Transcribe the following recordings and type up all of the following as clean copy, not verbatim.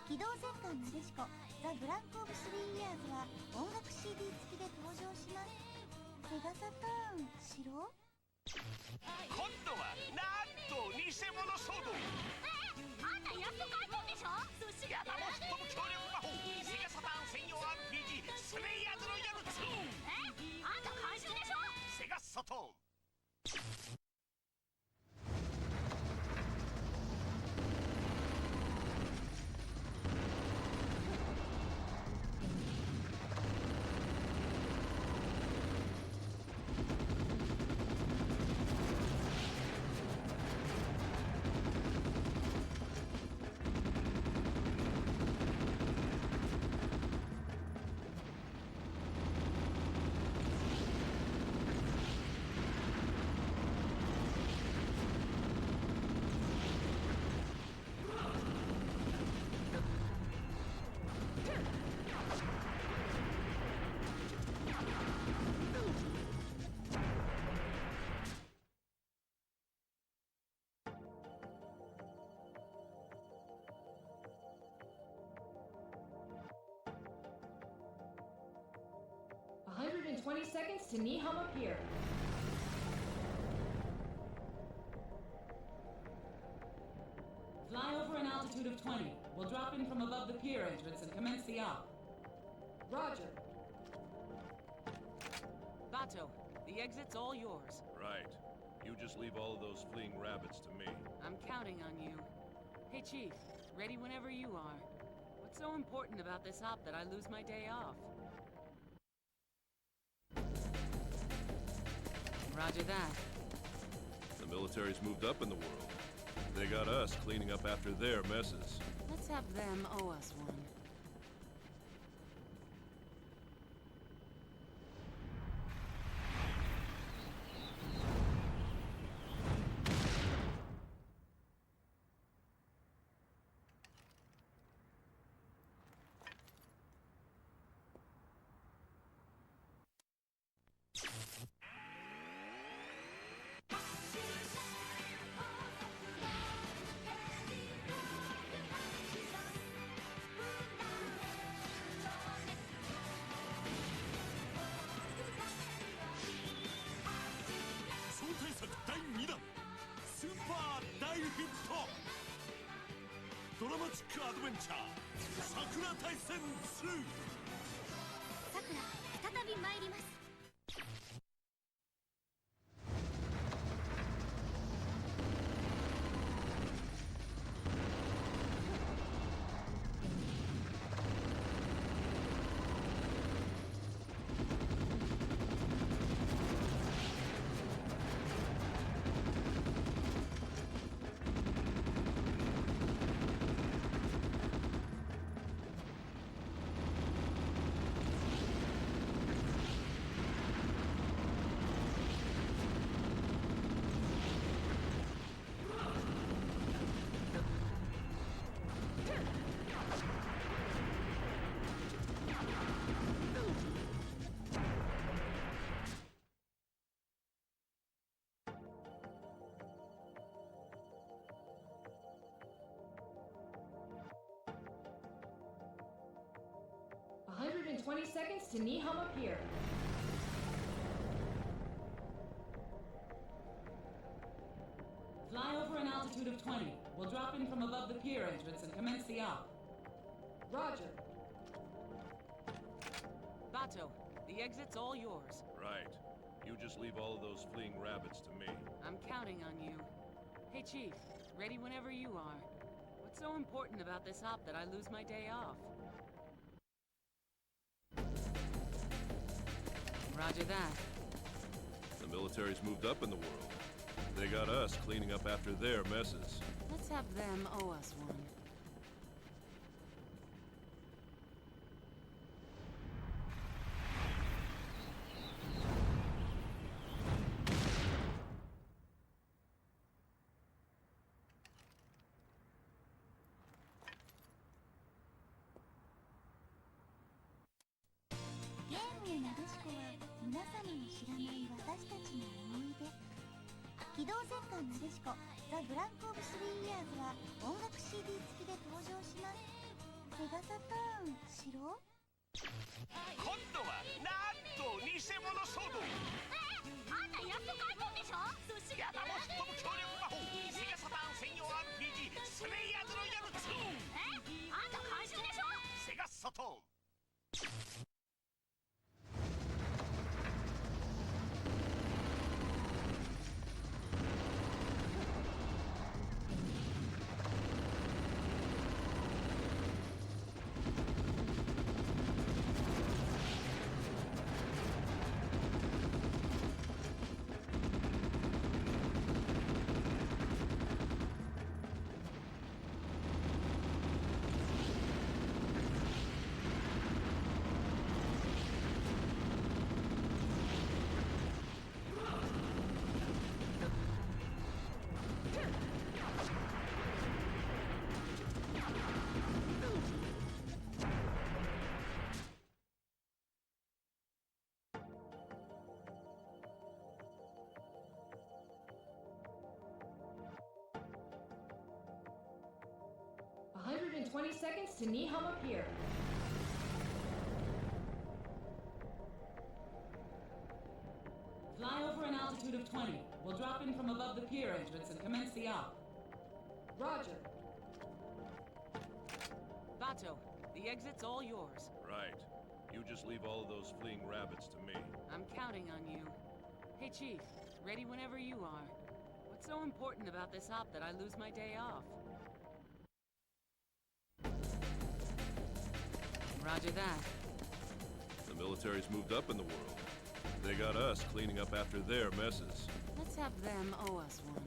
機動戦艦なでしこザ・ブランク・オブ・スリー・イヤーズは音楽 CD 付きで登場します。セガサターン白。今度はなんと偽物騒動。あんたやっと買い込んでしょ。やたも吹っ飛ぶ強力魔法セガサターン専用 RPG スレイヤーズの夜2。あんた監修でしょ。セガサターン。120 seconds to Nihama Pier. Fly over an altitude of 20. We'll drop in from above the pier entrance and commence the op. Roger. Bato, the exit's all yours. Right. You just leave all of those fleeing rabbits to me. I'm counting on you. Hey, Chief, ready whenever you are. What's so important about this op that I lose my day off? Roger that. The military's moved up in the world. They got us cleaning up after their messes. Let's have them owe us one. Seconds to Nihama Pier. Fly over an altitude of 20. We'll drop in from above the pier entrance and commence the op. Roger. Bato, the exit's all yours. Right. You just leave all of those fleeing rabbits to me. I'm counting on you. Hey, Chief, ready whenever you are. What's so important about this op that I lose my day off? Roger that. The military's moved up in the world. They got us cleaning up after their messes. Let's have them owe us one.機動戦艦なでしこザ・ブランク・オブ・スリー・イヤーズは音楽 CD 付きで登場します。セガサターン白？今度はなんと偽物ソード。あんたやっと買い込んでしょ。やたも吹っ飛ぶ強力魔法セガサターン専用 RPG スレイヤーズの夜2。あんた監修でしょ。セガサターン。20 seconds to Nihama Pier. Fly over an altitude of 20. We'll drop in from above the pier entrance and commence the op. Roger. Bato, the exit's all yours. Right. You just leave all of those fleeing rabbits to me. I'm counting on you. Hey, Chief, ready whenever you are. What's so important about this op that I lose my day off? Roger that. The military's moved up in the world. They got us cleaning up after their messes. Let's have them owe us one.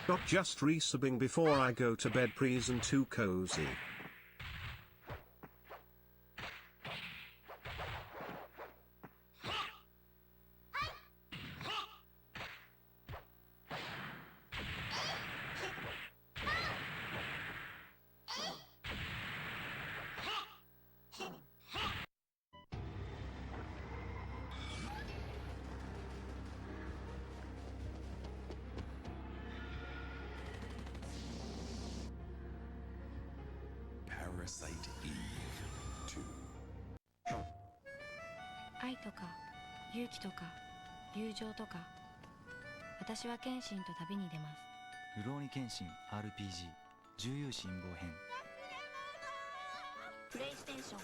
Not just resubbing before I go to bed, please, and too cozy. Parasite Eve 2. 愛とか勇気とか友情とか、私は剣心と旅に出ます。ルローニ剣心 RPG 重勇辛抱編。プレイステーション。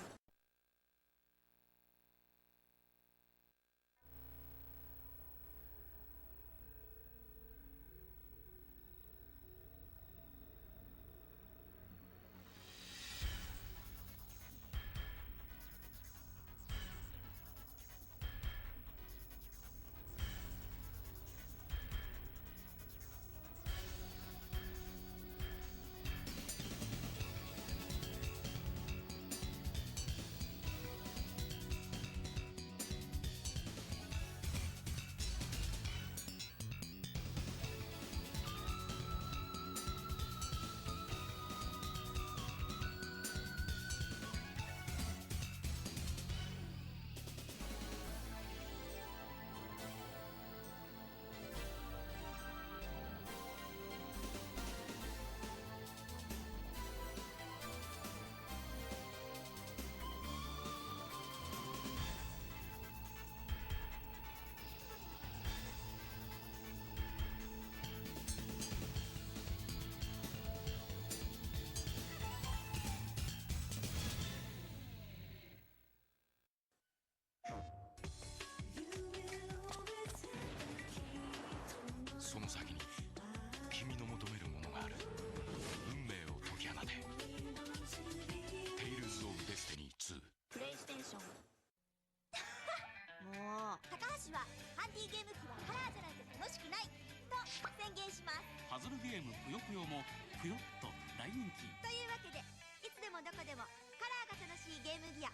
ゲームぷよぷよもぷよっと大人気。というわけでいつでもどこでもカラーが楽しいゲームギア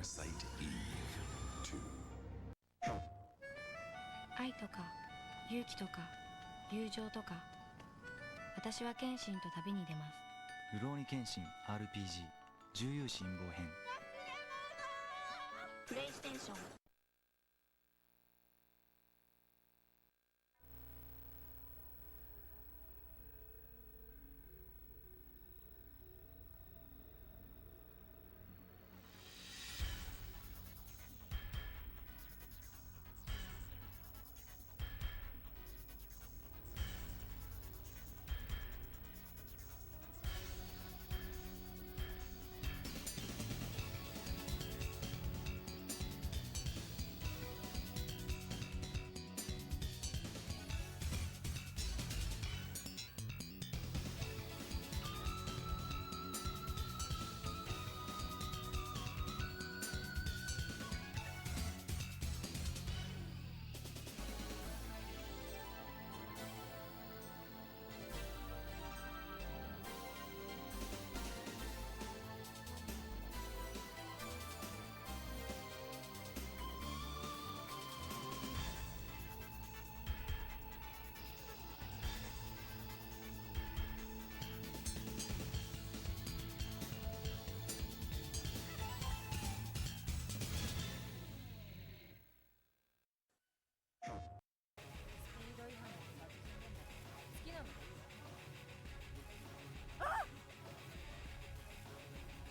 Parasite Eve 2. 愛とか勇気とか友情とか、私は剣心と旅に出ます。るろうに剣心 RPG 重勇辛抱編。プレイステーション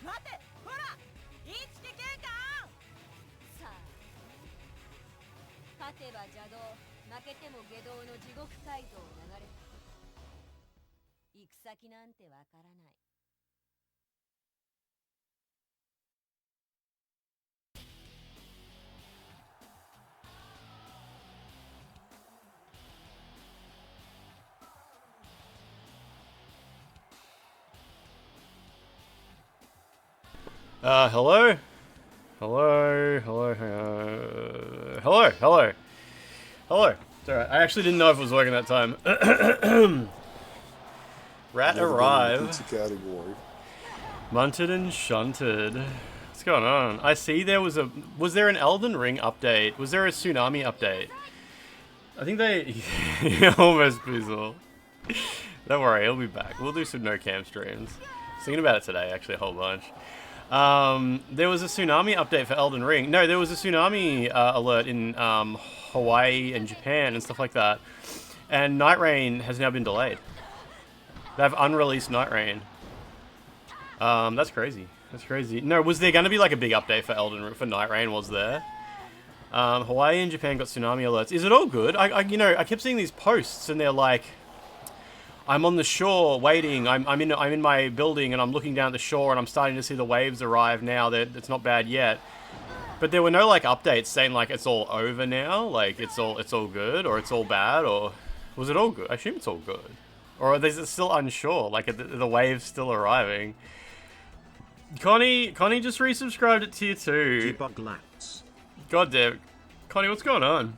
待て、ほら、インチキ警官。さあ勝てば邪道負けても下道の地獄街道を流れた行く先なんてわからないHello? Hello. It's alright. I actually didn't know if it was working that time. Rat arrived. Category. Munted and shunted. What's going on? I see there was there an Elden Ring update? Was there a Tsunami update? I think they almost fizzle. Don't worry, he'll be back. We'll do some no-cam streams. Thinking about it today, actually, a whole bunch. There was a tsunami update for Elden Ring. No, there was a tsunami alert in Hawaii and Japan and stuff like that. And Night Rain has now been delayed. They have unreleased Night Rain. That's crazy. That's crazy. No, was there going to be like a big update for Elden Ring, for Night Rain? Was there? Hawaii and Japan got tsunami alerts. Is it all good? I kept seeing these posts and they're like, I'm on the shore waiting. I'm in my building and I'm looking down at the shore and I'm starting to see the waves arrive now. That it's not bad yet. But there were no like updates saying like it's all over now, like it's all good or it's all bad, or was it all good? I assume it's all good. Or is it still unsure? Like are the waves still arriving? Connie just resubscribed at tier 2. God damn. Connie, what's going on?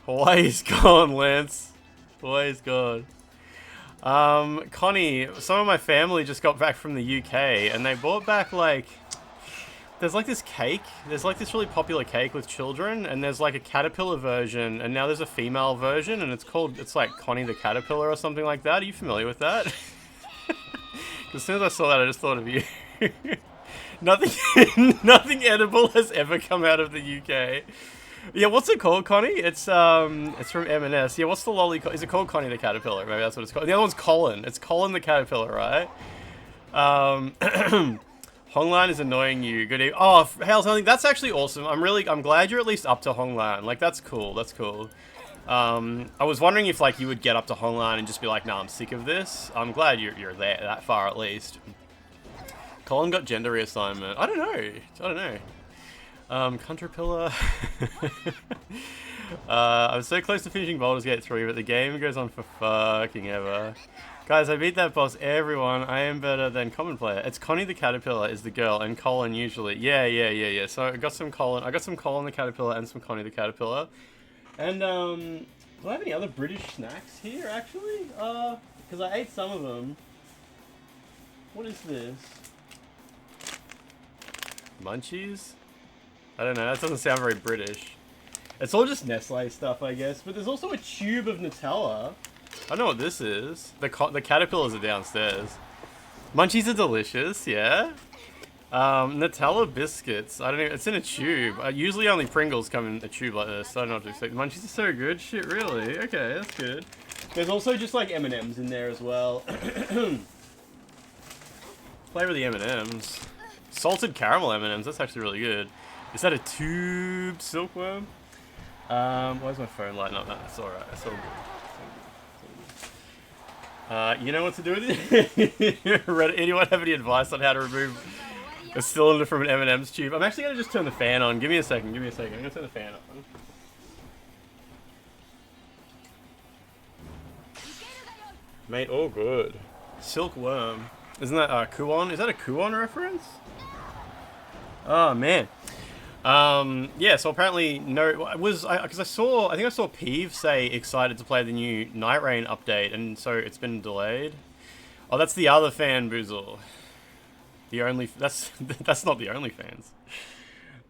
Hawaii's gone, Lance. Hawaii's gone. Connie, some of my family just got back from the UK and they brought back like, there's like this cake, there's like this really popular cake with children, and there's like a caterpillar version, and now there's a female version, and it's like Connie the Caterpillar or something like that. Are you familiar with that? As soon as I saw that, I just thought of you. Nothing edible has ever come out of the UK. Yeah, what's it called, Connie? It's from M&S. Yeah, what's the lolly? Is it called Connie the Caterpillar? Maybe that's what it's called. The other one's Colin. It's Colin the Caterpillar, right? Honglan is annoying you. Good evening. Oh, hell, something. That's actually awesome. I'm glad you're at least up to Honglan. Like, that's cool. That's cool. I was wondering if like you would get up to Honglan and just be like, nah, I'm sick of this. I'm glad you're there that far at least. Colin got gender reassignment. I don't know. Contrapillar. I'm so close to finishing Baldur's Gate 3, but the game goes on for fucking ever. Guys, I beat that boss, everyone. I am better than common player. It's Connie the Caterpillar is the girl, and Colin usually. Yeah. So I got some Colin the Caterpillar and some Connie the Caterpillar. And, do I have any other British snacks here, actually? Because I ate some of them. What is this? Munchies? I don't know, that doesn't sound very British. It's all just Nestle stuff, I guess. But there's also a tube of Nutella. I don't know what this is. The caterpillars are downstairs. Munchies are delicious, yeah. Nutella biscuits. I don't know. It's in a tube. Usually only Pringles come in a tube like this. So I don't know what to expect. Munchies are so good. Shit, really? Okay, that's good. There's also just like M&Ms in there as well. Flavor of the M&Ms. Salted caramel M&Ms. That's actually really good. Is that a tube silkworm? Why's my phone lighting up? No, that's alright. That's all good. You know what to do with it? Anyone have any advice on how to remove a cylinder from an M&M's tube? I'm actually going to just turn the fan on. Give me a second. I'm going to turn the fan on. Mate, all good. Silkworm. Isn't that Kuon? Is that a Kuon reference? Oh, man. Yeah, so apparently because I think I saw Peeve say excited to play the new Night Rain update, and so it's been delayed. Oh, that's the other fan, Boozle. That's not the only fans.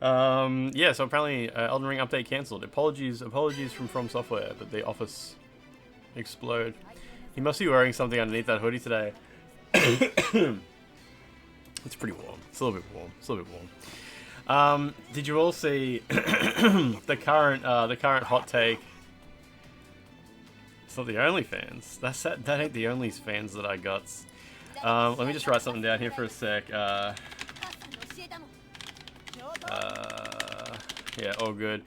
Yeah, so apparently Elden Ring update cancelled. Apologies from Software, but the office explode. He must be wearing something underneath that hoodie today. It's pretty warm. It's a little bit warm. Did you all see the current hot take? It's not the only fans. That ain't the only fans that I got. Let me just write something down here for a sec. Yeah, all good.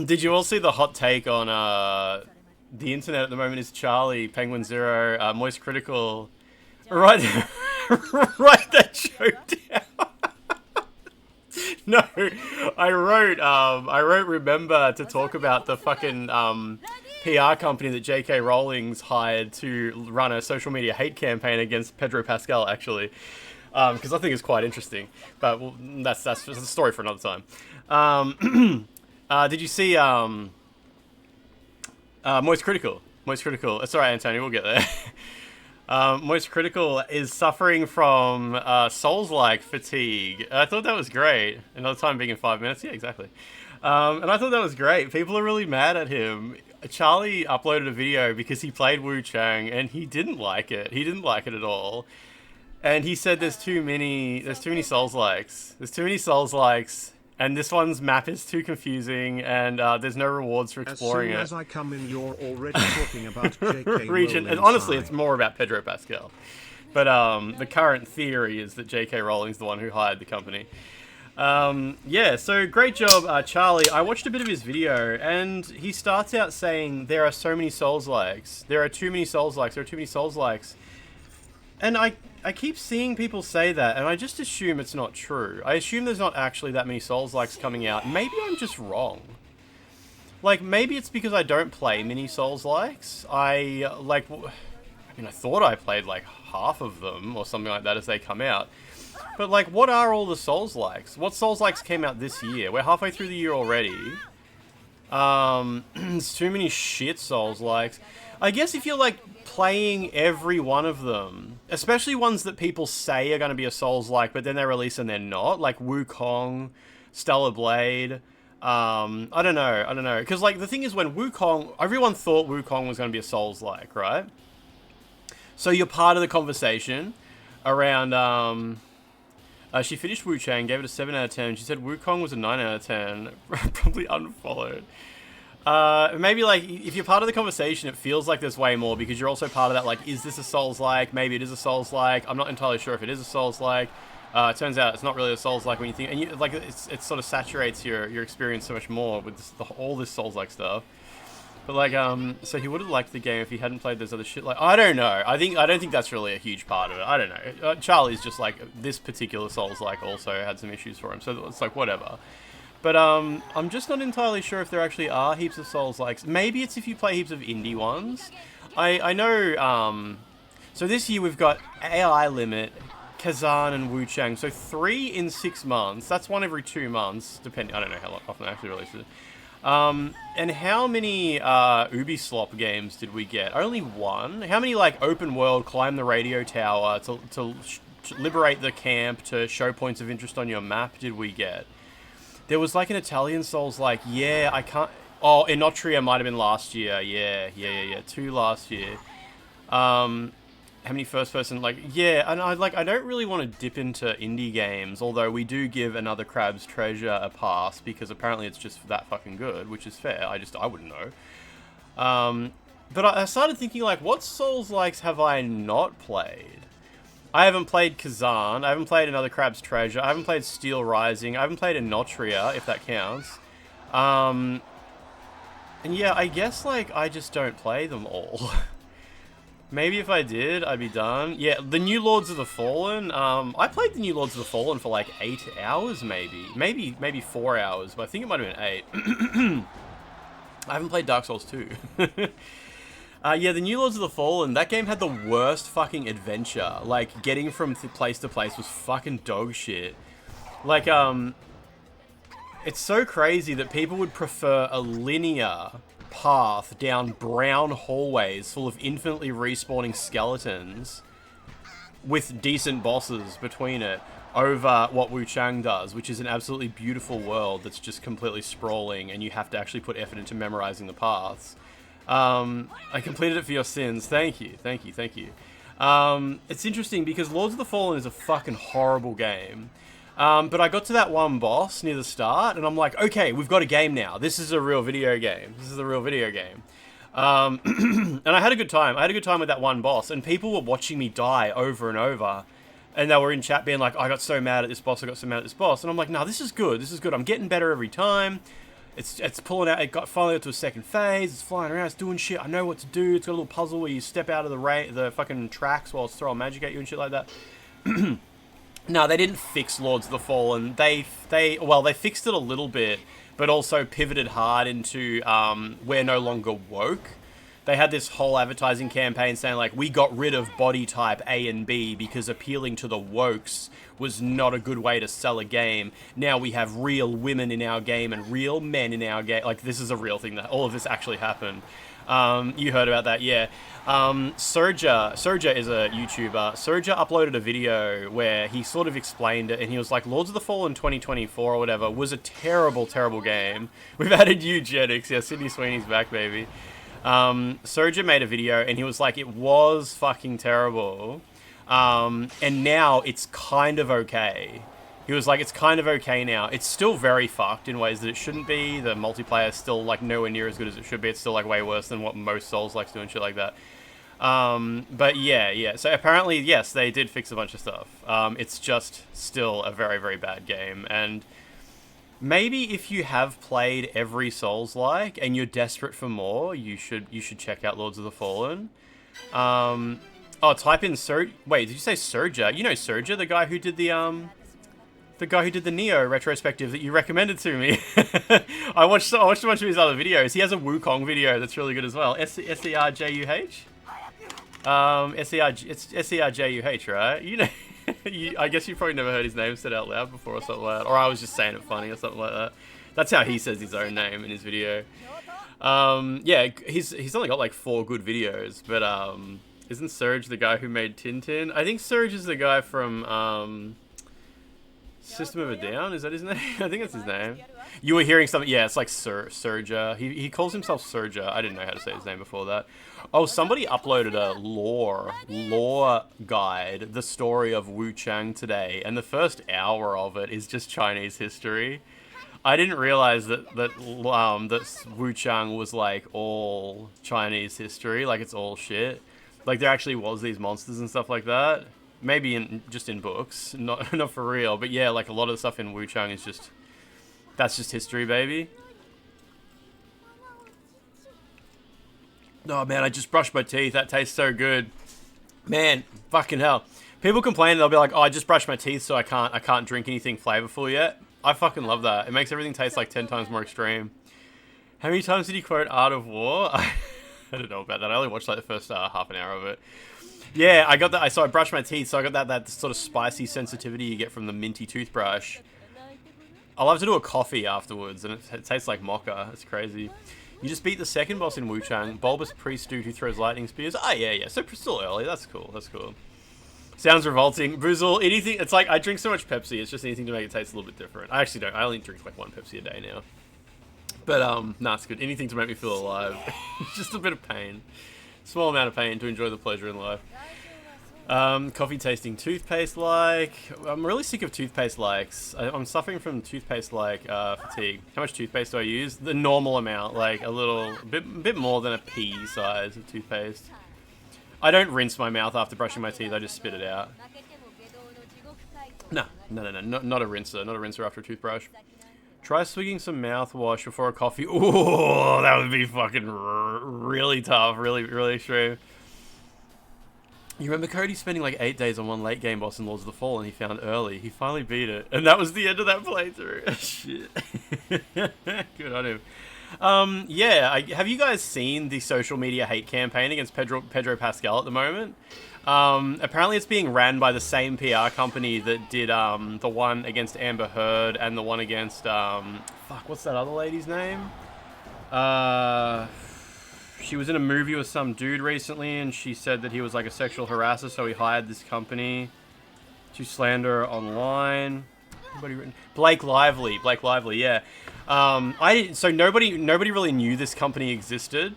Did you all see the hot take on the internet at the moment? Is Charlie, Penguin Zero, Moist Critical, write that joke down. No, I wrote remember to talk about the fucking PR company that J.K. Rowling's hired to run a social media hate campaign against Pedro Pascal, actually, because I think it's quite interesting. But well, that's a story for another time. Did you see Moist Critical? It's alright, Antonio, we'll get there. Moist Critical is suffering from Souls-like fatigue. I thought that was great. Another time being in 5 minutes. Yeah, exactly. And I thought that was great. People are really mad at him. Charlie uploaded a video because he played WUCHANG and he didn't like it. He didn't like it at all. And he said there's too many Souls-likes. There's too many Souls-likes. And this one's map is too confusing, and there's no rewards for exploring it. As soon as I come in, you're already talking about J.K. Region. And honestly, it's more about Pedro Pascal. But the current theory is that J.K. Rowling's the one who hired the company. Yeah, so great job, Charlie. I watched a bit of his video, and he starts out saying, there are so many Souls-likes. There are too many Souls-likes. There are too many Souls-likes. And I keep seeing people say that, and I just assume it's not true. I assume there's not actually that many Souls-likes coming out. Maybe I'm just wrong. Like, maybe it's because I don't play many Souls-likes. I thought I played, like, half of them, or something like that, as they come out. But, like, what are all the Souls-likes? What Souls-likes came out this year? We're halfway through the year already. There's too many shit Souls-likes. I guess if you're like playing every one of them, especially ones that people say are going to be a Souls-like, but then they release and they're not, like Wukong, Stellar Blade. I don't know, because like the thing is, when Wukong, everyone thought Wukong was going to be a Souls-like, right? So you're part of the conversation around. She finished WUCHANG, gave it a 7 out of 10. She said Wukong was a 9 out of 10. Probably unfollowed. Maybe like if you're part of the conversation, it feels like there's way more because you're also part of that. Like, is this a Souls-like? Maybe it is a Souls-like. I'm not entirely sure if it is a Souls-like. It turns out it's not really a Souls-like when you think, and you, like it sort of saturates your experience so much more with this, all this Souls-like stuff. But like, so he would have liked the game if he hadn't played those other shit. Like, I don't know. I don't think that's really a huge part of it. I don't know. Charlie's just like, this particular Souls-like also had some issues for him, so it's like whatever. But I'm just not entirely sure if there actually are heaps of Souls-likes. Maybe it's if you play heaps of indie ones. I know. So this year we've got AI Limit, Kazan, and WuChang. So 3 in 6 months. That's 1 every 2 months, depending. I don't know how often they actually release it. And how many Ubisoft games did we get? Only 1. How many like open world, climb the radio tower to liberate the camp, to show points of interest on your map did we get? There was like an Italian Souls like, yeah, I can't. Oh, Inotria might have been last year. Yeah. 2 last year. How many first person, like, yeah, and I don't really want to dip into indie games, although we do give Another Crab's Treasure a pass because apparently it's just that fucking good, which is fair. I wouldn't know. But I started thinking, like, what Souls-likes have I not played? I haven't played Kazan, I haven't played Another Crab's Treasure, I haven't played Steel Rising, I haven't played Inotria, if that counts. And yeah, I guess, like, I just don't play them all. Maybe if I did, I'd be done. Yeah, the new Lords of the Fallen. I played the new Lords of the Fallen for like 8 hours, maybe. Maybe 4 hours, but I think it might have been 8. I haven't played Dark Souls 2. Yeah, the new Lords of the Fallen, that game had the worst fucking adventure. Like, getting from place to place was fucking dog shit. Like, it's so crazy that people would prefer a linear path down brown hallways full of infinitely respawning skeletons with decent bosses between it over what WuChang does, which is an absolutely beautiful world that's just completely sprawling and you have to actually put effort into memorizing the paths. I completed it for your sins. Thank you. It's interesting because Lords of the Fallen is a fucking horrible game. But I got to that one boss near the start, and I'm like, okay, we've got a game now. This is a real video game. And I had a good time. I had a good time with that one boss, and people were watching me die over and over. And they were in chat being like, I got so mad at this boss, And I'm like, no, this is good. I'm getting better every time. It's pulling out, finally got to a second phase, it's flying around, it's doing shit, I know what to do. It's got a little puzzle where you step out of the fucking tracks while it's throwing magic at you and shit like that. No, they didn't fix Lords of the Fallen. They fixed it a little bit, but also pivoted hard into we're no longer woke. They had this whole advertising campaign saying like, we got rid of body type A and B because appealing to the wokes was not a good way to sell a game. Now we have real women in our game and real men in our game. Like, this is a real thing, that all of this actually happened. You heard about that, yeah. Serja is a YouTuber. Serja uploaded a video where he sort of explained it, and he was like, Lords of the Fallen 2024 or whatever was a terrible, terrible game. We've added eugenics. Yeah, Sydney Sweeney's back, baby. Serja made a video, and he was like, it was fucking terrible. And now it's kind of okay. He was like, it's kind of okay now. It's still very fucked in ways that it shouldn't be. The multiplayer is still like nowhere near as good as it should be. It's still like way worse than what most Souls-likes do and shit like that. But yeah. So apparently, yes, they did fix a bunch of stuff. It's just still a very, very bad game. And maybe if you have played every Souls-like and you're desperate for more, you should check out Lords of the Fallen. Oh, type in Wait, did you say Serja? You know Serja, the guy who did the Neo retrospective that you recommended to me. I watched a bunch of his other videos. He has a Wukong video that's really good as well. S-E-R-J-U-H? It's S-E-R-J-U-H, right? You know, I guess you probably never heard his name said out loud before or something like that. Or I was just saying it funny or something like that. That's how he says his own name in his video. Yeah, he's only got like 4 good videos, but isn't Surge the guy who made Tintin? I think Surge is the guy from System of a Down. Is that his name? I think that's his name. You were hearing something. Yeah, it's like Surja. He calls himself Surja. I didn't know how to say his name before that. Oh, somebody uploaded a lore guide, the story of WUCHANG today, and the first hour of it is just Chinese history. I didn't realize that WUCHANG was like all Chinese history, like it's all shit. Like there actually was these monsters and stuff like that. Maybe just in books, not for real. But yeah, like a lot of the stuff in WUCHANG is just, that's just history, baby. Oh man, I just brushed my teeth. That tastes so good. Man, fucking hell. People complain, they'll be like, oh, I just brushed my teeth so I can't drink anything flavorful yet. I fucking love that. It makes everything taste like 10 times more extreme. How many times did he quote Art of War? I don't know about that. I only watched like the first half an hour of it. Yeah, I got that. So I brushed my teeth, so I got that sort of spicy sensitivity you get from the minty toothbrush. I love to do a coffee afterwards, and it tastes like mocha. It's crazy. You just beat the second boss in WUCHANG, bulbous priest dude who throws lightning spears. Oh yeah. So still early. That's cool. Sounds revolting. Boozle, anything. It's like I drink so much Pepsi. It's just anything to make it taste a little bit different. I actually don't. I only drink like 1 Pepsi a day now. But nah, it's good. Anything to make me feel alive. Just a bit of pain. Small amount of pain to enjoy the pleasure in life. Coffee tasting toothpaste like. I'm really sick of toothpaste likes. I'm suffering from toothpaste like fatigue. How much toothpaste do I use? The normal amount, like a little bit more than a pea size of toothpaste. I don't rinse my mouth after brushing my teeth. I just spit it out. No, not a rinser. Not a rinser after a toothbrush. Try swigging some mouthwash before a coffee. Ooh, that would be fucking really tough. Really extreme. You remember Cody spending like 8 days on one late game boss in Lords of the Fallen he found early. He finally beat it. And that was the end of that playthrough. Shit. Good on him. Yeah, have you guys seen the social media hate campaign against Pedro Pascal at the moment? Apparently it's being ran by the same PR company that did the one against Amber Heard and the one against fuck, what's that other lady's name? She was in a movie with some dude recently and she said that he was like a sexual harasser, so he hired this company to slander her online. Blake Lively, yeah. So nobody really knew this company existed.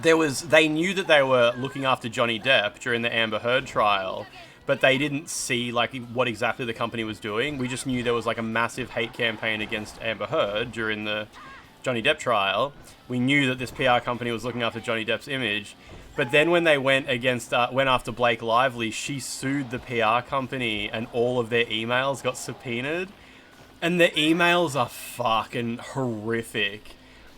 They knew that they were looking after Johnny Depp during the Amber Heard trial, but they didn't see like what exactly the company was doing. We just knew there was like a massive hate campaign against Amber Heard during the Johnny Depp trial. We knew that this PR company was looking after Johnny Depp's image. But then when they went after Blake Lively, she sued the PR company and all of their emails got subpoenaed. And the emails are fucking horrific.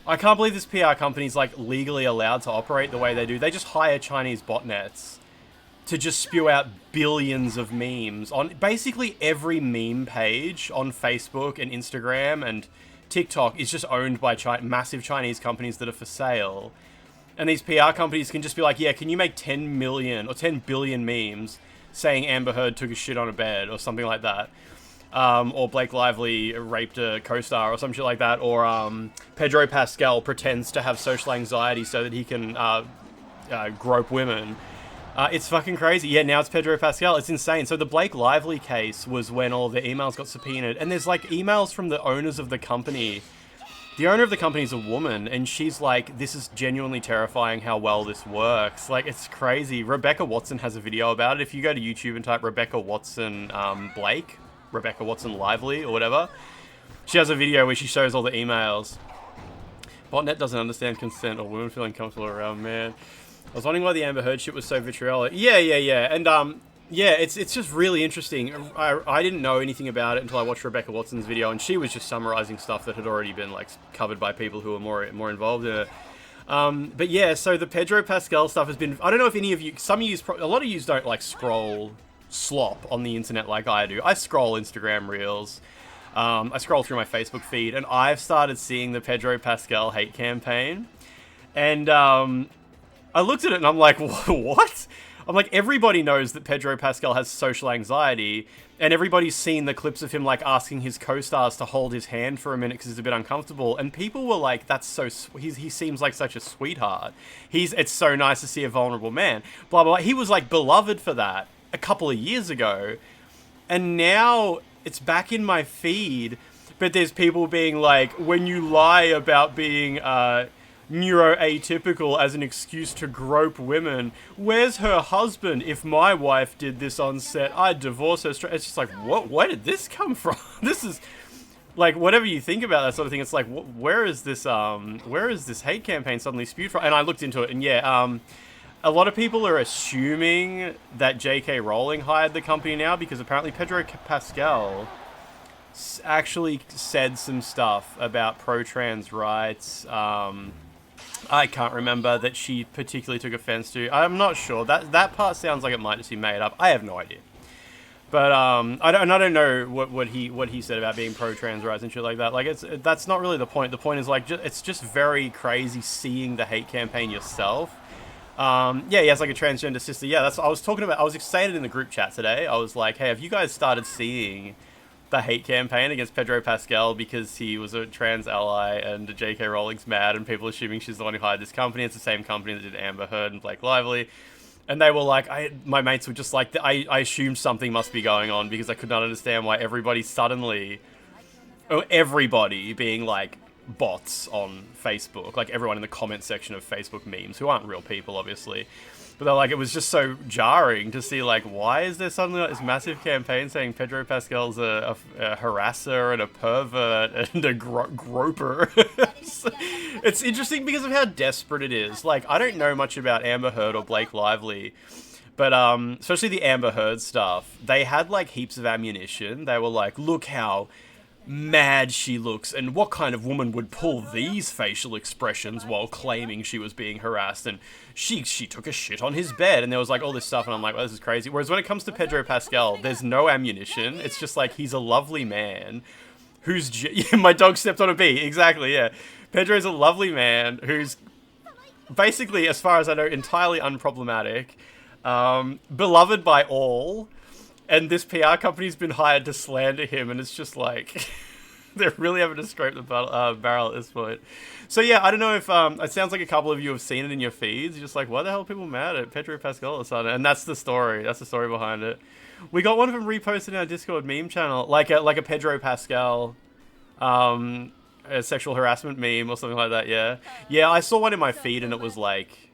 I can't believe this PR company's like legally allowed to operate the way they do. They just hire Chinese botnets to just spew out billions of memes on basically every meme page on Facebook and Instagram and TikTok is just owned by massive Chinese companies that are for sale. And these PR companies can just be like, yeah, can you make 10 million or 10 billion memes saying Amber Heard took a shit on a bed or something like that. Or Blake Lively raped a co-star or some shit like that. Or Pedro Pascal pretends to have social anxiety so that he can grope women. It's fucking crazy. Yeah, now it's Pedro Pascal. It's insane. So the Blake Lively case was when all the emails got subpoenaed. And there's like emails from the owners of the company. The owner of the company is a woman. And she's like, this is genuinely terrifying how well this works. Like, it's crazy. Rebecca Watson has a video about it. If you go to YouTube and type Rebecca Watson Blake, Rebecca Watson Lively or whatever, she has a video where she shows all the emails. Botnet doesn't understand consent or women feeling comfortable around, man. I was wondering why the Amber Heard shit was so vitriolic. Yeah. And, yeah, it's just really interesting. I didn't know anything about it until I watched Rebecca Watson's video, and she was just summarizing stuff that had already been, like, covered by people who were more involved in it. But yeah, so the Pedro Pascal stuff has been... I don't know if any of you... a lot of you don't, like, scroll slop on the internet like I do. I scroll Instagram Reels. I scroll through my Facebook feed, and I've started seeing the Pedro Pascal hate campaign. And, I looked at it and I'm like, what? I'm like, everybody knows that Pedro Pascal has social anxiety, and everybody's seen the clips of him, like, asking his co-stars to hold his hand for a minute because he's a bit uncomfortable, and people were like, that's so, he seems like such a sweetheart. It's so nice to see a vulnerable man. Blah, blah, blah. He was, like, beloved for that a couple of years ago, and now it's back in my feed, but there's people being like, when you lie about being, neuroatypical as an excuse to grope women. Where's her husband? If my wife did this on set, I'd divorce her straight. It's just like, what? Where did this come from? This is like, whatever you think about that sort of thing. It's like, where is this hate campaign suddenly spewed from? And I looked into it, and yeah, a lot of people are assuming that J.K. Rowling hired the company now because apparently Pedro Pascal actually said some stuff about pro-trans rights. I can't remember that she particularly took offense to. I'm not sure. That part sounds like it might just be made up. I have no idea. But I don't know what he said about being pro-trans rights and shit like that. Like, that's not really the point. The point is, like, it's just very crazy seeing the hate campaign yourself. Yeah, he has like a transgender sister. Yeah, I was excited in the group chat today. I was like, hey, have you guys started seeing the hate campaign against Pedro Pascal because he was a trans ally, and J.K. Rowling's mad, and people assuming she's the one who hired this company? It's the same company that did Amber Heard and Blake Lively. And they were like, my mates were just like, I assumed something must be going on because I could not understand why everybody being like bots on Facebook, like everyone in the comment section of Facebook memes, who aren't real people, obviously. But they're like, it was just so jarring to see, like, why is there suddenly like this massive campaign saying Pedro Pascal's a harasser and a pervert and a groper? It's interesting because of how desperate it is. Like, I don't know much about Amber Heard or Blake Lively, but especially the Amber Heard stuff, they had, like, heaps of ammunition. They were like, look how mad she looks, and what kind of woman would pull these facial expressions while claiming she was being harassed, and she took a shit on his bed, and there was like all this stuff, and I'm like, well, this is crazy. Whereas when it comes to Pedro Pascal, there's no ammunition. It's just like, he's a lovely man who's my dog stepped on a bee. Exactly, yeah. Pedro's a lovely man who's basically, as far as I know, entirely unproblematic, beloved by all. And this PR company's been hired to slander him, and it's just like, they're really having to scrape the barrel at this point. So yeah, I don't know if, it sounds like a couple of you have seen it in your feeds. You're just like, why the hell are people mad at Pedro Pascal all of a sudden? And that's the story. That's the story behind it. We got one of them reposted in our Discord meme channel, like a Pedro Pascal, a sexual harassment meme or something like that, yeah. Yeah, I saw one in my feed, and it was like,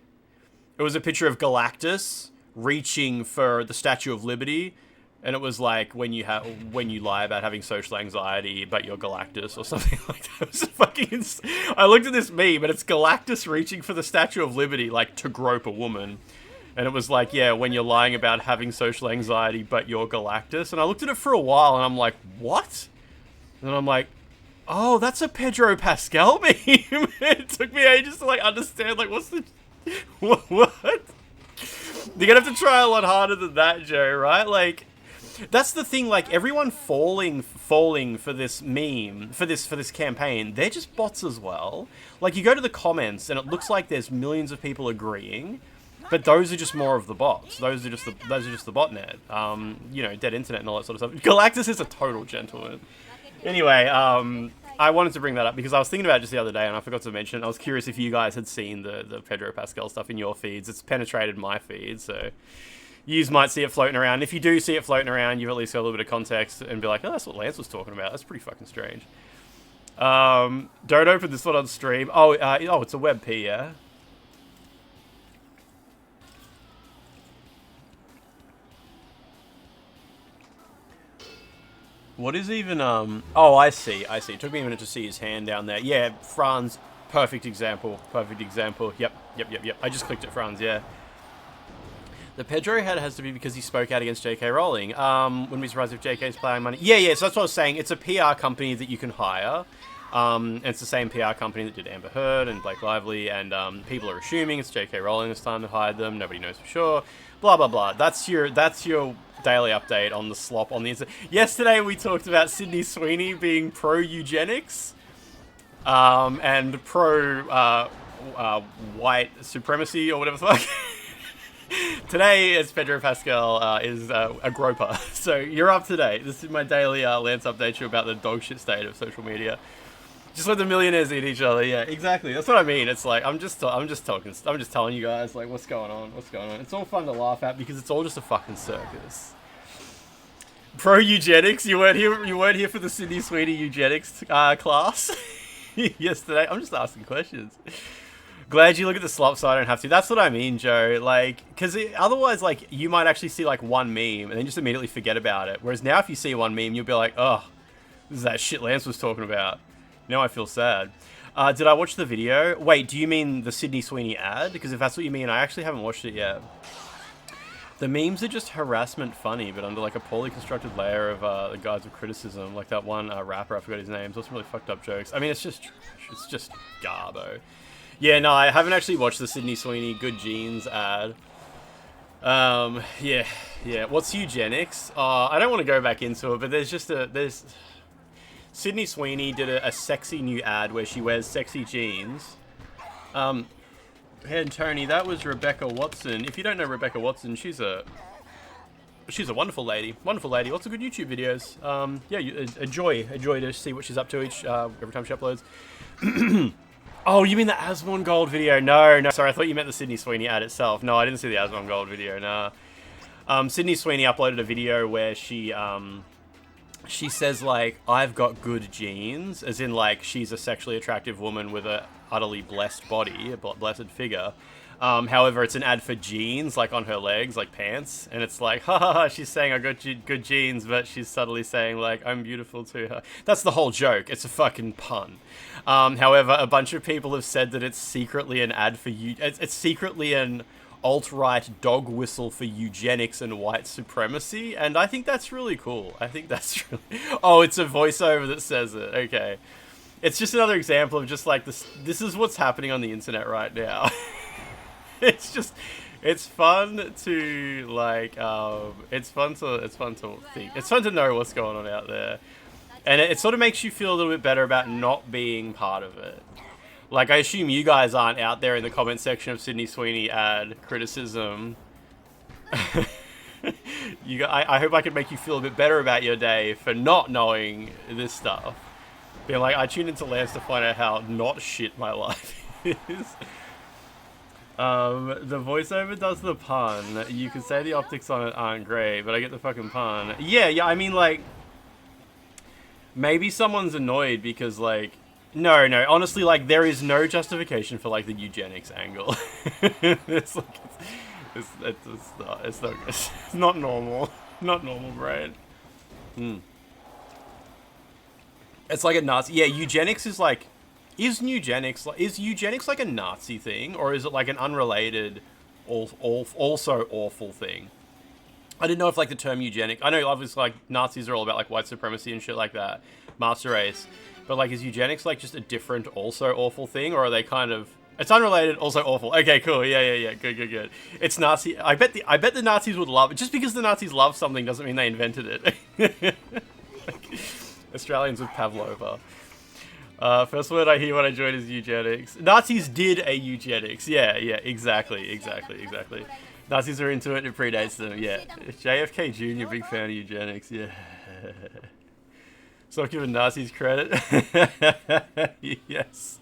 it was a picture of Galactus reaching for the Statue of Liberty. And it was like, when you lie about having social anxiety, but you're Galactus or something like that. It was fucking I looked at this meme, and it's Galactus reaching for the Statue of Liberty, like, to grope a woman. And it was like, yeah, when you're lying about having social anxiety, but you're Galactus. And I looked at it for a while, and I'm like, what? And then I'm like, oh, that's a Pedro Pascal meme. It took me ages to, like, understand, like, what's the... What? You're gonna have to try a lot harder than that, Joe, right? Like... That's the thing, like, everyone falling for this meme, for this campaign, they're just bots as well. Like, you go to the comments, and it looks like there's millions of people agreeing, but those are just more of the bots. Those are just the botnet. You know, dead internet and all that sort of stuff. Galactus is a total gentleman. Anyway, I wanted to bring that up because I was thinking about it just the other day, and I forgot to mention it. I was curious if you guys had seen the Pedro Pascal stuff in your feeds. It's penetrated my feed, so... You might see it floating around. If you do see it floating around, you've at least got a little bit of context and be like, oh, that's what Lance was talking about. That's pretty fucking strange. Don't open this one on stream. Oh, it's a WebP, yeah? What is even, Oh, I see. It took me a minute to see his hand down there. Yeah, Franz, perfect example. Yep. I just clicked it, Franz, yeah. The Pedro head has to be because he spoke out against J.K. Rowling. Wouldn't be surprised if J.K.'s playing money. Yeah, so that's what I was saying. It's a PR company that you can hire. And it's the same PR company that did Amber Heard and Blake Lively, and people are assuming it's J.K. Rowling this time that hired them. Nobody knows for sure. Blah, blah, blah. That's your daily update on the slop on the internet. Yesterday we talked about Sydney Sweeney being pro-eugenics and pro-white supremacy or whatever the fuck. Today, as Pedro Pascal is a groper, so you're up to date. This is my daily Lance update to you about the dog shit state of social media. Just let the millionaires eat each other. Yeah, exactly. That's what I mean. It's like I'm just telling you guys like what's going on. It's all fun to laugh at because it's all just a fucking circus. Pro eugenics. You weren't here for the Sydney Sweeney eugenics class yesterday. I'm just asking questions. Glad you look at the slop side. I don't have to. That's what I mean, Joe. Like, because otherwise, like, you might actually see like one meme and then just immediately forget about it. Whereas now, if you see one meme, you'll be like, oh, this is that shit Lance was talking about. Now I feel sad. Did I watch the video? Wait, do you mean the Sydney Sweeney ad? Because if that's what you mean, I actually haven't watched it yet. The memes are just harassment funny, but under like a poorly constructed layer of the guise of criticism. Like that one rapper, I forgot his name. There's some really fucked up jokes. I mean, it's just garbo. Yeah, no, I haven't actually watched the Sydney Sweeney Good Genes ad. Yeah. What's eugenics? I don't want to go back into it, but there's Sydney Sweeney did a sexy new ad where she wears sexy jeans. And Tony, that was Rebecca Watson. If you don't know Rebecca Watson, she's a wonderful lady. Wonderful lady. Lots of good YouTube videos. Yeah, you enjoy to see what she's up to every time she uploads. Oh, you mean the Asmon Gold video? No, sorry, I thought you meant the Sydney Sweeney ad itself. No, I didn't see the Asmon Gold video, nah. Sydney Sweeney uploaded a video where she says, like, I've got good genes, as in, like, she's a sexually attractive woman with a utterly blessed body, a blessed figure. However, it's an ad for jeans, like, on her legs, like pants, and it's like, ha, she's saying I got good genes, but she's subtly saying, like, I'm beautiful to her. That's the whole joke. It's a fucking pun. However, a bunch of people have said that it's secretly an ad for it's secretly an alt-right dog whistle for eugenics and white supremacy, and I think that's really cool. Oh, it's a voiceover that says it. Okay. It's just another example of just like this is what's happening on the internet right now. It's fun to like it's fun to think. It's fun to know what's going on out there. And it sort of makes you feel a little bit better about not being part of it. Like, I assume you guys aren't out there in the comment section of Sydney Sweeney ad criticism. I hope I can make you feel a bit better about your day for not knowing this stuff. Being like, I tuned into Lance to find out how not shit my life is. The voiceover does the pun. You could say the optics on it aren't great, but I get the fucking pun. Yeah, I mean, like, maybe someone's annoyed because, like, no, honestly, like, there is no justification for, like, the eugenics angle. It's not normal. Not normal, right? It's like a Nazi. Yeah, eugenics is like, is eugenics like a Nazi thing, or is it like an unrelated, also awful thing? I didn't know if like the term eugenic. I know obviously like Nazis are all about like white supremacy and shit like that, master race. But like, is eugenics like just a different, also awful thing, or are they kind of? It's unrelated, also awful. Okay, cool. Yeah. Good. It's Nazi. I bet the Nazis would love it. Just because the Nazis love something doesn't mean they invented it. Like, Australians with Pavlova. First word I hear when I join is eugenics. Nazis did a eugenics. Yeah, exactly. Nazis are into it. It predates them. Yeah. JFK Jr. big fan of eugenics. Yeah. Stop giving Nazis credit. Yes.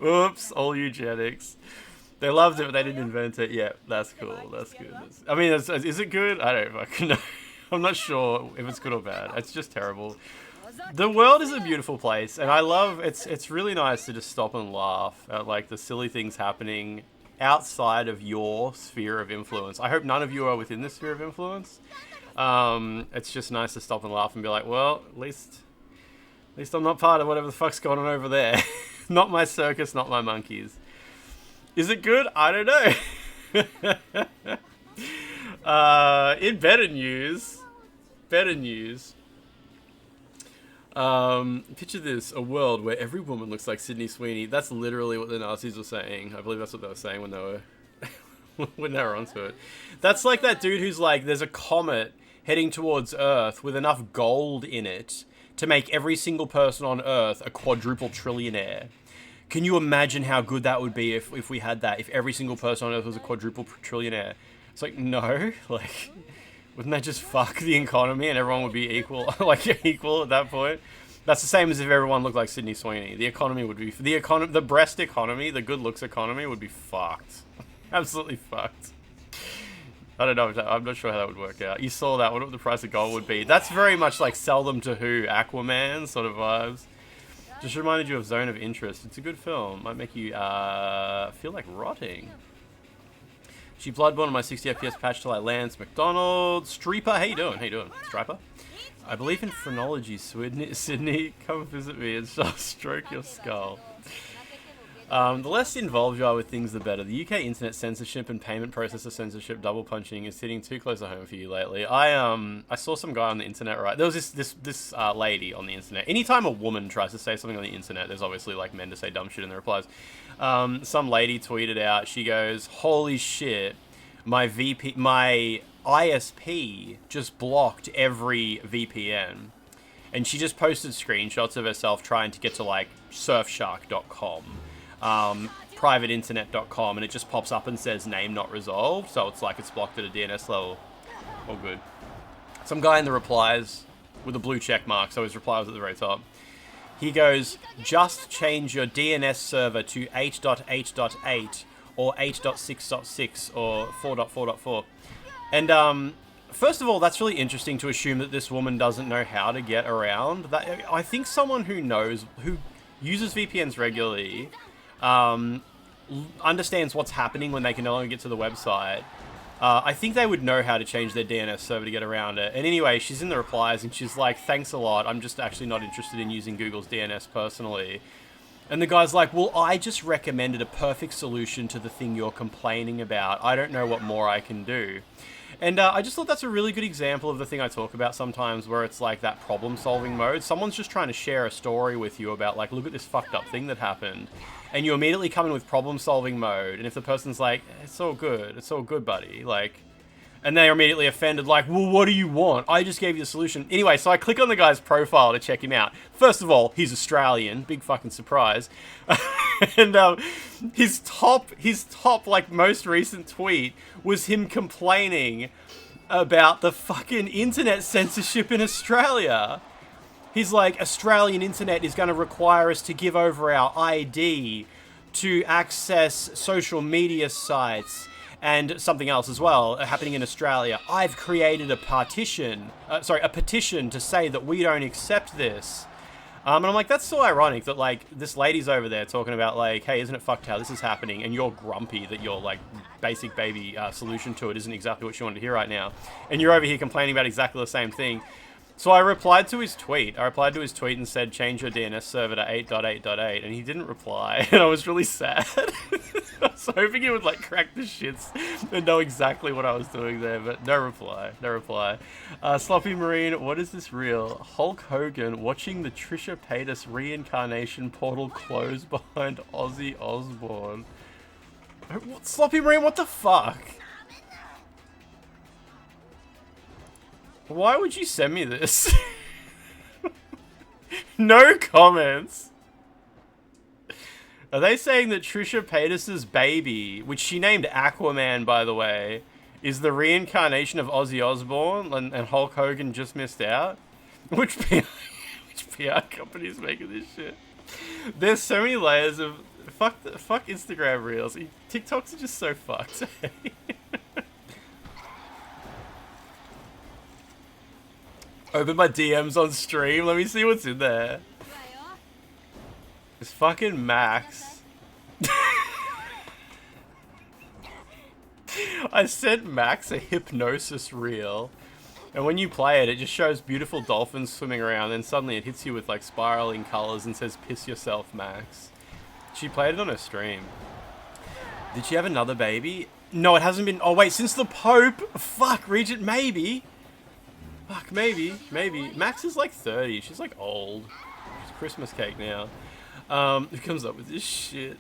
Oops, all eugenics. They loved it, but they didn't invent it. Yeah, that's cool. That's good. I mean, is it good? I don't fucking know. I'm not sure if it's good or bad. It's just terrible. The world is a beautiful place, and I love it's really nice to just stop and laugh at like the silly things happening outside of your sphere of influence. I hope none of you are within this sphere of influence. It's just nice to stop and laugh and be like, well, at least I'm not part of whatever the fuck's going on over there. Not my circus, not my monkeys. Is it good? I don't know. In better news. Picture this, a world where every woman looks like Sydney Sweeney. That's literally what the Nazis were saying. I believe that's what they were saying when they were onto it. That's like that dude who's like, there's a comet heading towards Earth with enough gold in it to make every single person on Earth a quadruple trillionaire. Can you imagine how good that would be if we had that? If every single person on Earth was a quadruple trillionaire. It's like, no, like, wouldn't that just fuck the economy and everyone would be equal, like, equal at that point? That's the same as if everyone looked like Sydney Sweeney. The economy would be, the breast economy, the good looks economy would be fucked. Absolutely fucked. I don't know, I'm not sure how that would work out. You saw that, what the price of gold would be. That's very much like Sell Them to Who, Aquaman sort of vibes. Just reminded you of Zone of Interest. It's a good film. Might make you feel like rotting. She Bloodborne on my 60 FPS patch till I Lance McDonald. Streeper, how you doing? How you doing? Striper? I believe in phrenology, Sydney. Come visit me and shall stroke your skull. The less involved you are with things, the better. The UK internet censorship and payment processor censorship double punching is hitting too close to home for you lately. I saw some guy on the internet, right? There was this lady on the internet. Anytime a woman tries to say something on the internet, there's obviously like men to say dumb shit in the replies. Some lady tweeted out, she goes, "Holy shit, my ISP just blocked every VPN." And she just posted screenshots of herself trying to get to like surfshark.com. privateinternet.com, and it just pops up and says name not resolved, so it's like it's blocked at a DNS level. All good. Some guy in the replies with a blue check mark, so his reply was at the very top. He goes, "Just change your DNS server to 8.8.8 or 8.6.6 or 4.4.4. And first of all, that's really interesting to assume that this woman doesn't know how to get around that. I think someone who uses VPNs regularly understands what's happening when they can no longer get to the website. I think they would know how to change their DNS server to get around it. And anyway, she's in the replies and she's like, "Thanks a lot. I'm just actually not interested in using Google's DNS personally." And the guy's like, "Well, I just recommended a perfect solution to the thing you're complaining about. I don't know what more I can do." And I just thought that's a really good example of the thing I talk about sometimes, where it's like that problem-solving mode. Someone's just trying to share a story with you about, like, look at this fucked up thing that happened. And you immediately come in with problem-solving mode. And if the person's like, it's all good, buddy. Like, and they're immediately offended, like, well, what do you want? I just gave you the solution. Anyway, so I click on the guy's profile to check him out. First of all, he's Australian. Big fucking surprise. And his top, like, most recent tweet was him complaining about the fucking internet censorship in Australia. He's like, Australian internet is going to require us to give over our ID to access social media sites and something else as well happening in Australia. I've created a petition to say that we don't accept this. And I'm like, that's so ironic that, like, this lady's over there talking about, like, hey, isn't it fucked how this is happening? And you're grumpy that your, like, basic baby solution to it isn't exactly what you wanted to hear right now. And you're over here complaining about exactly the same thing. So I replied to his tweet. And said, change your DNS server to 8.8.8. And he didn't reply. And I was really sad. I was hoping he would, like, crack the shits and know exactly what I was doing there. But no reply. Sloppy Marine, what is this real? Hulk Hogan watching the Trisha Paytas reincarnation portal close behind Ozzy Osbourne. What, Sloppy Marine, what the fuck? Why would you send me this? No comments. Are they saying that Trisha Paytas' baby, which she named Aquaman, by the way, is the reincarnation of Ozzy Osbourne and Hulk Hogan just missed out? Which PR company is making this shit? There's so many layers of... Fuck Instagram Reels. TikToks are just so fucked. Open my DMs on stream. Let me see what's in there. It's fucking Max. I sent Max a hypnosis reel. And when you play it, it just shows beautiful dolphins swimming around. And suddenly it hits you with, like, spiraling colors and says, piss yourself, Max. She played it on her stream. Did she have another baby? No, it hasn't been... Oh, wait, since the Pope? Fuck, Regent, maybe. Fuck, maybe. Max is like 30. She's like old. She's Christmas cake now. Who comes up with this shit?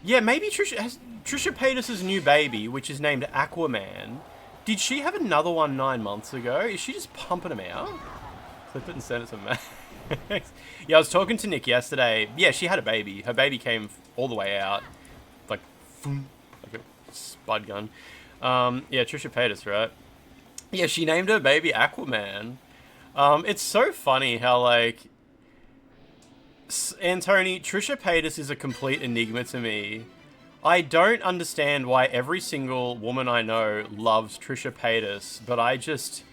Yeah, maybe Trisha Paytas' new baby, which is named Aquaman. Did she have another one 9 months ago? Is she just pumping them out? Clip it and send it to Max. Yeah, I was talking to Nick yesterday. Yeah, she had a baby. Her baby came all the way out. Like a spud gun. Yeah, Trisha Paytas, right? Yeah, she named her baby Aquaman. It's so funny how, like... Antony, Trisha Paytas is a complete enigma to me. I don't understand why every single woman I know loves Trisha Paytas, but I just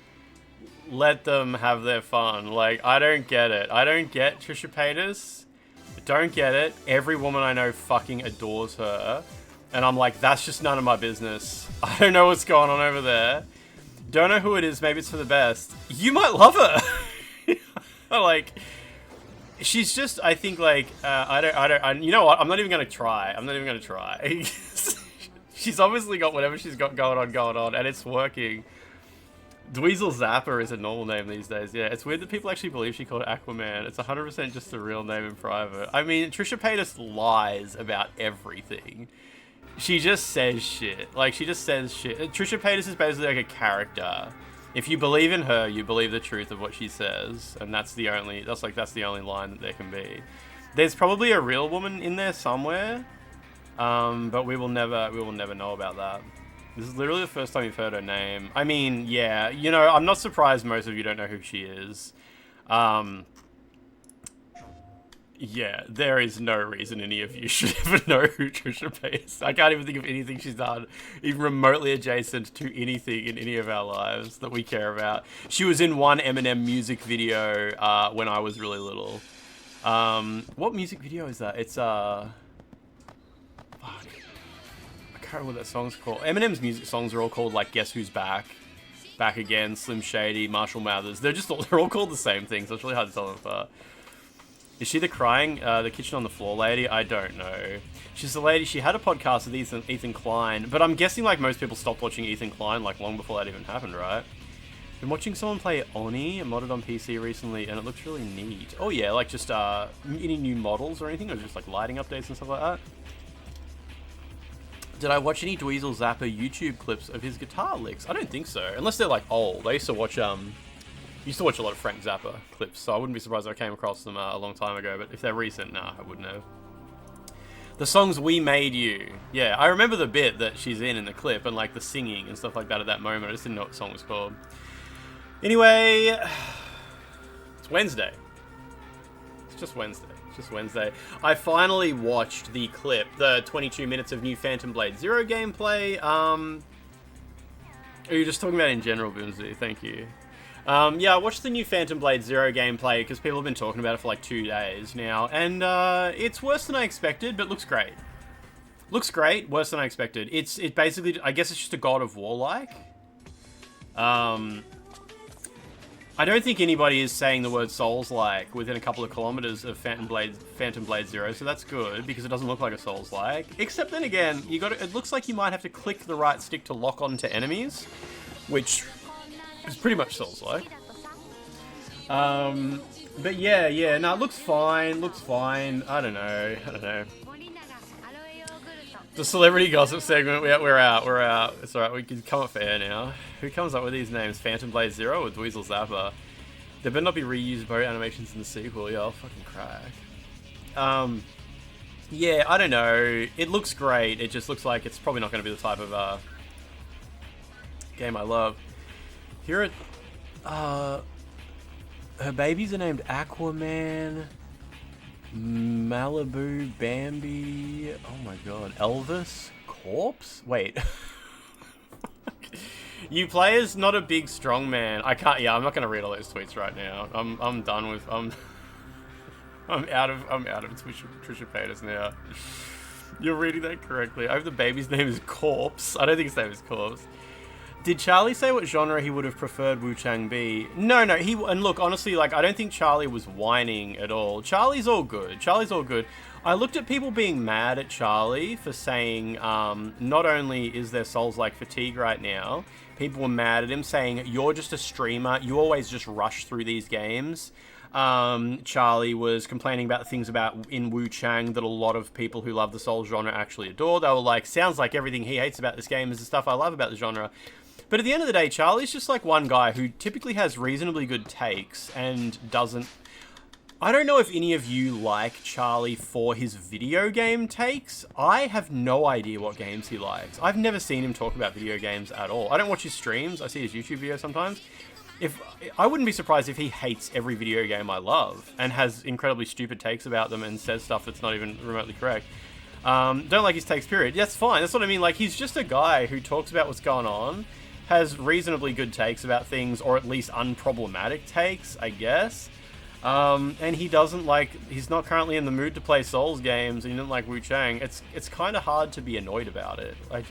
let them have their fun. Like, I don't get it. I don't get Trisha Paytas. I don't get it. Every woman I know fucking adores her. And I'm like, that's just none of my business. I don't know what's going on over there. Don't know who it is. Maybe it's for the best. You might love her. Like, she's just, I think, like, you know what? I'm not even going to try. I'm not even going to try. She's obviously got whatever she's got going on, and it's working. Dweezil Zapper is a normal name these days. Yeah, it's weird that people actually believe she called Aquaman. It's 100% just a real name in private. I mean, Trisha Paytas lies about everything. She just says shit. Like, she just says shit. Trisha Paytas is basically like a character. If you believe in her, you believe the truth of what she says, and that's the only line that there can be. There's probably a real woman in there somewhere, but we will never know about that. This is literally the first time you've heard her name. I mean, yeah, you know, I'm not surprised most of you don't know who she is. Yeah, there is no reason any of you should ever know who Trisha Paytas. I can't even think of anything she's done, even remotely adjacent to anything in any of our lives that we care about. She was in one Eminem music video when I was really little. What music video is that? It's, fuck. I can't remember what that song's called. Eminem's music songs are all called, like, Guess Who's Back? Back Again, Slim Shady, Marshall Mathers. They're all called the same thing, so it's really hard to tell them apart. Is she the the kitchen on the floor lady? I don't know. She's the lady, she had a podcast with Ethan Klein, but I'm guessing, like, most people stopped watching Ethan Klein, like, long before that even happened, right? Been watching someone play Oni, modded on PC recently, and it looks really neat. Oh yeah, like, just, any new models or anything, or just, like, lighting updates and stuff like that? Did I watch any Dweezil Zapper YouTube clips of his guitar licks? I don't think so, unless they're, like, old. I used to watch a lot of Frank Zappa clips, so I wouldn't be surprised if I came across them a long time ago, but if they're recent, nah, I wouldn't have. The songs We Made You. Yeah, I remember the bit that she's in the clip, and, like, the singing and stuff like that at that moment. I just didn't know what the song was called. Anyway, it's Wednesday. It's just Wednesday. I finally watched the clip, the 22 minutes of new Phantom Blade Zero gameplay. Are you just talking about in general, Boomsy? Thank you. Yeah, I watched the new Phantom Blade Zero gameplay because people have been talking about it for like 2 days now, and it's worse than I expected, but looks great. Looks great, worse than I expected. It basically, I guess it's just a God of War like. I don't think anybody is saying the word Souls-like within a couple of kilometers of Phantom Blade Zero, so that's good, because it doesn't look like a Souls-like. Except then again, it looks like you might have to click the right stick to lock onto enemies, which is pretty much Souls-like. But yeah, no, it looks fine, I don't know. The celebrity gossip segment, we're out. It's alright, we can come up for air now. Who comes up with these names? Phantom Blade Zero or Dweezil Zapper? There better not be reused boat animations in the sequel, yeah, I'll fucking crack. Yeah, I don't know. It looks great, it just looks like it's probably not going to be the type of game I love. Here at... her babies are named Aquaman... Malibu, Bambi, oh my god, Elvis, Corpse? Wait. You players, not a big strong man. I'm not gonna read all those tweets right now. I'm done with, I'm out of Trisha Paytas now. You're reading that correctly. I hope the baby's name is Corpse. I don't think his name is Corpse. Did Charlie say what genre he would have preferred WUCHANG be? No, and look, honestly, like, I don't think Charlie was whining at all. Charlie's all good. I looked at people being mad at Charlie for saying, not only is there Souls-like fatigue right now, people were mad at him saying, you're just a streamer, you always just rush through these games. Charlie was complaining about things in WUCHANG that a lot of people who love the Souls genre actually adore. They were like, sounds like everything he hates about this game is the stuff I love about the genre. But at the end of the day, Charlie's just like one guy who typically has reasonably good takes and doesn't... I don't know if any of you like Charlie for his video game takes. I have no idea what games he likes. I've never seen him talk about video games at all. I don't watch his streams. I see his YouTube videos sometimes. I wouldn't be surprised if he hates every video game I love and has incredibly stupid takes about them and says stuff that's not even remotely correct. Don't like his takes, period. That's fine. That's what I mean. Like, he's just a guy who talks about what's going on, has reasonably good takes about things, or at least unproblematic takes, I guess. And he doesn't like, he's not currently in the mood to play Souls games, and he doesn't like WUCHANG. It's kind of hard to be annoyed about it. I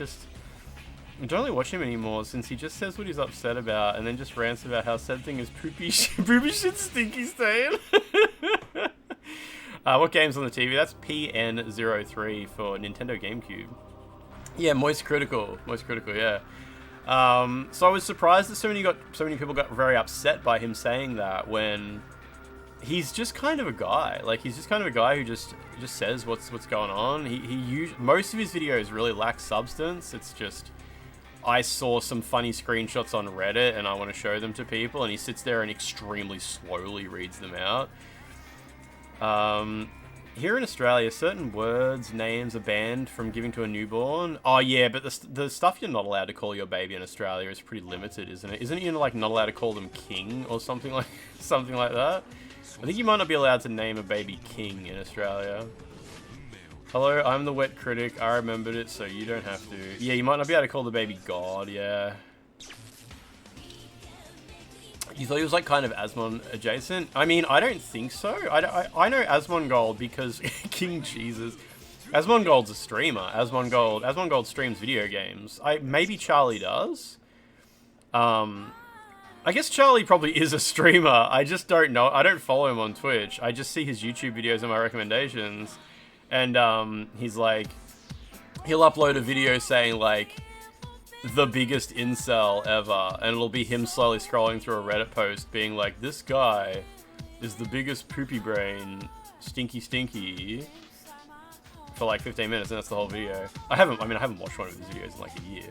don't really watch him anymore, since he just says what he's upset about, and then just rants about how sad thing is poopy shit stinky stain. What game's on the TV? That's PN03 for Nintendo GameCube. Yeah, Moist Critical, yeah. So I was surprised that so many people got very upset by him saying that, when he's just kind of a guy. Like, he's just kind of a guy who just says what's going on. Most of his videos really lack substance. It's just, I saw some funny screenshots on Reddit and I want to show them to people, and he sits there and extremely slowly reads them out. Here in Australia, certain words, names are banned from giving to a newborn. Oh yeah, but the stuff you're not allowed to call your baby in Australia is pretty limited, isn't it? Isn't it, like, not allowed to call them king or something like that? I think you might not be allowed to name a baby king in Australia. Hello, I'm the wet critic. I remembered it, so you don't have to. Yeah, you might not be able to call the baby God, yeah. You thought he was, like, kind of Asmon adjacent? I mean, I don't think so. I know Asmongold because King Jesus. Asmongold's a streamer. Asmongold streams video games. Maybe Charlie does. I guess Charlie probably is a streamer. I just don't know. I don't follow him on Twitch. I just see his YouTube videos in my recommendations. And he's like, he'll upload a video saying, like, the biggest incel ever, and it'll be him slowly scrolling through a Reddit post being like, this guy is the biggest poopy brain, stinky, for like 15 minutes, and that's the whole video. I haven't watched one of his videos in like a year.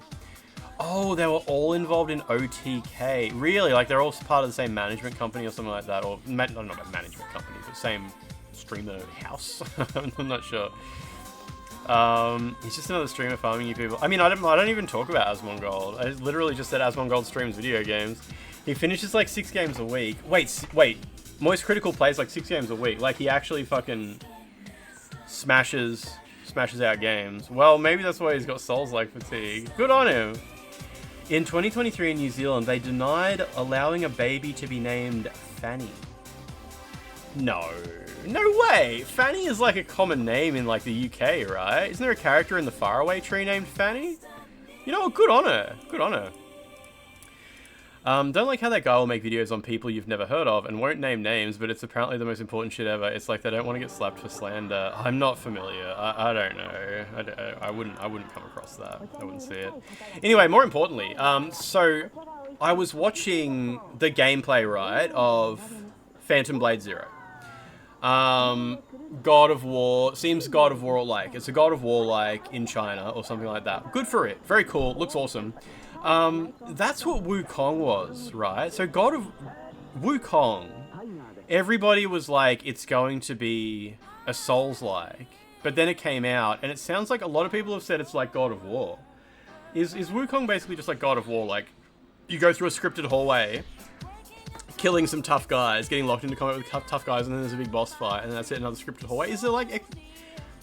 Oh, they were all involved in OTK. Really? Like, they're all part of the same management company or something like that, or not management company, but same streamer house. I'm not sure. He's just another streamer farming you people. I mean, I don't even talk about Asmongold. I literally just said Asmongold streams video games. He finishes like 6 games a week. Wait. Moist Critical plays like 6 games a week. Like, he actually fucking smashes out games. Well, maybe that's why he's got Souls-like fatigue. Good on him. In 2023 in New Zealand, they denied allowing a baby to be named Fanny. No way! Fanny is like a common name in like the UK, right? Isn't there a character in the Faraway tree named Fanny? You know what? Good on her. Don't like how that guy will make videos on people you've never heard of and won't name names, but it's apparently the most important shit ever. It's like they don't want to get slapped for slander. I'm not familiar. I don't know. I wouldn't come across that. I wouldn't see it. Anyway, more importantly, so I was watching the gameplay, right, of Phantom Blade Zero. God of War, seems God of War-like. It's a God of War-like in China or something like that. Good for it. Very cool. Looks awesome. That's what Wukong was, right? So God of Wukong, everybody was like, it's going to be a Souls-like, but then it came out, and it sounds like a lot of people have said it's like God of War. Is Wukong basically just like God of War? Like, you go through a scripted hallway, killing some tough guys, getting locked into combat with tough guys, and then there's a big boss fight, and that's it, another scripted hallway. Is there like,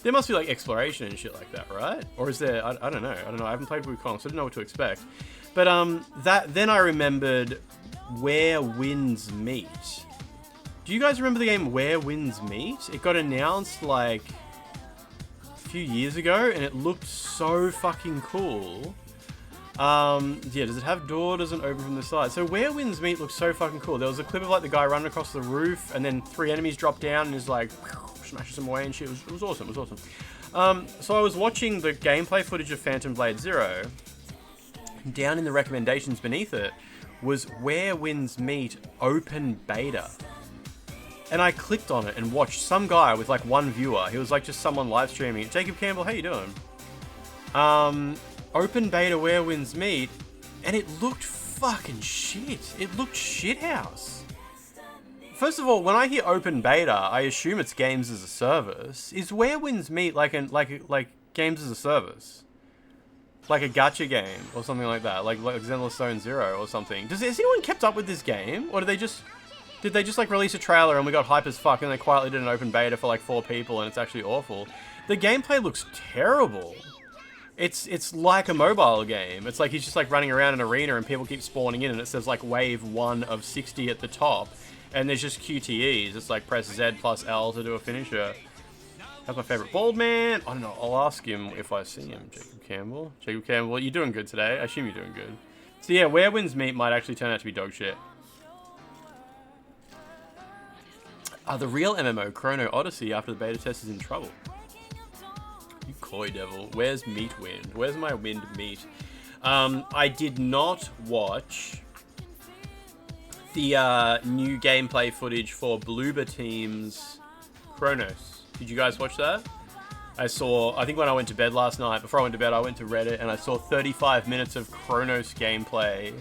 there must be like exploration and shit like that, right? Or is there, I don't know, I haven't played Wukong, so I don't know what to expect. But then I remembered Where Winds Meet. Do you guys remember the game Where Winds Meet? It got announced like a few years ago, and it looked so fucking cool. Yeah, does it have door? Doesn't open from the side. So Where Winds Meet looks so fucking cool. There was a clip of like the guy running across the roof, and then 3 enemies drop down, and is like smashes them away and shit. It was awesome. It was awesome. So I was watching the gameplay footage of Phantom Blade Zero. Down in the recommendations beneath it was Where Winds Meet open beta. And I clicked on it and watched some guy with like 1 viewer. He was like just someone live streaming it. Jacob Campbell, how you doing? Open beta Where Winds Meet, and it looked fucking shit. It looked shithouse. First of all, when I hear open beta, I assume it's games as a service. Is Where Winds Meet like games as a service? Like a gacha game or something like that, like Xenoblade Stone Zero or something. Has anyone kept up with this game, or did they just like release a trailer and we got hype as fuck and they quietly did an open beta for like 4 people and it's actually awful? The gameplay looks terrible. It's like a mobile game. It's like he's just like running around an arena and people keep spawning in and it says like wave 1 of 60 at the top. And there's just QTEs. It's like press Z plus L to do a finisher. That's my favorite bald man. I don't know. I'll ask him if I see him. Jacob Campbell. Jacob Campbell, you're doing good today. I assume you're doing good. So yeah, Where Winds Meet might actually turn out to be dog shit. The real MMO, Chrono Odyssey, after the beta test is in trouble. You coy devil. Where's Meat Wind? Where's my wind meat? I did not watch the new gameplay footage for Bloober Team's Chronos. Did you guys watch that? I think when I went to bed last night, before I went to bed, I went to Reddit and I saw 35 minutes of Chronos gameplay.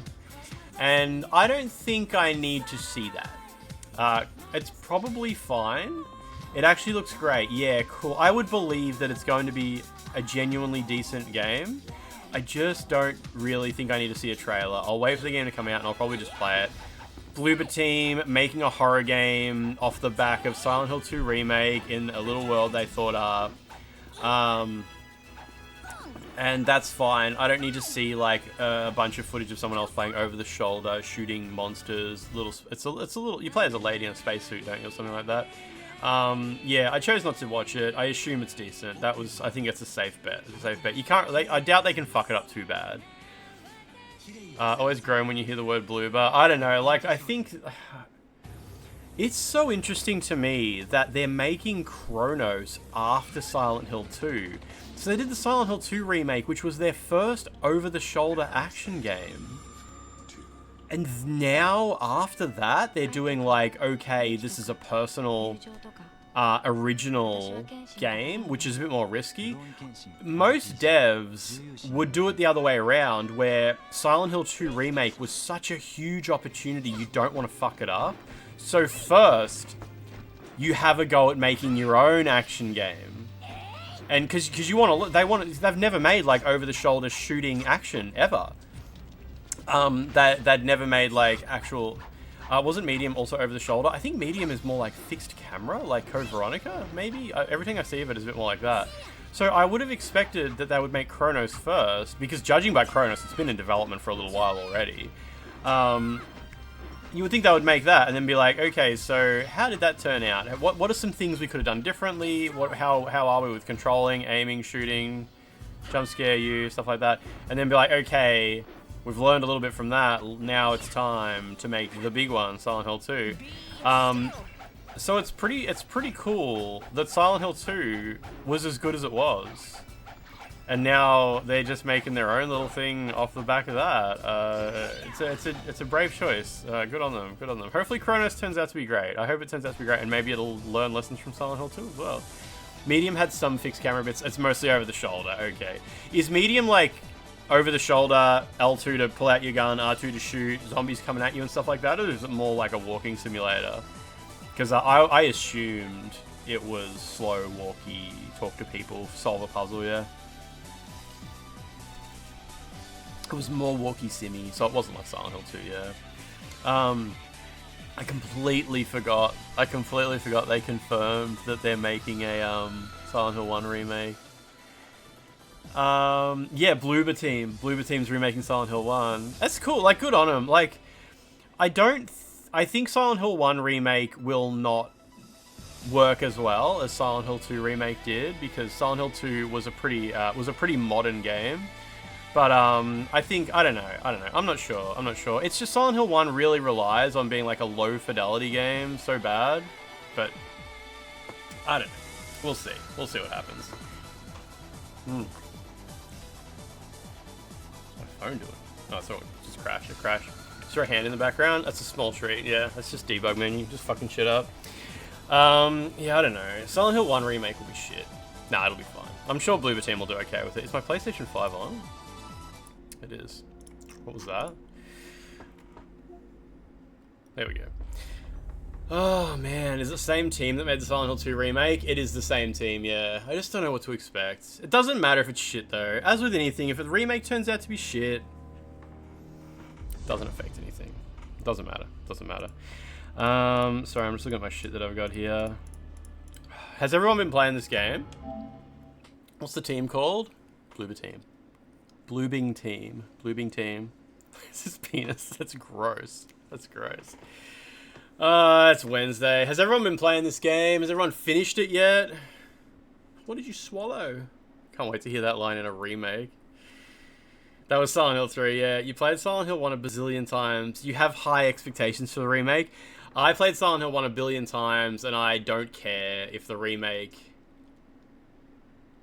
And I don't think I need to see that. It's probably fine. It actually looks great. Yeah, cool. I would believe that it's going to be a genuinely decent game. I just don't really think I need to see a trailer. I'll wait for the game to come out and I'll probably just play it. Bloober Team making a horror game off the back of Silent Hill 2 remake in a little world they thought up. And that's fine. I don't need to see like a bunch of footage of someone else playing over the shoulder, shooting monsters. It's a little. You play as a lady in a spacesuit, don't you, or something like that. Yeah, I chose not to watch it. I assume it's decent. I think it's a safe bet. It's a safe bet. You can't. I doubt they can fuck it up too bad. Always groan when you hear the word bloober. I don't know, like, I think... It's so interesting to me that they're making Chronos after Silent Hill 2. So they did the Silent Hill 2 remake, which was their first over-the-shoulder action game. And now, after that, they're doing like, okay, this is a personal... original game, which is a bit more risky. Most devs would do it the other way around, where Silent Hill 2 Remake was such a huge opportunity, you don't want to fuck it up. So first, you have a go at making your own action game. And because you want to, they've never made like over-the-shoulder shooting action, ever. They'd never made like actual... wasn't Medium also over the shoulder? I think Medium is more like fixed camera, like Code Veronica, maybe? Everything I see of it is a bit more like that. So I would have expected that they would make Chronos first, because judging by Chronos, it's been in development for a little while already. You would think they would make that and then be like, okay, so how did that turn out? What are some things we could have done differently? How are we with controlling, aiming, shooting, jump scare you, stuff like that? And then be like, okay... We've learned a little bit from that. Now it's time to make the big one, Silent Hill 2. So it's pretty cool that Silent Hill 2 was as good as it was, and now they're just making their own little thing off the back of that. It's a brave choice. Good on them. Good on them. Hopefully Chronos turns out to be great. I hope it turns out to be great, and maybe it'll learn lessons from Silent Hill 2 as well. Medium had some fixed camera bits. It's mostly over the shoulder. Okay, is Medium like over the shoulder, L2 to pull out your gun, R2 to shoot, zombies coming at you and stuff like that, or is it more like a walking simulator? Because I assumed it was slow, walky, talk to people, solve a puzzle, yeah. It was more walky simmy, so it wasn't like Silent Hill 2, yeah. I completely forgot they confirmed that they're making a Silent Hill 1 remake. Yeah, Bloober Team's remaking Silent Hill 1. That's cool, like, good on them. Like, I think Silent Hill 1 remake will not work as well as Silent Hill 2 remake did, because Silent Hill 2 was a pretty modern game. But, I don't know. I'm not sure. It's just Silent Hill 1 really relies on being like a low fidelity game so bad. But, I don't know. We'll see. We'll see what happens. Phone do it. Oh, so it just crashed. It crashed. Is there a hand in the background? That's a small treat. Yeah, that's just debug menu. Just fucking shit up. Yeah, I don't know. Silent Hill 1 remake will be shit. Nah, it'll be fine. I'm sure Bloober Team will do okay with it. Is my PlayStation 5 on? It is. What was that? There we go. Oh man, is it the same team that made the Silent Hill 2 remake? It is the same team, yeah. I just don't know what to expect. It doesn't matter if it's shit though. As with anything, if the remake turns out to be shit, it doesn't affect anything. It doesn't matter. It doesn't matter. Sorry, I'm just looking at my shit that I've got here. Has everyone been playing this game? What's the team called? Bloober Team. Bloobing Team. Bloobing Team. This is penis. That's gross. That's gross. It's Wednesday. Has everyone been playing this game? Has everyone finished it yet? What did you swallow? Can't wait to hear that line in a remake. That was Silent Hill 3, yeah. You played Silent Hill 1 a bazillion times. You have high expectations for the remake. I played Silent Hill 1 a billion times, and I don't care if the remake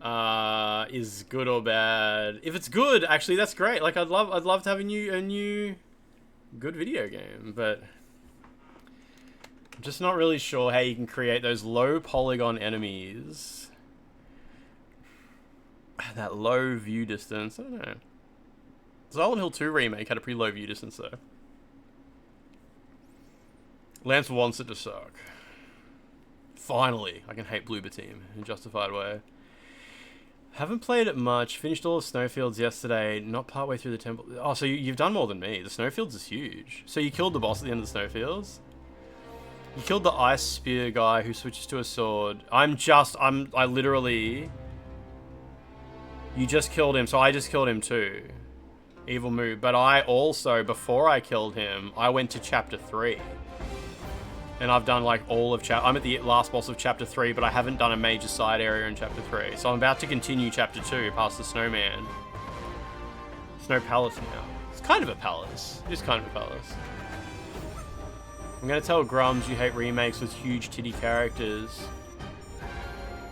is good or bad. If it's good, actually, that's great. Like, I'd love to have a new good video game, but I'm just not really sure how you can create those low polygon enemies. That low view distance, I don't know. Silent Hill 2 remake had a pretty low view distance though. Lance wants it to suck. Finally, I can hate Bloober Team in a justified way. Haven't played it much. Finished all the snowfields yesterday. Not partway through the temple. Oh, so you've done more than me. The snowfields is huge. So you killed the boss at the end of the snowfields? You killed the ice spear guy who switches to a sword. I literally... You just killed him, so I just killed him too. Evil move. But I also, before I killed him, I went to chapter 3. And I've done like all of I'm at the last boss of chapter 3, but I haven't done a major side area in chapter 3. So I'm about to continue chapter 2 past the snowman. Snow palace now. It's kind of a palace. It is kind of a palace. I'm gonna tell Grums you hate remakes with huge titty characters.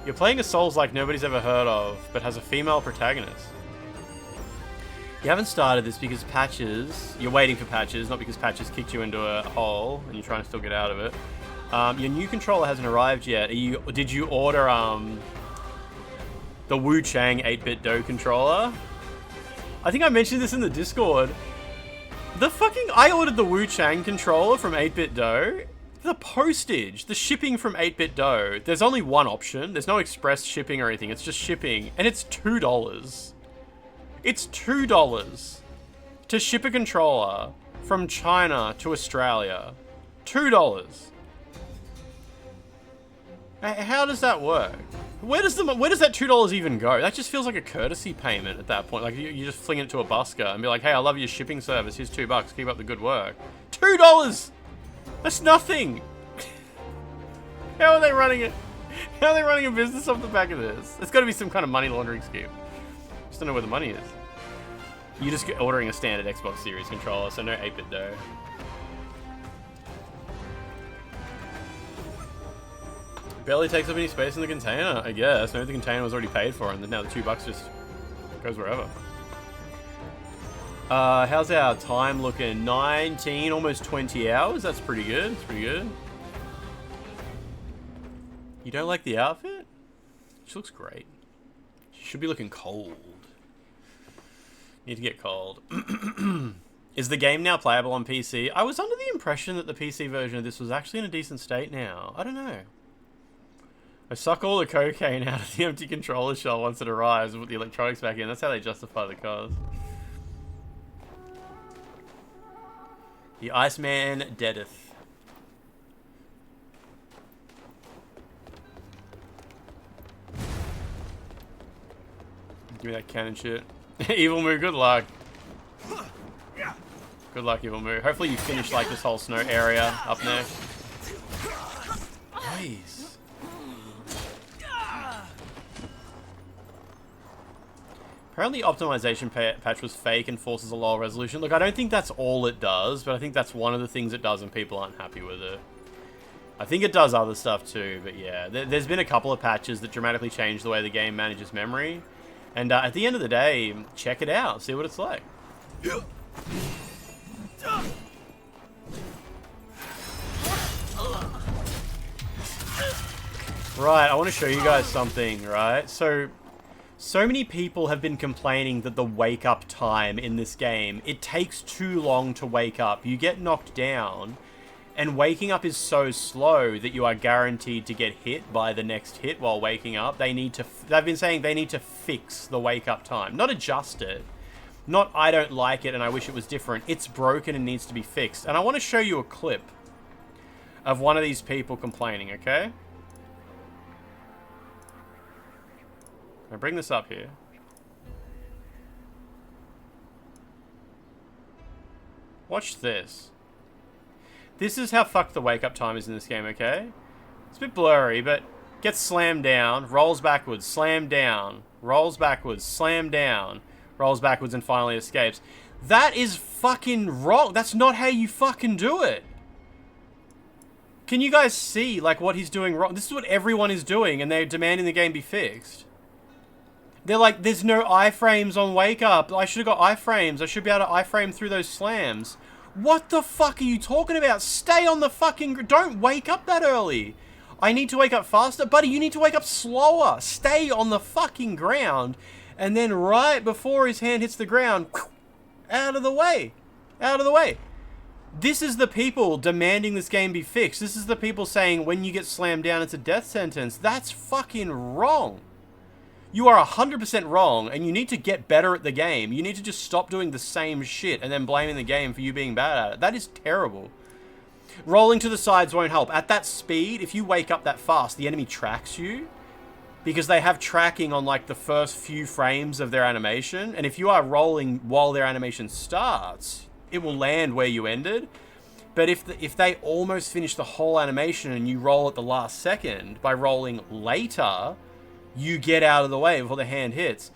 You're playing a Souls like nobody's ever heard of, but has a female protagonist. You haven't started this because patches... You're waiting for patches, not because patches kicked you into a hole and you're trying to still get out of it. Your new controller hasn't arrived yet. Did you order the WUCHANG 8-bit dough controller? I think I mentioned this in the Discord. I ordered the WUCHANG controller from 8-bit dough. The postage, the shipping from 8-bit dough. There's only one option. There's no express shipping or anything. It's just shipping, and it's $2. It's $2 to ship a controller from China to Australia. $2. How does that work? Where does that $2 even go? That just feels like a courtesy payment at that point. Like you just fling it to a busker and be like, hey, I love your shipping service. Here's $2. Keep up the good work. $2! That's nothing. How are they running it? How are they running a business off the back of this? There's got to be some kind of money laundering scheme. Just don't know where the money is. You're just ordering a standard Xbox Series controller, so no 8-bit dough. Barely takes up any space in the container, I guess. Maybe the container was already paid for, and then now the $2 just goes wherever. How's our time looking? 19, almost 20 hours. That's pretty good. That's pretty good. You don't like the outfit? She looks great. She should be looking cold. Need to get cold. Is the game now playable on PC? I was under the impression that the PC version of this was actually in a decent state now. I don't know. I suck all the cocaine out of the empty controller shell once it arrives and put the electronics back in. That's how they justify the cars. The Iceman deadeth. Give me that cannon shit. Evil Moo, good luck. Good luck, Evil Moo. Hopefully you finish like this whole snow area up next. Nice. Apparently optimization patch was fake and forces a lower resolution. Look, I don't think that's all it does, but I think that's one of the things it does and people aren't happy with it. I think it does other stuff too, but yeah. There's been a couple of patches that dramatically change the way the game manages memory. And at the end of the day, check it out. See what it's like. Right, I want to show you guys something, right? So many people have been complaining that the wake up time in this game, it takes too long to wake up. You get knocked down And waking up is so slow that you are guaranteed to get hit by the next hit while waking up. They've been saying they need to fix the wake up time. Not adjust it. Not I don't like it and I wish it was different. It's broken and needs to be fixed. And I want to show you a clip of one of these people complaining, okay? I bring this up here. Watch this. This is how fucked the wake up time is in this game, okay? It's a bit blurry, but gets slammed down, rolls backwards, slammed down, rolls backwards, slammed down, rolls backwards, and finally escapes. That is fucking wrong. That's not how you fucking do it. Can you guys see, like, what he's doing wrong? This is what everyone is doing, and they're demanding the game be fixed. They're like, there's no iframes on wake up. I should have got iframes. I should be able to iframe through those slams. What the fuck are you talking about? Stay on the fucking... Don't wake up that early. I need to wake up faster. Buddy, you need to wake up slower. Stay on the fucking ground. And then right before his hand hits the ground, out of the way. Out of the way. This is the people demanding this game be fixed. This is the people saying when you get slammed down, it's a death sentence. That's fucking wrong. You are 100% wrong, and you need to get better at the game. You need to just stop doing the same shit and then blaming the game for you being bad at it. That is terrible. Rolling to the sides won't help. At that speed, if you wake up that fast, the enemy tracks you because they have tracking on like the first few frames of their animation. And if you are rolling while their animation starts, it will land where you ended. But if they almost finish the whole animation and you roll at the last second by rolling later, you get out of the way before the hand hits.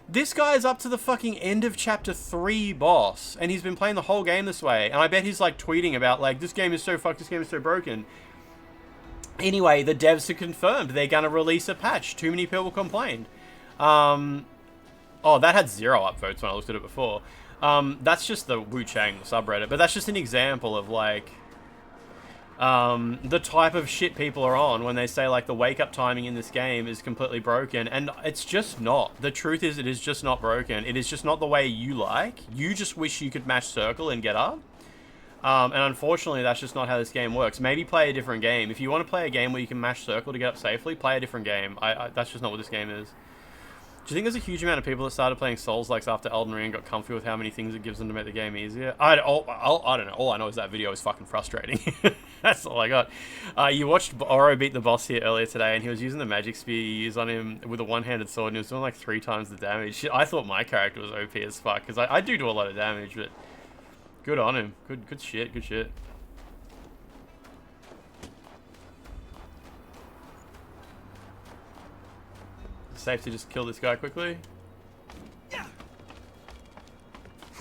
This guy is up to the fucking end of chapter 3 boss, and he's been playing the whole game this way. And I bet he's like tweeting about like, this game is so fucked, this game is so broken. Anyway, the devs have confirmed they're gonna release a patch. Too many people complained. Oh, that had 0 upvotes when I looked at it before. That's just the WUCHANG subreddit, but that's just an example of like the type of shit people are on when they say like the wake up timing in this game is completely broken, and it's just not. The truth is, it is just not broken. It is just not the way you like. You just wish you could mash circle and get up. And unfortunately, that's just not how this game works. Maybe play a different game. If you want to play a game where you can mash circle to get up safely, play a different game. That's just not what this game is. Do you think there's a huge amount of people that started playing Souls-likes after Elden Ring and got comfy with how many things it gives them to make the game easier? I don't know. All I know is that video is fucking frustrating. That's all I got. You watched Oro beat the boss here earlier today, and he was using the magic spear you use on him with a one-handed sword, and he was doing like 3 times the damage. Shit, I thought my character was OP as fuck, because I do a lot of damage, but good on him. Good shit, good shit. Safe to just kill this guy quickly.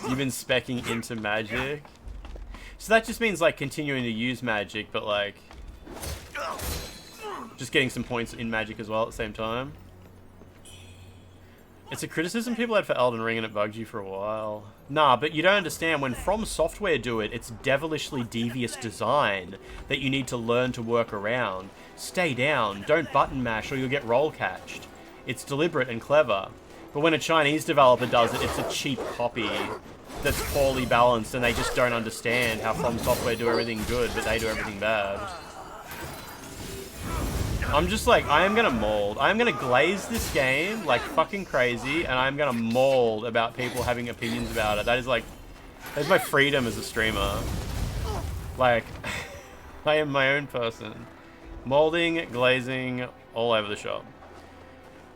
You've been speccing into magic. So that just means like continuing to use magic, but like just getting some points in magic as well at the same time. It's a criticism people had for Elden Ring and it bugged you for a while. Nah, but you don't understand, when From Software do it, it's devilishly devious design that you need to learn to work around. Stay down, don't button mash or you'll get roll catched. It's deliberate and clever. But when a Chinese developer does it, it's a cheap copy that's poorly balanced, and they just don't understand how From Software do everything good, but they do everything bad. I'm just like, I am gonna mold. I am gonna glaze this game like fucking crazy, and I'm gonna mold about people having opinions about it. That is like, that's my freedom as a streamer. Like, I am my own person. Molding, glazing, all over the shop.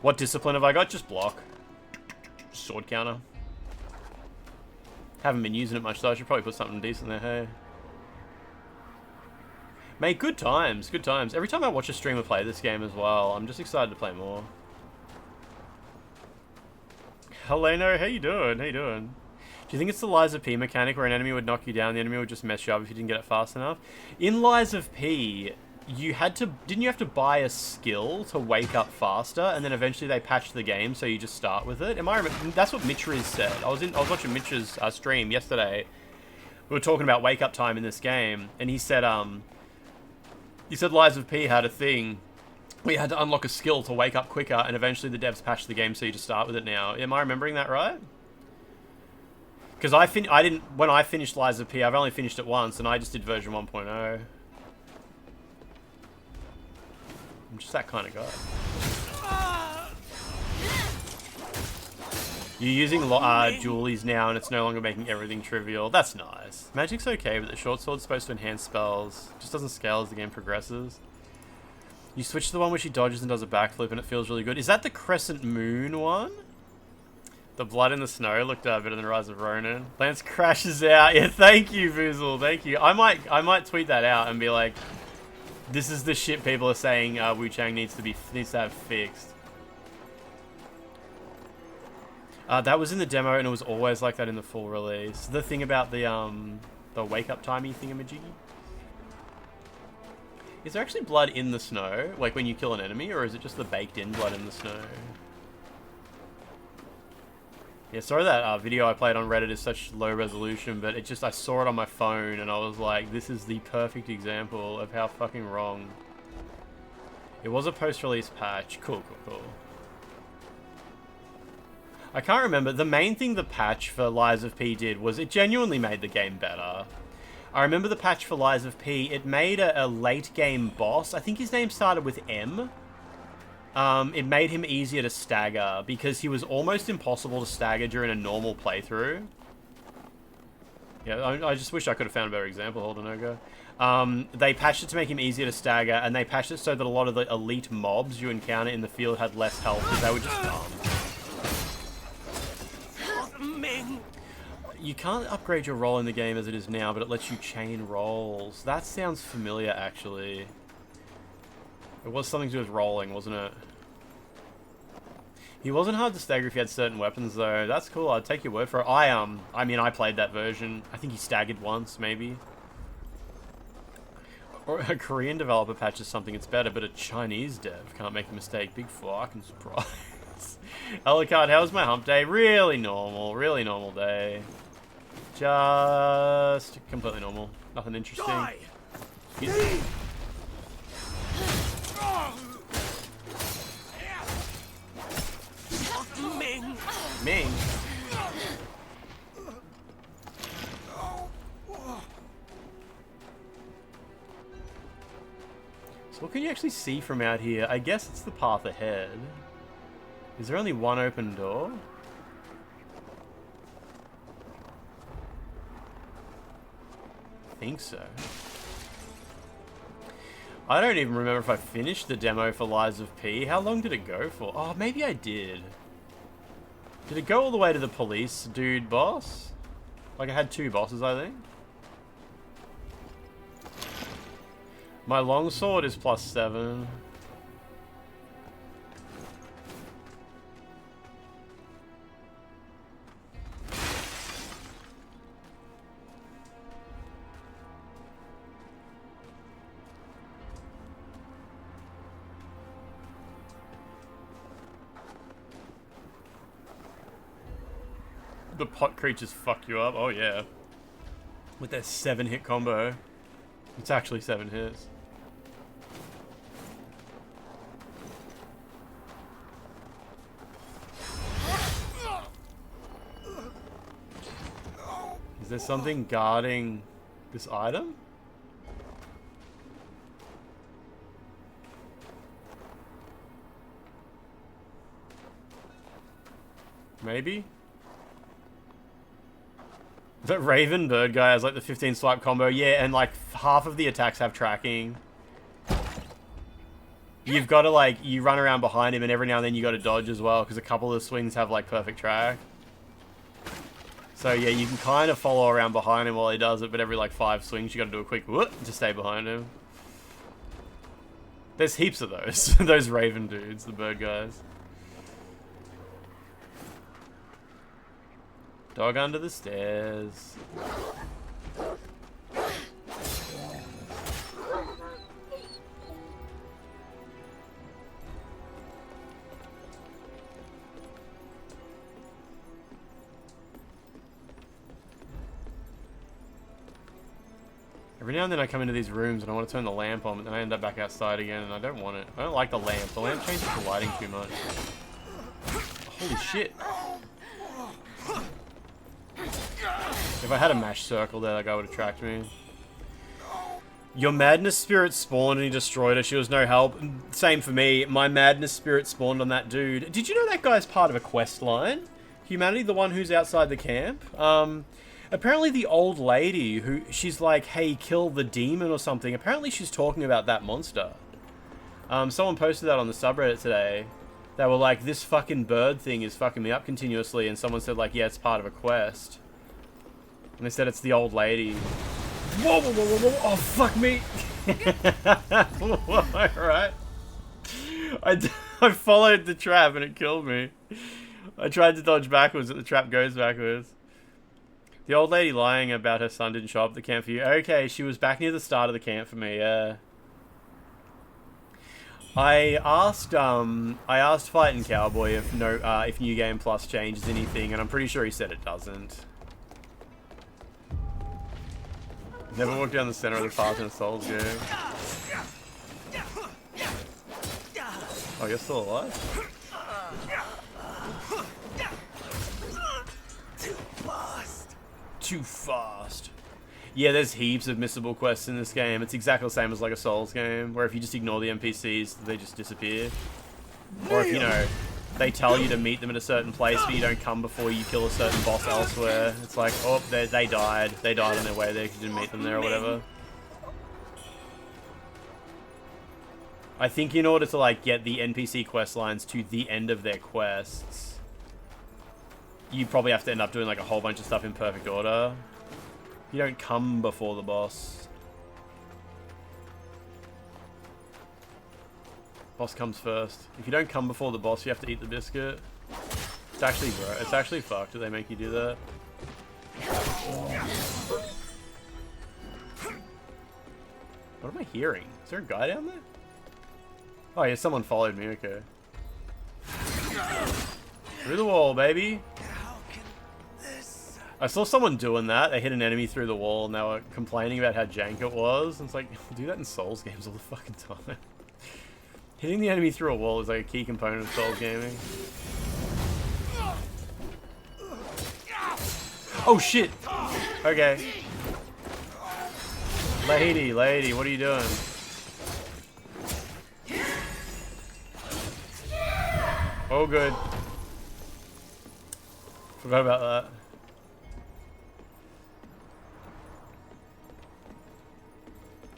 What discipline have I got? Just block. Sword counter. Haven't been using it much though. I should probably put something decent there, hey. Mate, good times, good times. Every time I watch a streamer play this game as well, I'm just excited to play more. Heleno, how you doing? How you doing? Do you think it's the Lies of P mechanic where an enemy would knock you down, the enemy would just mess you up if you didn't get it fast enough? In Lies of P, you had to, didn't you have to buy a skill to wake up faster, and then eventually they patched the game so you just start with it? That's what Mitriz said. I was watching Mitch's stream yesterday. We were talking about wake up time in this game, and he said Lies of P had a thing where you had to unlock a skill to wake up quicker, and eventually the devs patched the game so you just start with it now. Am I remembering that right? Because when I finished Lies of P, I've only finished it once, and I just did version 1.0. just that kind of guy. You're using dualies now, and it's no longer making everything trivial. That's nice. Magic's okay, but the short sword's supposed to enhance spells. Just doesn't scale as the game progresses. You switch to the one where she dodges and does a backflip, and it feels really good. Is that the Crescent Moon one? The blood in the snow looked better than Rise of Ronin. Lance crashes out. Yeah, thank you, Voozle. Thank you. I might tweet that out and be like, this is the shit people are saying WUCHANG needs to have fixed. That was in the demo, and it was always like that in the full release. The thing about the wake-up timey thingamajiggy. Is there actually blood in the snow, like when you kill an enemy, or is it just the baked-in blood in the snow? Yeah, sorry that video I played on Reddit is such low resolution, but I saw it on my phone, and I was like, this is the perfect example of how fucking wrong. It was a post-release patch. Cool, cool, cool. I can't remember. The main thing the patch for Lies of P did was it genuinely made the game better. I remember the patch for Lies of P. It made a late game boss. I think his name started with M. It made him easier to stagger because he was almost impossible to stagger during a normal playthrough. Yeah, I just wish I could have found a better example. Hold on, Ogo. They patched it to make him easier to stagger, and they patched it so that a lot of the elite mobs you encounter in the field had less health because they were just dumb. You can't upgrade your roll in the game as it is now, but it lets you chain rolls. That sounds familiar, actually. It was something to do with rolling, wasn't it? He wasn't hard to stagger if you had certain weapons, though. That's cool. I'd take your word for it. I mean, I played that version. I think he staggered once, maybe. Or a Korean developer patches something it's better, but a Chinese dev can't make a mistake. Big fucking surprise. Alucard, how was my hump day? Really normal day. Just completely normal. Nothing interesting. Ming. So what can you actually see from out here? I guess it's the path ahead. Is there only one open door? I think so. I don't even remember if I finished the demo for Lies of P. How long did it go for? Oh, maybe I did. Did it go all the way to the police dude boss? Like I had 2 bosses, I think. My longsword is +7. The pot creatures fuck you up. Oh yeah. With their 7-hit combo. It's actually 7 hits. Is there something guarding this item? Maybe? That Raven bird guy has like the 15 swipe combo. Yeah, and like half of the attacks have tracking. You've got to like, you run around behind him and every now and then you got to dodge as well because a couple of the swings have like perfect track. So yeah, you can kind of follow around behind him while he does it, but every like 5 swings you got to do a quick whoop to stay behind him. There's heaps of those. Those Raven dudes, the bird guys. Dog under the stairs. Every now and then I come into these rooms and I want to turn the lamp on, but then I end up back outside again and I don't want it. I don't like the lamp. The lamp changes the lighting too much. Holy shit. If I had a mash circle there, that guy would have tracked me. Your madness spirit spawned and he destroyed her. She was no help. Same for me. My madness spirit spawned on that dude. Did you know that guy's part of a quest line? Humanity, the one who's outside the camp? Apparently the old lady who, she's like, hey, kill the demon or something. Apparently she's talking about that monster. Someone posted that on the subreddit today. They were like, this fucking bird thing is fucking me up continuously. And someone said like, yeah, it's part of a quest. And they said it's the old lady. Whoa, whoa, whoa, whoa, whoa. Oh, fuck me. Alright. I followed the trap and it killed me. I tried to dodge backwards, but the trap goes backwards. The old lady lying about her son didn't show up at the camp for you. Okay, she was back near the start of the camp for me, yeah. I asked Fighting Cowboy if New Game Plus changes anything, and I'm pretty sure he said it doesn't. Never walked down the center of the path in a Souls game. Oh, you're still alive? Too fast. Yeah, there's heaps of missable quests in this game. It's exactly the same as like a Souls game, where if you just ignore the NPCs, they just disappear. Or if, you know, they tell you to meet them at a certain place, but you don't come before you kill a certain boss elsewhere. It's like, oh, they died. They died on their way there because you didn't meet them there or whatever. I think in order to like get the NPC quest lines to the end of their quests, you probably have to end up doing like a whole bunch of stuff in perfect order. You don't come before the boss. Boss comes first. If you don't come before the boss, you have to eat the biscuit. It's actually fucked. Do they make you do that? What am I hearing? Is there a guy down there? Oh yeah, someone followed me. Okay. Through the wall, baby. I saw someone doing that. They hit an enemy through the wall and they were complaining about how jank it was. And it's like, do that in Souls games all the fucking time. Hitting the enemy through a wall is like a key component of Souls gaming. Oh shit! Okay. Lady, what are you doing? Oh good. Forgot about that.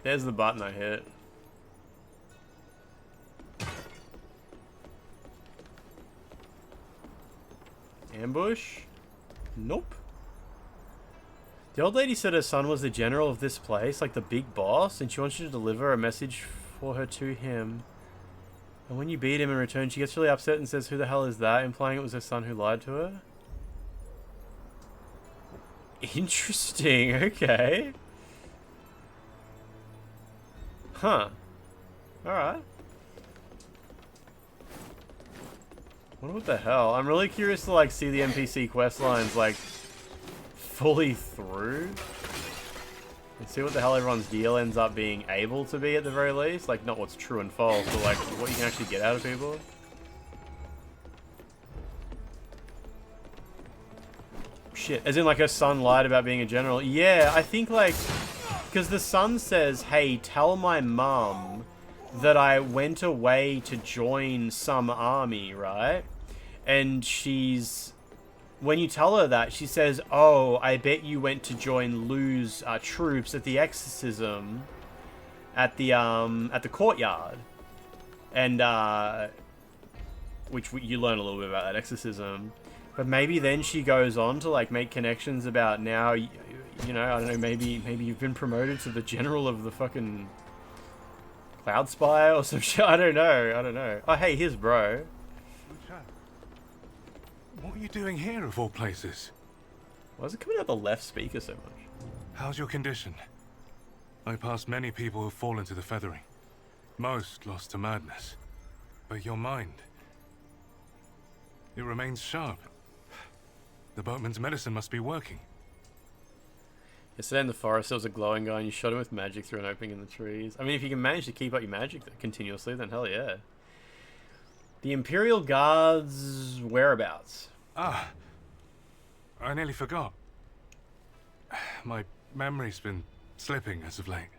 There's the button I hit. Ambush? Nope. The old lady said her son was the general of this place, like the big boss, and she wants you to deliver a message for her to him. And when you beat him in return, she gets really upset and says, who the hell is that? Implying it was her son who lied to her. Interesting, okay. Huh. Alright. What the hell? I'm really curious to like see the NPC quest lines like fully through. And see what the hell everyone's deal ends up being able to be at the very least. Like not what's true and false, but like what you can actually get out of people. Shit. As in like her son lied about being a general. Yeah, I think like... Because the son says, hey, tell my mum that I went away to join some army, right? And she's... When you tell her that, she says, oh, I bet you went to join Lou's troops at the exorcism at the courtyard. And, which you learn a little bit about that exorcism. But maybe then she goes on to, like, make connections about now... You know, I don't know, maybe you've been promoted to the general of the fucking Cloud Spy or some shit. I don't know. Oh, hey, here's bro. What are you doing here, of all places? Why is it coming out the left speaker so much? How's your condition? I passed many people who've fallen to the feathering. Most lost to madness. But your mind... it remains sharp. The boatman's medicine must be working. Yesterday in the forest, there was a glowing guy and you shot him with magic through an opening in the trees. I mean, if you can manage to keep up your magic continuously, then hell yeah. The Imperial Guard's whereabouts? Ah, I nearly forgot. My memory's been slipping as of late.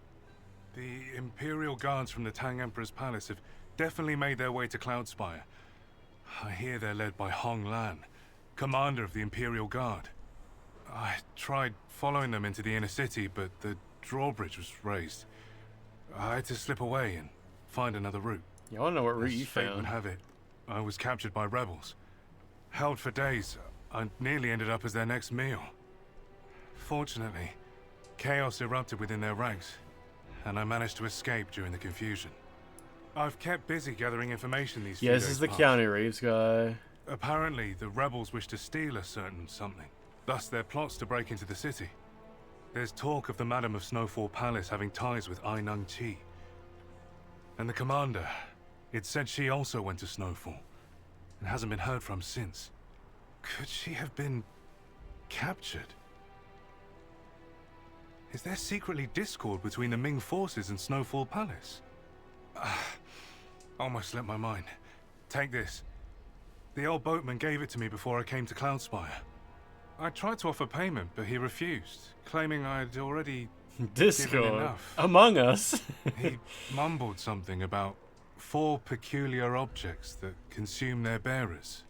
The Imperial Guards from the Tang Emperor's palace have definitely made their way to Cloudspire. I hear they're led by Hong Lan, commander of the Imperial Guard. I tried following them into the inner city, but the drawbridge was raised. I had to slip away and find another route. Yeah, I want to know what route As you fate found. would have it, I was captured by rebels. Held for days, I nearly ended up as their next meal. Fortunately, chaos erupted within their ranks, and I managed to escape during the confusion. I've kept busy gathering information these few Yeah, days this is the past. Keanu Reeves guy. Apparently, the rebels wish to steal a certain something, thus their plots to break into the city. There's talk of the Madam of Snowfall Palace having ties with Ai Nung Chi. And the commander, it said she also went to Snowfall, and hasn't been heard from since. Could she have been captured? Is there secretly discord between the Ming forces and Snowfall Palace? Almost slipped my mind. Take this. The old boatman gave it to me before I came to Cloudspire. I tried to offer payment, but he refused, claiming I'd already given Discord. enough. Among Us. He mumbled something about 4 peculiar objects that consume their bearers.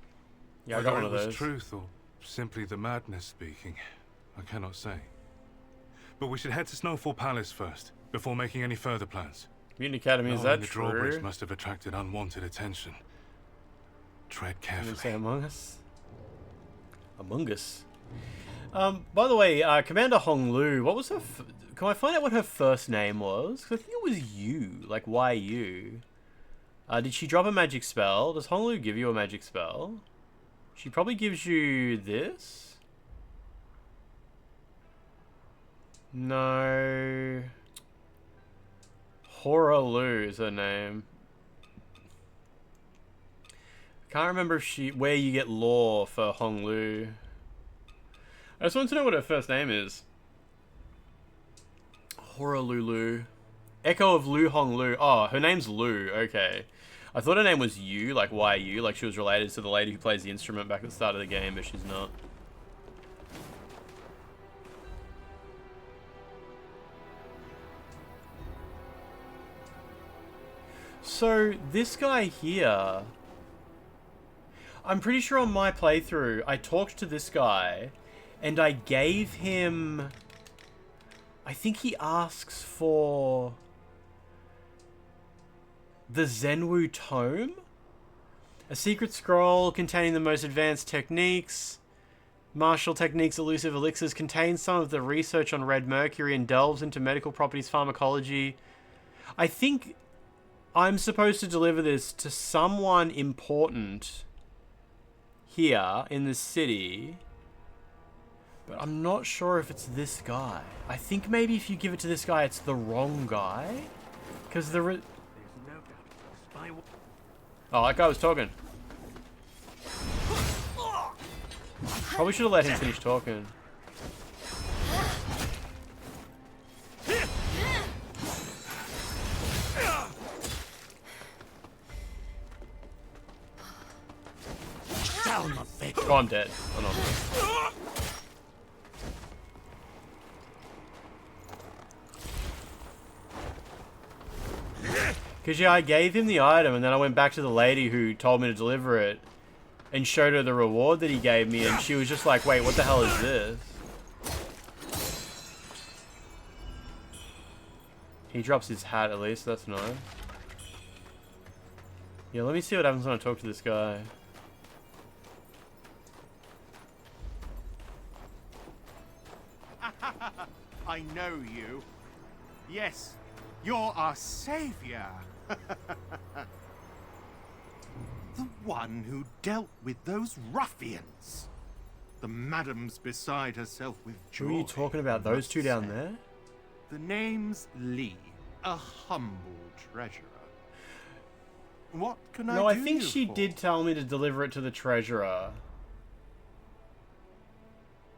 Yeah, I got Whether one of it was those. truth or simply the madness speaking, I cannot say. But we should head to Snowfall Palace first, before making any further plans. Mutant Academy, is Knowing that the drawbridge true? must have attracted unwanted attention. Tread You gonna carefully. say Among Us? Among Us. By the way, Commander Hong Lu, what was her... Can I find out what her first name was? 'Cause I think it was Yu, like YU. Did she drop a magic spell? Does Hong Lu give you a magic spell? She probably gives you this? No. Hora Lu is her name. Can't remember if where you get lore for Hong Lu. I just want to know what her first name is. Hora Lulu. Echo of Lu Hong Lu. Oh, her name's Lu. Okay. I thought her name was Yu, like YU, like she was related to the lady who plays the instrument back at the start of the game, but she's not. So, this guy here... I'm pretty sure on my playthrough, I talked to this guy, and I gave him... I think he asks for... the Zenwu Tome? A secret scroll containing the most advanced techniques, martial techniques, elusive elixirs, contains some of the research on red mercury and delves into medical properties, pharmacology. I think I'm supposed to deliver this to someone important here in the city, but I'm not sure if it's this guy. I think maybe if you give it to this guy, it's the wrong guy, because the oh, that guy was talking. Probably should have let him finish talking. Down the fit. Oh, I'm dead. Oh, no, I'm dead. Because, yeah, I gave him the item, and then I went back to the lady who told me to deliver it, and showed her the reward that he gave me, and she was just like, wait, what the hell is this? He drops his hat at least, that's nice. Yeah, let me see what happens when I talk to this guy. I know you. Yes, you're our savior. The one who dealt with those ruffians. The madam's beside herself with joy. Who are you talking about? Those two down there? The name's Lee, a humble treasurer. What can I do? No, I think you she for? did tell me to deliver it to the treasurer.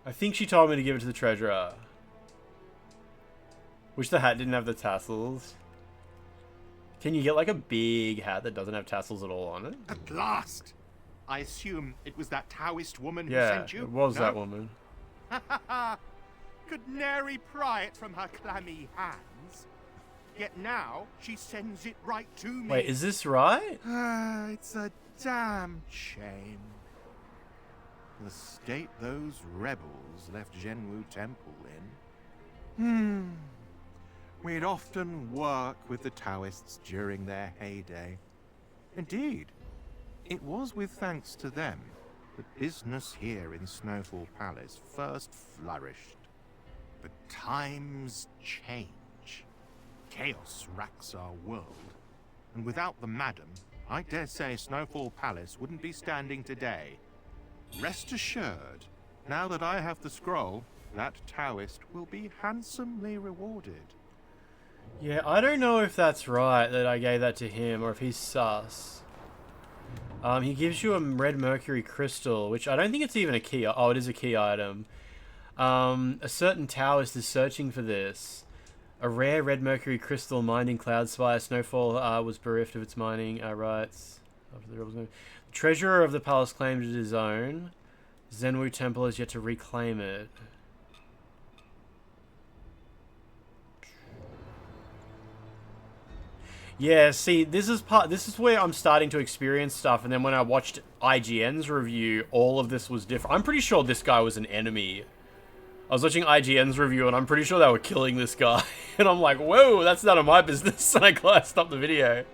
I think she told me to give it to the treasurer. Wish the hat didn't have the tassels. Can you get like a big hat that doesn't have tassels at all on it? At last! I assume it was that Taoist woman who Yeah, sent you? it was No? that woman. Could nary pry it from her clammy hands. Yet now she sends it right to me. Wait, is this right? It's a damn shame. The state those rebels left Zhenwu Temple in. We'd often work with the Taoists during their heyday. Indeed, it was with thanks to them that business here in Snowfall Palace first flourished. But times change. Chaos racks our world. And without the Madam, I dare say Snowfall Palace wouldn't be standing today. Rest assured, now that I have the scroll, that Taoist will be handsomely rewarded. Yeah, I don't know if that's right that I gave that to him or if he's sus. He gives you a red mercury crystal, which I don't think it's even a key. Oh, it is a key item. A certain Taoist is searching for this. A rare red mercury crystal mined in Cloudspire. Snowfall was bereft of its mining rights. After the rebels moved. The treasurer of the palace claimed it his own. Zhenwu Temple has yet to reclaim it. Yeah, see, this is where I'm starting to experience stuff, and then when I watched IGN's review, all of this was different. I'm pretty sure this guy was an enemy. I was watching IGN's review, and I'm pretty sure they were killing this guy. And I'm like, whoa, that's none of my business. And I stopped the video.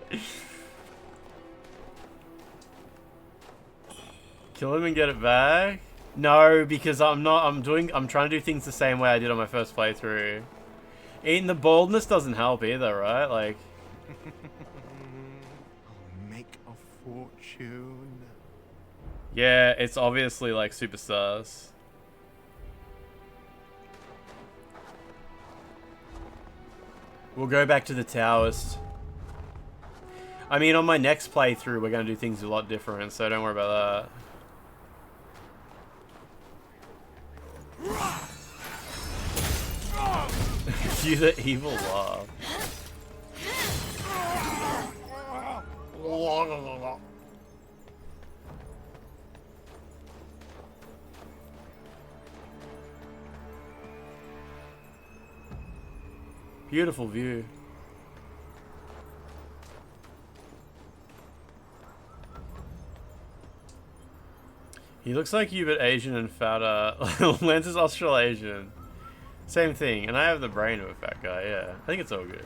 Kill him and get it back? No, because I'm trying to do things the same way I did on my first playthrough. Eating the baldness doesn't help either, right? Like... Make a fortune. Yeah, it's obviously like super sus. We'll go back to the Taoist. I mean, on my next playthrough, we're going to do things a lot different, so don't worry about that. Cue the evil laugh. Beautiful view. He looks like you, but Asian and fatter. Lance is Australasian. Same thing, and I have the brain of a fat guy, yeah. I think it's all good.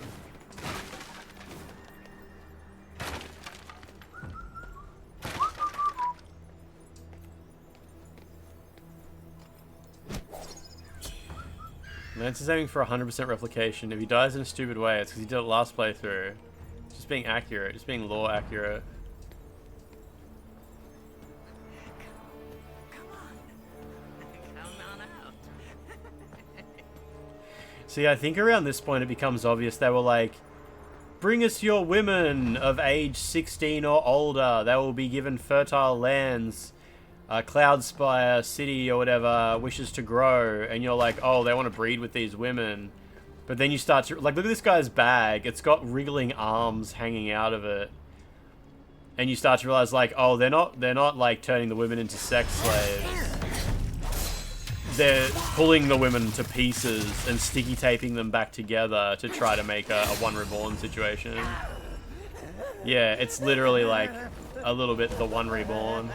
Lance is aiming for 100% replication. If he dies in a stupid way, it's because he did it last playthrough. Just being accurate, just being lore accurate. See, I think around this point it becomes obvious they were like, bring us your women of age 16 or older. They will be given fertile lands. Cloudspire City or whatever wishes to grow. And you're like, oh, they want to breed with these women. But then you start to, like, look at this guy's bag. It's got wriggling arms hanging out of it. And you start to realize, like, oh, they're not like turning the women into sex slaves. They're pulling the women to pieces and sticky taping them back together to try to make a One Reborn situation. Yeah, it's literally like a little bit the One Reborn.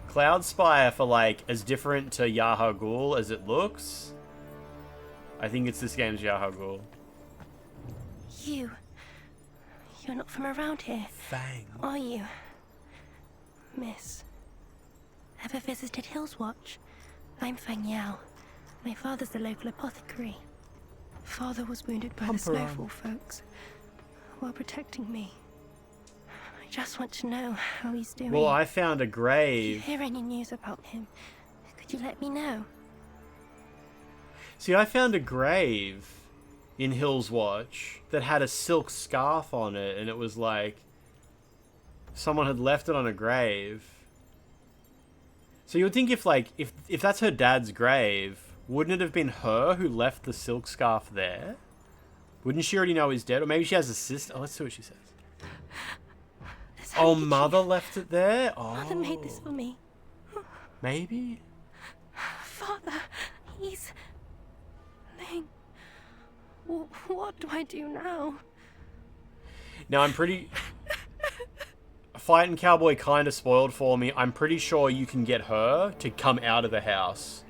Cloudspire for like as different to Yaha Ghul as it looks. I think it's this game's Yaha Ghul. You're not from around here, Fang. are you? Miss. Ever visited Hills Watch? I'm Fang Yao. My father's the local apothecary. Father was wounded by the Snowfall folks while protecting me. I just want to know how he's doing. Well, I found a grave. If you hear any news about him, could you let me know? See, I found a grave in Hills Watch that had a silk scarf on it, and it was like someone had left it on a grave. So you would think if that's her dad's grave, wouldn't it have been her who left the silk scarf there? Wouldn't she already know he's dead? Or maybe she has a sister. Oh, let's see what she says. Oh, Mother left it there? Oh. Father made this for me. Maybe? Father, he's... Ling... What do I do now? Now, I'm pretty... Fighting Cowboy kind of spoiled for me. I'm pretty sure you can get her to come out of the house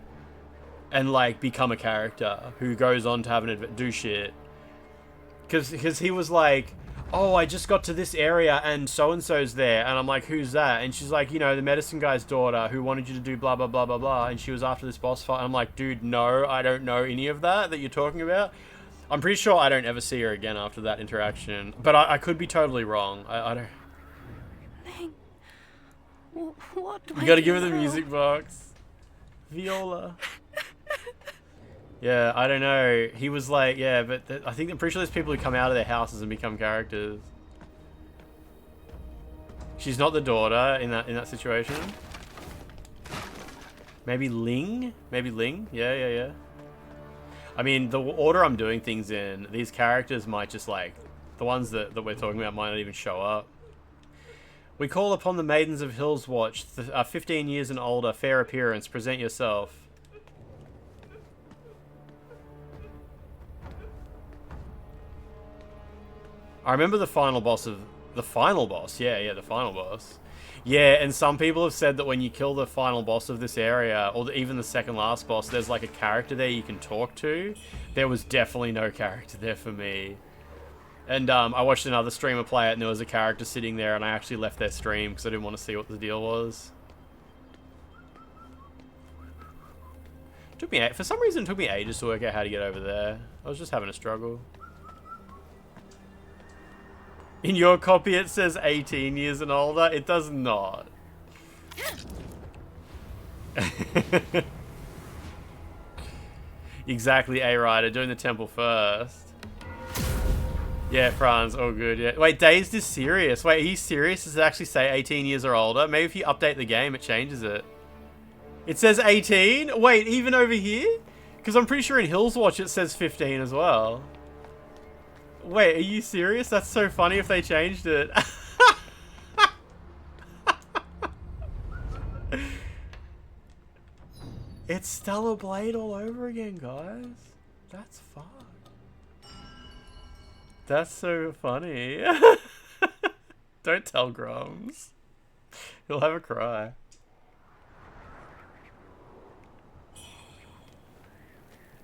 and, like, become a character who goes on to have do shit. Because he was like, oh, I just got to this area and so-and-so's there. And I'm like, who's that? And she's like, you know, the medicine guy's daughter who wanted you to do blah, blah, blah, blah, blah. And she was after this boss fight. I'm like, dude, no, I don't know any of that you're talking about. I'm pretty sure I don't ever see her again after that interaction. But I could be totally wrong. I don't... What do You gotta give her the music box. Viola. Yeah, I don't know. He was like, yeah, but I'm pretty sure there's people who come out of their houses and become characters. She's not the daughter in that situation. Maybe Ling? Maybe Ling? Yeah. I mean, the order I'm doing things in, these characters might just like, the ones that we're talking about might not even show up. We call upon the maidens of Hillswatch, 15 years and older, fair appearance, present yourself. I remember the final boss of... The final boss? Yeah, the final boss. Yeah, and some people have said that when you kill the final boss of this area, or even the second last boss, there's like a character there you can talk to. There was definitely no character there for me. And I watched another streamer play it, and there was a character sitting there, and I actually left their stream because I didn't want to see what the deal was. For some reason, it took me ages to work out how to get over there. I was just having a struggle. In your copy, it says 18 years and older. It does not. Exactly, A-Rider. Doing the temple first. Yeah, Franz, all good, yeah. Wait, Dazed is serious. Wait, are you serious? Does it actually say 18 years or older? Maybe if you update the game, it changes it. It says 18? Wait, even over here? Because I'm pretty sure in Hillswatch it says 15 as well. Wait, are you serious? That's so funny if they changed it. It's Stellar Blade all over again, guys. That's fun. That's so funny. Don't tell Grums. He'll have a cry.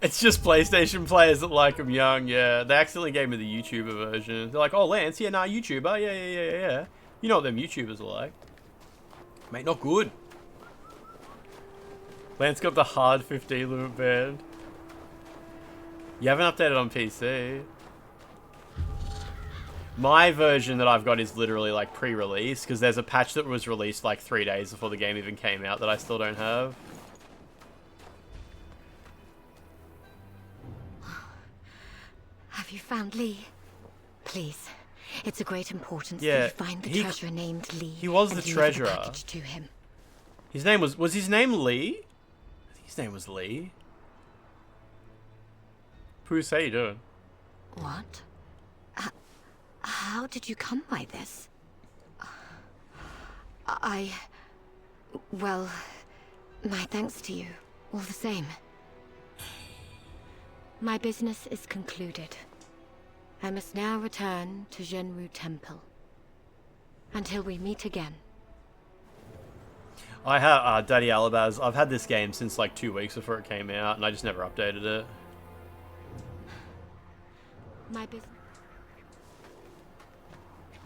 It's just PlayStation players that like him young, yeah. They accidentally gave me the YouTuber version. They're like, oh, Lance, yeah, nah, YouTuber, yeah. You know what them YouTubers are like. Mate, not good. Lance got the hard 15 limit band. You haven't updated on PC. My version that I've got is literally like pre-release, because there's a patch that was released like 3 days before the game even came out that I still don't have. Have you found Lee? Please. It's a great importance Yeah, that you find the treasurer named Lee. He was the and deliver treasurer. The package to him. His name was his name Lee? I think his name was Lee. Poos, how you doing? What? How did you come by this? Well, my thanks to you, all the same. My business is concluded. I must now return to Zhenwu Temple. Until we meet again. I have Daddy Alabaz. I've had this game since like 2 weeks before it came out, and I just never updated it. My business.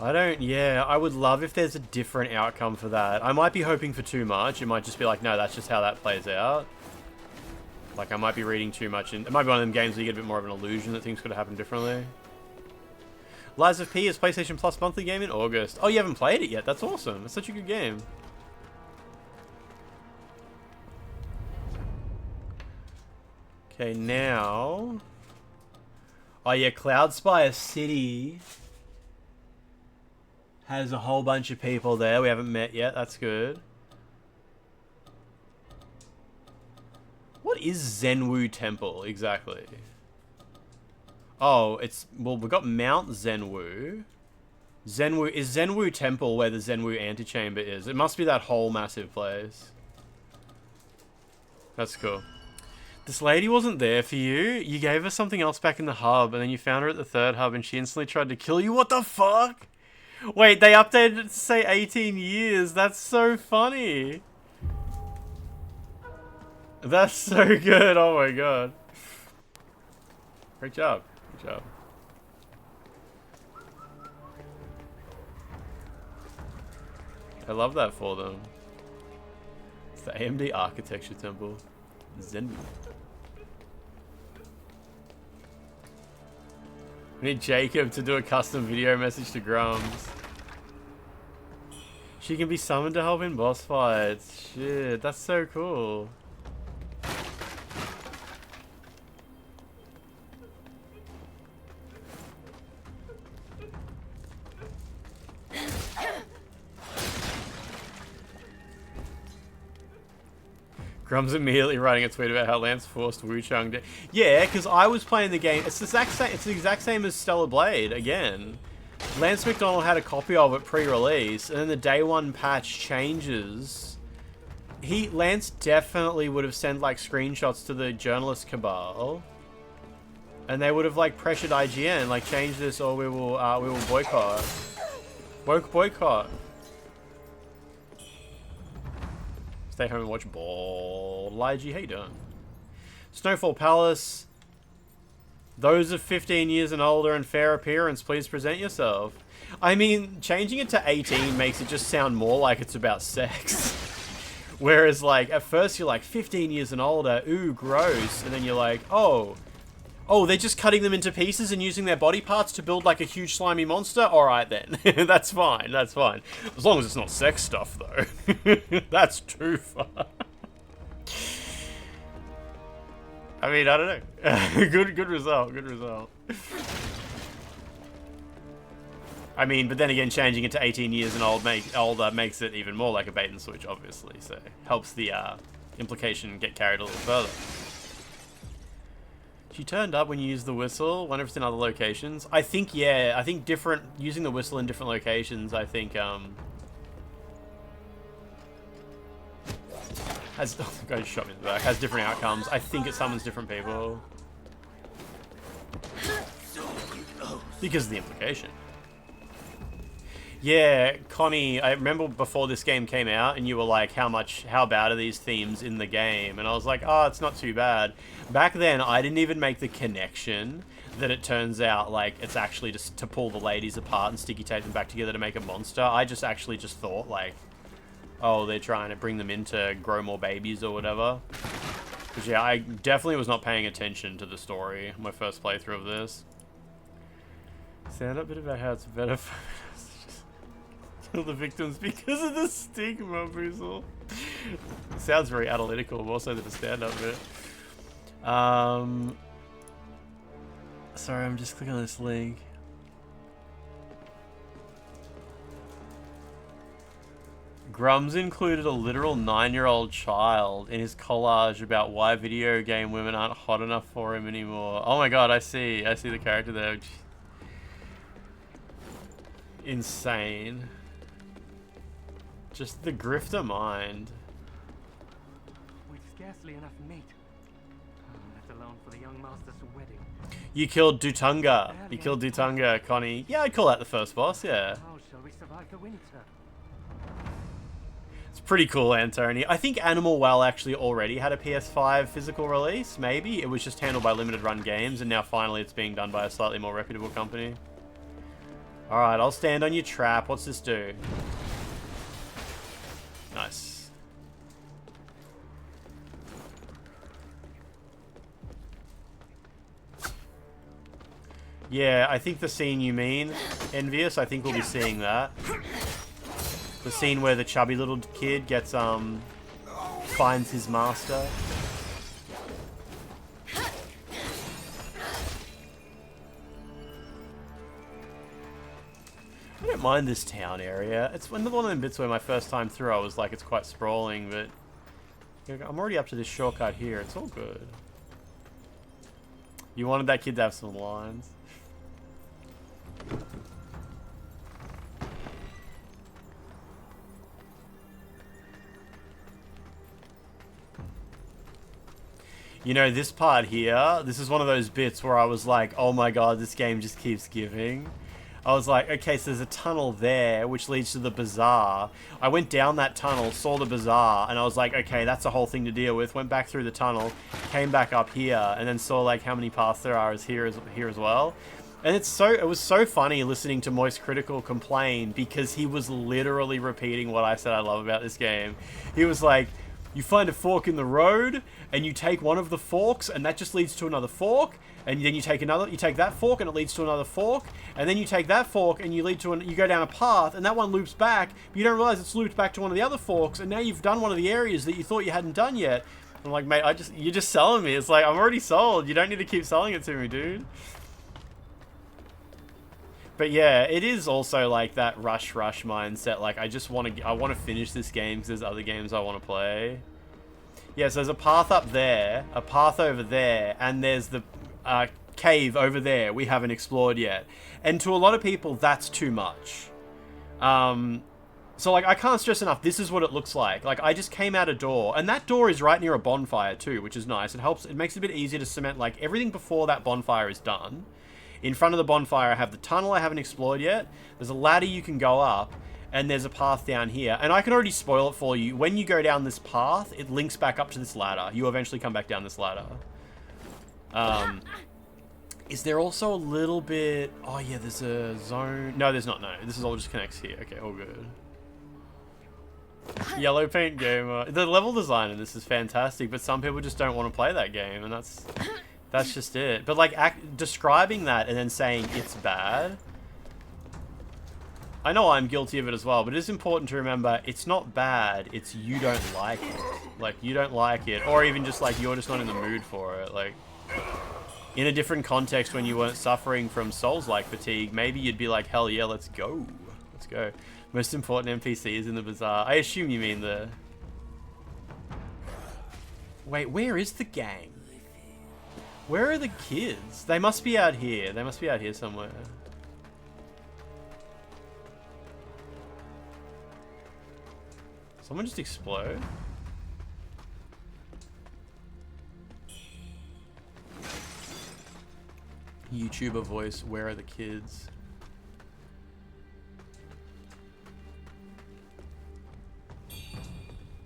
I would love if there's a different outcome for that. I might be hoping for too much. It might just be like, no, that's just how that plays out. Like, I might be reading too much. It might be one of them games where you get a bit more of an illusion that things could have happened differently. Lies of P is PlayStation Plus monthly game in August. Oh, you haven't played it yet? That's awesome. It's such a good game. Okay, now... Oh yeah, Cloudspire City has a whole bunch of people there we haven't met yet. That's good. What is Zhenwu Temple exactly? Oh, it's... Well, we've got Mount Zhenwu. Is Zhenwu Temple where the Zhenwu Antechamber is? It must be that whole massive place. That's cool. This lady wasn't there for you. You gave her something else back in the hub, and then you found her at the third hub, and she instantly tried to kill you. What the fuck? Wait, they updated it to say 18 years. That's so funny. That's so good. Oh my god. Great job. Good job. I love that for them. It's the AMD Architecture Temple. Zen. We need Jacob to do a custom video message to Grums. She can be summoned to help in boss fights. Shit, that's so cool. Grum's immediately writing a tweet about how Lance forced WUCHANG to... Yeah, because I was playing the game. It's the exact same as Stellar Blade, again. Lance McDonald had a copy of it pre-release, and then the day one patch changes. Lance definitely would have sent, like, screenshots to the journalist cabal. And they would have, like, pressured IGN, like, change this or we will boycott. Boycott. Stay home and watch ball. Lige, how you doing? Snowfall Palace. Those of 15 years and older and fair appearance, please present yourself. I mean, changing it to 18 makes it just sound more like it's about sex. Whereas, like, at first you're like, 15 years and older, ooh, gross. And then you're like, oh, they're just cutting them into pieces and using their body parts to build, like, a huge slimy monster? Alright then. That's fine, that's fine. As long as it's not sex stuff, though. That's too far. I mean, I don't know. Good result, good result. I mean, but then again, changing it to 18 years and older makes it even more like a bait and switch, obviously. So, helps the implication get carried a little further. She turned up when you used the whistle. Wonder if it's in other locations. I think, yeah. I think using the whistle in different locations, I think, has... Oh, the guy just shot me in the back. Has different outcomes. I think it summons different people. Because of the implication. Yeah, Connie, I remember before this game came out and you were like, how bad are these themes in the game? And I was like, oh, it's not too bad. Back then, I didn't even make the connection that it turns out, like, it's actually just to pull the ladies apart and sticky tape them back together to make a monster. I just thought, like, oh, they're trying to bring them in to grow more babies or whatever. Because, yeah, I definitely was not paying attention to the story my first playthrough of this. Stand up a bit about how it's better for the victims because of the stigma, Boozle. Sounds very analytical, more so than a stand-up bit. Sorry, I'm just clicking on this link. Grums included a literal 9-year-old child in his collage about why video game women aren't hot enough for him anymore. Oh my god, I see the character there. Insane. Just the grifter mind. With scarcely enough meat, let alone for the young master's wedding. You killed Dutunga. You killed Dutunga, Connie. Yeah, I'd call that the first boss, yeah. How shall we survive the winter? It's pretty cool, Antony. I think Animal Well actually already had a PS5 physical release, maybe. It was just handled by Limited Run Games, and now finally it's being done by a slightly more reputable company. Alright, I'll stand on your trap. What's this do? Nice. Yeah, I think the scene you mean, Envious, I think we'll be seeing that. The scene where the chubby little kid gets, finds his master. I don't mind this town area. It's another one of them bits where my first time through I was like, it's quite sprawling, but I'm already up to this shortcut here. It's all good. You wanted that kid to have some lines. You know, this part here, this is one of those bits where I was like, oh my god, this game just keeps giving. I was like, okay, so there's a tunnel there, which leads to the bazaar. I went down that tunnel, saw the bazaar, and I was like, okay, that's a whole thing to deal with. Went back through the tunnel, came back up here, and then saw like how many paths there are here as well. And it was so funny listening to Moist Critical complain, because he was literally repeating what I said I love about this game. He was like, you find a fork in the road, and you take one of the forks, and that just leads to another fork, and then you take that fork, and it leads to another fork, and then you take that fork, and you go down a path, and that one loops back, but you don't realize it's looped back to one of the other forks, and now you've done one of the areas that you thought you hadn't done yet. I'm like, mate, you're just selling me. It's like, I'm already sold. You don't need to keep selling it to me, dude. But yeah, it is also like that rush mindset. Like, I want to finish this game because there's other games I want to play. Yeah, so there's a path up there, a path over there, and there's the cave over there we haven't explored yet. And to a lot of people, that's too much. So like, I can't stress enough, this is what it looks like. Like, I just came out a door, and that door is right near a bonfire too, which is nice. It makes it a bit easier to cement, like, everything before that bonfire is done. In front of the bonfire, I have the tunnel I haven't explored yet. There's a ladder you can go up, and there's a path down here. And I can already spoil it for you. When you go down this path, it links back up to this ladder. You eventually come back down this ladder. Is there also a little bit... Oh, yeah, there's a zone... No, there's not. No, this is all just connects here. Okay, all good. Yellow Paint Gamer. The level design in this is fantastic, but some people just don't want to play that game, and that's just it. But, like, describing that and then saying it's bad... I know I'm guilty of it as well, but it is important to remember it's not bad, it's you don't like it. Like, you don't like it, or even just like you're just not in the mood for it. Like, in a different context when you weren't suffering from Souls-like fatigue, maybe you'd be like, hell yeah, let's go. Let's go. Most important NPCs in the bazaar. I assume you mean the... Wait, where is the gang? Where are the kids? They must be out here. They must be out here somewhere. Someone just explode? YouTuber voice, where are the kids?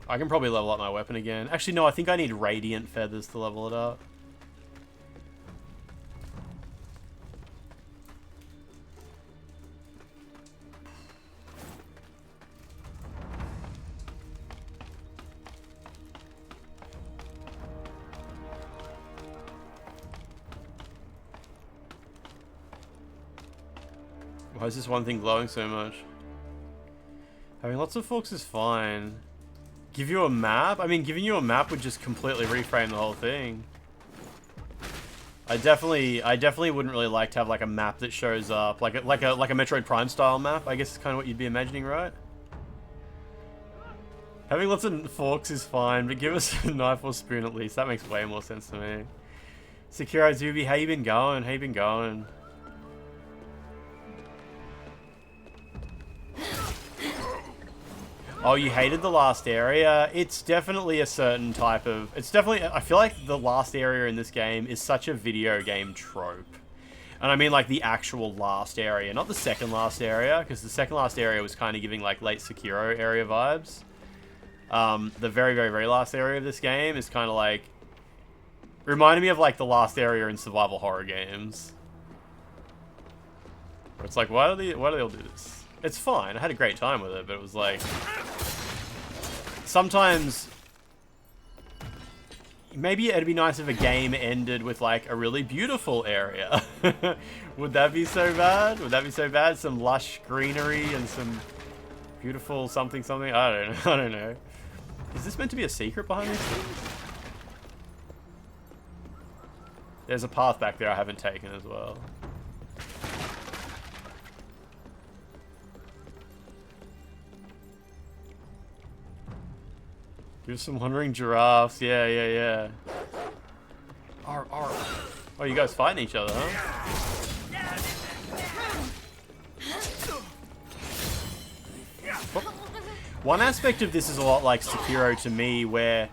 I can probably level up my weapon again. Actually, no, I think I need radiant feathers to level it up. Why is this one thing glowing so much? Having lots of forks is fine. Give you a map? I mean, giving you a map would just completely reframe the whole thing. I definitely wouldn't really like to have like a map that shows up like a Metroid Prime style map. I guess it's kind of what you'd be imagining, right? Having lots of forks is fine, but give us a knife or spoon at least. That makes way more sense to me. Sekiro Zubi, how you been going? How you been going? Oh, you hated the last area? It's definitely a certain type of... It's definitely... I feel like the last area in this game is such a video game trope. And I mean like the actual last area, not the second last area, because the second last area was kind of giving like late Sekiro area vibes. The very, very, very last area of this game is kind of like... Reminded me of like the last area in survival horror games. Where it's like, why do they all do this? It's fine. I had a great time with it, but it was like... Sometimes... Maybe it'd be nice if a game ended with like a really beautiful area. Would that be so bad? Would that be so bad? Some lush greenery and some beautiful something something? I don't know. I don't know. Is this meant to be a secret behind these things? There's a path back there I haven't taken as well. Give some wandering giraffes. Yeah, yeah, yeah. Arr, arr. Oh, you guys fighting each other, huh? One aspect of this is a lot like Sekiro to me, where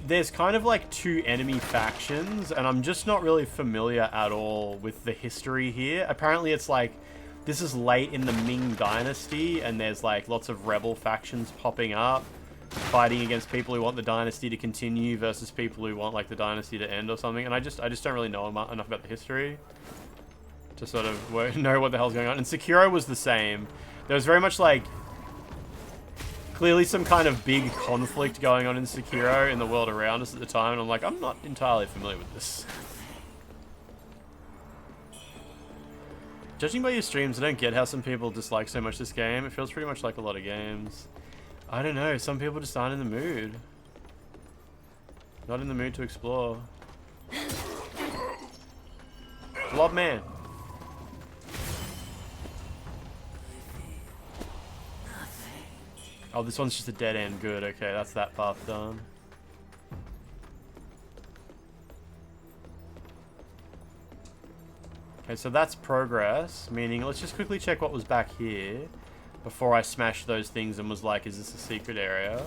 there's kind of like two enemy factions, and I'm just not really familiar at all with the history here. Apparently it's like, this is late in the Ming Dynasty, and there's like lots of rebel factions popping up, fighting against people who want the dynasty to continue versus people who want like the dynasty to end or something. And I just don't really know enough about the history to sort of know what the hell's going on. And Sekiro was the same. There was very much like, clearly some kind of big conflict going on in Sekiro in the world around us at the time, and I'm like, I'm not entirely familiar with this. Judging by your streams, I don't get how some people dislike so much this game. It feels pretty much like a lot of games. I don't know, some people just aren't in the mood. Not in the mood to explore. Blob man. Oh, this one's just a dead end. Good, okay, that's that path done. Okay, so that's progress, meaning let's just quickly check what was back here before I smashed those things and was like, is this a secret area?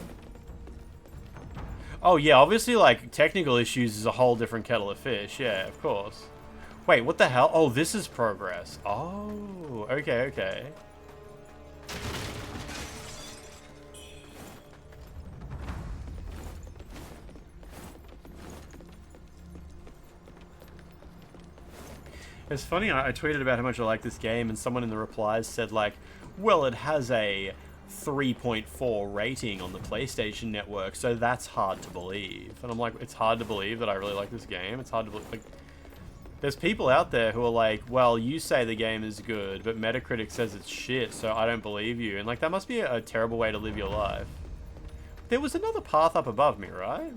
Oh yeah, obviously like technical issues is a whole different kettle of fish, yeah, of course. Wait, what the hell? Oh, this is progress. Oh, okay, okay. It's funny, I tweeted about how much I like this game, and someone in the replies said like, well, it has a 3.4 rating on the PlayStation Network, so that's hard to believe. And I'm like, it's hard to believe that I really like this game. It's hard to believe. Like, there's people out there who are like, well, you say the game is good, but Metacritic says it's shit, so I don't believe you. And like, that must be a terrible way to live your life. There was another path up above me, right?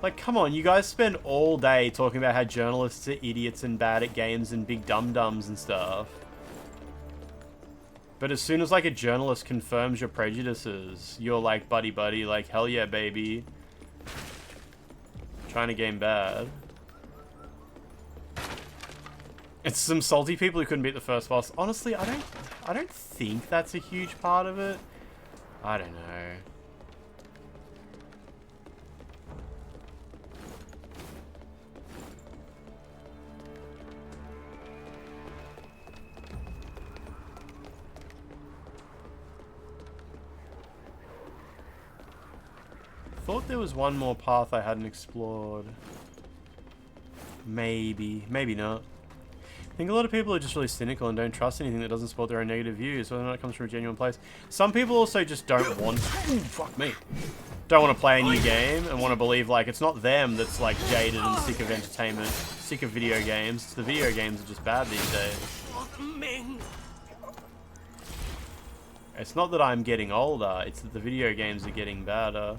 Like, come on, you guys spend all day talking about how journalists are idiots and bad at games and big dum-dums and stuff. But as soon as, like, a journalist confirms your prejudices, you're like, buddy, like, hell yeah, baby. Trying to game bad. It's some salty people who couldn't beat the first boss. Honestly, I don't think that's a huge part of it. I don't know. Thought there was one more path I hadn't explored. Maybe not. I think a lot of people are just really cynical and don't trust anything that doesn't support their own negative views, whether or not it comes from a genuine place. Some people also just don't want to, fuck me. Don't want to play a new game and want to believe like it's not them that's like jaded and sick of entertainment, sick of video games. It's the video games are just bad these days. It's not that I'm getting older, it's that the video games are getting better.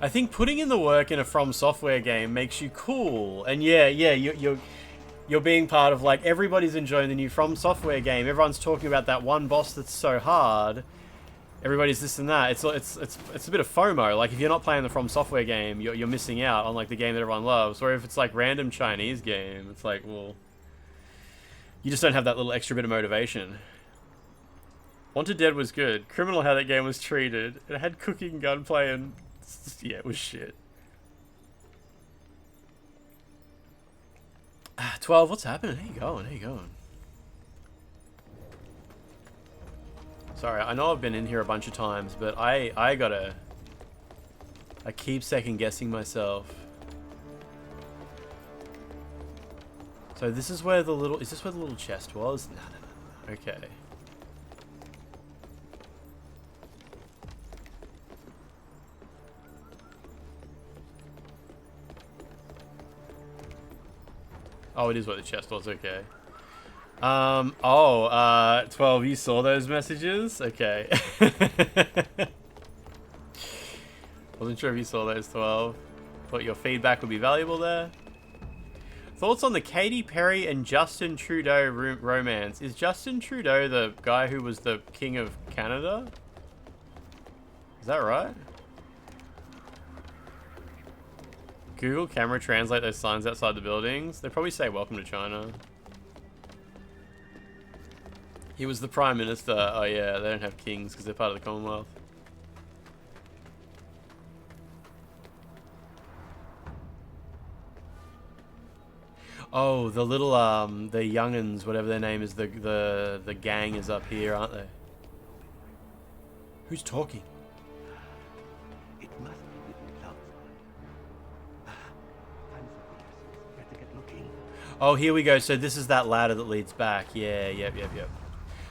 I think putting in the work in a From Software game makes you cool, and yeah, you're being part of like everybody's enjoying the new From Software game. Everyone's talking about that one boss that's so hard. Everybody's this and that. It's a bit of FOMO. Like if you're not playing the From Software game, you're missing out on like the game that everyone loves. Or if it's like random Chinese game, it's like, well, you just don't have that little extra bit of motivation. Wanted Dead was good. Criminal how that game was treated. It had cooking, gunplay, and yeah, it was shit. 12, what's happening? How you going? How you going? Sorry, I know I've been in here a bunch of times, but I keep second guessing myself. So this is where the little, is this where the little chest was? No. Okay. Oh, it is where the chest was, okay. 12, you saw those messages? Okay. Wasn't sure if you saw those, 12. Thought your feedback would be valuable there. Thoughts on the Katy Perry and Justin Trudeau romance? Is Justin Trudeau the guy who was the King of Canada? Is that right? Google camera translate those signs outside the buildings. They probably say welcome to China. He was the Prime Minister. Oh yeah, they don't have kings because they're part of the Commonwealth. Oh, the little the young'uns, whatever their name is, the gang is up here, aren't they? Who's talking? It must be written clouds. Better get looking. Oh, here we go. So this is that ladder that leads back. Yeah, yep.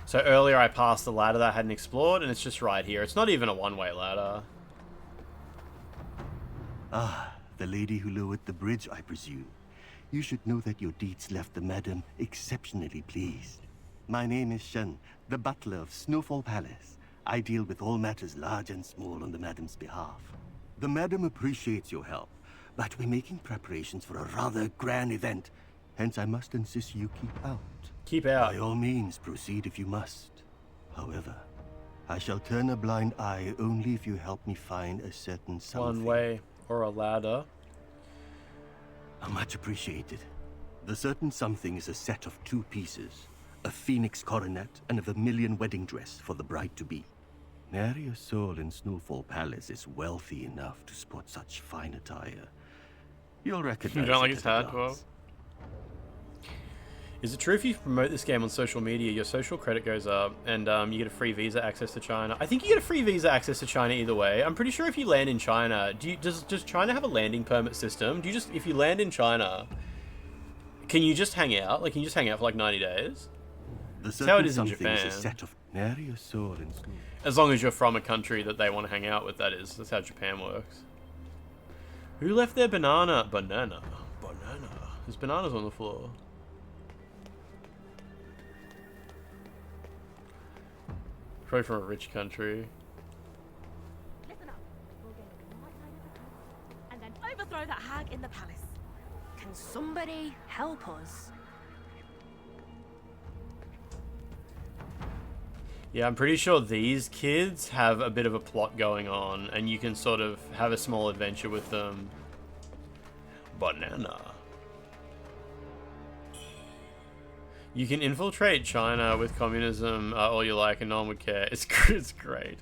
So earlier I passed the ladder that I hadn't explored, and it's just right here. It's not even a one-way ladder. Ah, the lady who lowered the bridge, I presume. You should know that your deeds left the madam exceptionally pleased. My name is Shen, the butler of Snowfall Palace. I deal with all matters large and small on the madam's behalf. The madam appreciates your help, but we're making preparations for a rather grand event. Hence, I must insist you keep out. Keep out. By all means, proceed if you must. However, I shall turn a blind eye only if you help me find a certain something. One way or a ladder. Much appreciated. The certain something is a set of 2 pieces. A phoenix coronet and a vermilion wedding dress for the bride-to-be. Nary a soul in Snowfall Palace is wealthy enough to sport such fine attire. You'll recognize You don't like it his at a hat, glance. Bob? Is it true if you promote this game on social media, your social credit goes up and you get a free visa access to China? I think you get a free visa access to China either way. I'm pretty sure if you land in China, does China have a landing permit system? Do you just, if you land in China, can you just hang out? Like, can you just hang out for like 90 days? That's how it is in Japan. Nary a soul in Snowfall. As long as you're from a country that they want to hang out with, that is. That's how Japan works. Who left their banana? Banana. There's bananas on the floor. Probably from a rich country. Listen up. We'll go to the right side of the house and then overthrow that hag in the palace. Can somebody help us? Yeah, I'm pretty sure these kids have a bit of a plot going on, and you can sort of have a small adventure with them. Banana. You can infiltrate China with communism all you like, and no one would care. It's great.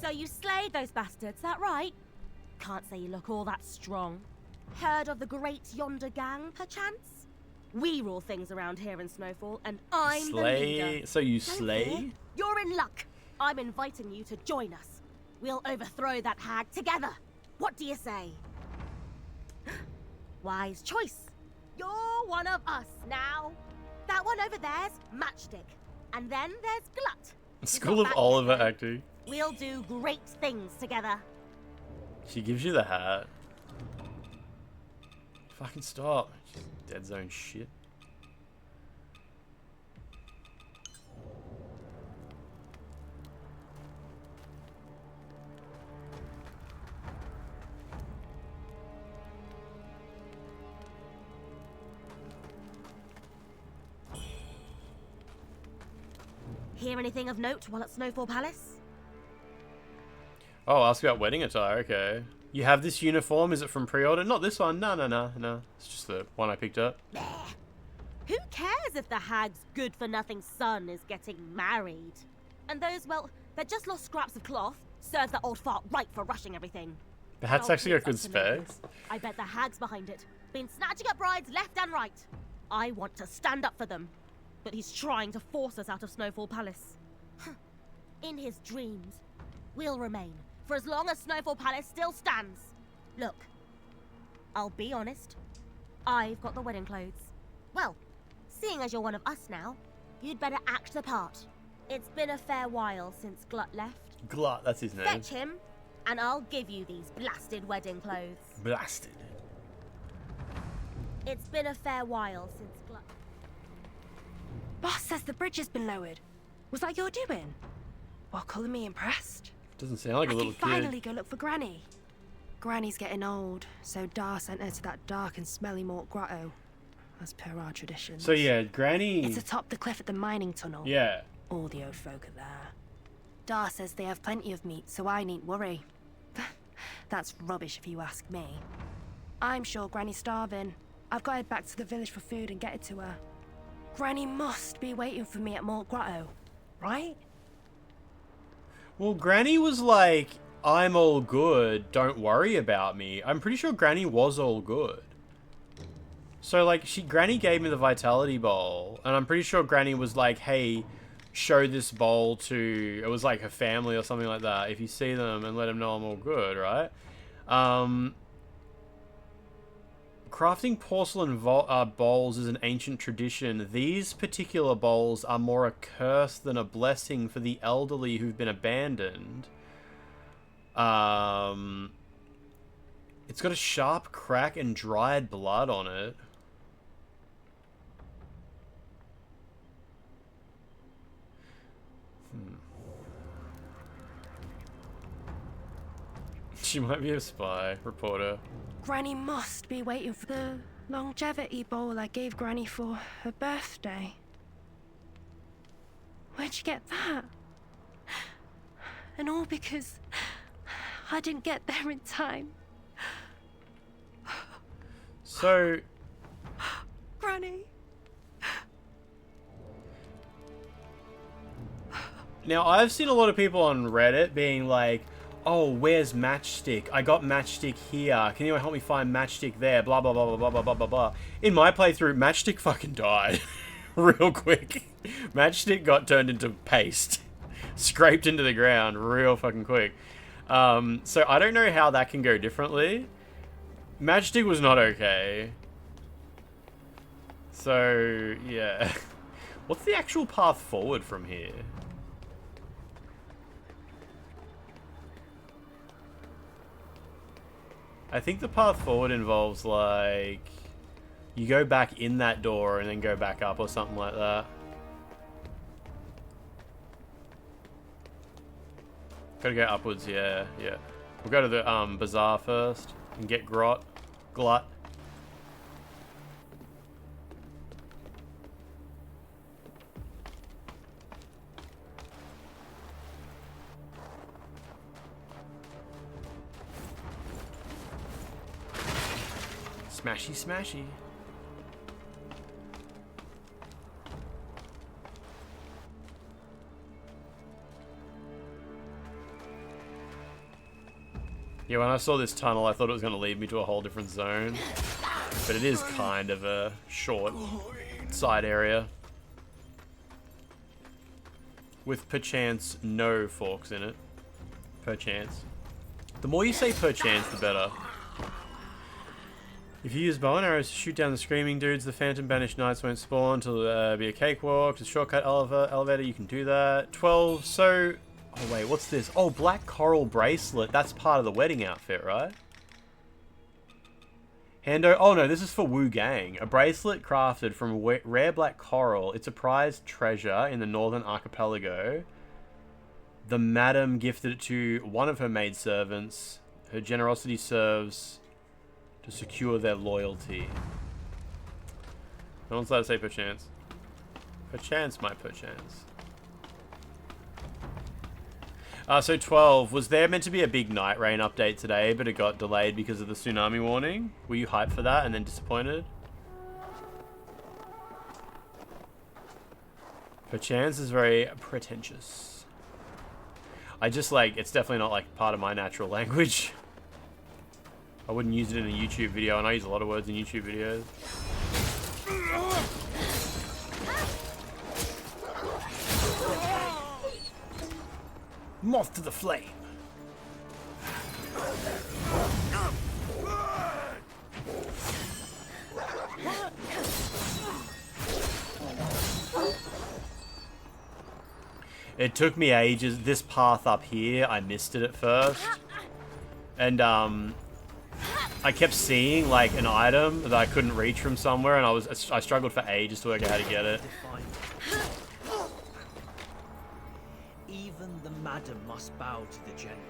So you slayed those bastards, that right? Can't say you look all that strong. Heard of the great yonder gang, perchance? We rule things around here in Snowfall, and I'm the leader. So you Don't slay? fear. You're in luck. I'm inviting you to join us. We'll overthrow that hag together. What do you say? Wise choice. You're one of us now. That one over there's Matchstick. And then there's Glut. School of Oliver acting. We'll do great things together. She gives you the hat. Fucking stop. She's dead zone shit. Hear anything of note while at Snowfall Palace? Oh, ask about wedding attire, okay. You have this uniform, is it from pre-order? Not this one, no. It's just the one I picked up. Who cares if the hag's good-for-nothing son is getting married? And those, well, they're just lost scraps of cloth. Serves that old fart right for rushing everything. The hat's actually got good specs. I bet the hag's behind it. Been snatching up brides left and right. I want to stand up for them. But he's trying to force us out of Snowfall Palace. In his dreams, we'll remain for as long as Snowfall Palace still stands. Look, I'll be honest. I've got the wedding clothes. Well, seeing as you're one of us now, you'd better act the part. It's been a fair while since Glut left. Glut, that's his name. Fetch him, and I'll give you these blasted wedding clothes. Blasted. It's been a fair while since Glut... Boss says the bridge has been lowered. Was that your doing? Well, colour me impressed. Doesn't sound like a little I can finally kid. go look for Granny. Granny's getting old, so Dar sent her to that dark and smelly Mort Grotto, as per our traditions. So yeah, Granny... It's atop the cliff at the mining tunnel. Yeah. All the old folk are there. Dar says they have plenty of meat, so I needn't worry. That's rubbish if you ask me. I'm sure Granny's starving. I've got to head back to the village for food and get it to her. Granny must be waiting for me at Mort Grotto, right? Well, Granny was like, I'm all good, don't worry about me. I'm pretty sure Granny was all good. So, like, Granny gave me the Vitality Bowl, and I'm pretty sure Granny was like, hey, show this bowl to, it was like her family or something like that, if you see them, and let them know I'm all good, right? Crafting porcelain bowls is an ancient tradition. These particular bowls are more a curse than a blessing for the elderly who've been abandoned. It's got a sharp crack and dried blood on it. She might be a spy, reporter. Granny must be waiting for the longevity bowl I gave Granny for her birthday. Where'd you get that? And all because I didn't get there in time. So... Granny. Now, I've seen a lot of people on Reddit being like, oh, where's Matchstick? I got Matchstick here. Can anyone help me find Matchstick there? Blah, blah, blah, blah, blah, blah, blah, blah, blah. In my playthrough, Matchstick fucking died. Real quick. Matchstick got turned into paste. Scraped into the ground real fucking quick. So I don't know how that can go differently. Matchstick was not okay. So, yeah. What's the actual path forward from here? I think the path forward involves, like, you go back in that door and then go back up or something like that. Gotta go upwards, yeah, yeah. We'll go to the bazaar first and get glut. Smashy, smashy. Yeah, when I saw this tunnel, I thought it was going to lead me to a whole different zone. But it is kind of a short side area. With perchance no forks in it. Perchance. The more you say perchance, the better. If you use bow and arrows to shoot down the screaming dudes, the phantom banished knights won't spawn until be a cakewalk. The shortcut elevator, you can do that. 12, so... Oh wait, what's this? Oh, black coral bracelet. That's part of the wedding outfit, right? Hando... Oh no, this is for WUCHANG. A bracelet crafted from rare black coral. It's a prized treasure in the northern archipelago. The madam gifted it to one of her maidservants. Her generosity serves to secure their loyalty. No one's allowed to say perchance. Perchance, my perchance. So 12, was there meant to be a big night rain update today, but it got delayed because of the tsunami warning? Were you hyped for that and then disappointed? Perchance is very pretentious. I just like, it's definitely not like part of my natural language. I wouldn't use it in a YouTube video, and I use a lot of words in YouTube videos. Moth to the flame. It took me ages. This path up here, I missed it at first. And, I kept seeing like an item that I couldn't reach from somewhere, and I struggled for ages to work out how to get it. Even the madam must bow to the general.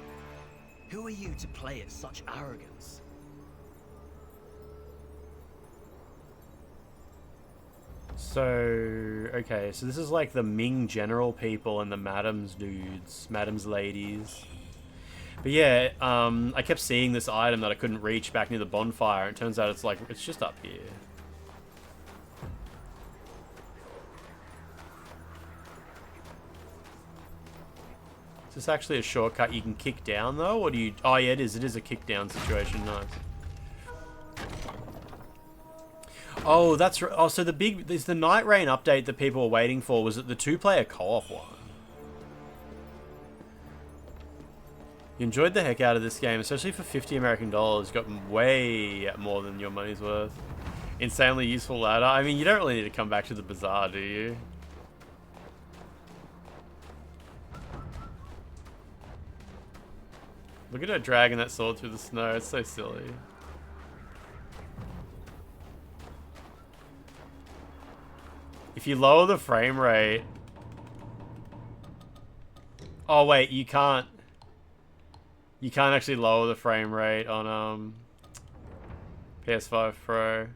Who are you to play at such arrogance? So, okay, so this is like the Ming general people and the madam's dudes, madam's ladies. But yeah, I kept seeing this item that I couldn't reach back near the bonfire, and it turns out it's like, it's just up here. this actually a shortcut you can kick down though, or do you? Oh yeah, it is. It is a kick down situation. Nice. Oh, that's right. Oh, so there's the Night Rain update that people were waiting for. Was it the 2-player co-op one? You enjoyed the heck out of this game, especially for $50 American. You got way more than your money's worth. Insanely useful ladder. I mean, you don't really need to come back to the bazaar, do you? Look at her dragging that sword through the snow. It's so silly. If you lower the frame rate... Oh wait, you can't... You can't actually lower the frame rate on PS5 Pro.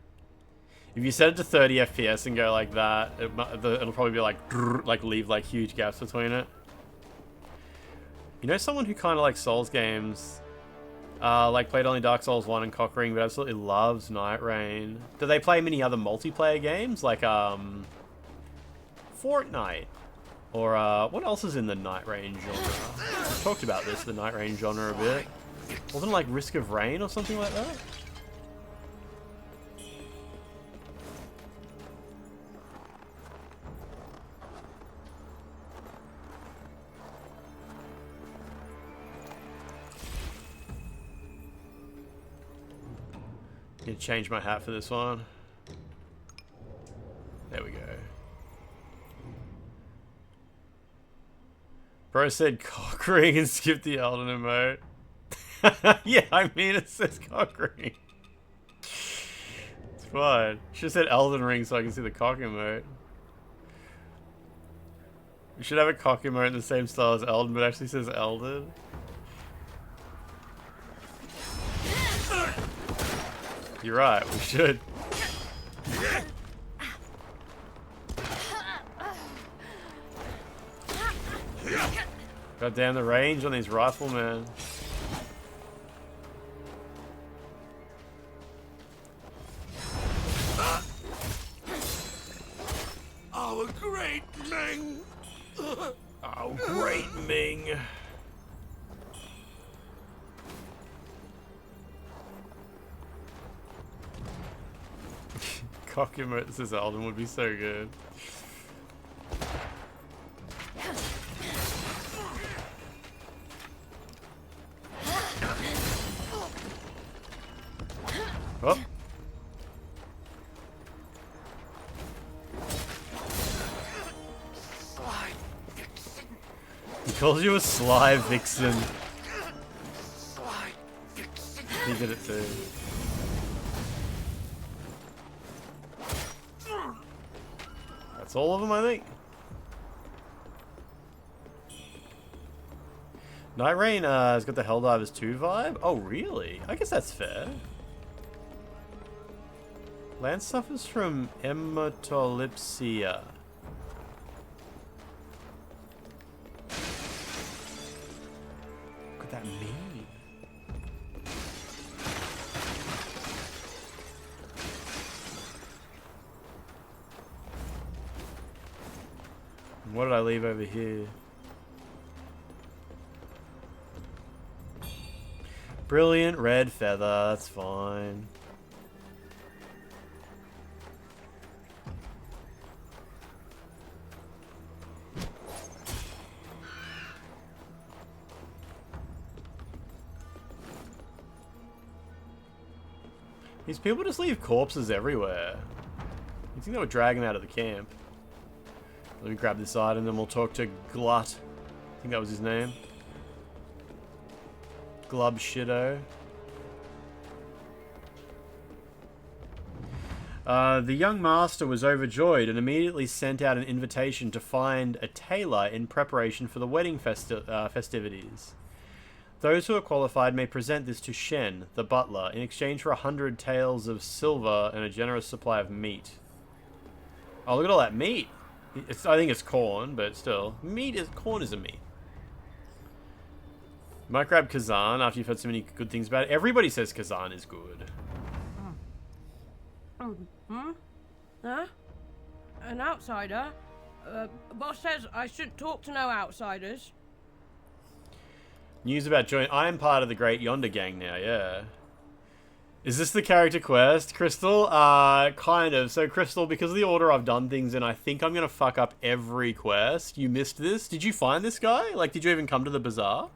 If you set it to 30 FPS and go like that, it'll probably be like leave like huge gaps between it. You know someone who kind of likes Souls games, like played only Dark Souls 1 and Cockring, but absolutely loves Night Rain. Do they play many other multiplayer games like Fortnite? Or what else is in the Night Rain genre? I talked about this, the Night Rain genre a bit. Wasn't it like Risk of Rain or something like that? Need to change my hat for this one. There we go. Bro said cock ring and skipped the Elden emote. Yeah, I mean it says cock ring. It's fine. Should have said Elden ring so I can see the cock emote. We should have a cock emote in the same style as Elden, but it actually says Elden. You're right, we should. God damn the range on these riflemen. Oh, great Ming! Oh, great Ming. Cock emote that says Elden would be so good. Oh. He calls you a sly vixen. He did it too. That's all of them, I think. Night Rain has got the Helldivers 2 vibe. Oh, really? I guess that's fair. Lance suffers from hematolipsia. What could that mean? What did I leave over here? Brilliant red feather, that's fine. These people just leave corpses everywhere. You think they were dragging out of the camp? Let me grab this item, then we'll talk to Glut. I think that was his name. Glub Shitto. The young master was overjoyed and immediately sent out an invitation to find a tailor in preparation for the wedding festivities. Those who are qualified may present this to Shen, the butler, in exchange for 100 taels of silver and a generous supply of meat. Oh, look at all that meat! I think it's corn, but still. Corn is a meat. You might grab Kazan after you've heard so many good things about it. Everybody says Kazan is good. Huh? An outsider? Boss says I shouldn't talk to no outsiders. News about join. I am part of the Great Yonder Gang now, yeah. Is this the character quest, Crystal? Kind of. So, Crystal, because of the order I've done things in, I think I'm going to fuck up every quest. You missed this? Did you find this guy? Like, did you even come to the bazaar?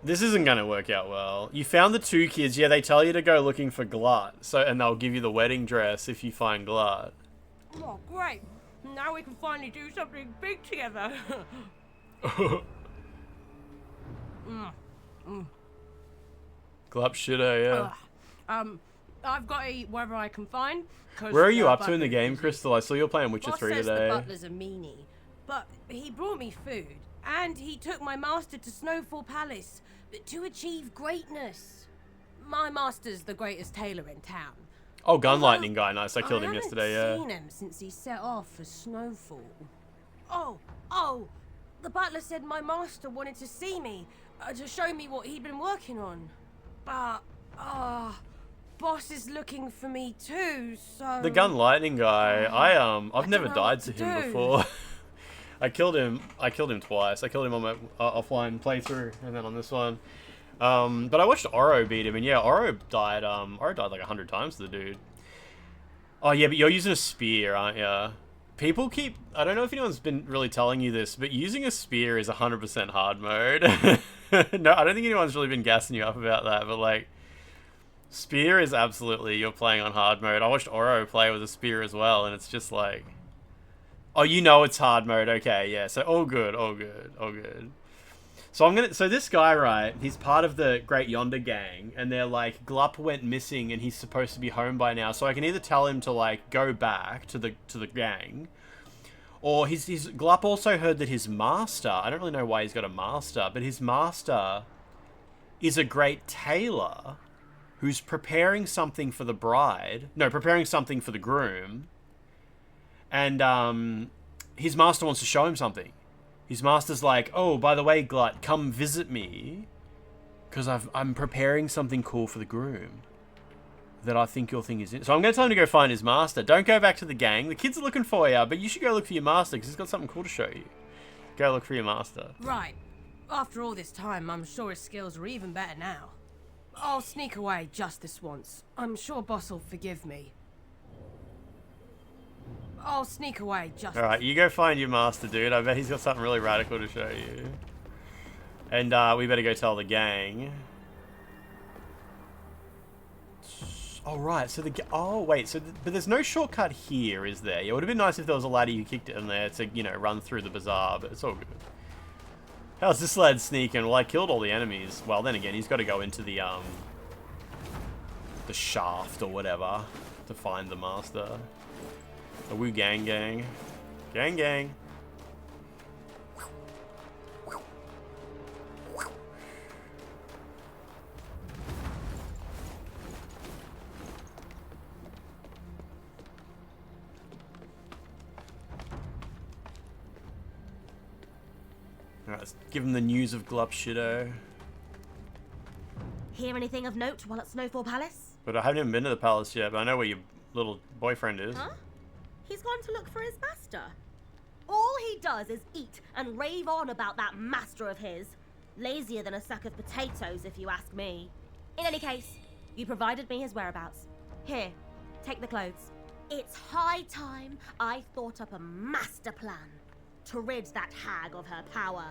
This isn't going to work out well. You found the 2 kids. Yeah, they tell you to go looking for Glut. So, and they'll give you the wedding dress if you find Glut. Oh, great. Now we can finally do something big together. Glup shitter, yeah. I've got to eat wherever I can find. Where are you up to in the game, Crystal? I saw you were playing Witcher 3 says today. The butler's a meanie, but he brought me food, and he took my master to Snowfall Palace to achieve greatness. My master's the greatest tailor in town. Oh, gun lightning guy, nice. I killed him yesterday, I yeah. haven't seen him since he set off for Snowfall. Oh, the butler said my master wanted to see me, to show me what he'd been working on. But, boss is looking for me too, so... The gun lightning guy, I've never died to him before. I killed him twice. I killed him on my offline playthrough, and then on this one. But I watched Oro beat him, and yeah, Oro died like 100 times to the dude. Oh yeah, but you're using a spear, aren't you? People keep... I don't know if anyone's been really telling you this, but using a spear is 100% hard mode. No, I don't think anyone's really been gassing you up about that, but like... Spear is absolutely... You're playing on hard mode. I watched Oro play with a spear as well, and it's just like... Oh, you know it's hard mode. Okay, yeah. So all good, all good, all good. So this guy, right, he's part of the Great Yonder Gang, and they're like, Glup went missing and he's supposed to be home by now, so I can either tell him to like go back to the gang, or Glup also heard that his master, I don't really know why he's got a master, but his master is a great tailor who's preparing something for the bride, no, preparing something for the groom, and his master wants to show him something. His master's like, oh, by the way, Glut, come visit me, because I'm preparing something cool for the groom that I think you'll think is in. So I'm going to tell him to go find his master. Don't go back to the gang. The kids are looking for you, but you should go look for your master, because he's got something cool to show you. Go look for your master. Right. After all this time, I'm sure his skills are even better now. I'll sneak away just this once. I'm sure boss will forgive me. I'll sneak away just... Alright, you go find your master, dude. I bet he's got something really radical to show you. And we better go tell the gang. Oh, right. So oh, wait. So but there's no shortcut here, is there? It would have been nice if there was a ladder you kicked it in there to, you know, run through the bazaar, but it's all good. How's this lad sneaking? Well, I killed all the enemies. Well, then again, he's got to go into the shaft or whatever to find the master. The Wu gang gang. Gang gang. Alright, let's give him the news of Glup Shido. Hear anything of note while at Snowfall Palace? But I haven't even been to the palace yet, but I know where your little boyfriend is. Huh? He's gone to look for his master. All he does is eat and rave on about that master of his. Lazier than a sack of potatoes, if you ask me. In any case, you provided me his whereabouts. Here, take the clothes. It's high time I thought up a master plan to rid that hag of her power.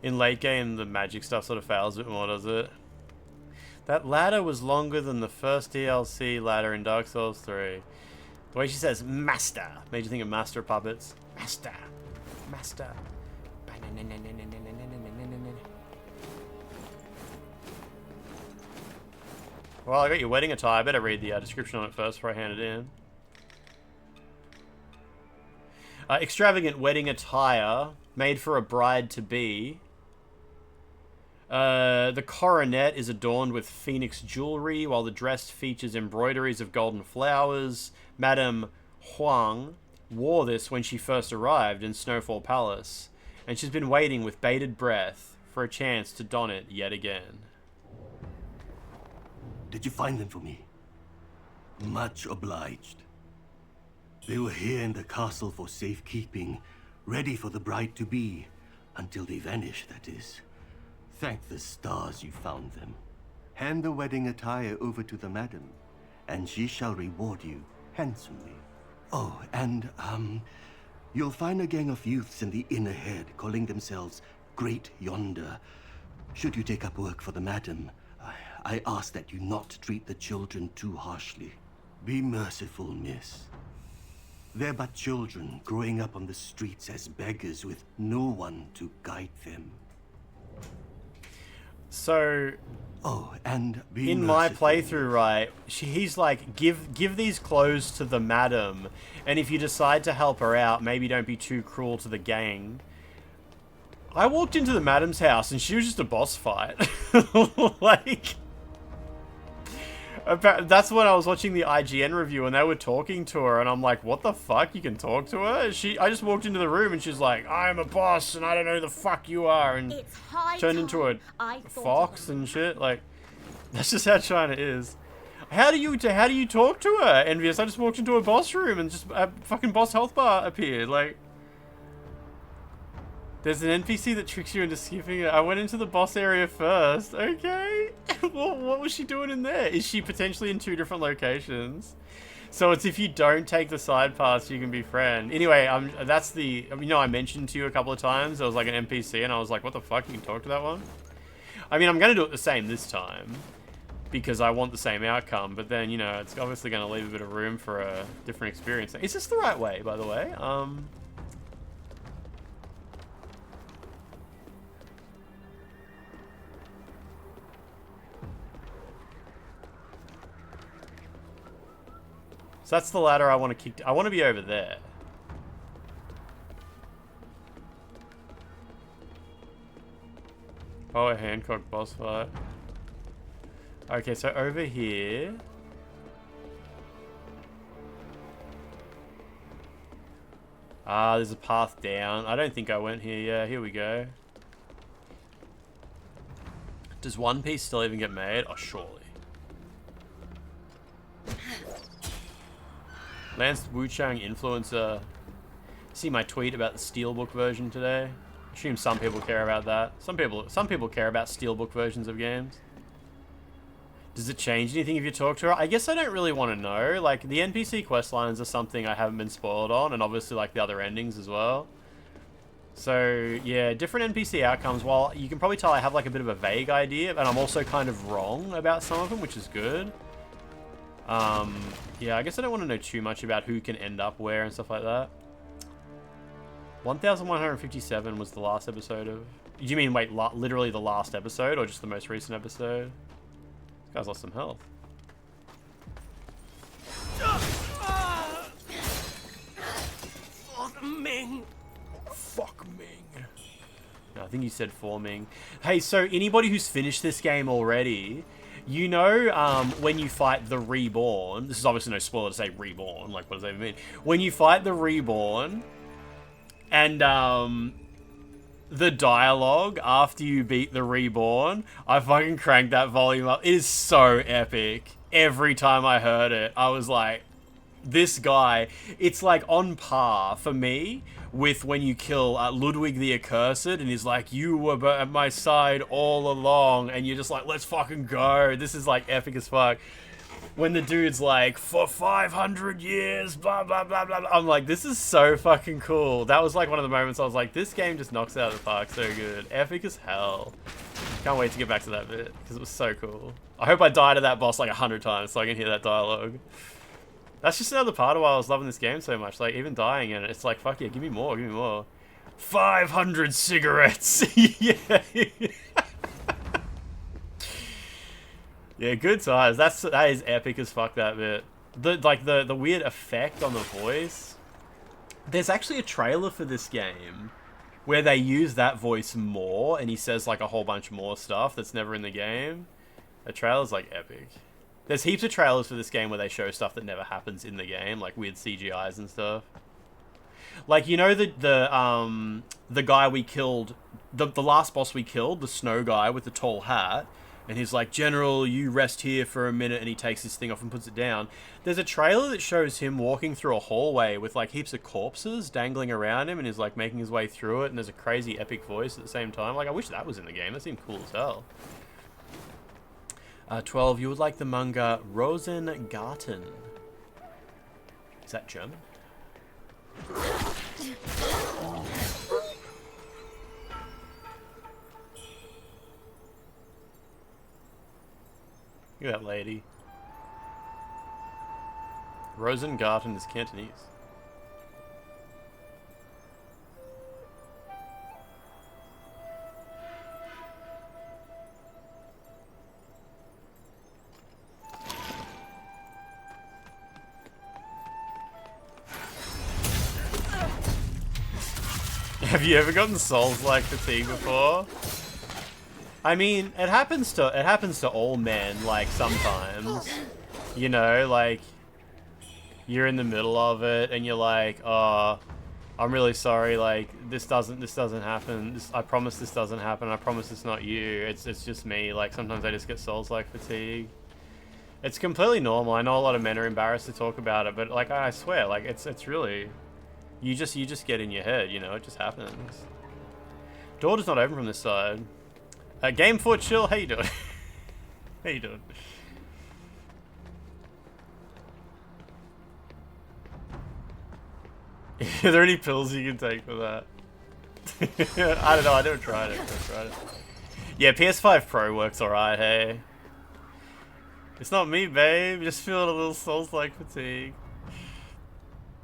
In late game, the magic stuff sort of fails a bit more, does it? That ladder was longer than the first DLC ladder in Dark Souls 3. The way she says master made you think of Master of Puppets. Master. Master. Well, I got your wedding attire. I better read the description on it first before I hand it in. Extravagant wedding attire made for a bride-to-be. The coronet is adorned with phoenix jewelry, while the dress features embroideries of golden flowers. Madame Huang wore this when she first arrived in Snowfall Palace, and she's been waiting with bated breath for a chance to don it yet again. Did you find them for me? Much obliged. They were here in the castle for safekeeping, ready for the bride-to-be, until they vanished, that is. Thank the stars you found them. Hand the wedding attire over to the madam, and she shall reward you handsomely. Oh, and, you'll find a gang of youths in the inner head calling themselves Great Yonder. Should you take up work for the madam, I ask that you not treat the children too harshly. Be merciful, miss. They're but children growing up on the streets as beggars with no one to guide them. So, and be in my playthrough, right, he's like, give these clothes to the madam, and if you decide to help her out, maybe don't be too cruel to the gang. I walked into the madam's house and she was just a boss fight. Like, that's when I was watching the IGN review and they were talking to her and I'm like, what the fuck? You can talk to her? I just walked into the room and she's like, I'm a boss and I don't know who the fuck you are, and turned into a fox and shit. Like, that's just how China is. How do you talk to her, Envious? I just walked into a boss room and just a fucking boss health bar appeared. Like, there's an NPC that tricks you into skipping it. I went into the boss area first. Okay. Well, what was she doing in there? Is she potentially in 2 different locations? So it's if you don't take the side paths, you can be friend. Anyway, that's the... you know, I mentioned to you a couple of times, there was like an NPC and I was like, what the fuck? You can talk to that one? I mean, I'm going to do it the same this time, because I want the same outcome, but then, you know, it's obviously going to leave a bit of room for a different experience. Is this the right way, by the way? So that's the ladder I want to kick. I want to be over there. Oh, a Hancock boss fight. Okay, so over here. Ah, there's a path down. I don't think I went here. Yeah, here we go. Does One Piece still even get made? Oh, surely. Lance WUCHANG influencer. See my tweet about the Steelbook version today? I assume some people care about that. Some people care about Steelbook versions of games. Does it change anything if you talk to her? I guess I don't really want to know. Like, the NPC quest lines are something I haven't been spoiled on, and obviously like the other endings as well. So yeah, different NPC outcomes. While you can probably tell I have like a bit of a vague idea, and I'm also kind of wrong about some of them, which is good. Yeah, I guess I don't want to know too much about who can end up where and stuff like that. 1157 was the last episode of... Do you mean, wait, literally the last episode, or just the most recent episode? This guy's lost some health. Fuck Ming. Fuck Ming. No, I think you said for Ming. Hey, so anybody who's finished this game already... You know, when you fight the Reborn, this is obviously no spoiler to say Reborn, like what does that even mean? When you fight the Reborn, and the dialogue after you beat the Reborn, I fucking cranked that volume up. It is so epic. Every time I heard it, I was like, this guy, it's like on par for me with when you kill Ludwig the Accursed and he's like, you were at my side all along, and you're just like, let's fucking go. This is like epic as fuck. When the dude's like, for 500 years, blah, blah, blah, blah, blah. I'm like, this is so fucking cool. That was like one of the moments I was like, this game just knocks it out of the park so good. Epic as hell. Can't wait to get back to that bit, because it was so cool. I hope I die to that boss like 100 times so I can hear that dialogue. That's just another part of why I was loving this game so much. Like, even dying in it, it's like, fuck yeah, give me more, give me more. 500 cigarettes! Yeah! Yeah, good times. That is epic as fuck, that bit. The weird effect on the voice. There's actually a trailer for this game where they use that voice more, and he says like a whole bunch more stuff that's never in the game. The trailer's like epic. There's heaps of trailers for this game where they show stuff that never happens in the game, like weird CGIs and stuff. Like, you know, the guy we killed, the last boss we killed, the snow guy with the tall hat. And he's like, General, you rest here for a minute, and he takes this thing off and puts it down. There's a trailer that shows him walking through a hallway with like heaps of corpses dangling around him, and he's like making his way through it, and there's a crazy epic voice at the same time. Like, I wish that was in the game. That seemed cool as hell. 12, you would like the manga Rosengarten. Is that German? Look at that lady. Rosengarten is Cantonese. Have you ever gotten Souls-like fatigue before? I mean, it happens to all men, like, sometimes. You know, like, you're in the middle of it, and you're like, oh, I'm really sorry, like, this doesn't happen. I promise this doesn't happen. I promise it's not you. It's just me. Like, sometimes I just get Souls-like fatigue. It's completely normal. I know a lot of men are embarrassed to talk about it, but, like, I swear, like, it's really... You just get in your head, you know, it just happens. Door does not open from this side. Game for chill, how you doing? How you doing? Are there any pills you can take for that? I don't know, I never tried it. Yeah, PS5 Pro works alright, hey. It's not me, babe. Just feeling a little Souls-like fatigue.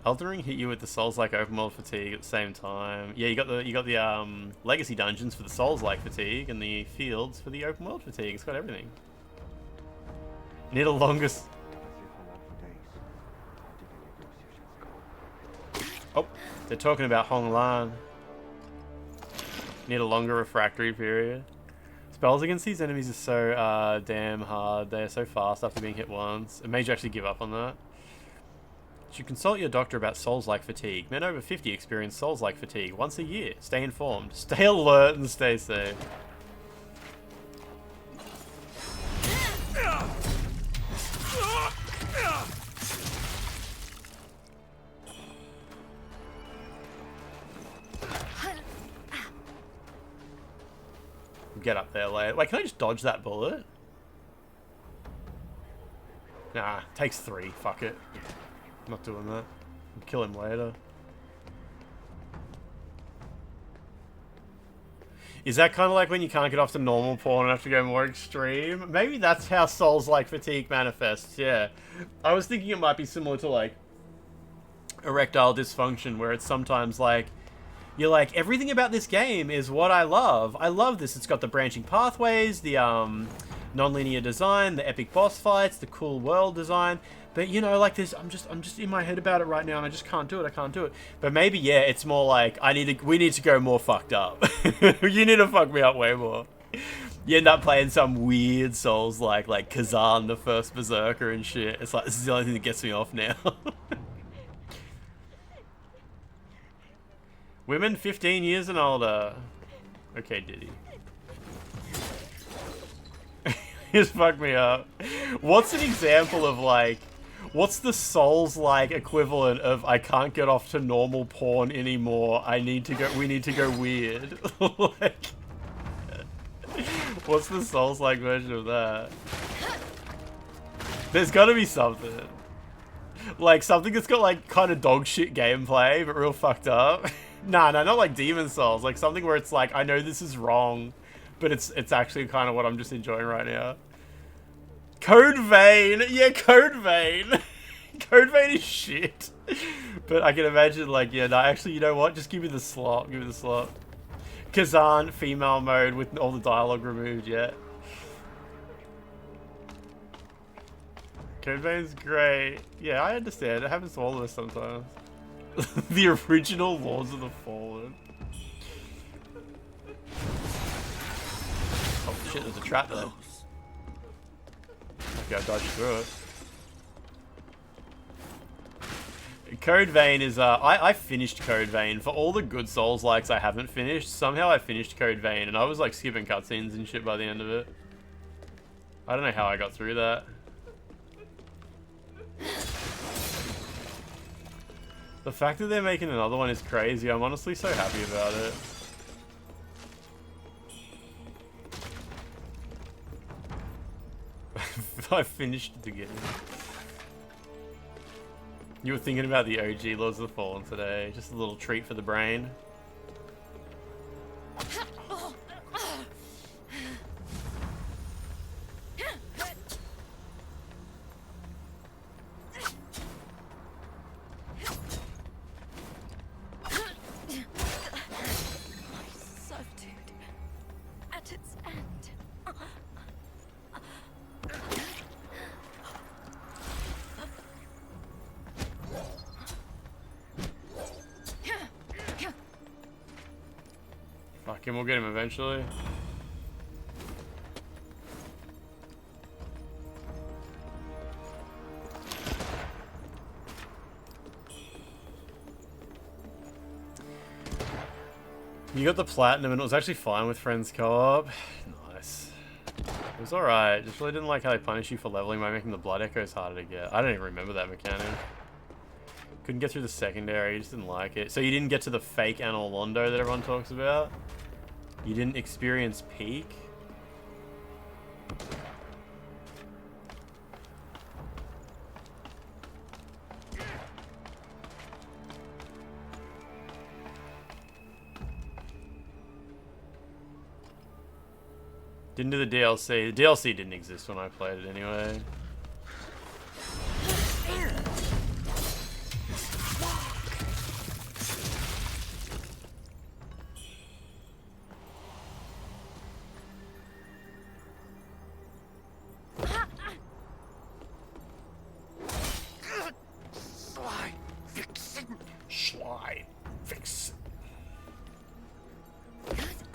Elden Ring hit you with the Souls-like open world fatigue at the same time. Yeah, you got the legacy dungeons for the Souls-like fatigue and the fields for the open world fatigue. It's got everything. Need a longest. Oh, they're talking about Hong Lan. Need a longer refractory period. Spells against these enemies are so damn hard. They are so fast after being hit once. It made you actually give up on that. You should consult your doctor about Souls-like fatigue. Men over 50 experience Souls-like fatigue once a year. Stay informed. Stay alert and stay safe. Get up there later. Wait, can I just dodge that bullet? Nah, takes 3. Fuck it. I'm not doing that. I'll kill him later. Is that kind of like when you can't get off to normal porn and have to go more extreme? Maybe that's how Souls-like fatigue manifests, yeah. I was thinking it might be similar to, like, erectile dysfunction, where it's sometimes like, you're like, everything about this game is what I love. I love this. It's got the branching pathways, the non-linear design, the epic boss fights, the cool world design. But, you know, like this, I'm just in my head about it right now, and I just can't do it. I can't do it. But maybe, yeah, it's more like we need to go more fucked up. You need to fuck me up way more. You end up playing some weird Souls like Kazan, the first Berserker and shit. It's like, this is the only thing that gets me off now. Women 15 years and older. Okay, Diddy. Just fuck me up. What's an example of, like, what's the Souls-like equivalent of I can't get off to normal porn anymore, we need to go weird? Like, what's the Souls-like version of that? There's gotta be something. Like, something that's got, like, kind of dog shit gameplay, but real fucked up. Nah, not like Demon Souls. Like, something where it's like, I know this is wrong, but it's actually kind of what I'm just enjoying right now. Code Vein! Yeah, Code Vein! Code Vein is shit. But I can imagine, like, yeah, no, actually, you know what? Just give me the slot. Give me the slot. Kazan, female mode with all the dialogue removed, yeah. Code Vein's great. Yeah, I understand. It happens to all of us sometimes. The original Lords of the Fallen. Oh shit, there's a trap there. Okay, I dodged through it. Code Vein is, I finished Code Vein. For all the good Souls-likes I haven't finished, somehow I finished Code Vein, and I was like skipping cutscenes and shit by the end of it. I don't know how I got through that. The fact that they're making another one is crazy. I'm honestly so happy about it. I finished it again. You were thinking about the OG Lords of the Fallen today. Just a little treat for the brain. Fuck him, we'll get him eventually. You got the platinum and it was actually fine with friends co-op. Nice. It was alright, just really didn't like how they punish you for leveling by making the blood echoes harder to get. I don't even remember that mechanic. Couldn't get through the secondary, just didn't like it. So you didn't get to the fake Anor Londo that everyone talks about? You didn't experience peak? Didn't do the DLC. The DLC didn't exist when I played it anyway.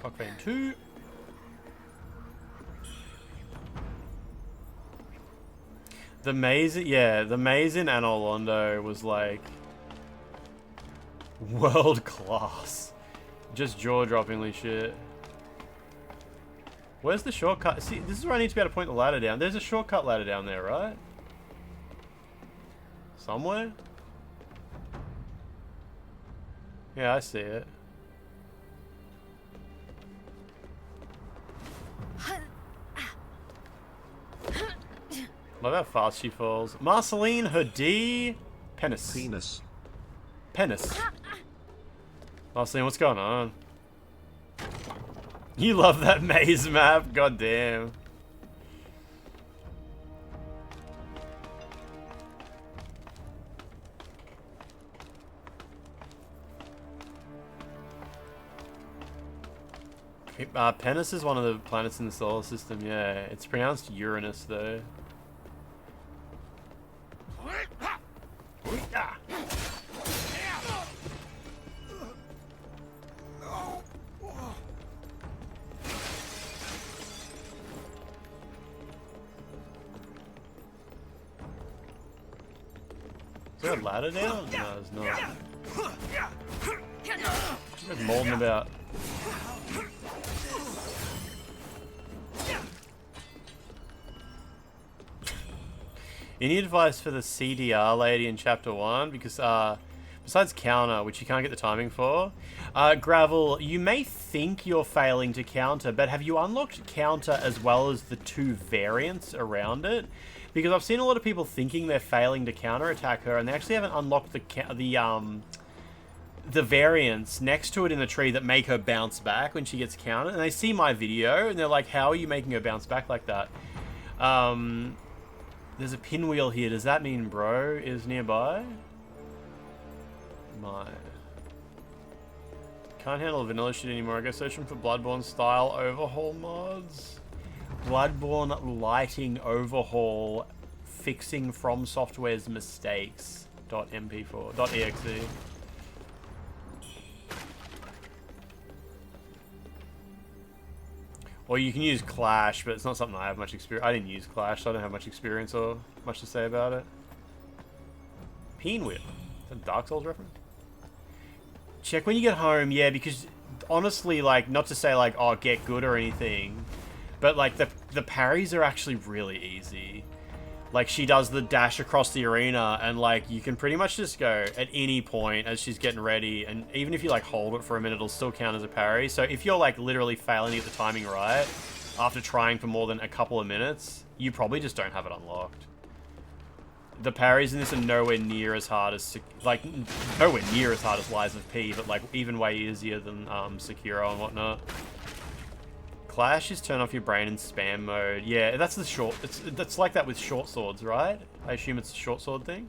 Cockbane 2. The maze, yeah, the maze in Anor Londo was like world class. Just jaw-droppingly shit. Where's the shortcut? See, this is where I need to be able to point the ladder down. There's a shortcut ladder down there, right? Somewhere? Yeah, I see it. Love how fast she falls. Marceline Hadi Penis. Penis. Penis. Marceline, what's going on? You love that maze map? God damn. Penis is one of the planets in the solar system, yeah. It's pronounced Uranus, though. Is there a ladder down? No, there's not. There's molding about. Any advice for the CDR lady in Chapter 1? Because, besides counter, which you can't get the timing for, Gravel, you may think you're failing to counter, but have you unlocked counter as well as the 2 variants around it? Because I've seen a lot of people thinking they're failing to counterattack her, and they actually haven't unlocked the variants next to it in the tree that make her bounce back when she gets countered. And they see my video, and they're like, how are you making her bounce back like that? There's a pinwheel here. Does that mean bro is nearby? My. Can't handle vanilla shit anymore. I go searching for Bloodborne style overhaul mods. Bloodborne lighting overhaul fixing From Software's mistakes. .mp4.exe. Or you can use Clash, but it's not something I have much experience. I didn't use Clash, so I don't have much experience or much to say about it. Pinwheel. Is that a Dark Souls reference? Check when you get home, yeah, because honestly, like, not to say like, oh, get good or anything, But like the parries are actually really easy. Like she does the dash across the arena and like you can pretty much just go at any point as she's getting ready, and even if you like hold it for a minute, it'll still count as a parry. So if you're like literally failing to get the timing right after trying for more than a couple of minutes, you probably just don't have it unlocked. The parries in this are nowhere near as hard as nowhere near as hard as Lies of P, but like even way easier than Sekiro and whatnot. Clash is turn off your brain in spam mode. Yeah, that's the short. That's like that with short swords, right? I assume it's a short sword thing.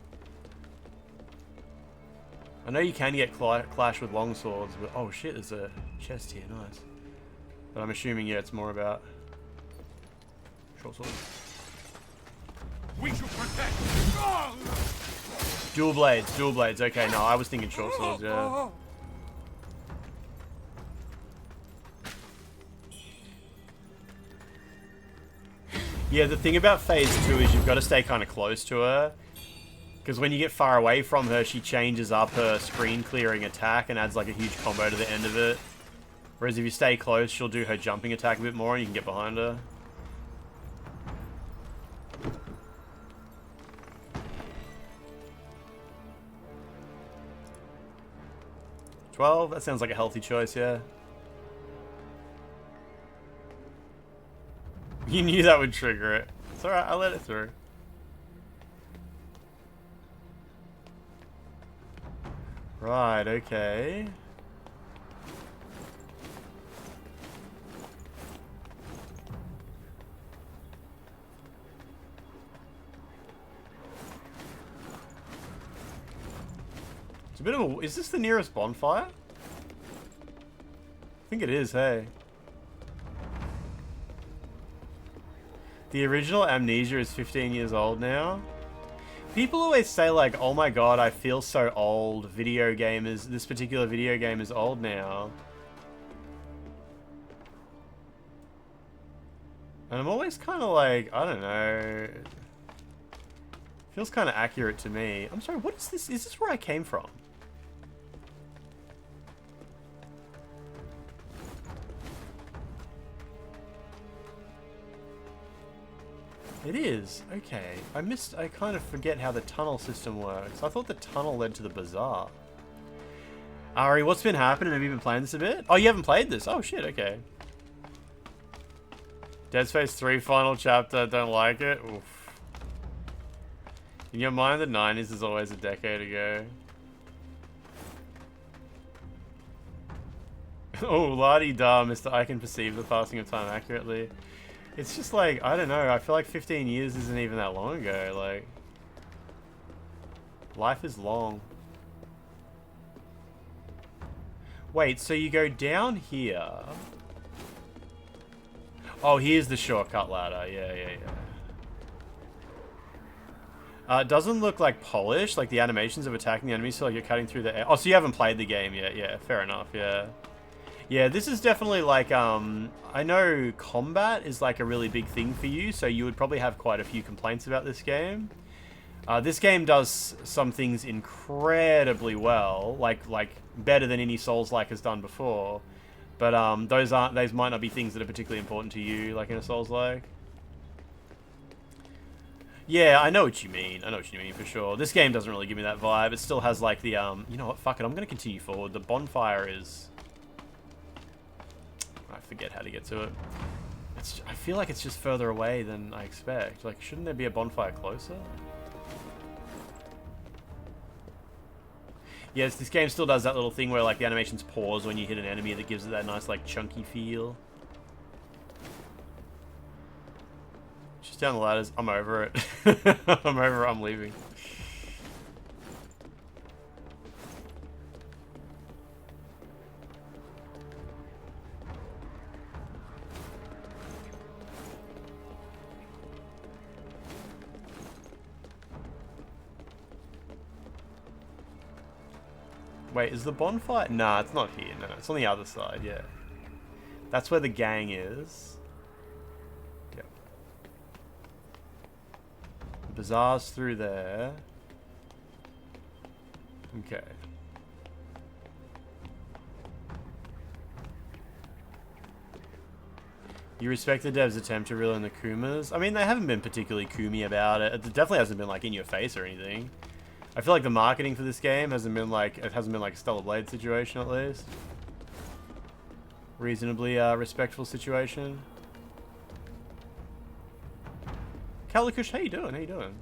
I know you can get Clash with long swords, but oh shit, there's a chest here, nice. But I'm assuming yeah, it's more about short swords. We shall protect. Dual blades, dual blades. Okay, no, I was thinking short swords. Yeah. Yeah, the thing about phase 2 is you've got to stay kind of close to her. Because when you get far away from her, she changes up her screen clearing attack and adds like a huge combo to the end of it. Whereas if you stay close, she'll do her jumping attack a bit more and you can get behind her. $12, that sounds like a healthy choice, yeah. You knew that would trigger it. It's alright, I'll let it through. Right, okay. It's a bit of a... Is this the nearest bonfire? I think it is, hey. The original Amnesia is 15 years old now. People always say like, oh my god, I feel so old. This particular video game is old now. And I'm always kind of like, I don't know. Feels kind of accurate to me. I'm sorry, what is this? Is this where I came from? It is. Okay. I kind of forget how the tunnel system works. I thought the tunnel led to the bazaar. Ari, what's been happening? Have you been playing this a bit? Oh, you haven't played this? Oh, shit. Okay. Dead Space 3 final chapter. Don't like it? Oof. In your mind, the 90s is always a decade ago. Oh, la-di-da, Mr. I can perceive the passing of time accurately. It's just like, I don't know, I feel like 15 years isn't even that long ago, like... Life is long. Wait, so you go down here... Oh, here's the shortcut ladder, yeah. It doesn't look like polished, like the animations of attacking the enemies, so like you're cutting through the air. Oh, so you haven't played the game yet, yeah, fair enough, yeah. Yeah, this is definitely like, I know combat is like a really big thing for you, so you would probably have quite a few complaints about this game. This game does some things incredibly well, like better than any Souls-like has done before. But those might not be things that are particularly important to you, like in a Souls-like. Yeah, I know what you mean. I know what you mean for sure. This game doesn't really give me that vibe. It still has like the you know what? Fuck it. I'm gonna continue forward. The bonfire is. I forget how to get to it. I feel like it's just further away than I expect. Like, shouldn't there be a bonfire closer? Yes, this game still does that little thing where like the animations pause when you hit an enemy that gives it that nice like chunky feel. Just down the ladders. I'm over it. I'm over it. I'm leaving. Wait, is the bonfire? Nah, it's not here. No, it's on the other side, yeah. That's where the gang is. Yep. The bazaar's through there. Okay. You respect the devs' attempt to reel in the Kumas? I mean, they haven't been particularly Kumi about it. It definitely hasn't been like in your face or anything. I feel like the marketing for this game hasn't been like a Stellar Blade situation at least. Reasonably respectful situation. Calicush, how you doing? How you doing?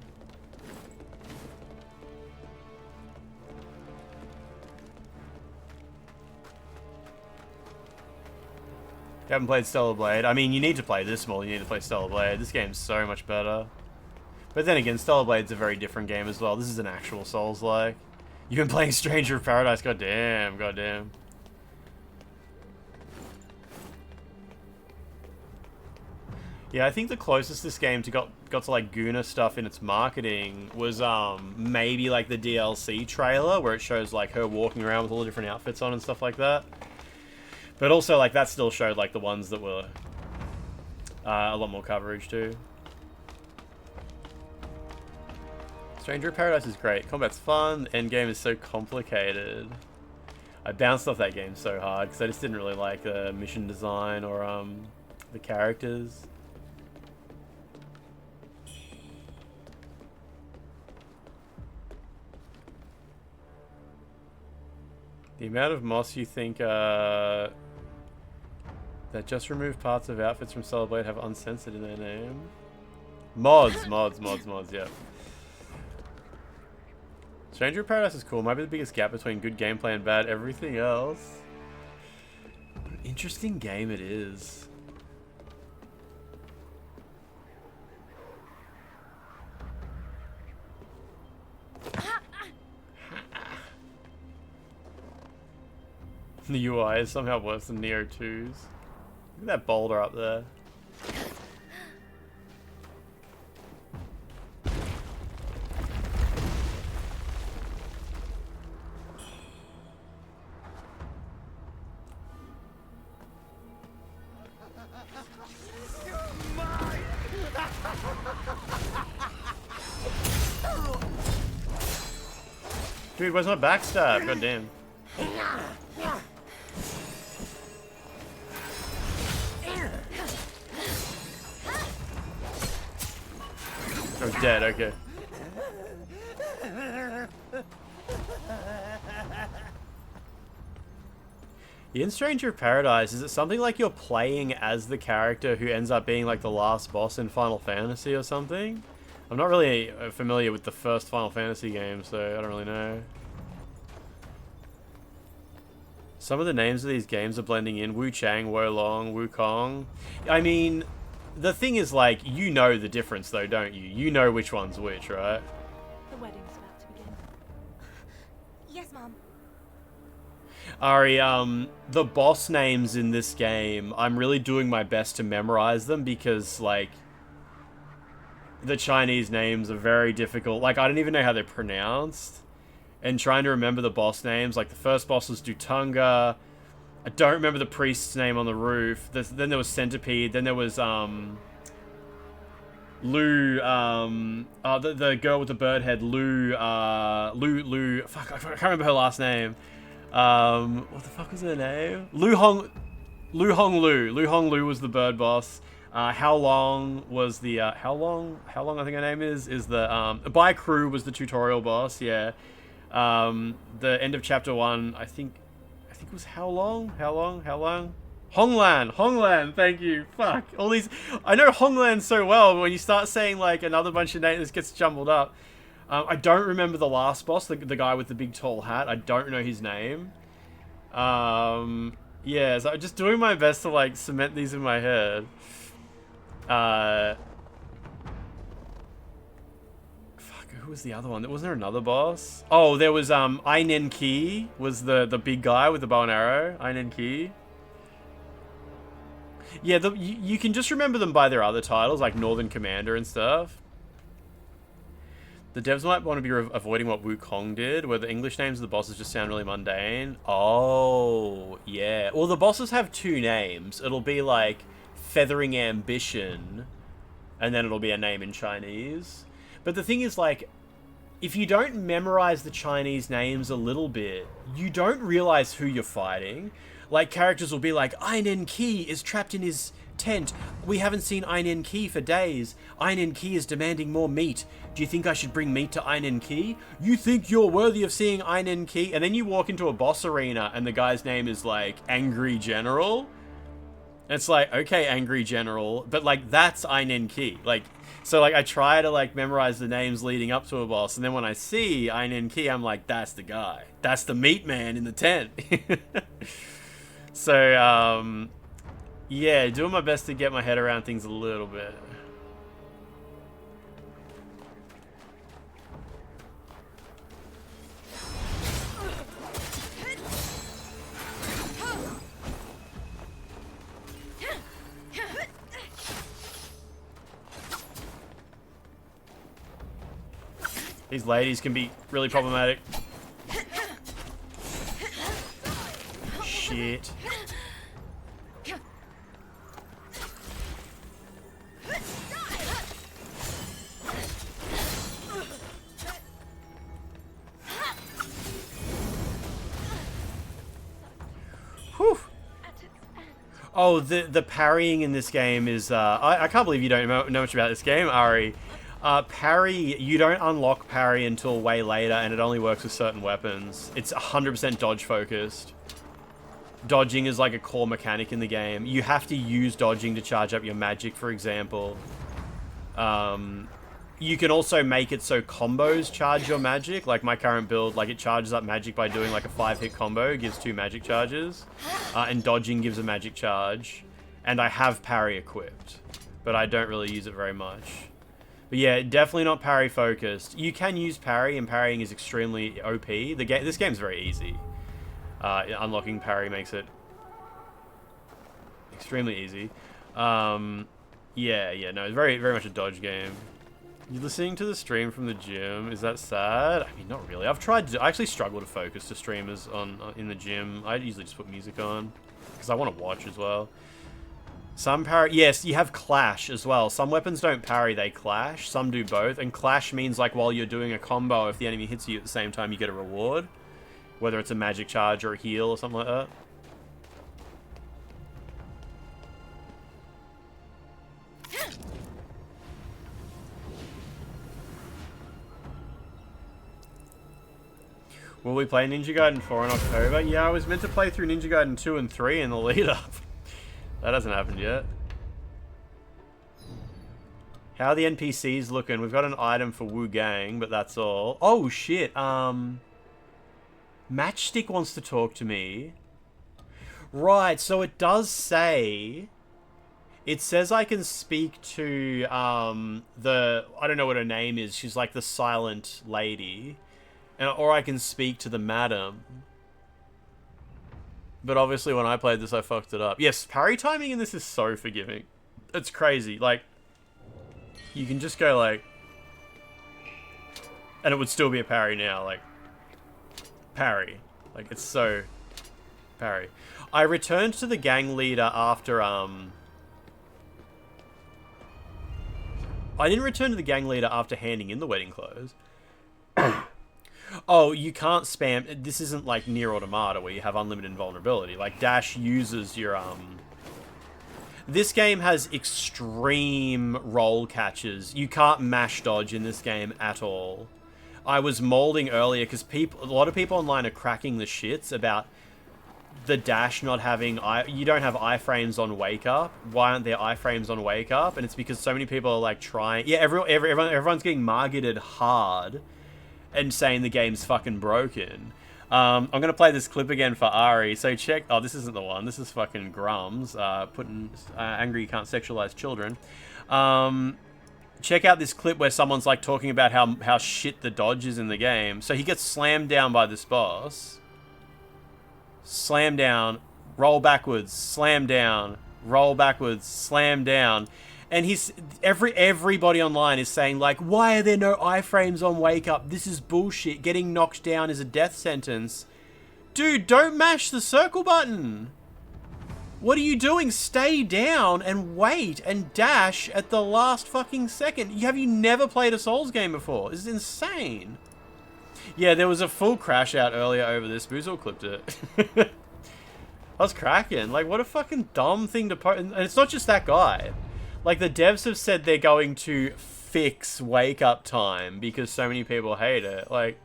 If you haven't played Stellar Blade, I mean, you need to play this more. You need to play Stellar Blade. This game's so much better. But then again, Stellar Blade's a very different game as well. This is an actual Souls-like. You've been playing Stranger of Paradise. Goddamn, goddamn. Yeah, I think the closest this game got to like Guna stuff in its marketing was maybe like the DLC trailer where it shows like her walking around with all the different outfits on and stuff like that. But also like that still showed like the ones that were a lot more coverage too. Stranger of Paradise is great. Combat's fun. The endgame is so complicated. I bounced off that game so hard because I just didn't really like the mission design or the characters. The amount of moss you think that just remove parts of outfits from Stellar Blade have uncensored in their name? Mods, yeah. Stranger of Paradise is cool. Might be the biggest gap between good gameplay and bad everything else. What an interesting game it is. The UI is somehow worse than Neo 2's. Look at that boulder up there. Dude, where's my backstab? God damn. Oh, dead, okay. In Stranger of Paradise, is it something like you're playing as the character who ends up being like the last boss in Final Fantasy or something? I'm not really familiar with the first Final Fantasy game, so I don't really know. Some of the names of these games are blending in. WuChang, Wolong, Wukong. I mean, the thing is, like, you know the difference, though, don't you? You know which one's which, right? The wedding's about to begin. Yes, Mom. Ari, the boss names in this game, I'm really doing my best to memorize them because, like, the Chinese names are very difficult. Like, I don't even know how they're pronounced. And trying to remember the boss names, like, the first boss was Dutunga. I don't remember the priest's name on the roof. Then there was Centipede. Then there was, Lu, the girl with the bird head, Lu, fuck, I can't remember her last name. What the fuck was her name? Lu Hong Lu was the bird boss. How Long was the, How Long I think her name is the, Bai Crew was the tutorial boss, yeah. The end of chapter 1, I think it was How Long? Honglan, thank you. Fuck, all these, I know Honglan so well, but when you start saying like another bunch of names, it gets jumbled up. I don't remember the last boss, the guy with the big tall hat. I don't know his name. Yeah, so I'm just doing my best to like cement these in my head. Who was the other one? Wasn't there another boss? Oh, there was Ainen Ki was the big guy with the bow and arrow. Ainen Ki. Yeah, you can just remember them by their other titles, like Northern Commander and stuff. The devs might want to be avoiding what Wukong did, where the English names of the bosses just sound really mundane. Oh, yeah. Well, the bosses have two names. It'll be like Feathering Ambition, and then it'll be a name in Chinese. But the thing is, like, if you don't memorize the Chinese names a little bit, you don't realize who you're fighting. Like, characters will be like, Einen Key is trapped in his tent. We haven't seen Einen Key for days. Einen Key is demanding more meat. Do you think I should bring meat to Einen Key? You think you're worthy of seeing Einen Key? And then you walk into a boss arena and the guy's name is like Angry General. And it's like, okay, Angry General, but like that's Einen Key. Like, so like I try to like memorize the names leading up to a boss, and then when I see Einen Key, I'm like, that's the guy. That's the meat man in the tent. So, yeah, doing my best to get my head around things a little bit. These ladies can be really problematic. Shit. Whew. Oh, the parrying in this game is I can't believe you don't know much about this game, Ari. Parry, you don't unlock parry until way later, and it only works with certain weapons. It's 100% dodge focused. Dodging is like a core mechanic in the game. You have to use dodging to charge up your magic, for example. You can also make it so combos charge your magic. Like my current build, like it charges up magic by doing like a 5-hit combo, gives 2 magic charges. And dodging gives a magic charge. And I have parry equipped, but I don't really use it very much. But yeah, definitely not parry focused. You can use parry, and parrying is extremely OP. This game's very easy. Unlocking parry makes it extremely easy. Yeah, no, it's very, very much a dodge game. You listening to the stream from the gym? Is that sad? I mean, not really. I actually struggle to focus to streamers in the gym. I usually just put music on because I want to watch as well. Some parry, yes, you have clash as well. Some weapons don't parry, they clash. Some do both. And clash means like while you're doing a combo, if the enemy hits you at the same time, you get a reward. Whether it's a magic charge or a heal or something like that. Will we play Ninja Gaiden 4 in October? Yeah, I was meant to play through Ninja Gaiden 2 and 3 in the lead up. That hasn't happened yet. How are the NPCs looking? We've got an item for WUCHANG, but that's all. Oh, shit. Matchstick wants to talk to me. Right, so it does say... It says I can speak to, I don't know what her name is. She's like the silent lady. Or I can speak to the madam. But obviously when I played this, I fucked it up. Yes, parry timing in this is so forgiving. It's crazy. Like, you can just go like... And it would still be a parry now. Like, parry. Like, it's so... Parry. I returned to the gang leader after, I didn't return to the gang leader after handing in the wedding clothes. Oh, you can't spam... This isn't like Nier Automata where you have unlimited invulnerability. Like, dash uses your, This game has extreme roll catches. You can't mash dodge in this game at all. I was molding earlier because a lot of people online are cracking the shits about the dash not having... You don't have iframes on Wake Up. Why aren't there iframes on Wake Up? And it's because so many people are like trying... Yeah, everyone's getting marketed hard and saying the game's fucking broken. I'm gonna play this clip again for Ari. So check... Oh, this isn't the one. This is fucking Grums. Putting... angry you can't sexualize children. Check out this clip where someone's like talking about how shit the dodge is in the game. So he gets slammed down by this boss. Slam down. Roll backwards. Slam down. Roll backwards. Slam down. And everybody online is saying, like, why are there no iframes on Wake Up? This is bullshit. Getting knocked down is a death sentence. Dude, don't mash the circle button. What are you doing? Stay down and wait and dash at the last fucking second. Have you never played a Souls game before? This is insane. Yeah, there was a full crash out earlier over this. Boozle clipped it. I was cracking. Like, what a fucking dumb thing to post. And it's not just that guy. Like, the devs have said they're going to fix wake up time because so many people hate it. Like,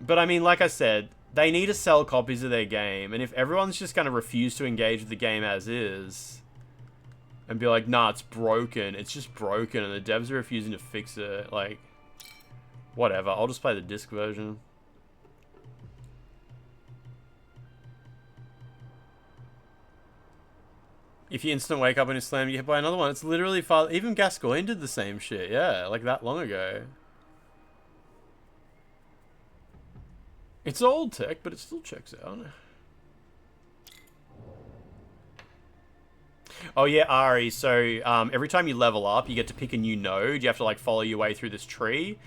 but I mean, like I said, they need to sell copies of their game. And if everyone's just going to refuse to engage with the game as is and be like, nah, it's broken. It's just broken. And the devs are refusing to fix it. Like, whatever. I'll just play the disc version. If you instant wake up and you slam, you hit by another one. It's literally far. Even Gascoigne did the same shit. Yeah, like that long ago. It's old tech, but it still checks out. Oh yeah, Ari. So every time you level up, you get to pick a new node. You have to like follow your way through this tree.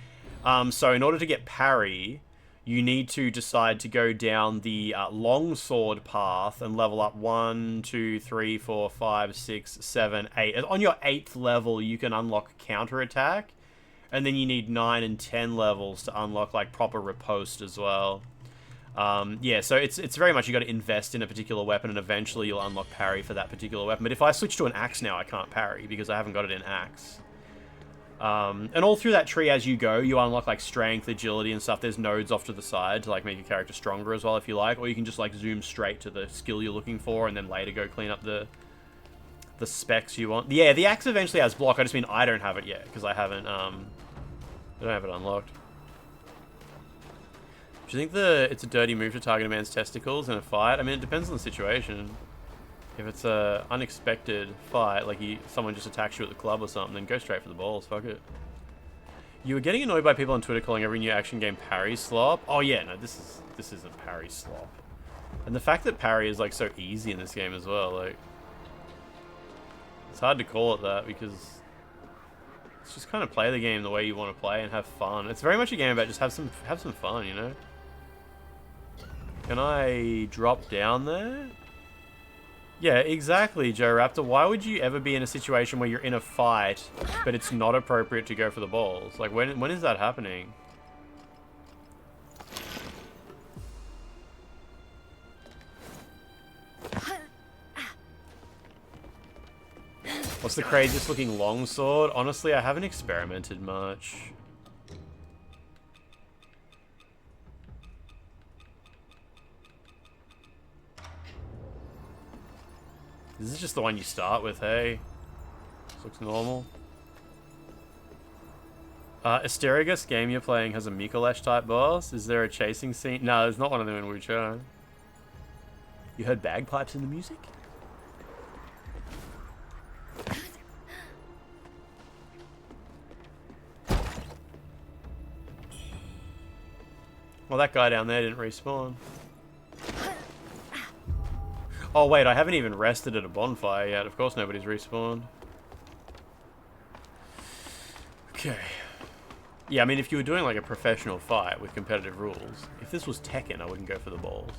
So in order to get parry, you need to decide to go down the longsword path and level up 1, 2, 3, 4, 5, 6, 7, 8. On your 8th level, you can unlock counterattack. And then you need 9 and 10 levels to unlock like proper riposte as well. Yeah, so it's very much you got to invest in a particular weapon and eventually you'll unlock parry for that particular weapon. But if I switch to an axe now, I can't parry because I haven't got it in axe. And all through that tree as you go, you unlock like strength, agility and stuff. There's nodes off to the side to like make your character stronger as well if you like. Or you can just like zoom straight to the skill you're looking for and then later go clean up the specs you want. Yeah, the axe eventually has block. I just mean I don't have it yet because I haven't, I don't have it unlocked. Do you think it's a dirty move to target a man's testicles in a fight? I mean, it depends on the situation. If it's a unexpected fight, like someone just attacks you at the club or something, then go straight for the balls. Fuck it. You were getting annoyed by people on Twitter calling every new action game parry slop. Oh yeah, no, this isn't parry slop. And the fact that parry is like so easy in this game as well, like it's hard to call it that because it's just kind of play the game the way you want to play and have fun. It's very much a game about just have some fun, you know. Can I drop down there? Yeah, exactly, Joe Raptor. Why would you ever be in a situation where you're in a fight, but it's not appropriate to go for the balls? Like, when is that happening? What's the craziest looking longsword? Honestly, I haven't experimented much. This is just the one you start with, hey? This looks normal. Asterigos game you're playing has a Mikolesh type boss. Is there a chasing scene? No, there's not one of them in WUCHANG. You heard bagpipes in the music? Well, that guy down there didn't respawn. Oh wait, I haven't even rested at a bonfire yet. Of course nobody's respawned. Okay. Yeah, I mean if you were doing like a professional fight with competitive rules, if this was Tekken, I wouldn't go for the balls.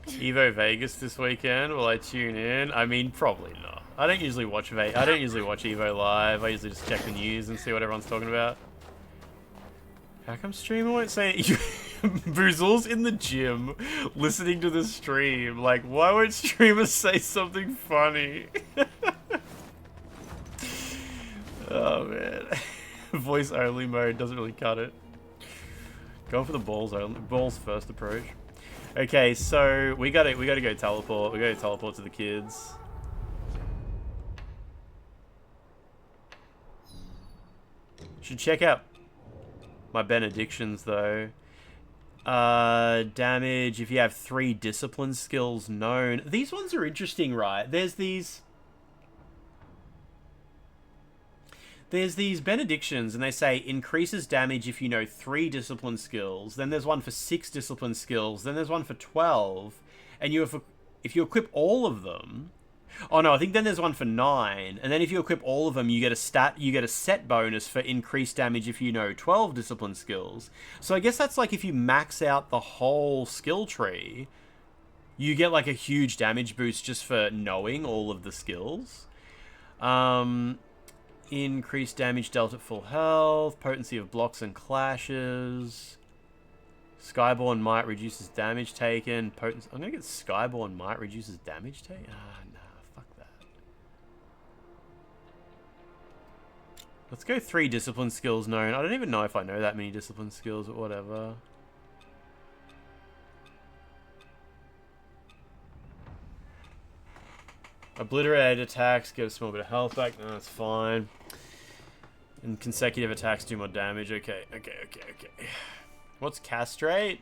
Evo Vegas this weekend. Will I tune in? I mean, probably not. I don't usually watch Evo live. I usually just check the news and see what everyone's talking about. How come streamer won't say it? Boozle's in the gym listening to the stream. Like, why won't streamers say something funny? Oh man. Voice only mode doesn't really cut it. Going for the balls first approach. Okay, so we gotta go teleport. We gotta teleport to the kids. Should check out my benedictions though. Damage if you have 3 discipline skills known. These ones are interesting, right? There's these benedictions and they say increases damage if you know 3 discipline skills. Then there's one for 6 discipline skills. Then there's one for 12. And if you equip all of them, Oh no, I think then there's one for 9, and then if you equip all of them, you get a set bonus for increased damage if you know 12 discipline skills. So I guess that's like if you max out the whole skill tree, you get like a huge damage boost just for knowing all of the skills. Increased damage dealt at full health, potency of blocks and clashes. Skyborn Might reduces damage taken. Potency. I'm gonna get Skyborn Might reduces damage taken. Ah, nah, fuck that. Let's go 3 discipline skills known. I don't even know if I know that many discipline skills, but whatever. Obliterate attacks, get a small bit of health back. No, that's fine. And consecutive attacks do more damage. Okay. What's castrate?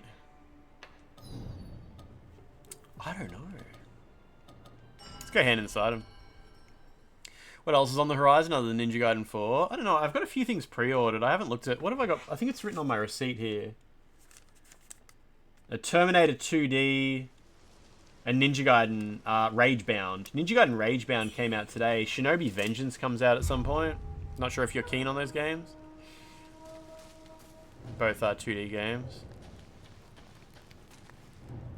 I don't know. Let's go hand inside him. What else is on the horizon other than Ninja Gaiden 4? I don't know. I've got a few things pre-ordered. I haven't looked at... What have I got? I think it's written on my receipt here. A Terminator 2D... and Ninja Gaiden Ragebound. Ninja Gaiden Ragebound came out today. Shinobi Vengeance comes out at some point. Not sure if you're keen on those games. Both are 2D games.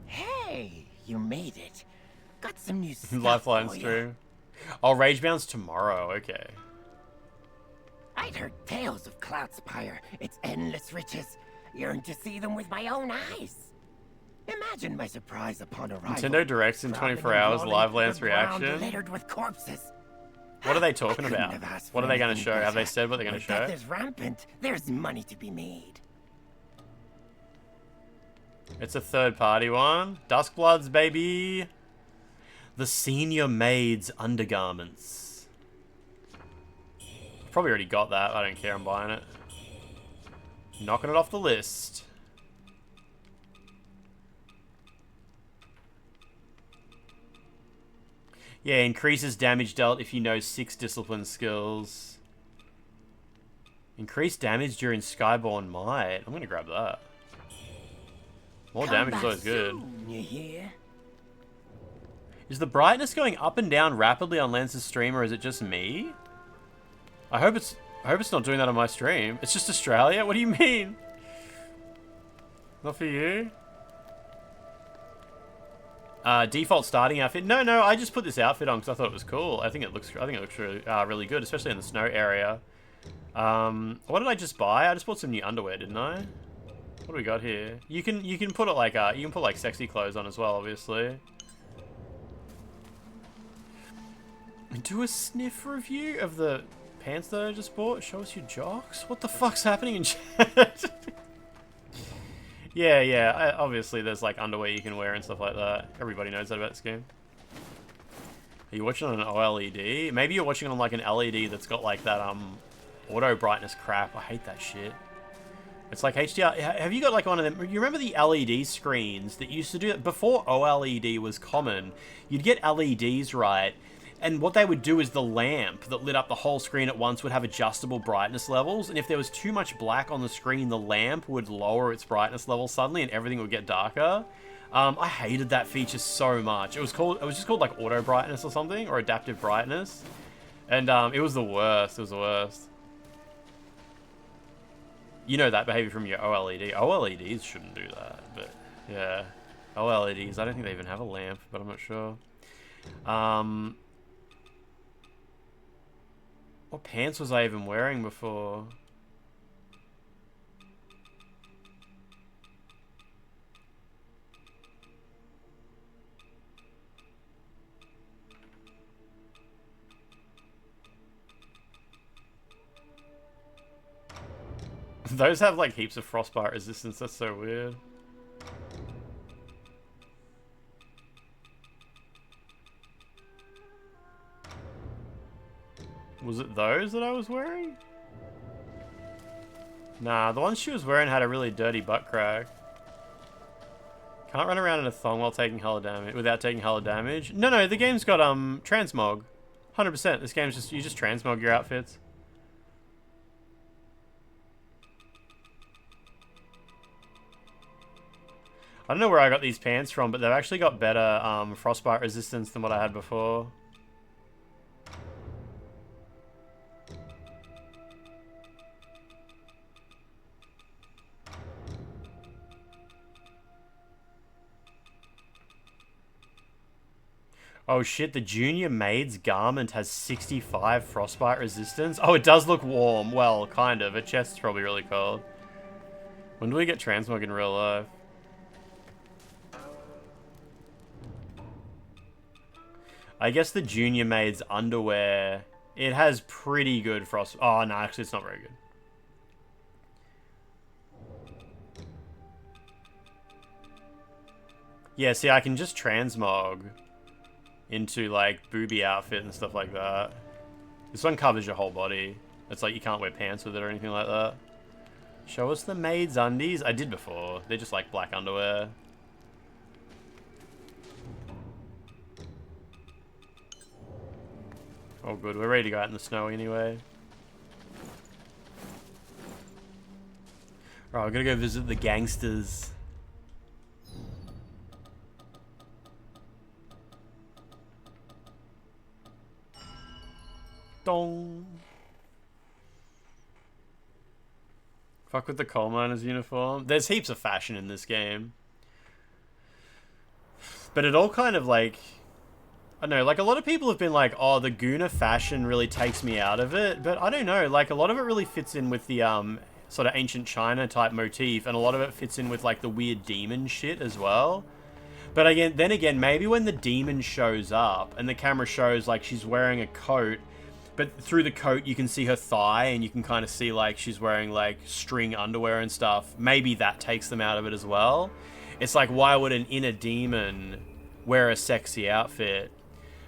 Hey, you made it. Got some new stuff. Lifeline's true. Oh, Ragebound's tomorrow. Okay. I'd heard tales of Cloudspire, its endless riches. Yearned to see them with my own eyes. Imagine my surprise upon arrival. Nintendo Directs in 24 hours, live Lance reaction. Littered with corpses. What are they talking about? What are they going to show? Have they said what they're going to show? There's rampant. There's money to be made. It's a third-party one. Duskbloods, baby. The Senior Maid's Undergarments. Probably already got that. I don't care. I'm buying it. Knocking it off the list. Yeah, increases damage dealt if you know 6 discipline skills. Increased damage during Skyborn Might. I'm gonna grab that. More damage is always good. You hear? Is the brightness going up and down rapidly on Lance's stream, or is it just me? I hope it's not doing that on my stream. It's just Australia? What do you mean? Not for you? Default starting outfit. No, I just put this outfit on because I thought it was cool. I think it looks really, really good, especially in the snow area. What did I just buy? I just bought some new underwear, didn't I? What do we got here? You can put it like you can put like sexy clothes on as well, obviously. Do a sniff review of the pants that I just bought. Show us your jocks. What the fuck's happening in chat? Yeah. Obviously, there's like underwear you can wear and stuff like that. Everybody knows that about this game. Are you watching on an OLED? Maybe you're watching on like an LED that's got like that auto brightness crap. I hate that shit. It's like HDR. Have you got like one of them? You remember the LED screens that used to do that before OLED was common? You'd get LEDs, right? And what they would do is the lamp that lit up the whole screen at once would have adjustable brightness levels. And if there was too much black on the screen, the lamp would lower its brightness level suddenly and everything would get darker. I hated that feature so much. It was just called like auto brightness or something, or adaptive brightness. And it was the worst. It was the worst. You know that behavior from your OLED. OLEDs shouldn't do that, but yeah. OLEDs, I don't think they even have a lamp, but I'm not sure. What pants was I even wearing before? Those have like heaps of frostbite resistance. That's so weird. Was it those that I was wearing? Nah, the ones she was wearing had a really dirty butt crack. Can't run around in a thong while taking hella damage without taking hella damage. No, the game's got transmog. 100%. This game's just you just transmog your outfits. I don't know where I got these pants from, but they've actually got better frostbite resistance than what I had before. Oh shit, the junior maid's garment has 65 frostbite resistance. Oh, it does look warm. Well, kind of. Her chest's probably really cold. When do we get transmog in real life? I guess the junior maid's underwear, it has pretty good frost. Oh, no, actually, it's not very good. Yeah, see, I can just transmog into, like, booby outfit and stuff like that. This one covers your whole body. It's like you can't wear pants with it or anything like that. Show us the maid's undies. I did before. They're just, like, black underwear. Oh, good. We're ready to go out in the snow anyway. Right, we're gonna go visit the gangsters. Dong. Fuck with the coal miner's uniform. There's heaps of fashion in this game. But it all kind of like... I don't know, like a lot of people have been like, oh, the Guna fashion really takes me out of it. But I don't know, like a lot of it really fits in with the sort of ancient China type motif. And a lot of it fits in with like the weird demon shit as well. But again, then again, maybe when the demon shows up and the camera shows like she's wearing a coat, but through the coat you can see her thigh and you can kind of see like she's wearing like string underwear and stuff. Maybe that takes them out of it as well. It's like, why would an inner demon wear a sexy outfit?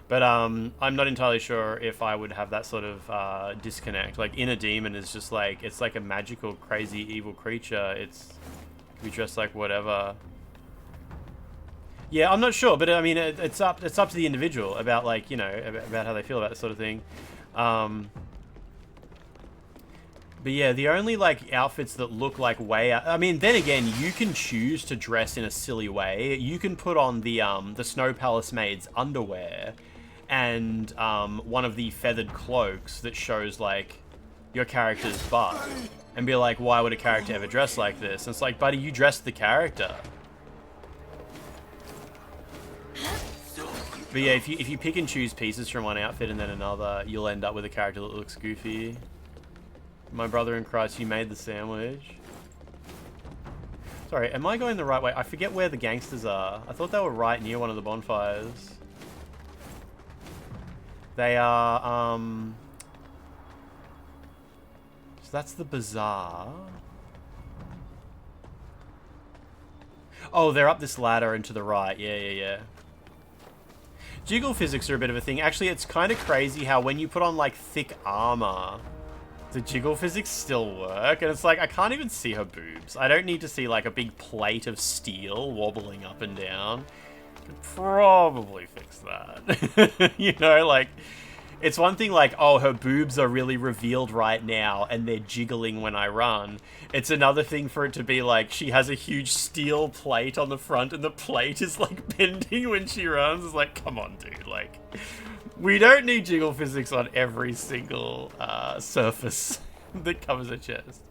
But I'm not entirely sure if I would have that sort of disconnect. Like inner demon is just like, it's like a magical, crazy, evil creature. It can be dressed like whatever. Yeah, I'm not sure, but I mean, it's up to the individual about like, you know, about how they feel about this sort of thing. But yeah, the only like outfits that look like way out, I mean, then again, you can choose to dress in a silly way. You can put on the Snow Palace maid's underwear and one of the feathered cloaks that shows like your character's butt and be like, why would a character ever dress like this? And it's like, buddy, you dressed the character. But yeah, if you pick and choose pieces from one outfit and then another, you'll end up with a character that looks goofy. My brother in Christ, you made the sandwich. Sorry, am I going the right way? I forget where the gangsters are. I thought they were right near one of the bonfires. They are, so that's the bazaar. Oh, they're up this ladder and to the right. Yeah. Jiggle physics are a bit of a thing. Actually, it's kind of crazy how when you put on, like, thick armor, the jiggle physics still work. And it's like, I can't even see her boobs. I don't need to see, like, a big plate of steel wobbling up and down. Could probably fix that. You know, like, it's one thing like, oh, her boobs are really revealed right now and they're jiggling when I run. It's another thing for it to be like, she has a huge steel plate on the front and the plate is like bending when she runs. It's like, come on, dude. Like, we don't need jiggle physics on every single surface that covers her chest.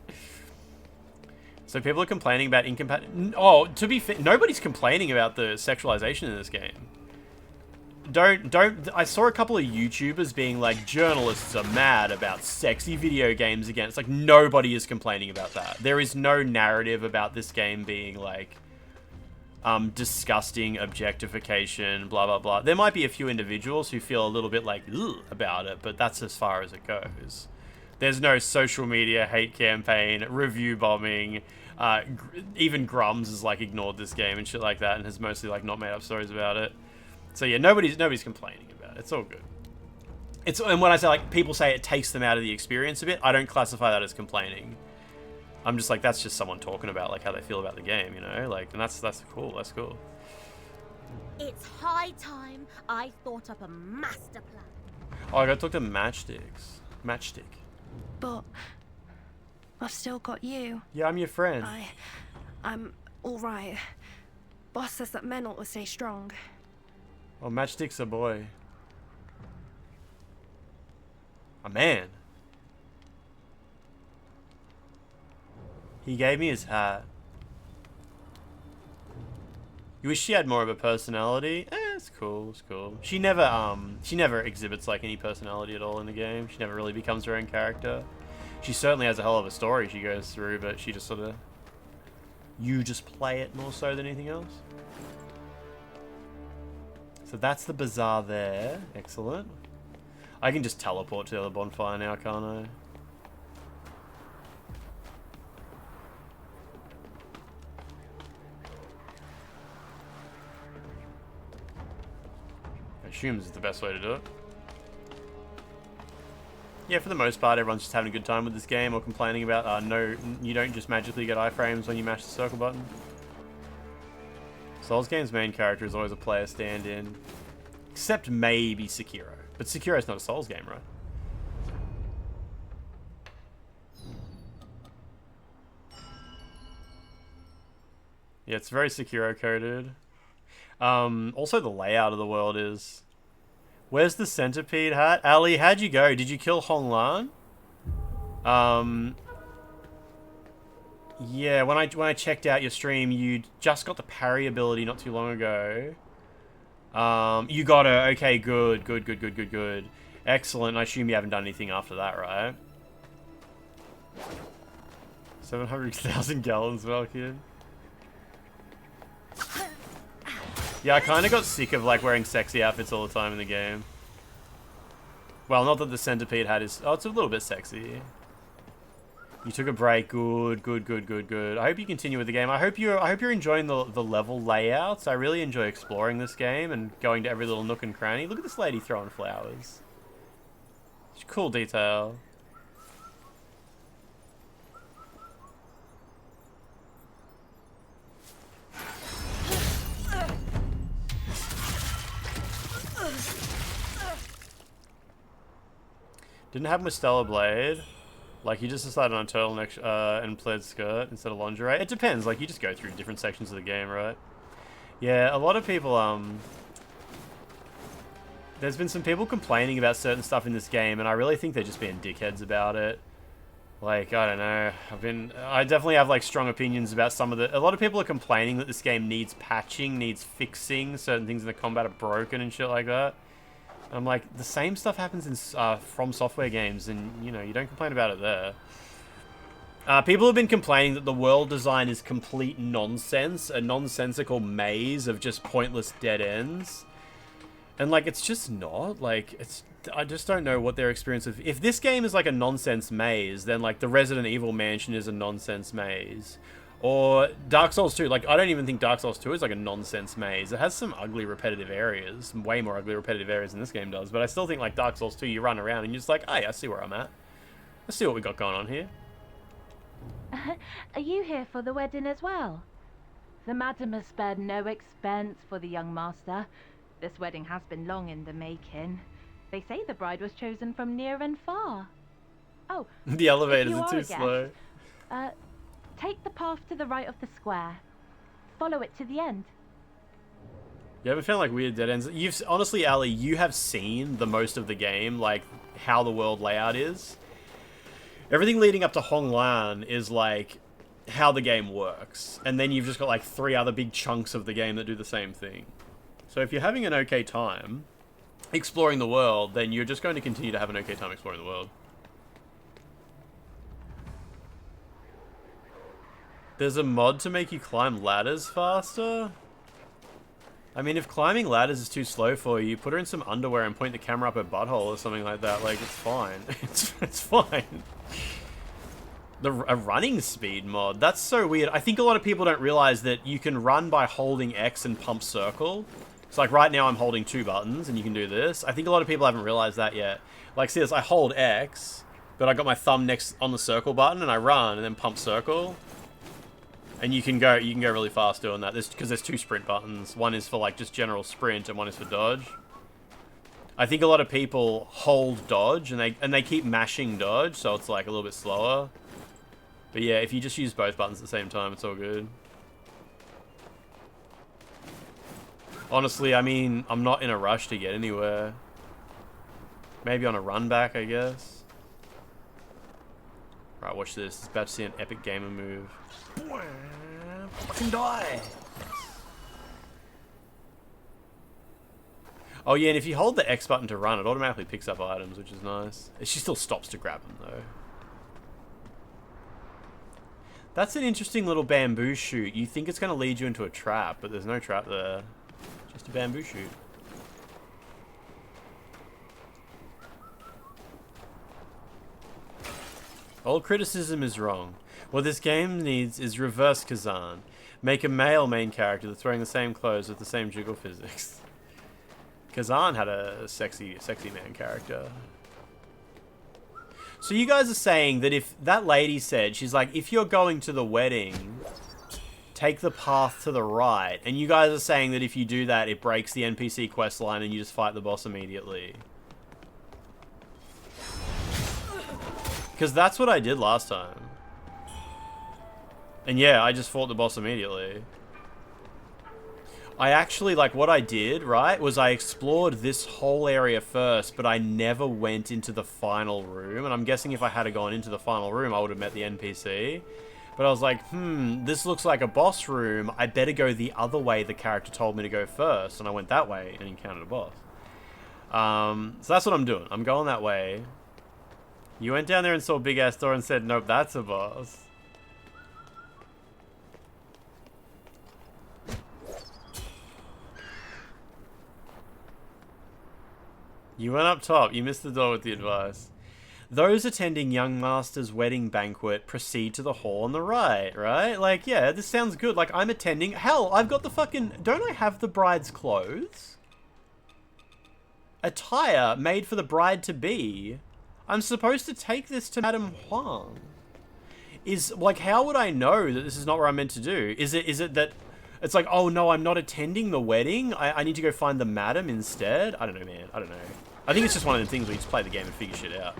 So people are complaining about incompatibility. Oh, to be fair, nobody's complaining about the sexualization in this game. I saw a couple of YouTubers being like, journalists are mad about sexy video games again. It's like, nobody is complaining about that. There is no narrative about this game being like, disgusting objectification, blah, blah, blah. There might be a few individuals who feel a little bit like, ugh, about it, but that's as far as it goes. There's no social media hate campaign, review bombing. Even Grums has like ignored this game and shit like that and has mostly like not made up stories about it. So yeah, nobody's complaining about it. It's all good. And when I say like people say it takes them out of the experience a bit, I don't classify that as complaining. I'm just like, that's just someone talking about like how they feel about the game, you know? Like, and that's cool. That's cool. It's high time I thought up a master plan. Oh, I gotta talk to Matchstick. But I've still got you. Yeah, I'm your friend. I'm all right. Boss says that men ought to stay strong. Oh, Matchstick's a boy. A man. He gave me his hat. You wish she had more of a personality? Yeah, it's cool. It's cool. She never exhibits like any personality at all in the game. She never really becomes her own character. She certainly has a hell of a story she goes through, but she just sort of, you just play it more so than anything else. So that's the bazaar there. Excellent. I can just teleport to the other bonfire now, can't I? I assume this is the best way to do it. Yeah, for the most part, everyone's just having a good time with this game or complaining about, no, you don't just magically get iframes when you mash the circle button. Souls game's main character is always a player stand-in. Except maybe Sekiro. But Sekiro's not a Souls game, right? Yeah, it's very Sekiro coded. Also, the layout of the world is... Where's the centipede hat? Ali, how'd you go? Did you kill Hong Lan? Yeah, when I checked out your stream, you just got the parry ability not too long ago. You got her. Okay, good. Excellent. I assume you haven't done anything after that, right? 700,000 gallons, Valkyrie. Yeah, I kind of got sick of like wearing sexy outfits all the time in the game. Well, not that the centipede hat is... Oh, it's a little bit sexy. You took a break. Good. I hope you continue with the game. I hope you're enjoying the level layouts. I really enjoy exploring this game and going to every little nook and cranny. Look at this lady throwing flowers. It's a cool detail. Didn't have my Stellar Blade. Like, you just decided on a turtleneck and plaid skirt instead of lingerie. It depends. Like, you just go through different sections of the game, right? Yeah, a lot of people, there's been some people complaining about certain stuff in this game, and I really think they're just being dickheads about it. Like, I don't know. I definitely have, like, strong opinions about some of the... A lot of people are complaining that this game needs patching, needs fixing, certain things in the combat are broken and shit like that. I'm like, the same stuff happens in From Software games, and, you know, you don't complain about it there. People have been complaining that the world design is complete nonsense, a nonsensical maze of just pointless dead ends. And, like, it's just not. Like, I just don't know what their experience of... If this game is, like, a nonsense maze, then, like, the Resident Evil mansion is a nonsense maze. Or Dark Souls 2, like, I don't even think Dark Souls 2 is like a nonsense maze. It has some ugly repetitive areas, way more ugly repetitive areas than this game does, but I still think like Dark Souls 2, you run around and you're just like, hey, I see where I'm at. I see what we got going on here. Are you here for the wedding as well? The madam has spared no expense for the young master. This wedding has been long in the making. They say the bride was chosen from near and far. Oh, the elevators are too slow. Take the path to the right of the square. Follow it to the end. You ever found like weird dead ends? Honestly, Ali, you have seen the most of the game, like how the world layout is. Everything leading up to Hong Lan is like how the game works, and then you've just got like 3 other big chunks of the game that do the same thing. So if you're having an okay time exploring the world, then you're just going to continue to have an okay time exploring the world. There's a mod to make you climb ladders faster? I mean, if climbing ladders is too slow for you, put her in some underwear and point the camera up her butthole or something like that. Like, it's fine. It's fine. A running speed mod. That's so weird. I think a lot of people don't realize that you can run by holding X and pump circle. So, like, right now I'm holding 2 buttons and you can do this. I think a lot of people haven't realized that yet. Like, see this, I hold X, but I got my thumb next on the circle button and I run and then pump circle. And you can go really fast doing that. Because there's 2 sprint buttons. One is for like just general sprint, and one is for dodge. I think a lot of people hold dodge, and they keep mashing dodge, so it's like a little bit slower. But yeah, if you just use both buttons at the same time, it's all good. Honestly, I mean, I'm not in a rush to get anywhere. Maybe on a run back, I guess. Right, watch this. It's about to see an epic gamer move. Fucking die! Oh yeah, and if you hold the X button to run, it automatically picks up items, which is nice. She still stops to grab them, though. That's an interesting little bamboo shoot. You think it's going to lead you into a trap, but there's no trap there. Just a bamboo shoot. All criticism is wrong. What this game needs is reverse Kazan. Make a male main character that's wearing the same clothes with the same jiggle physics. Kazan had a sexy man character. So you guys are saying that if that lady said, she's like, if you're going to the wedding, take the path to the right. And you guys are saying that if you do that, it breaks the NPC quest line and you just fight the boss immediately. Because that's what I did last time. And yeah, I just fought the boss immediately. I actually, like, what I did, right, was I explored this whole area first, but I never went into the final room. And I'm guessing if I had gone into the final room, I would have met the NPC. But I was like, this looks like a boss room. I better go the other way the character told me to go first. And I went that way and encountered a boss. So that's what I'm doing. I'm going that way. You went down there and saw a big-ass door and said, nope, that's a boss. You went up top. You missed the door with the advice. Those attending young master's wedding banquet proceed to the hall on the right, right? Like, yeah, this sounds good. Like, I'm attending. Hell, I've got the fucking... Don't I have the bride's clothes? Attire made for the bride-to-be. I'm supposed to take this to Madame Huang. Like, how would I know that this is not what I'm meant to do? Is it that... It's like, oh no, I'm not attending the wedding. I need to go find the madam instead. I don't know, man. I don't know. I think it's just one of the things where you just play the game and figure shit out.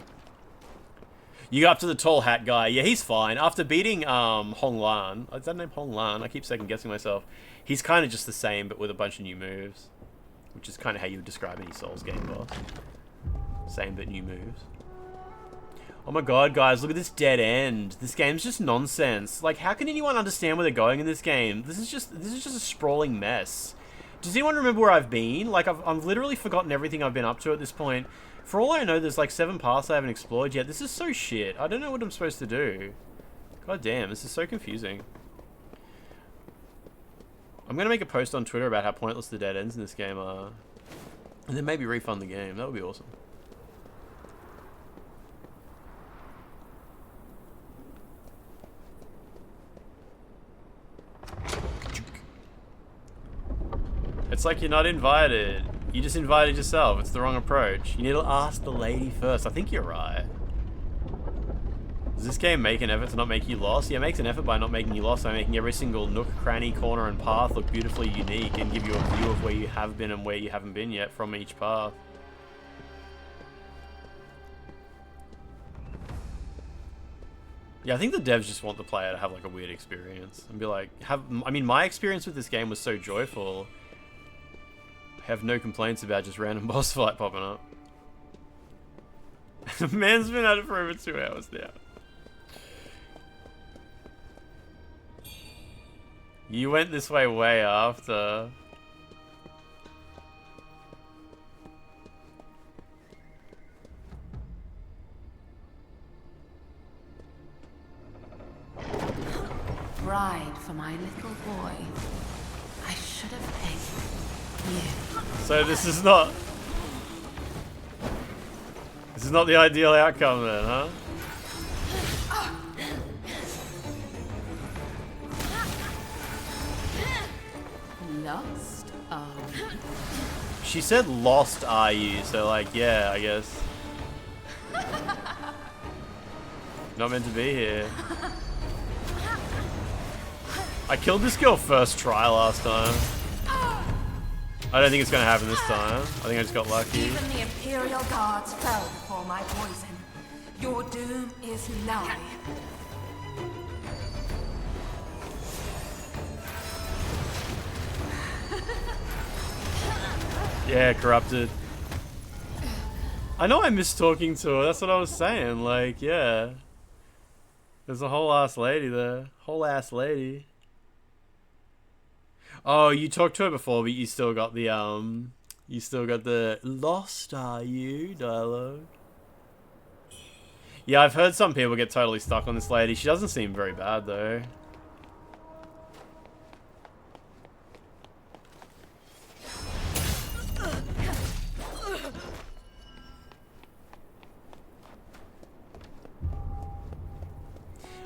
You go up to the tall hat guy. Yeah, he's fine. After beating Hong Lan. Is that name Hong Lan? I keep second guessing myself. He's kind of just the same, but with a bunch of new moves. Which is kind of how you would describe any Souls game boss. Same, but new moves. Oh my god, guys, look at this dead end. This game's just nonsense. Like, how can anyone understand where they're going in this game? This is just a sprawling mess. Does anyone remember where I've been? Like, I've literally forgotten everything I've been up to at this point. For all I know, there's like 7 paths I haven't explored yet. This is so shit. I don't know what I'm supposed to do. God damn, this is so confusing. I'm gonna make a post on Twitter about how pointless the dead ends in this game are. And then maybe refund the game. That would be awesome. It's like you're not invited. You just invited yourself. It's the wrong approach. You need to ask the lady first. I think you're right. Does this game make an effort to not make you lost? Yeah, it makes an effort by not making you lost, by making every single nook, cranny, corner, and path look beautifully unique and give you a view of where you have been and where you haven't been yet from each path. Yeah, I think the devs just want the player to have like a weird experience and be like, I mean, my experience with this game was so joyful. I have no complaints about just random boss fight popping up. Man's been at it for over 2 hours now. You went this way after. Bride for my little boy. I should have picked you. So this is not the ideal outcome then, huh? Lost are you? She said lost are you, so like, yeah, I guess. Not meant to be here. I killed this girl first try last time. I don't think it's gonna happen this time. I think I just got lucky. Even the Imperial Guards fell before my poison. Your doom is nigh. Yeah, corrupted. I know I missed talking to her. That's what I was saying. Like, yeah. There's a whole ass lady there. Whole ass lady. Oh, you talked to her before, but you still got the You still got the "lost are you" dialogue. Yeah, I've heard some people get totally stuck on this lady. She doesn't seem very bad though.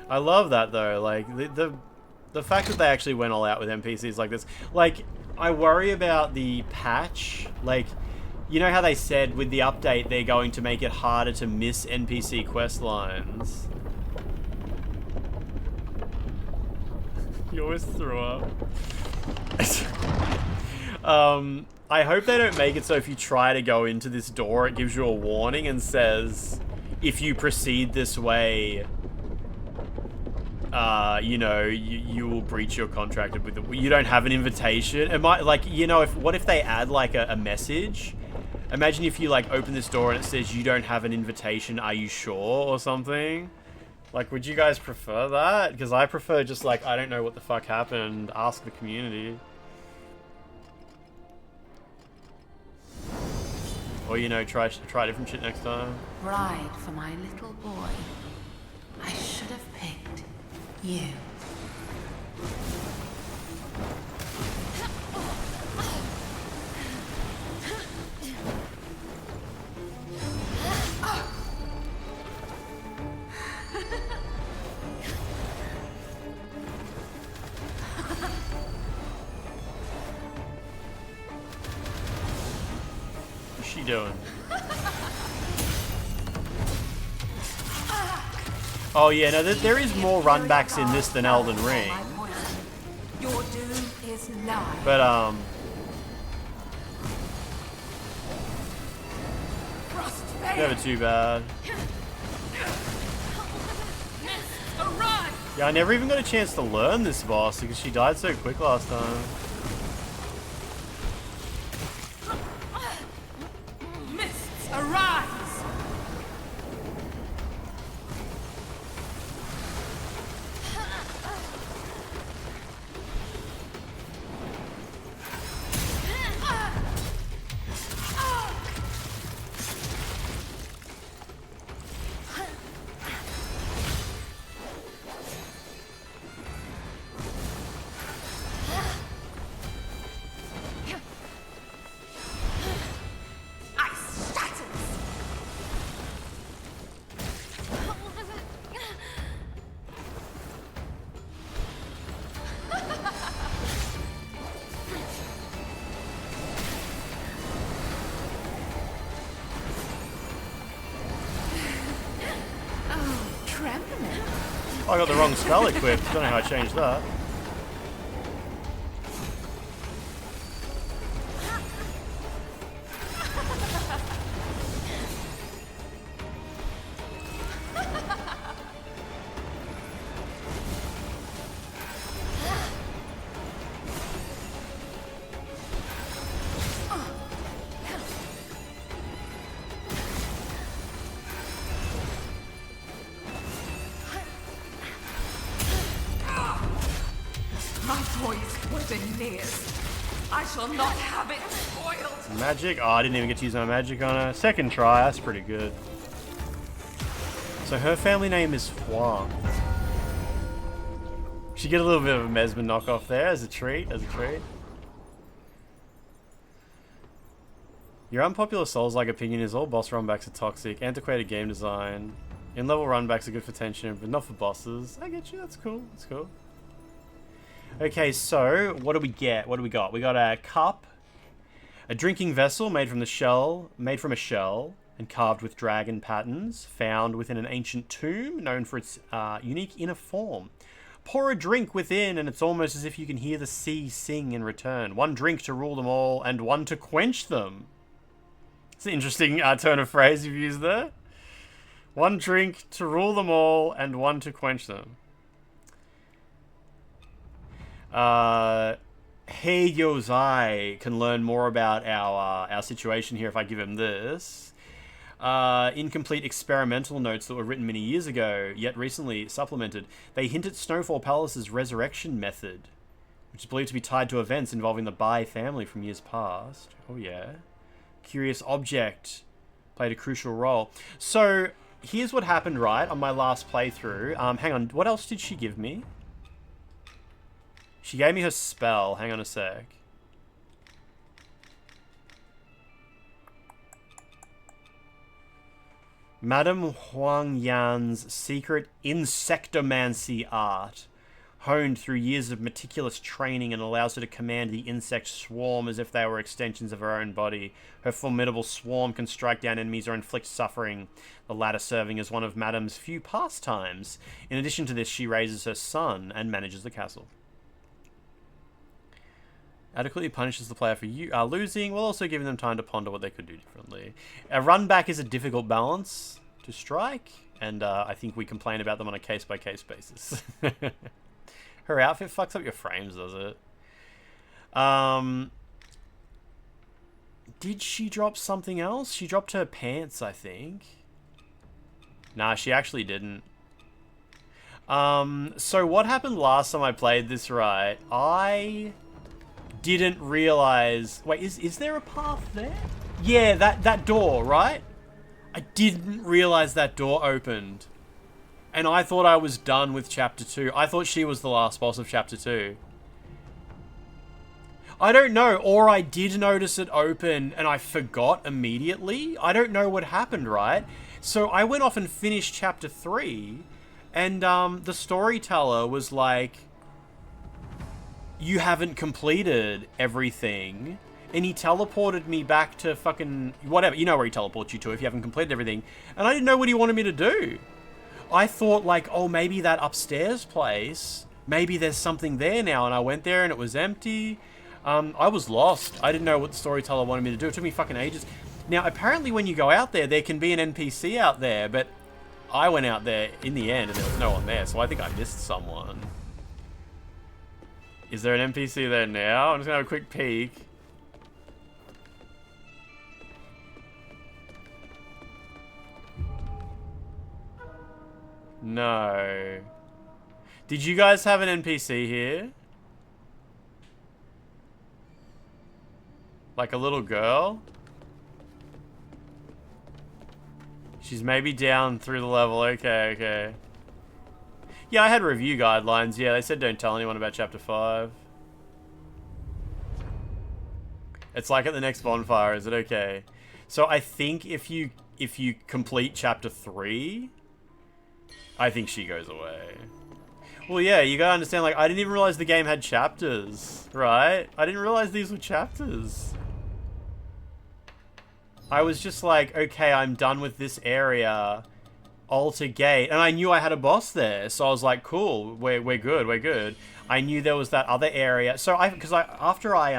I love that though, like the fact that they actually went all out with NPCs like this. Like, I worry about the patch. Like, you know how they said with the update they're going to make it harder to miss NPC quest lines. You always throw up. I hope they don't make it so if you try to go into this door, it gives you a warning and says, if you proceed this way, you know, you will breach your contract with the, you don't have an invitation. It might, like, you know, what if they add like a message? Imagine if you like open this door and it says you don't have an invitation, are you sure, or something? Like, would you guys prefer that? Because I prefer just like, I don't know what the fuck happened, ask the community. Or, you know, try different shit next time. Bride for my little boy. I should have picked you. What's she doing? Oh yeah, no, there is more runbacks in this than Elden Ring. Your doom is nigh. But never too bad. Yeah, I never even got a chance to learn this boss because she died so quick last time. Mists arise. Oh, I got the wrong spell equipped. Don't know how I changed that. I shall not have it spoiled. Magic? Oh, I didn't even get to use my magic on her. Second try, that's pretty good. So her family name is Huang. She get a little bit of a Mesmer knockoff there as a treat, Your unpopular Souls-like opinion is all boss runbacks are toxic, antiquated game design. In-level runbacks are good for tension, but not for bosses. I get you, that's cool, that's cool. Okay, so what do we get? What do we got? We got a cup, a drinking vessel made from a shell, and carved with dragon patterns, found within an ancient tomb, known for its unique inner form. Pour a drink within, and it's almost as if you can hear the sea sing in return. One drink to rule them all, and one to quench them. It's an interesting turn of phrase you've used there. One drink to rule them all, and one to quench them. Hey Yozai can learn more about our situation here if I give him this. Incomplete experimental notes that were written many years ago, yet recently supplemented. They hint at Snowfall Palace's resurrection method. which is believed to be tied to events involving the Bai family from years past. Oh yeah. Curious object played a crucial role. So here's what happened, right, on my last playthrough. Hang on, what else did she give me? She gave me her spell. Hang on a sec. Madame Huang Yan's secret insectomancy art, honed through years of meticulous training, and allows her to command the insect swarm as if they were extensions of her own body. Her formidable swarm can strike down enemies or inflict suffering, the latter serving as one of Madame's few pastimes. In addition to this, she raises her son and manages the castle. Adequately punishes the player for losing, while also giving them time to ponder what they could do differently. A run back is a difficult balance to strike, and I think we complain about them on a case-by-case basis. Her outfit fucks up your frames, does it? Did she drop something else? She dropped her pants, I think. Nah, she actually didn't. So what happened last time I played this, right? I didn't realize... Wait, is there a path there? Yeah, that door, right? I didn't realize that door opened. And I thought I was done with Chapter 2. I thought she was the last boss of Chapter 2. I don't know, or I did notice it open and I forgot immediately. I don't know what happened, right? So I went off and finished Chapter 3, and the storyteller was like, you haven't completed everything. And he teleported me back to fucking... whatever. You know where he teleports you to if you haven't completed everything. And I didn't know what he wanted me to do. I thought, like, oh, maybe that upstairs place, maybe there's something there now. And I went there and it was empty. I was lost. I didn't know what the storyteller wanted me to do. It took me fucking ages. Now, apparently when you go out there, there can be an NPC out there. But I went out there in the end and there was no one there. So I think I missed someone. Is there an NPC there now? I'm just going to have a quick peek. No. Did you guys have an NPC here? Like a little girl? She's maybe down through the level. Okay, okay. Yeah, I had review guidelines. Yeah, they said don't tell anyone about Chapter 5. It's like at the next bonfire. Is it okay? So I think if you complete Chapter 3... I think she goes away. Well, yeah, you gotta understand, like, I didn't even realize the game had chapters, right? I didn't realize these were chapters. I was just like, okay, I'm done with this area. Altar Gate. And I knew I had a boss there, so I was like, cool, we're good, we're good. I knew there was that other area. So after I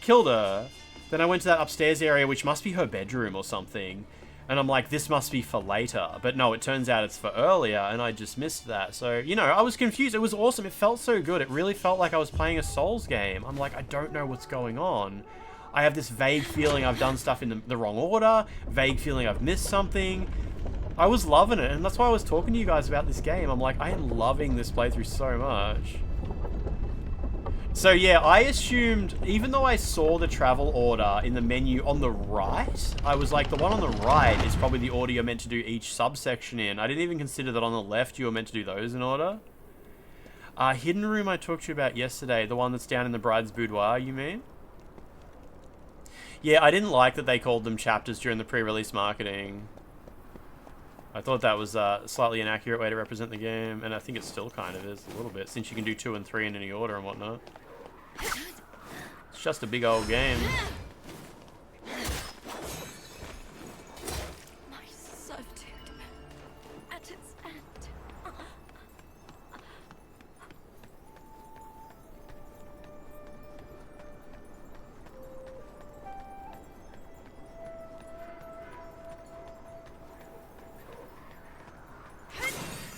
killed her, then I went to that upstairs area, which must be her bedroom or something. And I'm like, this must be for later. But no, it turns out it's for earlier, and I just missed that. So, you know, I was confused. It was awesome. It felt so good. It really felt like I was playing a Souls game. I'm like, I don't know what's going on. I have this vague feeling I've done stuff in the wrong order. Vague feeling I've missed something. I was loving it, and that's why I was talking to you guys about this game. I'm like, I am loving this playthrough so much. So yeah, I assumed, even though I saw the travel order in the menu on the right, I was like, the one on the right is probably the order you're meant to do each subsection in. I didn't even consider that on the left you were meant to do those in order. Hidden room I talked to you about yesterday, the one that's down in the bride's boudoir, you mean? Yeah, I didn't like that they called them chapters during the pre-release marketing. I thought that was a slightly inaccurate way to represent the game, and I think it still kind of is a little bit, since you can do 2 and 3 in any order and whatnot. It's just a big old game. My servitude at its end.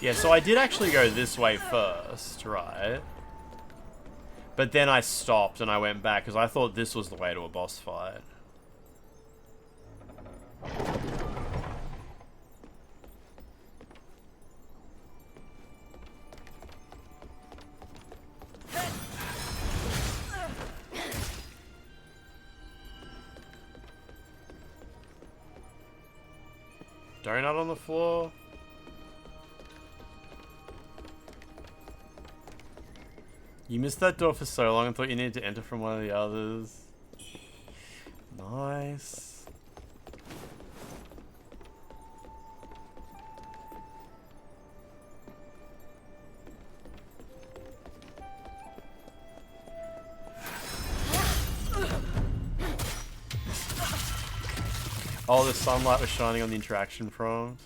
Yeah, so I did actually go this way first, right? But then I stopped and I went back because I thought this was the way to a boss fight. donut on the floor. You missed that door for so long and thought you needed to enter from one of the others. Nice. Oh, the sunlight was shining on the interaction prompt.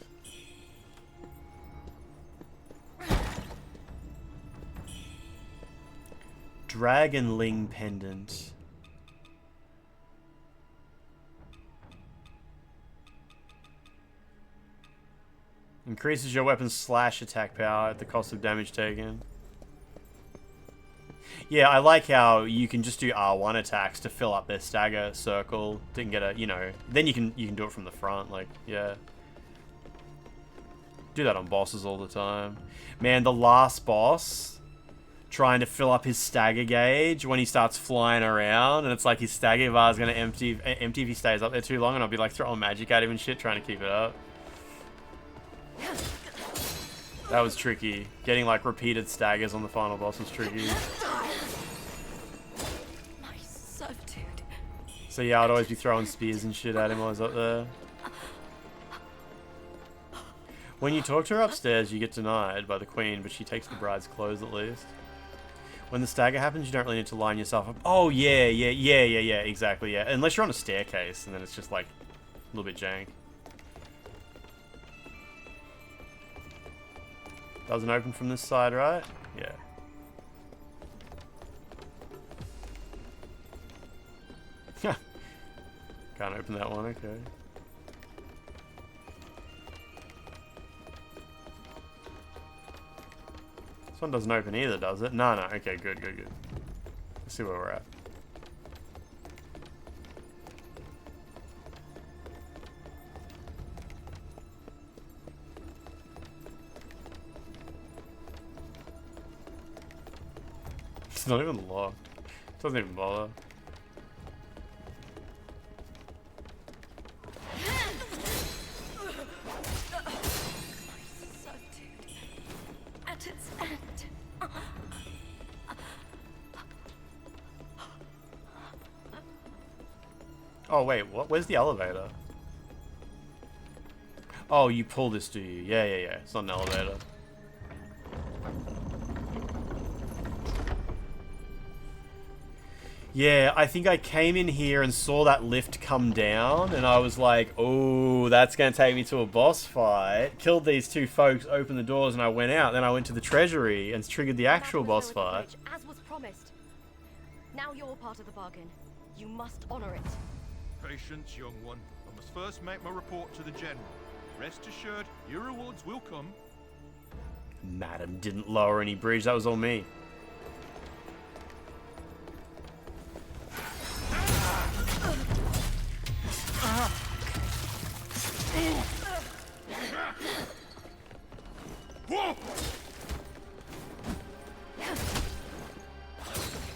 Dragonling pendant. Increases your weapon's slash attack power at the cost of damage taken. Yeah, I like how you can just do R1 attacks to fill up their stagger circle to get a, you know, then you can do it from the front, like, yeah. Do that on bosses all the time. Man, the last boss trying to fill up his stagger gauge when he starts flying around, and it's like his stagger bar is going to empty if he stays up there too long, and I'll be like throwing magic at him and shit trying to keep it up. That was tricky. Getting like repeated staggers on the final boss was tricky. My servitude. So yeah, I'd always be throwing spears and shit at him while I was up there. When you talk to her upstairs, you get denied by the queen, but she takes the bride's clothes at least. When the stagger happens, you don't really need to line yourself up. Oh yeah, exactly, yeah. Unless you're on a staircase, and then it's just like a little bit jank. Doesn't open from this side, right? Yeah. Can't open that one, okay. This one doesn't open either, does it? No, okay, good. Let's see where we're at. It's not even locked. It doesn't even bother. At its end. Oh wait, what? Where's the elevator? Oh, you pull this, do you? Yeah. It's not an elevator. Yeah, I think I came in here and saw that lift come down, and I was like, oh, that's going to take me to a boss fight. Killed these two folks, opened the doors, and I went out. Then I went to the treasury and triggered the actual boss fight. As was promised. Now you're part of the bargain. You must honor it. Patience, young one. I must first make my report to the general. Rest assured, your rewards will come. Madam didn't lower any bridge. That was all me.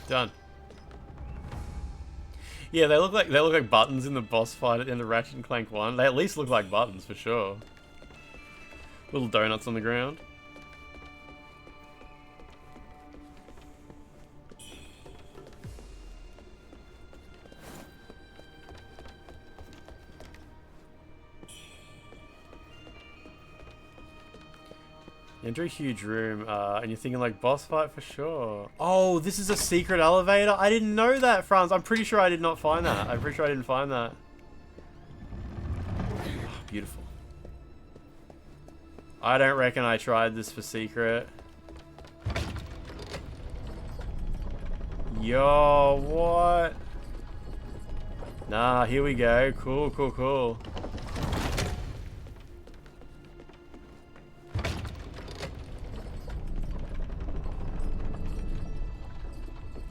Done. Yeah, they look like buttons in the boss fight at the end of Ratchet and Clank 1. They at least look like buttons for sure. Little donuts on the ground. You enter a huge room, and you're thinking like boss fight for sure. Oh, this is a secret elevator? I didn't know that, Franz. I'm pretty sure I did not find that. I'm pretty sure I didn't find that. Oh, beautiful. I don't reckon I tried this for secret. Yo, what? Nah, here we go. Cool.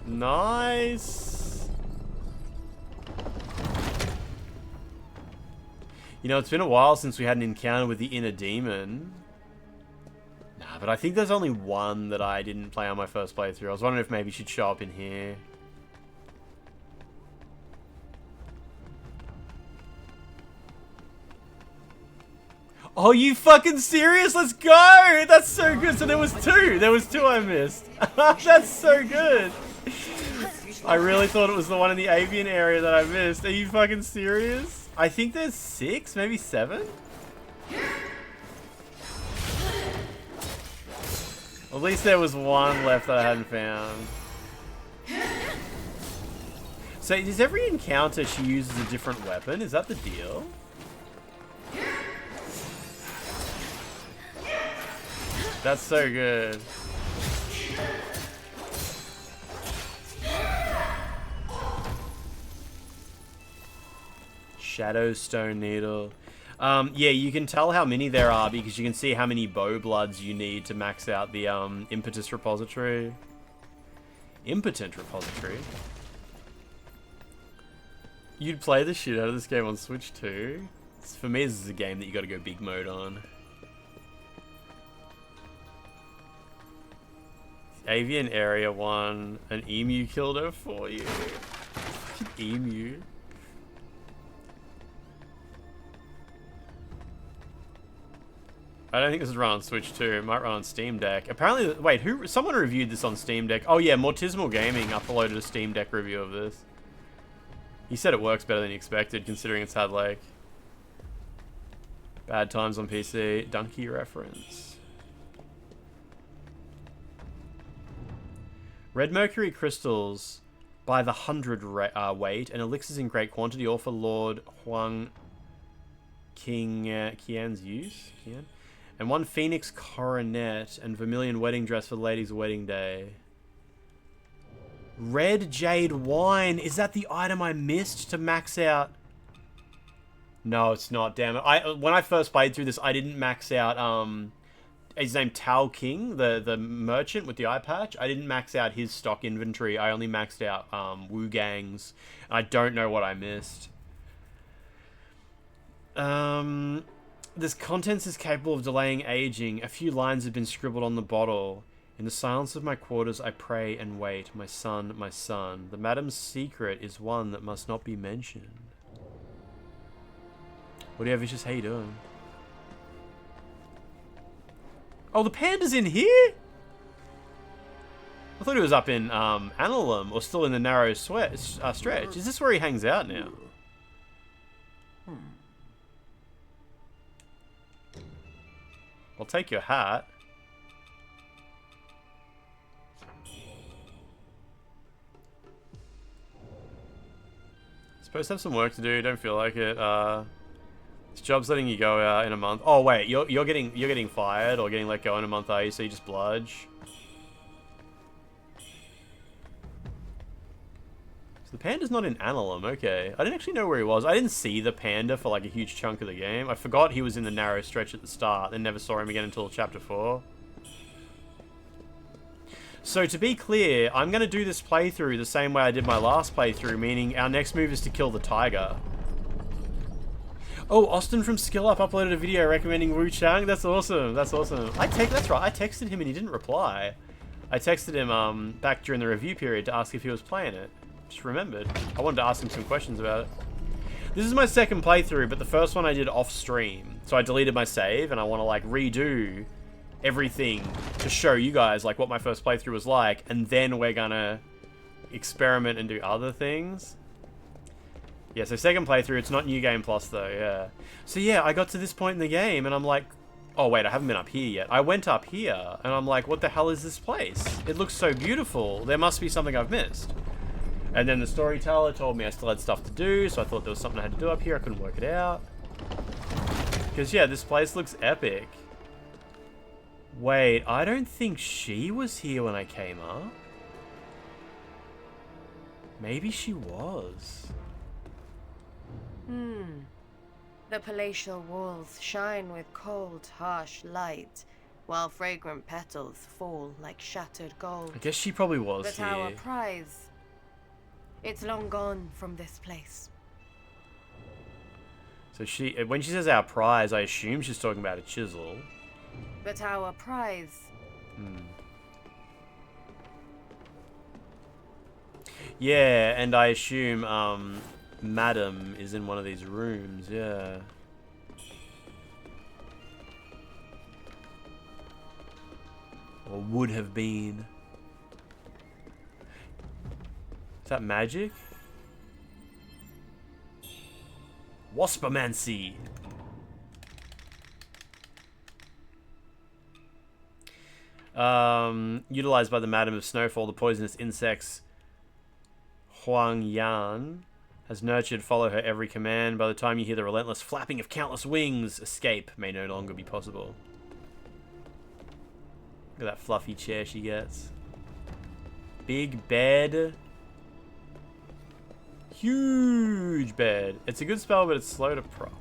Nice. You know, it's been a while since we had an encounter with the inner demon. Nah, but I think there's only one that I didn't play on my first playthrough. I was wondering if maybe she'd show up in here. Oh, you fucking serious? Let's go! That's so good. So there was two. There was two I missed. That's so good. I really thought it was the one in the avian area that I missed. Are you fucking serious? I think there's 6, maybe 7? At least there was one left that I hadn't found. So does every encounter she uses a different weapon? Is that the deal? That's so good. Shadowstone Needle. Yeah, you can tell how many there are because you can see how many bow bloods you need to max out the impetus repository. Impotent repository. You'd play the shit out of this game on Switch too. For me, this is a game that you got to go big mode on. Avian Area 1, an emu killed her for you. Fucking emu. I don't think this is run on Switch 2. It might run on Steam Deck. Apparently, wait, someone reviewed this on Steam Deck. Oh yeah, Mortismal Gaming uploaded a Steam Deck review of this. He said it works better than he expected, considering it's had, like, bad times on PC. Donkey reference. Red Mercury crystals by the 100 weight, and elixirs in great quantity, all for Lord Huang Qian's use. Qian? And 1 Phoenix coronet and vermilion wedding dress for the lady's wedding day. Red Jade Wine. Is that the item I missed to max out? No, it's not. Damn it. When I first played through this, I didn't max out, his name Tao King, the merchant with the eye patch. I didn't max out his stock inventory. I only maxed out Wu Gang's. I don't know what I missed. This contents is capable of delaying aging. A few lines have been scribbled on the bottle. In the silence of my quarters, I pray and wait. My son, my son. The madam's secret is one that must not be mentioned. What do you have, Vicious? How you doing? Oh, the panda's in here? I thought he was up in Analum, or still in the narrow stretch. Is this where he hangs out now? I'll take your hat. Supposed to have some work to do. Don't feel like it. This job's letting you go in a month. Oh wait, you're getting fired or getting let go in a month, are you? So you just bludge. So the panda's not in Analum. Okay, I didn't actually know where he was. I didn't see the panda for like a huge chunk of the game. I forgot he was in the narrow stretch at the start. Then never saw him again until chapter 4. So to be clear, I'm going to do this playthrough the same way I did my last playthrough, meaning our next move is to kill the tiger. Oh, Austin from Skill Up uploaded a video recommending WUCHANG. That's awesome. That's awesome. That's right. I texted him and he didn't reply. I texted him back during the review period to ask if he was playing it. Just remembered. I wanted to ask him some questions about it. This is my second playthrough, but the first one I did off stream. So I deleted my save and I want to like redo everything to show you guys like what my first playthrough was like, and then we're gonna experiment and do other things. Yeah, so second playthrough. It's not New Game Plus though. Yeah. So yeah, I got to this point in the game and I'm like, oh wait, I haven't been up here yet. I went up here and I'm like, what the hell is this place? It looks so beautiful. There must be something I've missed. And then the storyteller told me I still had stuff to do, so I thought there was something I had to do up here. I couldn't work it out. Because yeah, this place looks epic. Wait, I don't think she was here when I came up. Maybe she was. The palatial walls shine with cold, harsh light, while fragrant petals fall like shattered gold. I guess she probably was but here. Our prize, it's long gone from this place. So when she says our prize, I assume she's talking about a chisel. But our prize. Yeah, and I assume Madam is in one of these rooms, yeah. would have been. Is that magic? Waspomancy. Utilized by the Madam of Snowfall, the poisonous insects Huang Yan has nurtured. Follow her every command. By the time you hear the relentless flapping of countless wings, escape may no longer be possible. Look at that fluffy chair she gets. Big bed. Huge bed. It's a good spell, but it's slow to proc.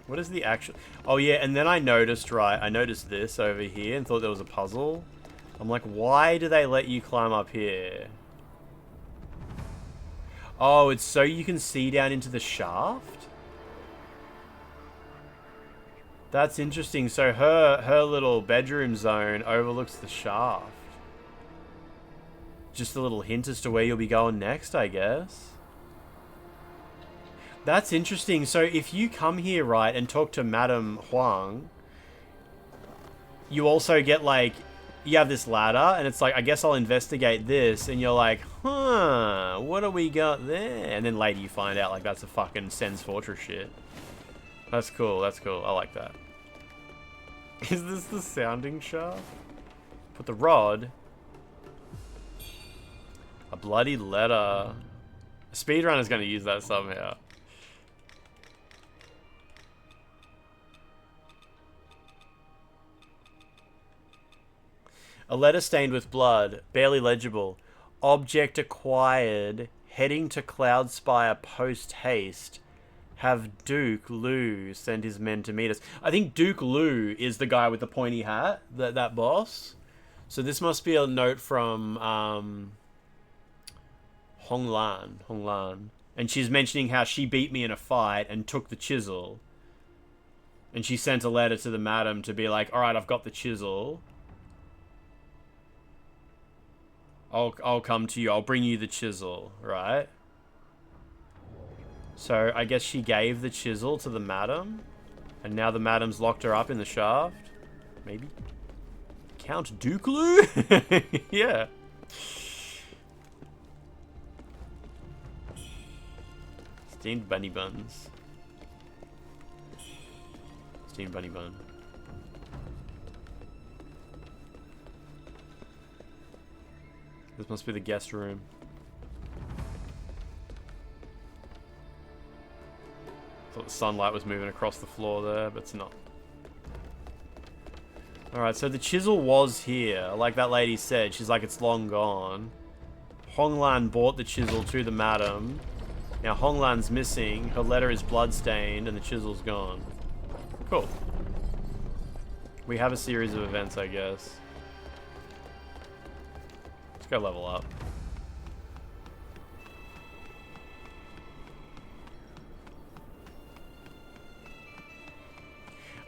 What is the actual... Oh, yeah, and then I noticed, right, I noticed this over here and thought there was a puzzle. I'm like, why do they let you climb up here? Oh, it's so you can see down into the shaft? That's interesting. So her little bedroom zone overlooks the shaft. Just a little hint as to where you'll be going next, I guess. That's interesting. So if you come here, right, and talk to Madame Huang, you also get, like, you have this ladder, and it's like, I guess I'll investigate this, and you're like, huh, what do we got there? And then later you find out, like, that's a fucking Sen's Fortress shit. That's cool, that's cool. I like that. Is this the sounding shaft? Put the rod. A bloody letter. A speedrunner's gonna use that somehow. A letter stained with blood, barely legible. Object acquired, heading to Cloudspire post-haste. Have Duke Lu send his men to meet us. I think Duke Lu is the guy with the pointy hat, that boss. So this must be a note from Hong Lan. And she's mentioning how she beat me in a fight and took the chisel. And she sent a letter to the madam to be like, alright, I've got the chisel. I'll come to you. I'll bring you the chisel, right? So I guess she gave the chisel to the madam, and now the madam's locked her up in the shaft. Maybe Count Dookloo? Yeah. Steamed bunny buns. Steamed bunny bun. This must be the guest room. Thought the sunlight was moving across the floor there, but it's not. Alright, so the chisel was here. Like that lady said, she's like, it's long gone. Honglan bought the chisel to the madam. Now Honglan's missing, her letter is bloodstained, and the chisel's gone. Cool. We have a series of events, I guess. Let's go level up.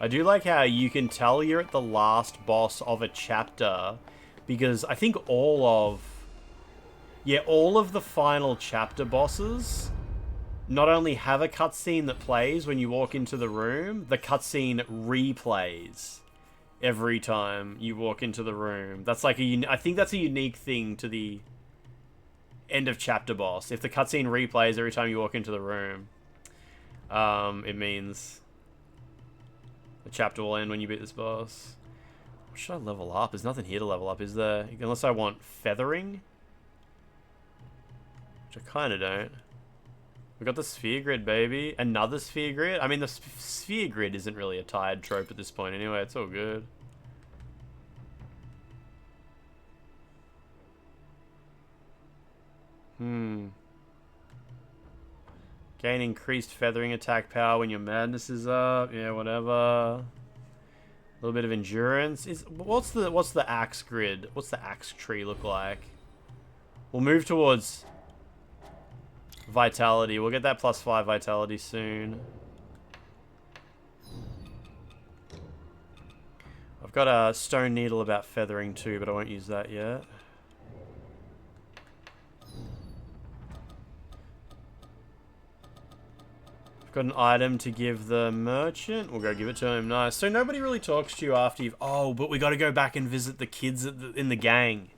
I do like how you can tell you're at the last boss of a chapter, because I think all of the final chapter bosses not only have a cutscene that plays when you walk into the room, the cutscene replays every time you walk into the room. That's like I think that's a unique thing to the end of chapter boss. If the cutscene replays every time you walk into the room, it means the chapter will end when you beat this boss. What should I level up? There's nothing here to level up, is there? Unless I want feathering, which I kind of don't. We got the sphere grid, baby. Another sphere grid? I mean, the sphere grid isn't really a tired trope at this point anyway. It's all good. Gain increased feathering attack power when your madness is up. Yeah, whatever. A little bit of endurance. What's the axe grid? What's the axe tree look like? We'll move towards vitality. We'll get that +5 vitality soon. I've got a stone needle about feathering too, but I won't use that yet. I've got an item to give the merchant. We'll go give it to him. Nice. So nobody really talks to you after you've... Oh, but we got to go back and visit the kids in the gang.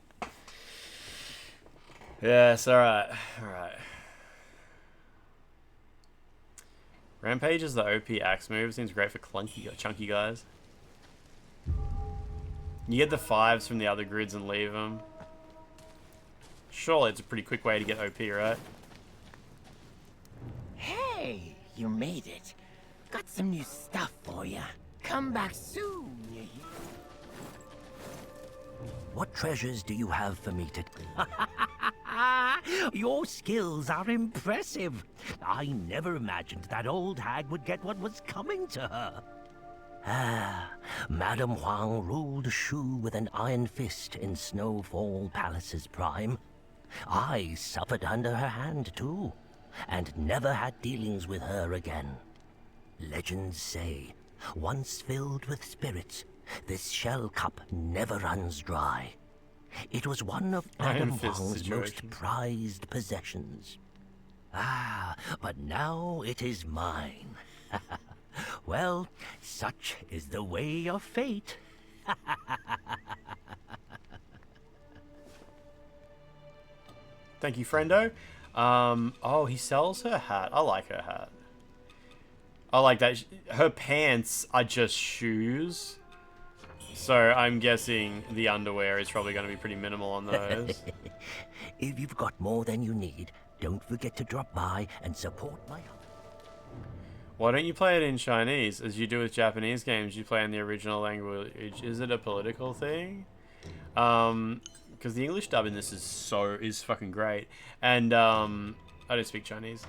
Yes, alright. Alright. Rampage is the OP axe move. Seems great for chunky guys. You get the 5s from the other grids and leave them. Surely it's a pretty quick way to get OP, right? Hey, you made it. Got some new stuff for you. Come back soon, you hear? What treasures do you have for me to... Your skills are impressive. I never imagined that old hag would get what was coming to her. Ah, Madame Huang ruled Shu with an iron fist in Snowfall Palace's prime. I suffered under her hand too, and never had dealings with her again. Legends say, once filled with spirits, this shell cup never runs dry. It was one of Madame Huang's most prized possessions. Ah, but now it is mine. Well, such is the way of fate. Thank you, friendo. Oh, he sells her hat. I like her hat. I like that. Her pants are just shoes. So I'm guessing the underwear is probably going to be pretty minimal on those. If you've got more than you need, don't forget to drop by and support my... Why don't you play it in Chinese, as you do with Japanese games? You play in the original language. Is it a political thing? Because the English dub in this is fucking great, and I don't speak Chinese.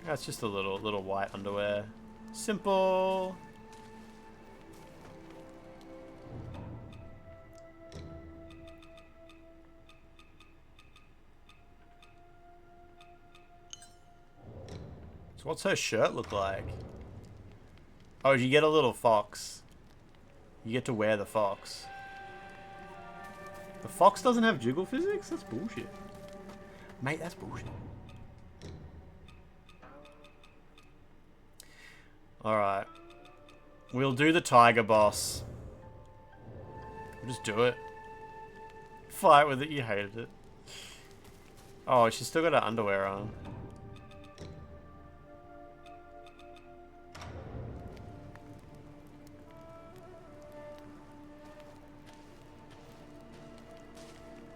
That's just a little white underwear, simple. What's her shirt look like? Oh, you get a little fox. You get to wear the fox. The fox doesn't have jiggle physics? That's bullshit. Mate, that's bullshit. Alright. We'll do the tiger boss. We'll just do it. Fight with it, you hated it. Oh, she's still got her underwear on.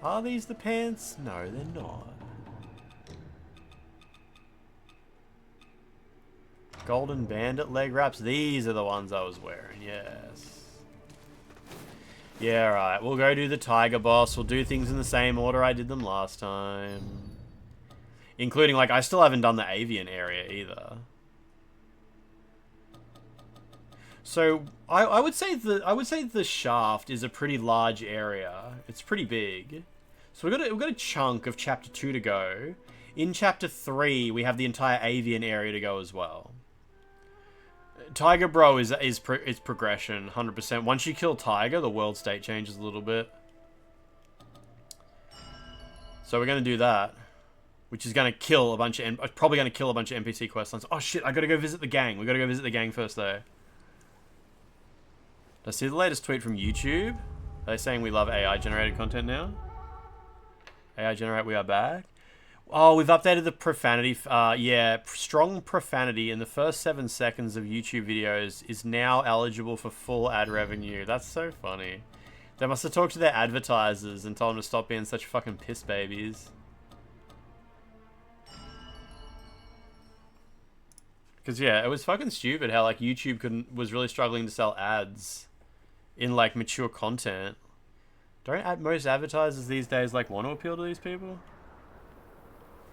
Are these the pants? No, they're not. Golden Bandit leg wraps. These are the ones I was wearing, yes. Yeah, right. We'll go do the tiger boss. We'll do things in the same order I did them last time. Including, like, I still haven't done the avian area either. So I would say the shaft is a pretty large area. It's pretty big. So we've got a chunk of chapter 2 to go. In chapter 3, we have the entire avian area to go as well. Tiger Bro is progression, 100%. Once you kill Tiger, the world state changes a little bit. So we're gonna do that, which is gonna kill a bunch of probably gonna kill a bunch of NPC quest lines. Oh shit! I gotta go visit the gang. We gotta go visit the gang first though. Did I see the latest tweet from YouTube? Are they saying we love AI generated content now? AI generate, we are back. Oh, we've updated the profanity. Yeah, strong profanity in the first 7 seconds of YouTube videos is now eligible for full ad revenue. That's so funny. They must have talked to their advertisers and told them to stop being such fucking piss babies. Because yeah, it was fucking stupid how like YouTube was really struggling to sell ads in like mature content. Don't most advertisers these days like want to appeal to these people?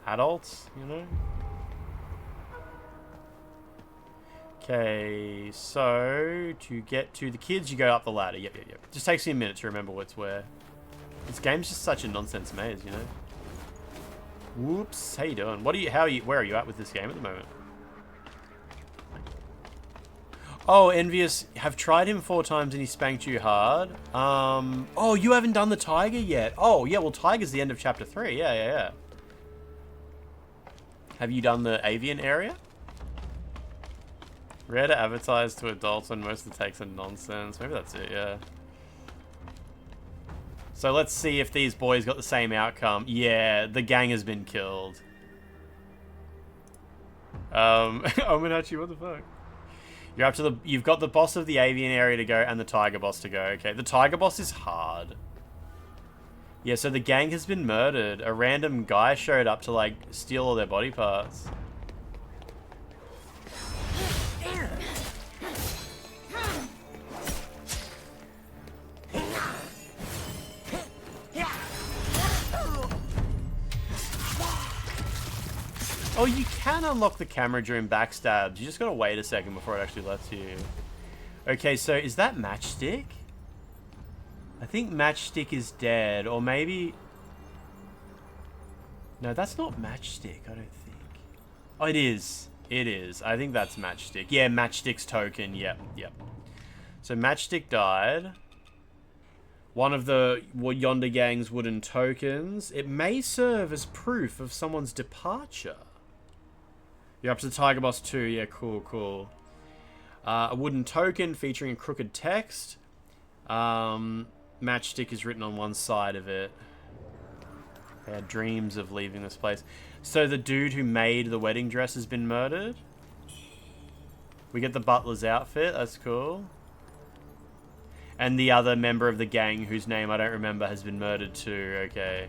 Adults, you know? Okay, so to get to the kids, you go up the ladder. Yep. Just takes you a minute to remember what's where. This game's just such a nonsense maze, you know? Whoops, how you doing? Where are you at with this game at the moment? Oh, Envious, have tried him 4 times and he spanked you hard. Oh, you haven't done the tiger yet. Oh, yeah, well, tiger's the end of chapter 3. Yeah. Have you done the avian area? Rare to advertise to adults when most of the takes are nonsense. Maybe that's it, yeah. So let's see if these boys got the same outcome. Yeah, the gang has been killed. Ominachi, what the fuck? You're up to the... You've got the boss of the avian area to go and the tiger boss to go. Okay, the tiger boss is hard. Yeah, so the gang has been murdered. A random guy showed up to, like, steal all their body parts. Oh, you can unlock the camera during backstabs. You just gotta wait a second before it actually lets you. Okay, so is that Matchstick? I think Matchstick is dead, or maybe... No, that's not Matchstick, I don't think. Oh, it is. It is. I think that's Matchstick. Yeah, Matchstick's token. Yep. So Matchstick died. One of the Yonder Gang's wooden tokens. It may serve as proof of someone's departure. You're up to the Tiger Boss 2. Yeah, cool. A wooden token featuring a crooked text. Matchstick is written on one side of it. They had dreams of leaving this place. So the dude who made the wedding dress has been murdered. We get the butler's outfit. That's cool. And the other member of the gang, whose name I don't remember, has been murdered too. Okay.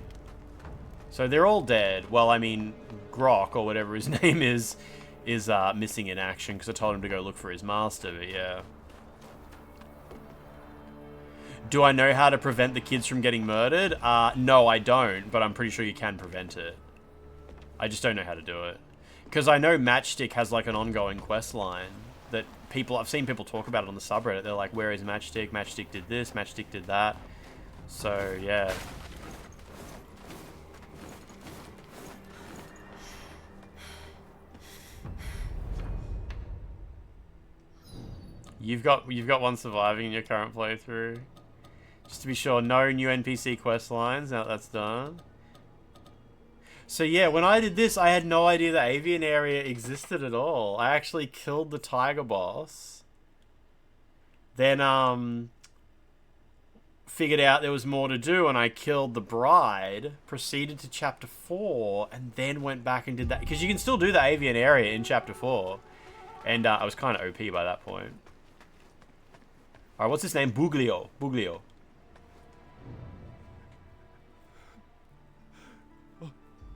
So they're all dead. Well, I mean, Grok, or whatever his name is missing in action, because I told him to go look for his master, but yeah. Do I know how to prevent the kids from getting murdered? No, I don't, but I'm pretty sure you can prevent it. I just don't know how to do it. Because I know Matchstick has, like, an ongoing quest line that I've seen people talk about it on the subreddit. They're like, where is Matchstick? Matchstick did this, Matchstick did that. So, yeah. You've got one surviving in your current playthrough. Just to be sure, no new NPC quest lines. Now that's done. So yeah, when I did this, I had no idea the avian area existed at all. I actually killed the tiger boss. Then, figured out there was more to do, and I killed the bride, proceeded to chapter 4, and then went back and did that. Because you can still do the avian area in chapter 4. And I was kind of OP by that point. Alright, what's his name? Buglio.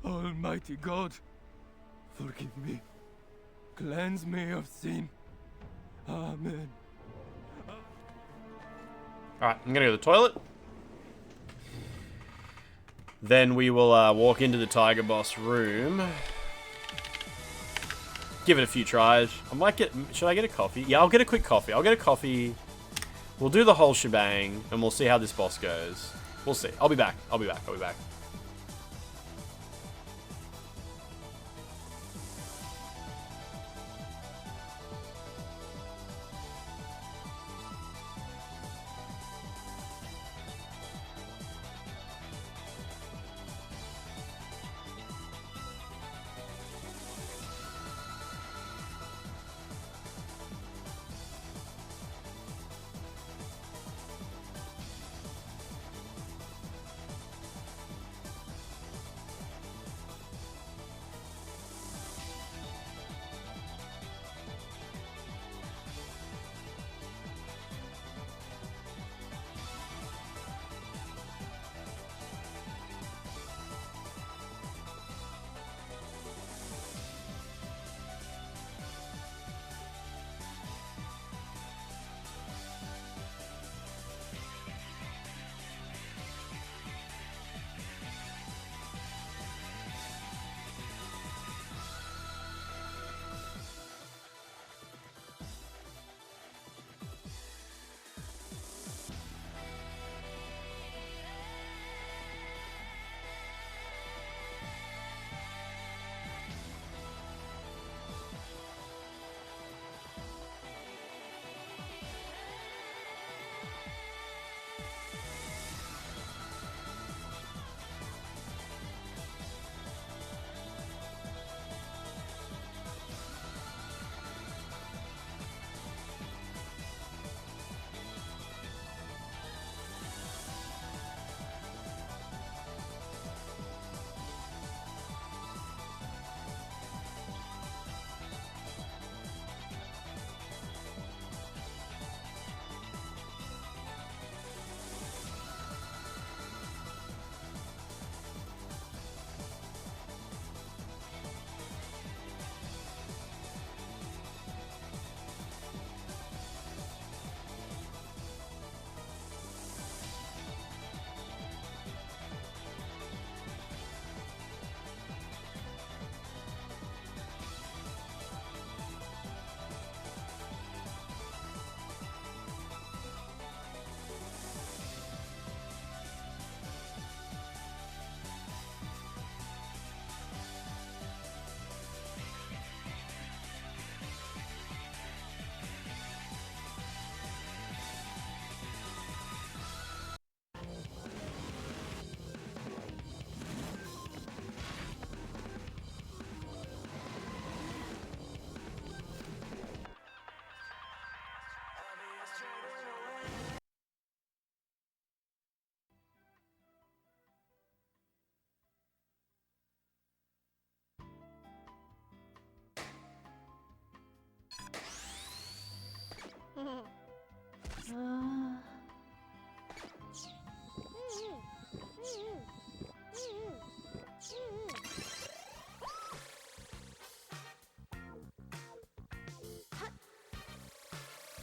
Almighty God, forgive me. Cleanse me of sin. Amen. Alright, I'm gonna go to the toilet. Then we will walk into the tiger boss room. Give it a few tries. Should I get a coffee? Yeah, I'll get a quick coffee. I'll get a coffee. We'll do the whole shebang, and we'll see how this boss goes. We'll see. I'll be back.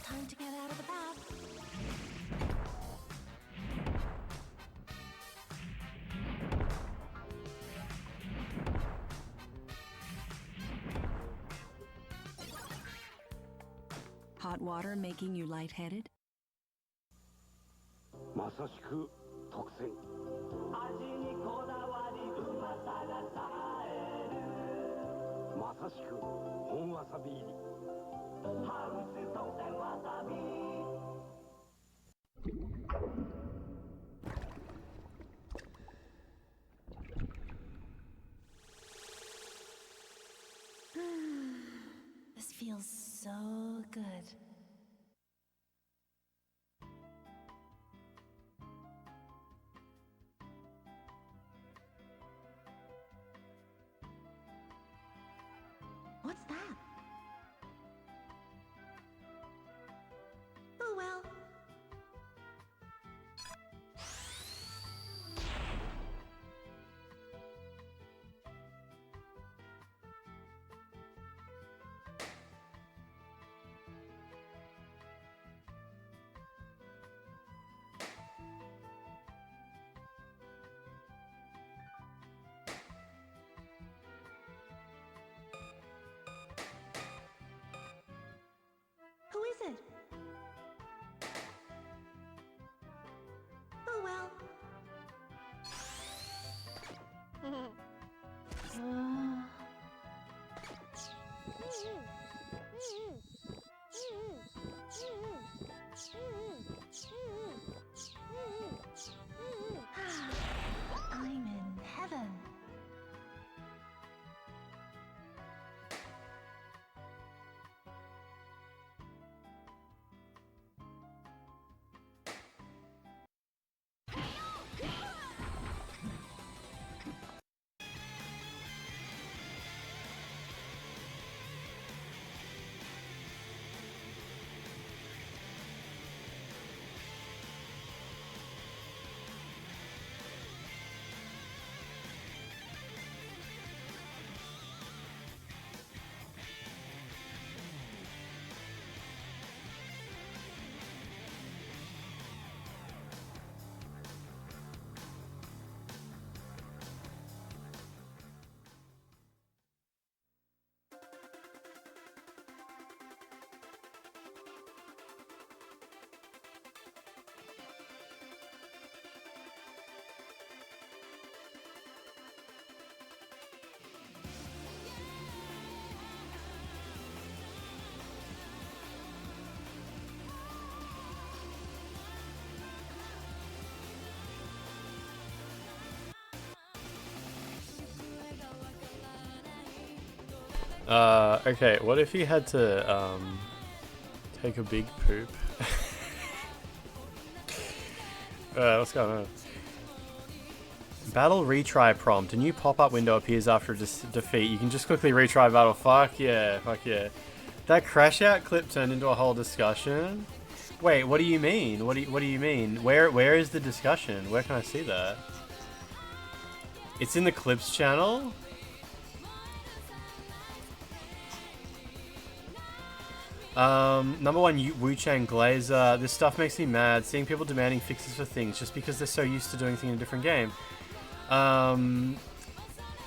Time to get out of the bath. Hot water making you lightheaded? まさしく特選。味にこだわりうまさが冴える。まさしく本わさび入り。ハウス特選わさび。This feels so good. What's that? Oh well. Who is it? Oh well. I'm in heaven. Okay, what if he had to, take a big poop? What's going on? Battle retry prompt. A new pop-up window appears after a defeat. You can just quickly retry battle. Fuck yeah, fuck yeah. That crash out clip turned into a whole discussion? Wait, what do you mean? What do you mean? Where is the discussion? Where can I see that? It's in the clips channel? Number one, WUCHANG Glazer. This stuff makes me mad. Seeing people demanding fixes for things just because they're so used to doing things in a different game.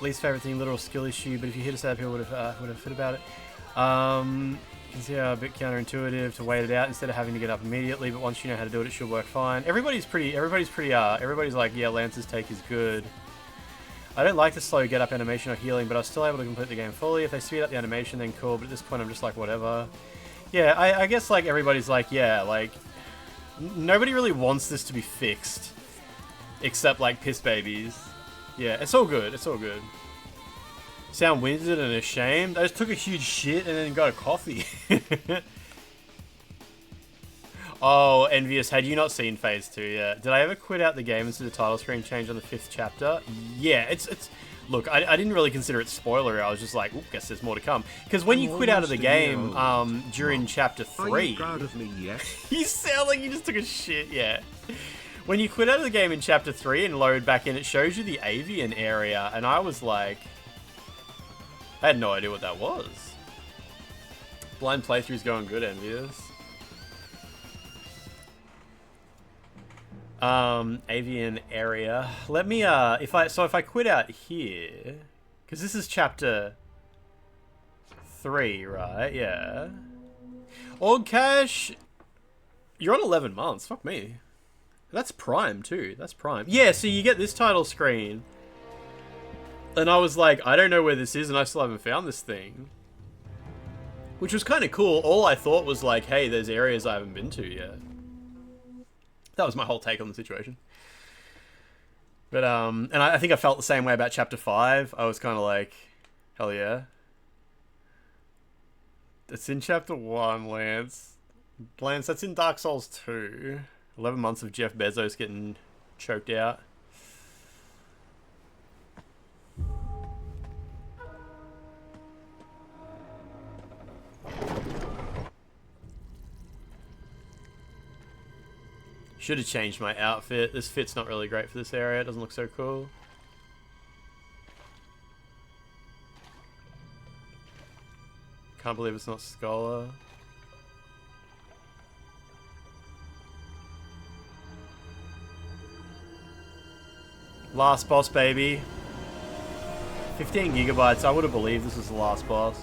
Least favorite thing, literal skill issue. But if you hit us out, people would have fit about it. You can see how a bit counterintuitive to wait it out instead of having to get up immediately. But once you know how to do it, it should work fine. Everybody's like, yeah, Lance's take is good. I don't like the slow get up animation or healing, but I was still able to complete the game fully. If they speed up the animation, then cool. But at this point, I'm just like, whatever. Yeah, I guess like everybody's like, yeah, like nobody really wants this to be fixed, except like piss babies. Yeah, it's all good. It's all good. Sound winded and ashamed. I just took a huge shit and then got a coffee. Oh, Envious, had you not seen Phase 2 yet? Did I ever quit out the game and see the title screen change on the 5th chapter? Yeah, it's... Look, I didn't really consider it spoilery. I was just like, oop, guess there's more to come. Because when you quit out of the game during Chapter 3... Are you proud of me yet? You sound like you just took a shit, yeah. When you quit out of the game in Chapter 3 and load back in, it shows you the avian area. And I was like... I had no idea what that was. Blind playthrough's going good, Envious. Avian area. Let me, if I quit out here, because this is chapter 3, right? Yeah. Org Cash, you're on 11 months. Fuck me. That's Prime, too. That's Prime. Yeah, so you get this title screen. And I was like, I don't know where this is, and I still haven't found this thing. Which was kind of cool. All I thought was like, hey, there's areas I haven't been to yet. That was my whole take on the situation. But, and I think I felt the same way about Chapter 5. I was kind of like, hell yeah. It's in Chapter 1, Lance. Lance, that's in Dark Souls 2. 11 months of Jeff Bezos getting choked out. Should have changed my outfit. This fit's not really great for this area. It doesn't look so cool. Can't believe it's not Scholar. Last boss, baby. 15 gigabytes. I would have believed this was the last boss.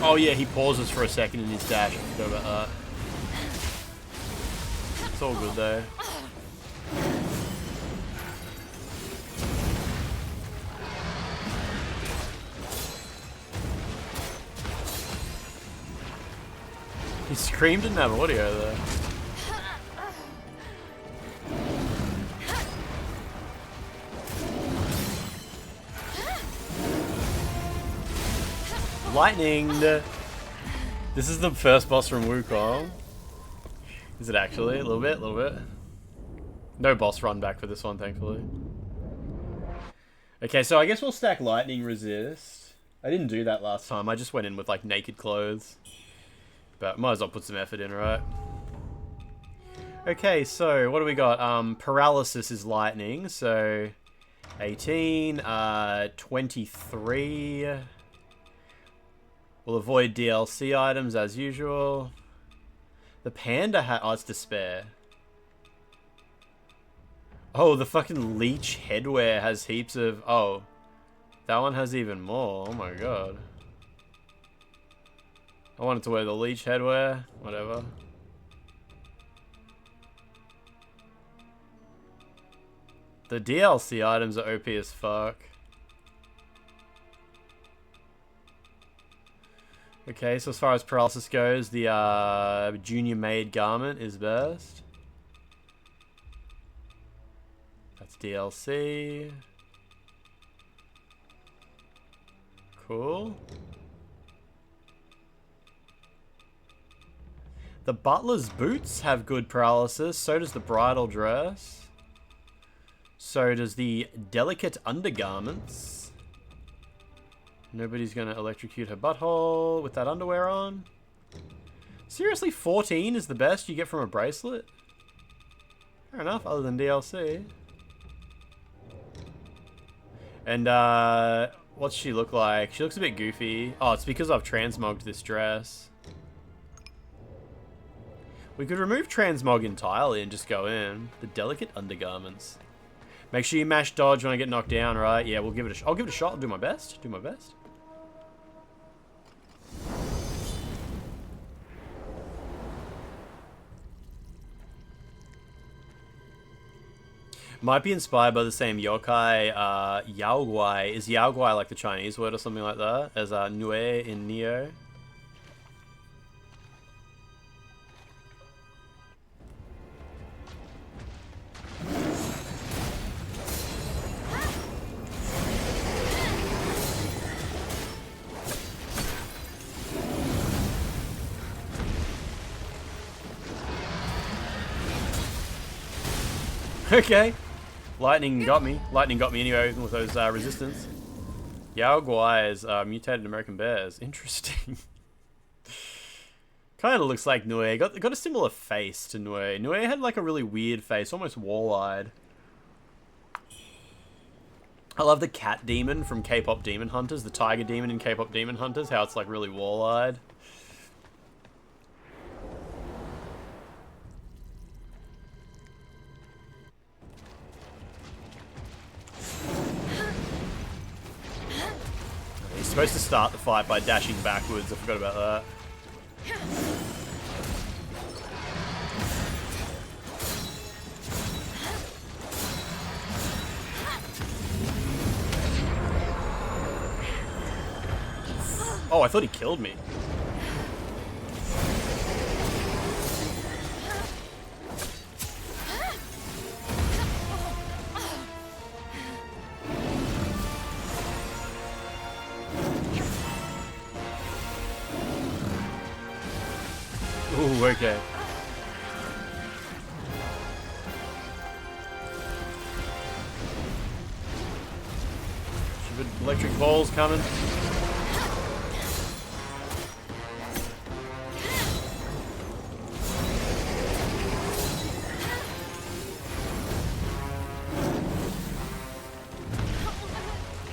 Oh yeah, he pauses for a second in his dash. I forgot about that. It's all good though. He screamed in that audio though. Lightning! This is the first boss from Wukong. Is it actually? A little bit, a little bit. No boss run back for this one, thankfully. Okay, so I guess we'll stack Lightning Resist. I didn't do that last time. I just went in with like naked clothes. But might as well put some effort in, right? Okay, so what do we got? Paralysis is Lightning, so 18, 23. We'll avoid DLC items as usual. The panda hat. Oh, it's Despair. Oh, the fucking leech headwear has heaps of. Oh, that one has even more. Oh my god. I wanted to wear the leech headwear. Whatever. The DLC items are OP as fuck. Okay, so as far as paralysis goes, the junior maid garment is best. That's DLC. Cool. The butler's boots have good paralysis, so does the bridal dress. So does the delicate undergarments. Nobody's gonna electrocute her butthole with that underwear on. Seriously, 14 is the best you get from a bracelet? Fair enough, other than DLC. And, what's she look like? She looks a bit goofy. Oh, it's because I've transmogged this dress. We could remove transmog entirely and just go in. The delicate undergarments. Make sure you mash dodge when I get knocked down, right? Yeah, we'll give it a shot. I'll give it a shot. I'll do my best. Do my best. Might be inspired by the same yokai, Yaoguai. Is Yaoguai like the Chinese word or something like that? As Nue in Neo? Okay. Lightning got me. Lightning got me anyway, even with those resistance. Yaoguais are mutated American bears. Interesting. Kind of looks like Nue. Got a similar face to Nue. Nue had like a really weird face, almost wall-eyed. I love the cat demon from K-pop Demon Hunters, the tiger demon in K-pop Demon Hunters, how it's like really wall-eyed. He's supposed to start the fight by dashing backwards, I forgot about that. Oh, I thought he killed me. Ooh, okay. Stupid electric balls coming.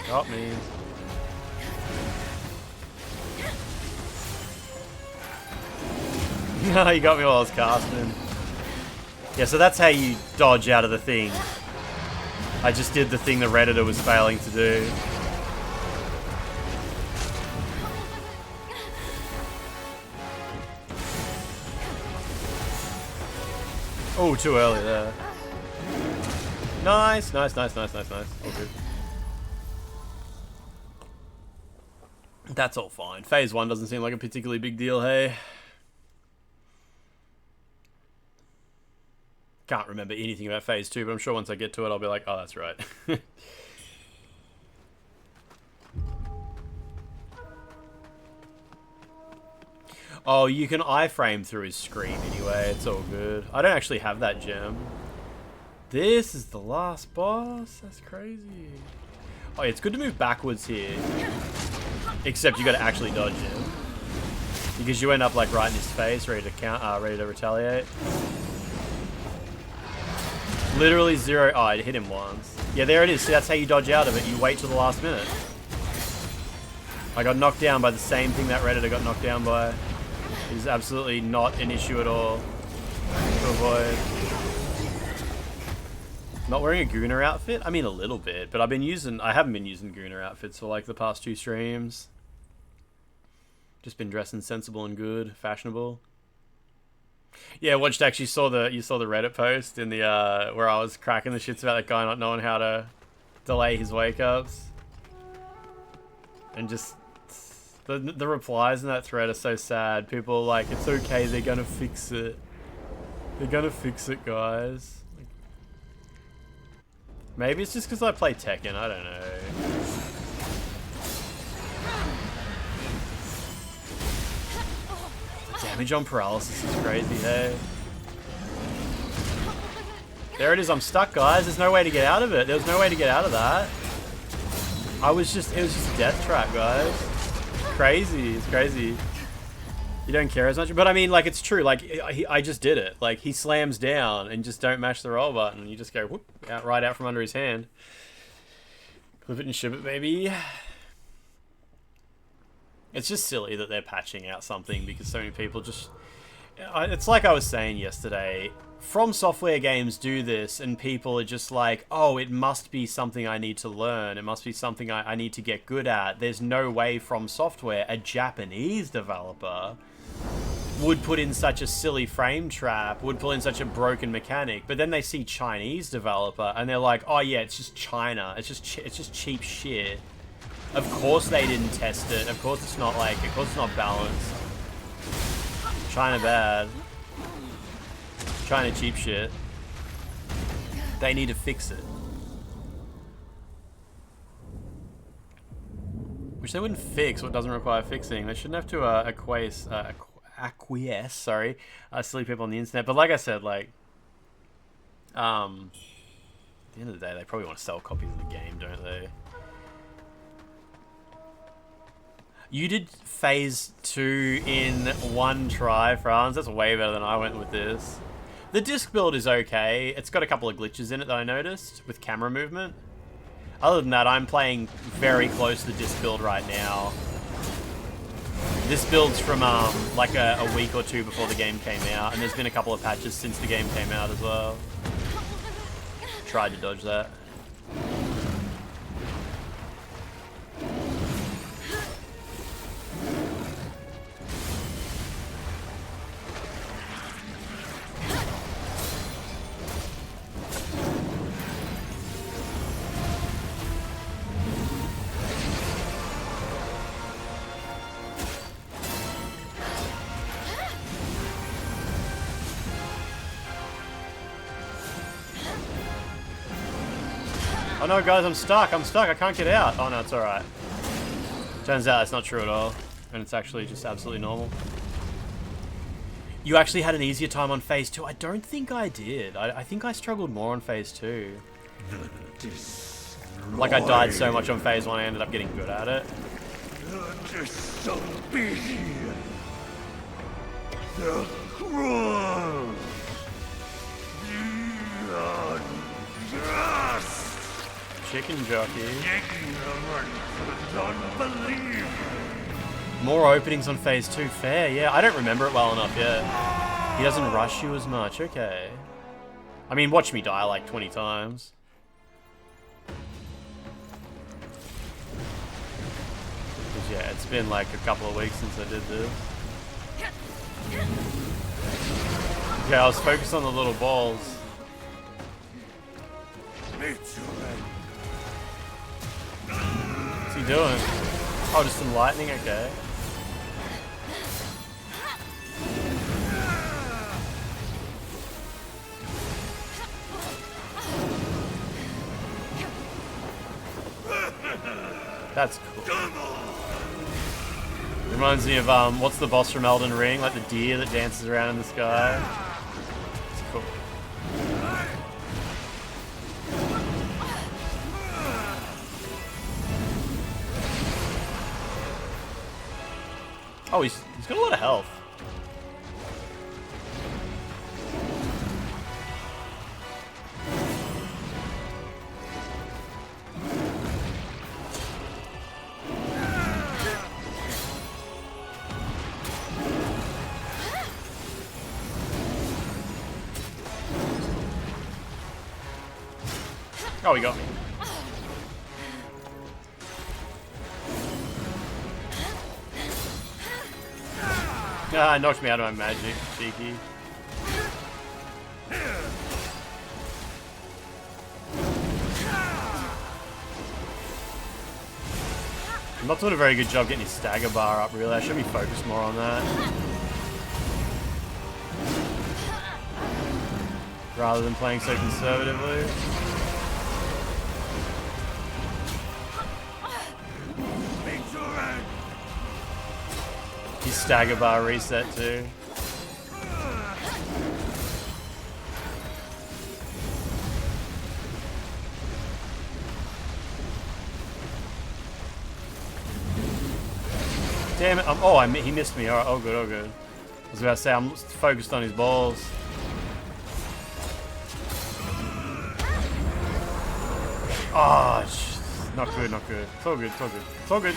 Got me. No, you got me while I was casting. Yeah, so that's how you dodge out of the thing. I just did the thing the Redditor was failing to do. Oh, too early there. Nice, nice, nice, nice, nice, nice. All good. That's all fine. Phase 1 doesn't seem like a particularly big deal, hey? Can't remember anything about Phase 2, but I'm sure once I get to it, I'll be like, oh, that's right. Oh, you can iframe through his screen anyway. It's all good. I don't actually have that gem. This is the last boss? That's crazy. Oh, yeah, it's good to move backwards here. Except you got to actually dodge him. Because you end up like right in his face, ready to retaliate. Literally zero. Oh, I hit him once. Yeah, there it is. See, that's how you dodge out of it. You wait till the last minute. I got knocked down by the same thing that Redditor got knocked down by. It is absolutely not an issue at all to avoid. Not wearing a Gooner outfit? I mean, a little bit, but I haven't been using Gooner outfits for like the past 2 streams. Just been dressing sensible and good, fashionable. Yeah, watched actually you saw the Reddit post in the where I was cracking the shits about that guy not knowing how to delay his wake ups. And just the replies in that thread are so sad. People are like, it's okay, they're gonna fix it. They're gonna fix it, guys. Like, maybe it's just because I play Tekken, I don't know. Damage on paralysis is crazy, hey? There it is, I'm stuck, guys. There's no way to get out of it. There was no way to get out of that. It was just a death trap, guys. Crazy, it's crazy. You don't care as much, but I mean, like, it's true. Like, I just did it. Like, he slams down and just don't mash the roll button. You just go whoop, right out from under his hand. Clip it and ship it, baby. It's just silly that they're patching out something because so many people just... It's like I was saying yesterday. From Software games do this and people are just like, oh, it must be something I need to learn. It must be something I need to get good at. There's no way From Software, a Japanese developer, would put in such a silly frame trap, would put in such a broken mechanic, but then they see Chinese developer and they're like, oh yeah, it's just China, it's just cheap shit. Of course they didn't test it. Of course it's not like, of course it's not balanced. China bad. China cheap shit. They need to fix it. Which they wouldn't fix what doesn't require fixing. They shouldn't have to acquiesce, sorry, silly people on the internet. But like I said, like, at the end of the day, they probably want to sell copies of the game, don't they? You did phase 2 in one try, Franz. That's way better than I went with this. The disc build is okay. It's got a couple of glitches in it that I noticed with camera movement. Other than that, I'm playing very close to the disc build right now. This build's from like a week or two before the game came out, and there's been a couple of patches since the game came out as well. Tried to dodge that. Oh no, guys, I'm stuck, I can't get out. Oh no, it's alright. Turns out that's not true at all, and it's actually just absolutely normal. You actually had an easier time on phase 2? I don't think I did. I think I struggled more on phase 2. Like I died so much on phase 1, I ended up getting good at it. The disobedient, the cruel, the unjust. Chicken jockey. Unbelievable. More openings on phase 2, fair, yeah. I don't remember it well enough yet. He doesn't rush you as much, okay. I mean, watch me die like 20 times. Because yeah, it's been like a couple of weeks since I did this. Okay, I was focused on the little balls. What's he doing? Oh, just some lightning, okay. That's cool. Reminds me of, what's the boss from Elden Ring? Like the deer that dances around in the sky. It's cool. Oh, he's got a lot of health. Oh, he got me. Ah, knocked me out of my magic, cheeky. I'm not doing a very good job getting his stagger bar up, really. I should be focused more on that. Rather than playing so conservatively. His stagger bar reset too. Damn it! Oh, he missed me. Alright, oh good, oh good. I was about to say I'm focused on his balls. Oh, not good, not good. It's all good, it's all good, it's all good.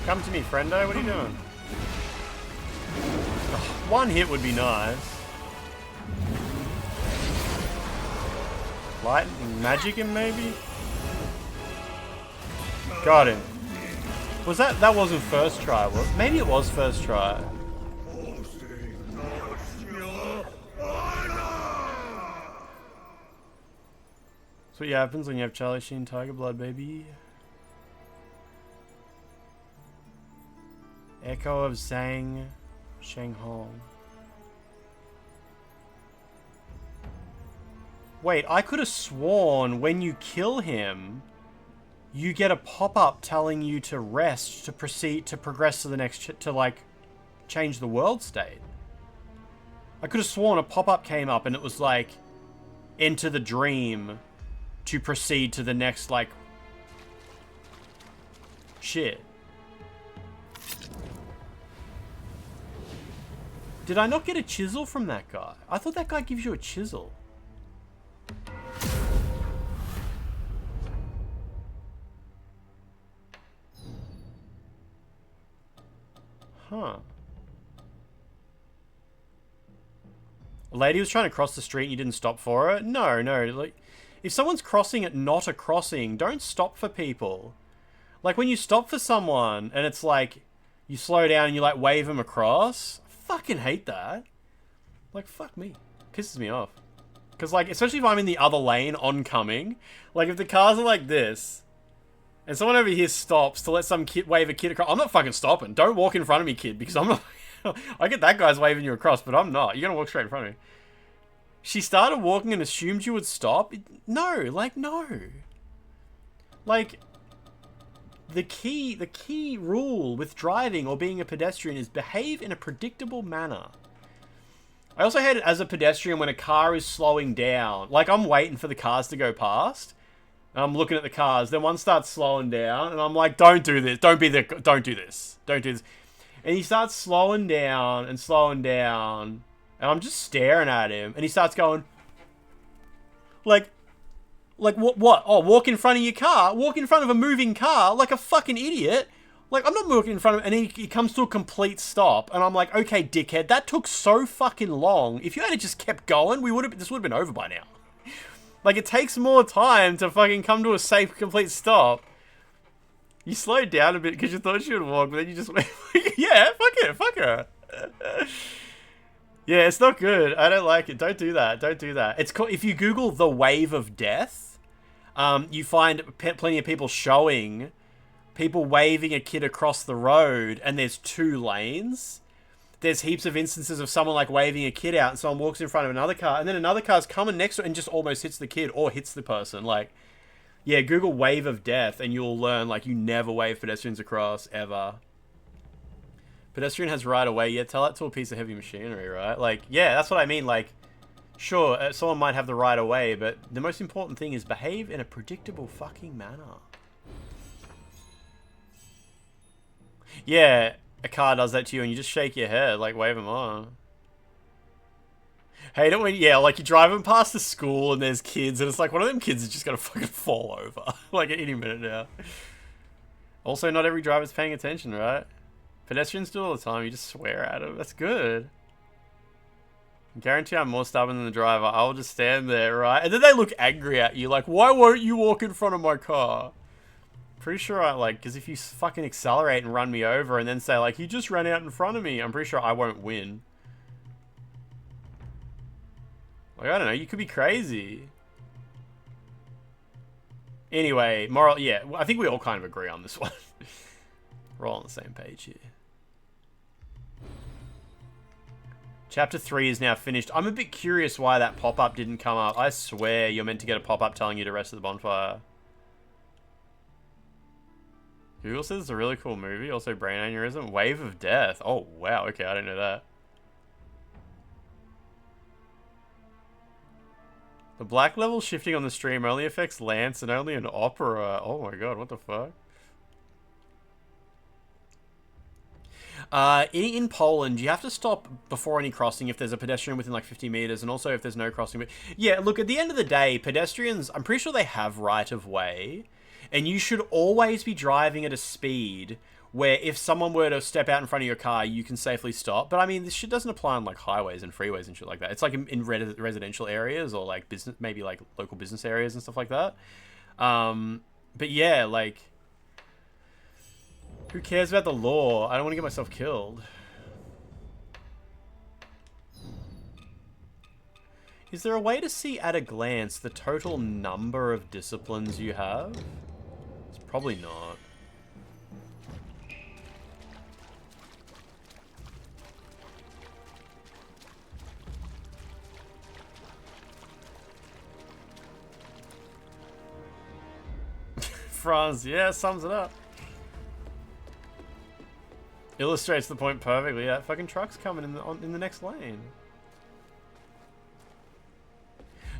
Come to me, friendo. What are you doing? Oh, One hit would be nice. Lightning magic him maybe? Got him. Was that wasn't first try, was it? Maybe it was first try. That's what happens when you have Charlie Sheen Tiger Blood, baby. Echo of Zhang Shenghong. Wait, I could have sworn when you kill him, you get a pop-up telling you to rest, to proceed, to progress to the next, to like, change the world state. I could have sworn a pop-up came up and it was like, enter the dream to proceed to the next, like, shit. Did I not get a chisel from that guy? I thought that guy gives you a chisel. Huh. A lady was trying to cross the street and you didn't stop for her? No, like, if someone's crossing at not a crossing, don't stop for people. Like, when you stop for someone and it's like, you slow down and you, like, wave them across, I fucking hate that. Like, fuck me. Pisses me off. Because, like, especially if I'm in the other lane, oncoming, like, if the cars are like this, and someone over here stops to let some kid wave a kid across, I'm not fucking stopping. Don't walk in front of me, kid, because I'm not... I get that guy's waving you across, but I'm not. You're gonna walk straight in front of me. She started walking and assumed you would stop? No, like, no. Like, the key rule with driving or being a pedestrian is behave in a predictable manner. I also hate it as a pedestrian when a car is slowing down. Like, I'm waiting for the cars to go past. And I'm looking at the cars. Then one starts slowing down. And I'm like, don't do this. Don't do this. Don't do this. And he starts slowing down and slowing down. And I'm just staring at him. And he starts going, like what? Oh, walk in front of your car? Walk in front of a moving car like a fucking idiot? Like, I'm not walking in front of him. And he comes to a complete stop. And I'm like, okay, dickhead, that took so fucking long. If you had just kept going, this would have been over by now. Like, it takes more time to fucking come to a safe, complete stop. You slowed down a bit because you thought she would walk, but then you just went, yeah, fuck her. Yeah, it's not good. I don't like it. Don't do that. Don't do that. It's called, if you Google the wave of death, you find plenty of people showing people waving a kid across the road, and there's 2 lanes. There's heaps of instances of someone like waving a kid out and someone walks in front of another car and then another car's coming next to it and just almost hits the kid or hits the person. Like, yeah, Google wave of death and you'll learn, like, you never wave pedestrians across, ever. Pedestrian has right of way. Yeah, tell that to a piece of heavy machinery, right? Like, yeah, that's what I mean. Like, sure, someone might have the right of way, but the most important thing is behave in a predictable fucking manner. Yeah, a car does that to you and you just shake your head, like, wave them on. Hate it when, yeah, like, you're driving past the school and there's kids and it's like one of them kids is just gonna fucking fall over, like, at any minute now. Also, not every driver's paying attention, right? Pedestrians do it all the time, you just swear at them. That's good. I guarantee I'm more stubborn than the driver. I'll just stand there, right? And then they look angry at you, like, why won't you walk in front of my car? Pretty sure I, like, because if you fucking accelerate and run me over and then say, like, he just ran out in front of me, I'm pretty sure I won't win. Like, I don't know, you could be crazy. Anyway, moral, yeah, I think we all kind of agree on this one. We're all on the same page here. Chapter 3 is now finished. I'm a bit curious why that pop-up didn't come up. I swear you're meant to get a pop-up telling you to rest at the bonfire. Google says it's a really cool movie. Also, brain aneurysm. Wave of Death. Oh, wow. Okay, I didn't know that. The black level shifting on the stream only affects Lance and only an opera. Oh my god, what the fuck? In Poland, you have to stop before any crossing if there's a pedestrian within like 50 meters, and also if there's no crossing. But yeah, look, at the end of the day, pedestrians, I'm pretty sure they have right of way, and you should always be driving at a speed where if someone were to step out in front of your car, you can safely stop. But I mean, this shit doesn't apply on like highways and freeways and shit like that. It's like in residential areas or like business, maybe like local business areas and stuff like that. But yeah, like, who cares about the law? I don't want to get myself killed. Is there a way to see at a glance the total number of disciplines you have? It's probably not. Franz, yeah, sums it up. Illustrates the point perfectly. That fucking truck's coming in the next lane.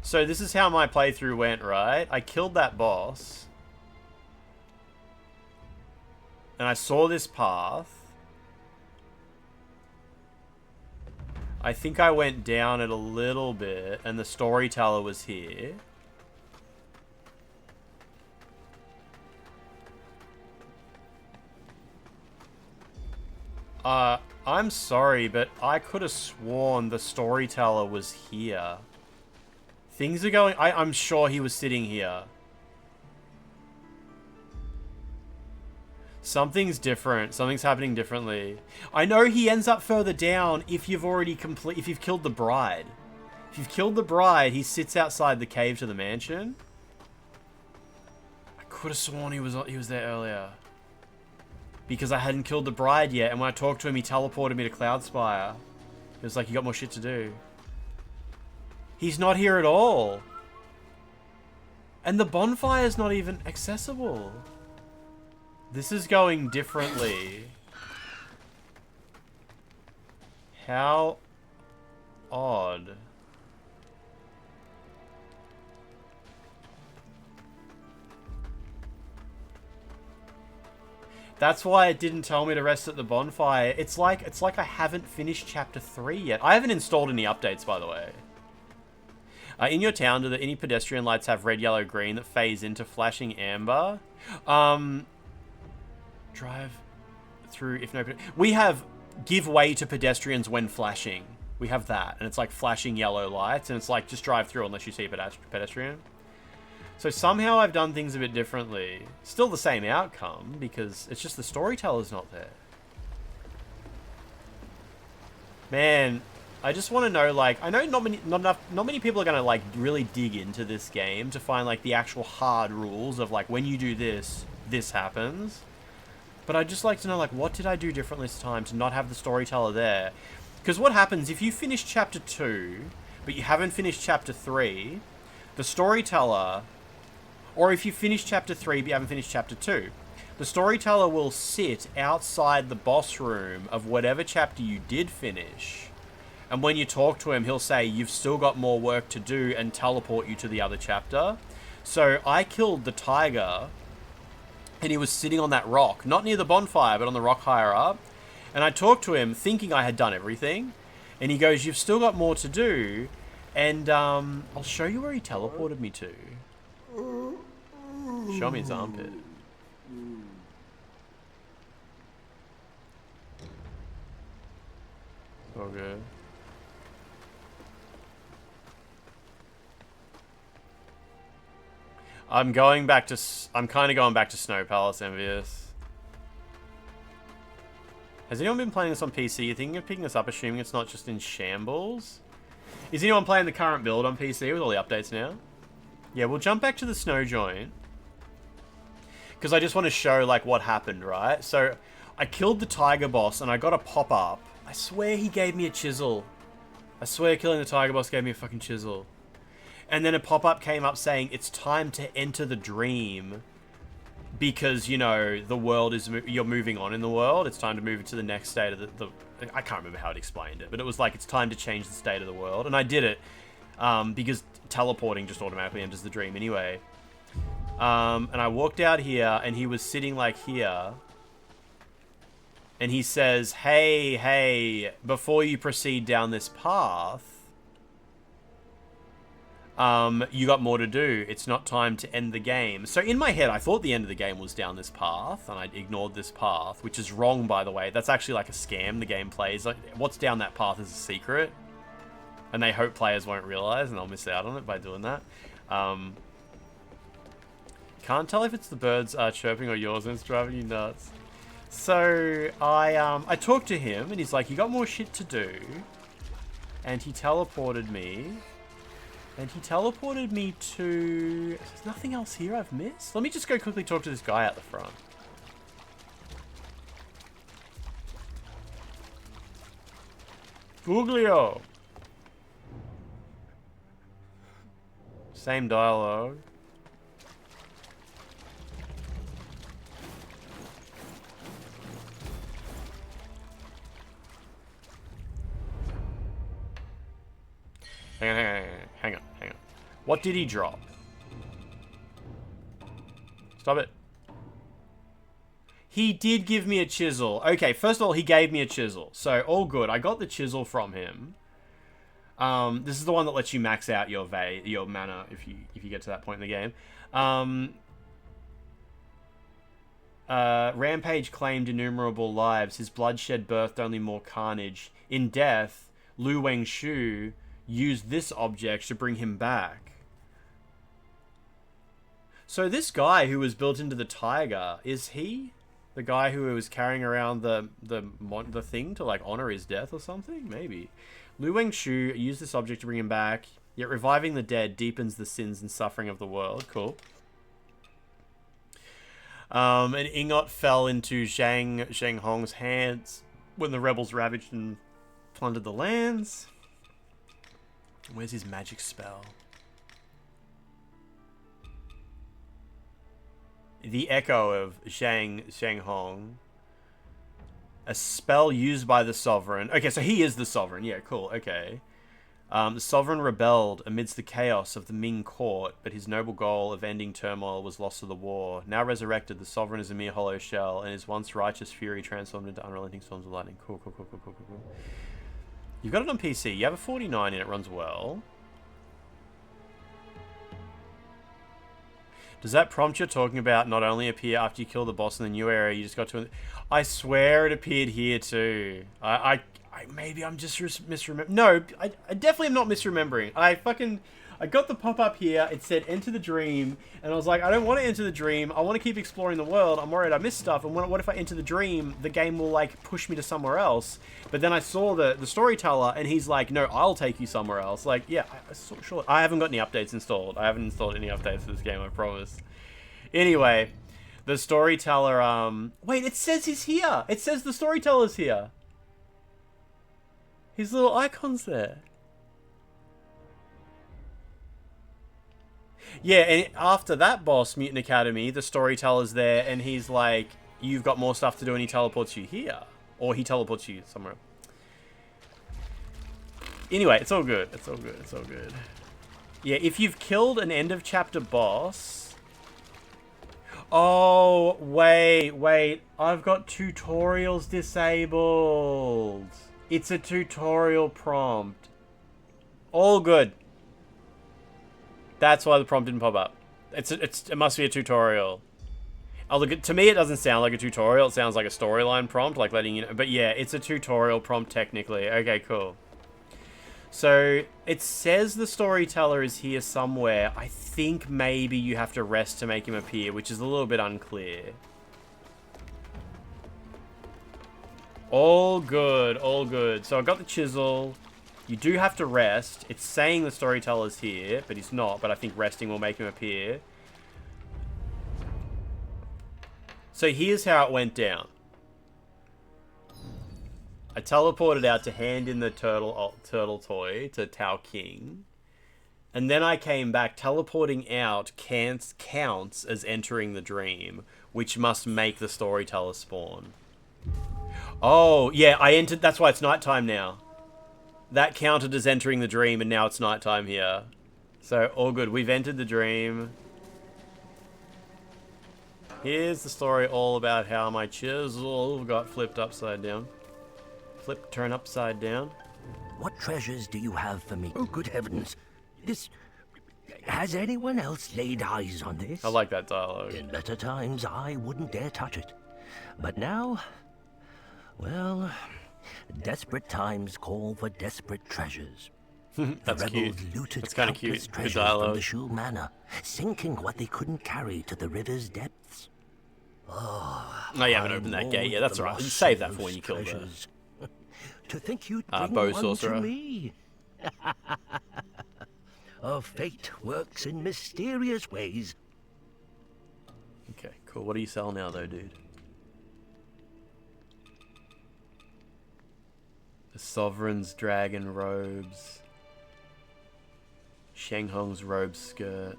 So this is how my playthrough went, right? I killed that boss. And I saw this path. I think I went down it a little bit, and the storyteller was here. I'm sorry, but I could have sworn the storyteller was here. Things are going... I'm sure he was sitting here. Something's different. Something's happening differently. I know he ends up further down if you've already if you've killed the bride. If you've killed the bride, he sits outside the cave to the mansion. I could have sworn he was there earlier. Because I hadn't killed the bride yet, and when I talked to him, he teleported me to Cloudspire. It was like, you got more shit to do. He's not here at all. And the bonfire's not even accessible. This is going differently. How odd. That's why it didn't tell me to rest at the bonfire. It's like I haven't finished chapter 3 yet. I haven't installed any updates, by the way. In your town, do any pedestrian lights have red, yellow, green that phase into flashing amber? Drive through if no... We have give way to pedestrians when flashing. We have that. And it's like flashing yellow lights. And it's like just drive through unless you see a pedestrian. So somehow I've done things a bit differently. Still the same outcome because it's just the storyteller's not there. Man, I just want to know, like, I know not many people are going to like really dig into this game to find like the actual hard rules of like when you do this, this happens. But I'd just like to know, like, what did I do differently this time to not have the storyteller there? Because what happens if you finish chapter 2, but you haven't finished chapter 3, the storyteller... Or if you finish chapter 3 but you haven't finished chapter 2, the storyteller will sit outside the boss room of whatever chapter you did finish. And when you talk to him, he'll say, you've still got more work to do and teleport you to the other chapter. So I killed the tiger and he was sitting on that rock, not near the bonfire, but on the rock higher up. And I talked to him thinking I had done everything. And he goes, you've still got more to do. And I'll show you where he teleported me to. Show me his armpit. All good. I'm kind of going back to Snow Palace, envious. Has anyone been playing this on PC? You thinking of picking this up, assuming it's not just in shambles? Is anyone playing the current build on PC with all the updates now? Yeah, we'll jump back to the snow joint. Because I just want to show, like, what happened, right? So, I killed the tiger boss, and I got a pop-up. I swear he gave me a chisel. I swear killing the tiger boss gave me a fucking chisel. And then a pop-up came up saying, it's time to enter the dream. Because, you know, the world is... You're moving on in the world. It's time to move into the next state of the... I can't remember how it explained it. But it was like, it's time to change the state of the world. And I did it. Because teleporting just automatically enters the dream anyway. And I walked out here, and he was sitting, like, here. And he says, hey, before you proceed down this path, you got more to do. It's not time to end the game. So in my head, I thought the end of the game was down this path, and I ignored this path, which is wrong, by the way. That's actually like a scam the game plays. Like, what's down that path is a secret, and they hope players won't realize, and they'll miss out on it by doing that. Can't tell if it's the birds chirping or yours, and it's driving you nuts. So I talked to him, and he's like, you got more shit to do, and he teleported me. And he teleported me to... There's nothing else here I've missed? Let me just go quickly talk to this guy at the front. Fuglio! Same dialogue. Hang on. What did he drop? Stop it. He did give me a chisel. Okay, first of all, he gave me a chisel. So, all good. I got the chisel from him. This is the one that lets you max out your mana if you get to that point in the game. Rampage claimed innumerable lives. His bloodshed birthed only more carnage. In death, Lu Wengshu used this object to bring him back. So this guy who was built into the tiger, is he the guy who was carrying around the thing to like honor his death or something? Maybe. Lu Wengshu used this object to bring him back, yet reviving the dead deepens the sins and suffering of the world. Cool. And Ingot fell into Zhang Hong's hands when the rebels ravaged and plundered the lands. Where's his magic spell? The Echo of Zhang Hong. A spell used by the Sovereign. Okay, so he is the Sovereign. Yeah, cool. Okay. The Sovereign rebelled amidst the chaos of the Ming court, but his noble goal of ending turmoil was lost to the war. Now resurrected, the Sovereign is a mere hollow shell, and his once righteous fury transformed into unrelenting storms of lightning. Cool. You've got it on PC. You have a 49 and it runs well. Does that prompt you're talking about not only appear after you kill the boss in the new area, you just got to... I swear it appeared here too. Maybe I'm just misremembering. No, I definitely am not misremembering. I got the pop-up here. It said enter the dream. And I was like, I don't want to enter the dream. I want to keep exploring the world. I'm worried I missed stuff. And what if I enter the dream, the game will like push me to somewhere else. But then I saw the storyteller and he's like, no, I'll take you somewhere else. Like, yeah, sure. I haven't got any updates installed. I haven't installed any updates for this game, I promise. Anyway, the storyteller, wait, it says he's here. It says the storyteller's here. His little icon's there. Yeah, and after that boss, Mutant Academy, the storyteller's there, and he's like, you've got more stuff to do, and he teleports you here. Or he teleports you somewhere. Anyway, it's all good. It's all good. Yeah, if you've killed an end of chapter boss... Oh, wait. I've got tutorials disabled. It's a tutorial prompt. All good. That's why the prompt didn't pop up. It must be a tutorial. To me, it doesn't sound like a tutorial. It sounds like a storyline prompt, like letting you know. But yeah, it's a tutorial prompt technically. Okay, cool. So it says the storyteller is here somewhere. I think maybe you have to rest to make him appear, which is a little bit unclear. All good. So I got the chisel. You do have to rest. It's saying the storyteller's here, but he's not. But I think resting will make him appear. So here's how it went down. I teleported out to hand in the turtle toy to Tao King. And then I came back. Teleporting out counts as entering the dream, which must make the storyteller spawn. Oh, yeah, I entered. That's why it's nighttime now. That counted as entering the dream, and now it's nighttime here. So, all good. We've entered the dream. Here's the story all about how my chisel got flipped upside down. Turn upside down. What treasures do you have for me? Oh, good heavens. This Has anyone else laid eyes on this? I like that dialogue. In better times, I wouldn't dare touch it. But now, well, desperate times call for desperate treasures. That's the rebels cute. looted That's kind of countless cute. Good treasures from dialogue. the Shu Manor, sinking what they couldn't carry to the river's depths. Oh, I haven't opened that gate yet. That's all right. Save that for when you kill her. To think you'd bring Bow one sorcerer. to me. Oh, fate works in mysterious ways. Okay, cool. What do you sell now, though, dude? The Sovereign's dragon robes. Sheng Hong's robe skirt.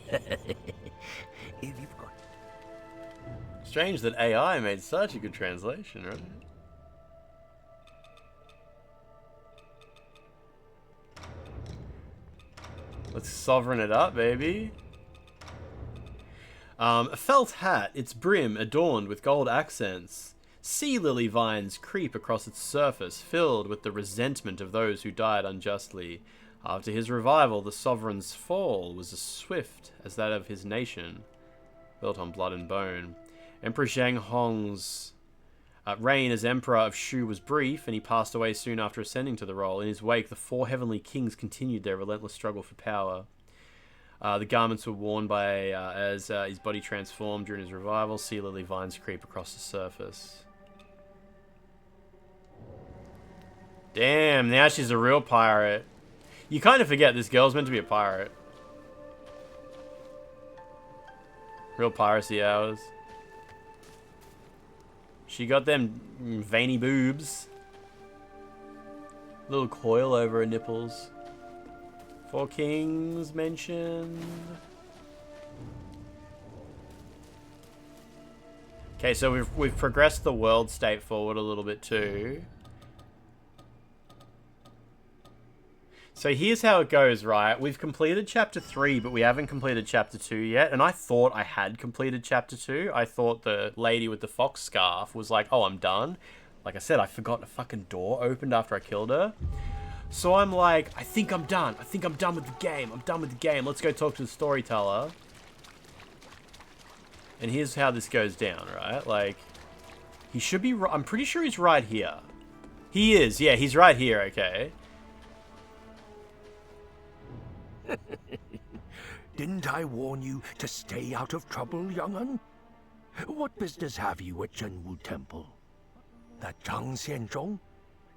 If you've got... Strange that AI made such a good translation, right? Let's sovereign it up, baby. A felt hat, its brim adorned with gold accents. Sea lily vines creep across its surface, filled with the resentment of those who died unjustly. After his revival, the sovereign's fall was as swift as that of his nation, built on blood and bone. Emperor Zheng Hong's reign as Emperor of Shu was brief, and he passed away soon after ascending to the role. In his wake, the four heavenly kings continued their relentless struggle for power. The garments were worn by as his body transformed during his revival. Sea lily vines creep across the surface. Damn, now she's a real pirate. You kind of forget this girl's meant to be a pirate. Real piracy hours. She got them veiny boobs. Little coil over her nipples. Four kings mentioned. Okay, so we've progressed the world state forward a little bit too. So here's how it goes, right? We've completed chapter 3, but we haven't completed chapter 2 yet. And I thought I had completed chapter 2. I thought the lady with the fox scarf was like, oh, I'm done. Like I said, I forgot a fucking door opened after I killed her. So I'm like, I think I'm done. I think I'm done with the game. I'm done with the game. Let's go talk to the storyteller. And here's how this goes down, right? Like, he should be... I'm pretty sure he's right here. He is. Yeah, he's right here, okay. Didn't I warn you to stay out of trouble, young'un? What business have you at Zhenwu Temple? That Zhang Xianzhong?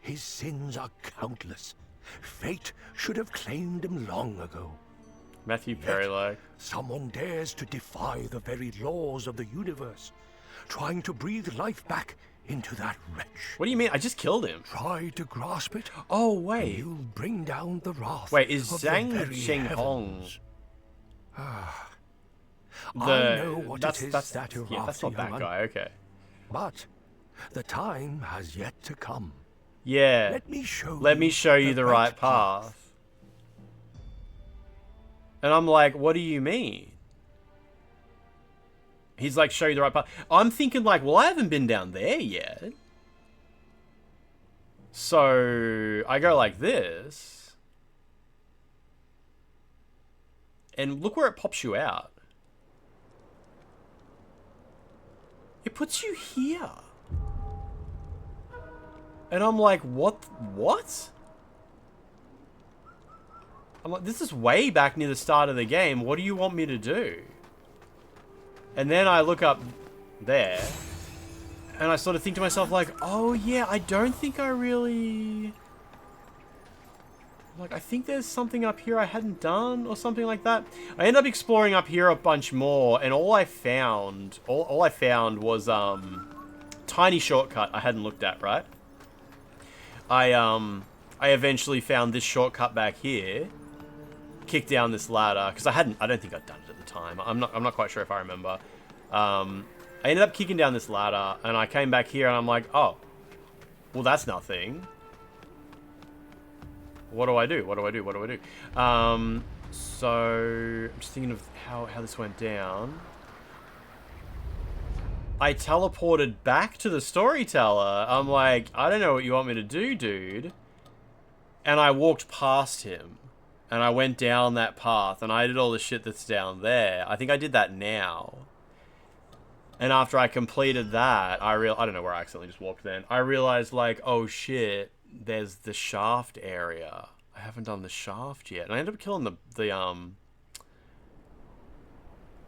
His sins are countless. Fate should have claimed him long ago. Matthew Perry-like. Someone dares to defy the very laws of the universe, trying to breathe life back into that wretch. What do you mean? I just killed him. Try to grasp it. Oh, wait. And you'll bring down the wrath. Wait, is of the Zhang very Sheng Hong... heavens. I know what it is that's that you're yeah, that's after, not that young'un. guy, okay. But the time has yet to come. Yeah. Let me show you the right path. And I'm like, what do you mean? He's like, show you the right path. I'm thinking like, well, I haven't been down there yet. So I go like this. And look where it pops you out. It puts you here. And I'm like, what? I'm like, this is way back near the start of the game. What do you want me to do? And then I look up there. And I sort of think to myself like, oh yeah, I don't think I really... Like, I think there's something up here I hadn't done or something like that. I ended up exploring up here a bunch more, and all I found was tiny shortcut I hadn't looked at, right? I eventually found this shortcut back here, kicked down this ladder because I don't think I'd done it at the time. I'm not quite sure if I remember. I ended up kicking down this ladder, and I came back here, and I'm like, oh, well, that's nothing. What do I do? So I'm just thinking of how this went down. I teleported back to the storyteller. I'm like, I don't know what you want me to do, dude. And I walked past him. And I went down that path. And I did all the shit that's down there. I think I did that now. And after I completed that, I don't know where I accidentally just walked then. I realized, like, oh shit, there's the shaft area. I haven't done the shaft yet. And I ended up killing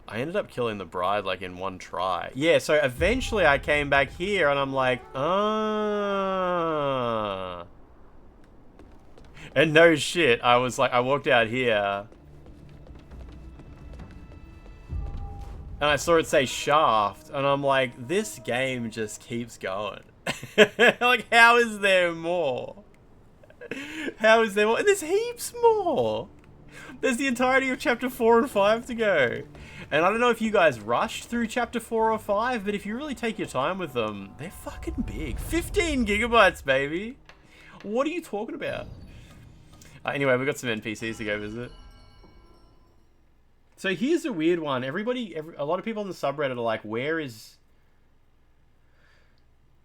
I ended up killing the bride, like, in one try. Yeah, so eventually I came back here and I'm like, ah. And no shit, I was like, I walked out here. And I saw it say shaft, and I'm like, this game just keeps going. Like, how is there more? How is there more? And there's heaps more. There's the entirety of chapter 4 and 5 to go. And I don't know if you guys rushed through chapter 4 or 5, but if you really take your time with them, they're fucking big. 15 gigabytes, baby. What are you talking about? Anyway, we've got some NPCs to go visit. So here's a weird one. A lot of people on the subreddit are like, where is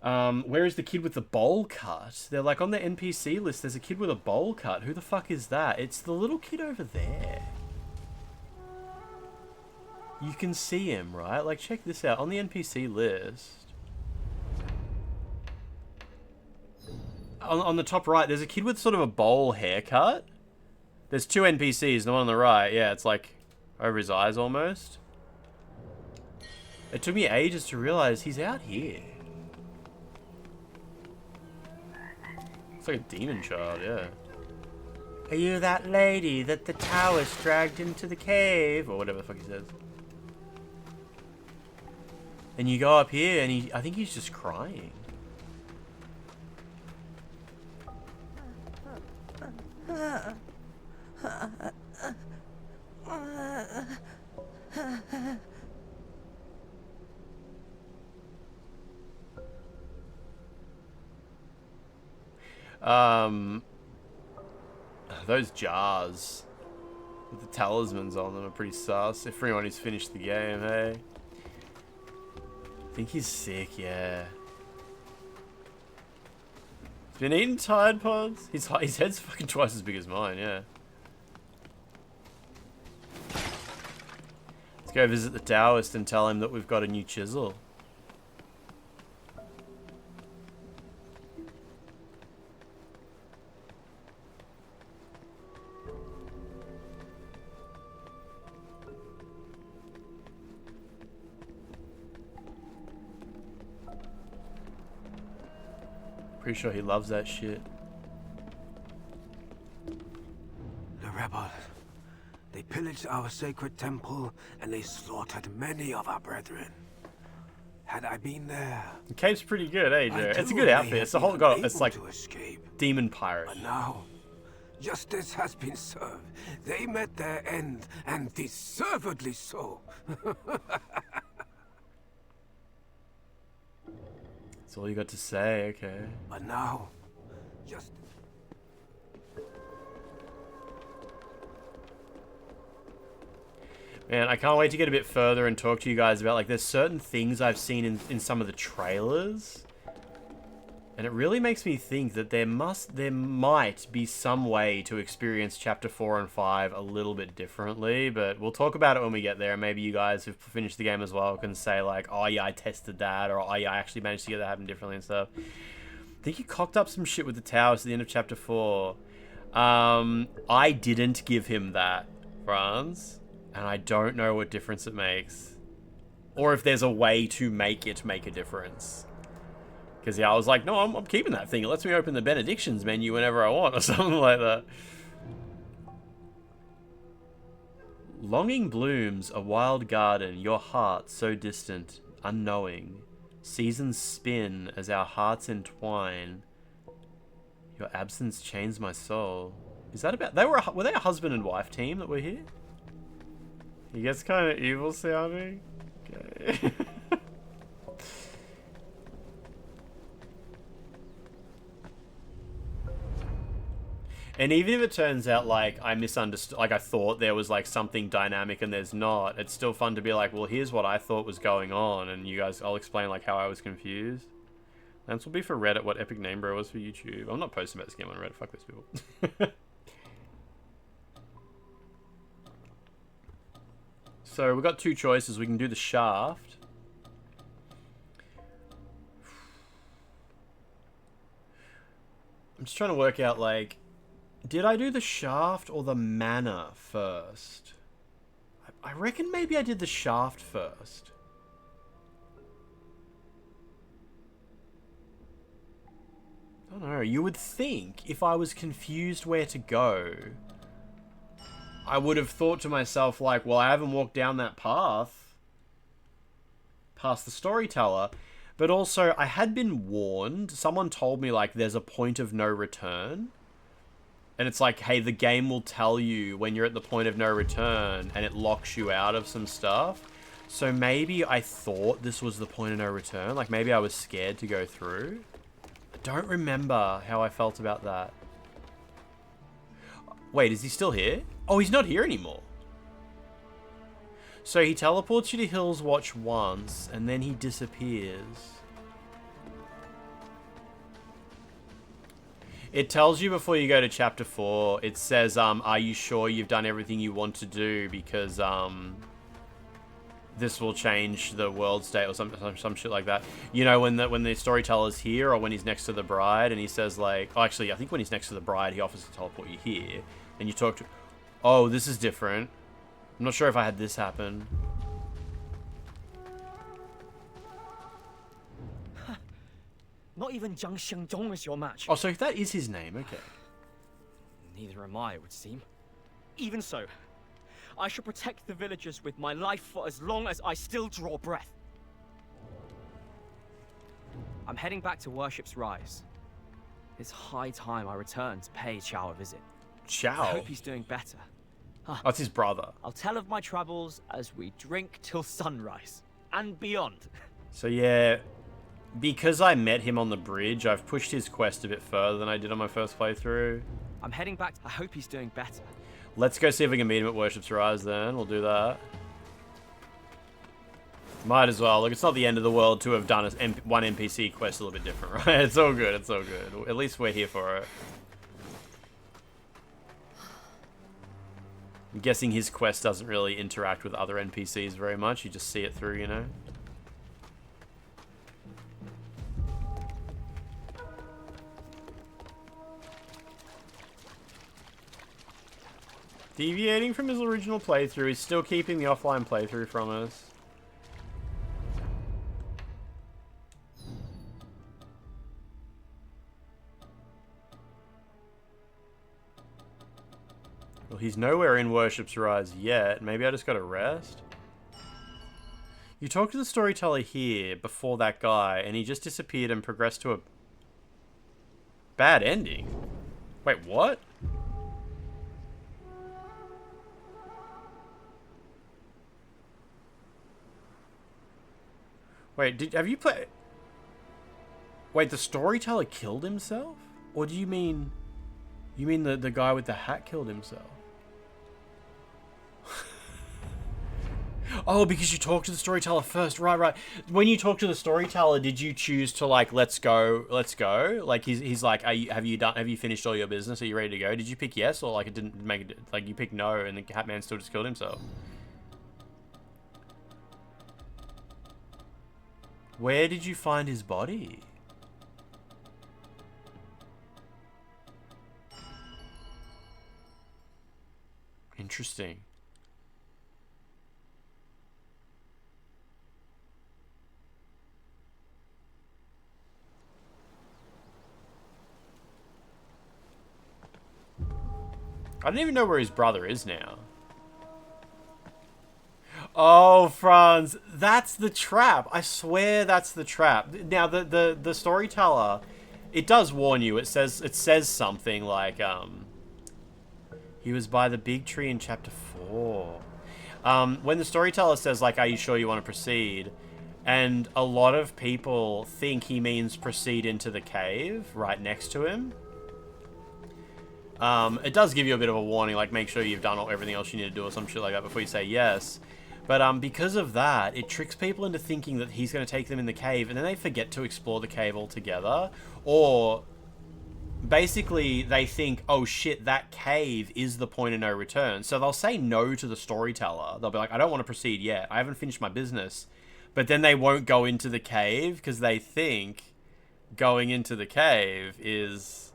the kid with the bowl cut? They're like, on the NPC list, there's a kid with a bowl cut. Who the fuck is that? It's the little kid over there. You can see him, right? Like, check this out. On the NPC list, on the top right, there's a kid with sort of a bowl haircut. There's two NPCs. The one on the right, yeah, it's like over his eyes almost. It took me ages to realize he's out here. It's like a demon child, yeah. Are you that lady that the Taoist dragged into the cave? Or whatever the fuck he says. And you go up here and I think he's just crying. Those jars with the talismans on them are pretty sus. If for anyone who's finished the game, hey. I think he's sick, yeah. He's been eating Tide Pods. His head's fucking twice as big as mine, yeah. Let's go visit the Taoist and tell him that we've got a new chisel. Pretty sure he loves that shit. The rebels. They pillaged our sacred temple and they slaughtered many of our brethren. Had I been there... The cape's pretty good, eh, Joe? It's a good outfit. It's a whole it's like demon pirate. But now, justice has been served. They met their end, and deservedly so. That's all you got to say, okay. But now, just... Man, I can't wait to get a bit further and talk to you guys about, like, there's certain things I've seen in some of the trailers. And it really makes me think that there might be some way to experience Chapter 4 and 5 a little bit differently, but we'll talk about it when we get there. Maybe you guys who've finished the game as well can say, like, oh yeah, I tested that, or oh yeah, I actually managed to get that happen differently and stuff. I think you cocked up some shit with the towers at the end of Chapter 4. I didn't give him that, Franz, and I don't know what difference it makes. Or if there's a way to make it make a difference. Because, yeah, I was like, no, I'm keeping that thing. It lets me open the benedictions menu whenever I want, or something like that. Longing blooms a wild garden, your heart so distant, unknowing. Seasons spin as our hearts entwine. Your absence chains my soul. Is that about... Were they a husband and wife team that were here? He gets kind of evil sounding. Okay. And even if it turns out like I misunderstood, like I thought there was like something dynamic and there's not, it's still fun to be like, well, here's what I thought was going on, and you guys, I'll explain like how I was confused. This will be for Reddit what Epic Name Bro was for YouTube. I'm not posting about this game on Reddit, fuck those people. So we've got two choices. We can do the shaft. I'm just trying to work out like, did I do the shaft or the manor first? I reckon maybe I did the shaft first. I don't know. You would think if I was confused where to go, I would have thought to myself like, well, I haven't walked down that path past the storyteller. But also, I had been warned. Someone told me like there's a point of no return. And it's like, hey, the game will tell you when you're at the point of no return and it locks you out of some stuff. So maybe I thought this was the point of no return. Like maybe I was scared to go through. I don't remember how I felt about that. Wait, is he still here? Oh, he's not here anymore. So he teleports you to Hills Watch once and then he disappears. It tells you before you go to chapter 4, it says, are you sure you've done everything you want to do? Because, this will change the world state or some shit like that. You know, when the storyteller's here or when he's next to the bride and he says like, oh, actually, I think when he's next to the bride, he offers to teleport you here. And you talk to, oh, this is different. I'm not sure if I had this happen. Not even Zhang Xiangdong is your match. Oh, so that is his name, okay. Neither am I, it would seem. Even so, I shall protect the villagers with my life for as long as I still draw breath. I'm heading back to Worship's Rise. It's high time I return to pay Chao a visit. Chao? I hope he's doing better. That's his brother. I'll tell of my travels as we drink till sunrise. And beyond. So yeah, because I met him on the bridge, I've pushed his quest a bit further than I did on my first playthrough. I'm heading back. I hope he's doing better. Let's go see if we can meet him at Worship's Rise then. We'll do that. Might as well. Look, it's not the end of the world to have done one NPC quest a little bit different, right? It's all good. It's all good. At least we're here for it. I'm guessing his quest doesn't really interact with other NPCs very much. You just see it through, you know? Deviating from his original playthrough, he's still keeping the offline playthrough from us. Well, he's nowhere in Worship's Rise yet. Maybe I just gotta rest? You talked to the storyteller here before that guy, and he just disappeared and progressed to a bad ending. Wait, what? Wait, have you played... Wait, the storyteller killed himself? Or do you mean... You mean the guy with the hat killed himself? Oh, because you talked to the storyteller first. Right. When you talked to the storyteller, did you choose to like, let's go? Like he's like, have you finished all your business? Are you ready to go? Did you pick yes, or like it didn't make it, like you picked no and the hat man still just killed himself? Where did you find his body? Interesting. I don't even know where his brother is now. Oh, Franz, that's the trap. I swear that's the trap. Now, the storyteller, it does warn you. It says something like, he was by the big tree in chapter 4. When the storyteller says, like, are you sure you want to proceed? And a lot of people think he means proceed into the cave right next to him. It does give you a bit of a warning, like make sure you've done everything else you need to do or some shit like that before you say yes. But because of that, it tricks people into thinking that he's going to take them in the cave, and then they forget to explore the cave altogether. Or basically they think, oh shit, that cave is the point of no return. So they'll say no to the storyteller. They'll be like, I don't want to proceed yet. I haven't finished my business. But then they won't go into the cave because they think going into the cave is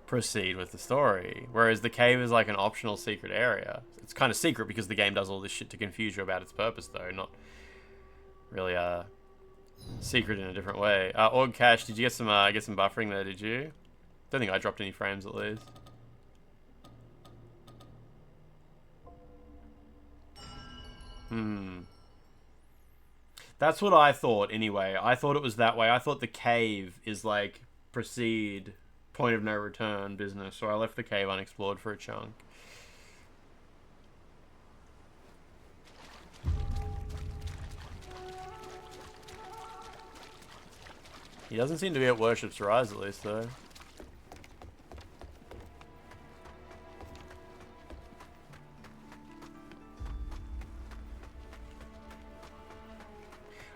proceed with the story. Whereas the cave is like an optional secret area. It's kind of secret because the game does all this shit to confuse you about its purpose, though. Not really secret in a different way. Org Cash, did you get some buffering there, did you? Don't think I dropped any frames at least. That's what I thought anyway. I thought it was that way. I thought the cave is like proceed, point of no return business, so I left the cave unexplored for a chunk. He doesn't seem to be at Worship's Rise, at least, though.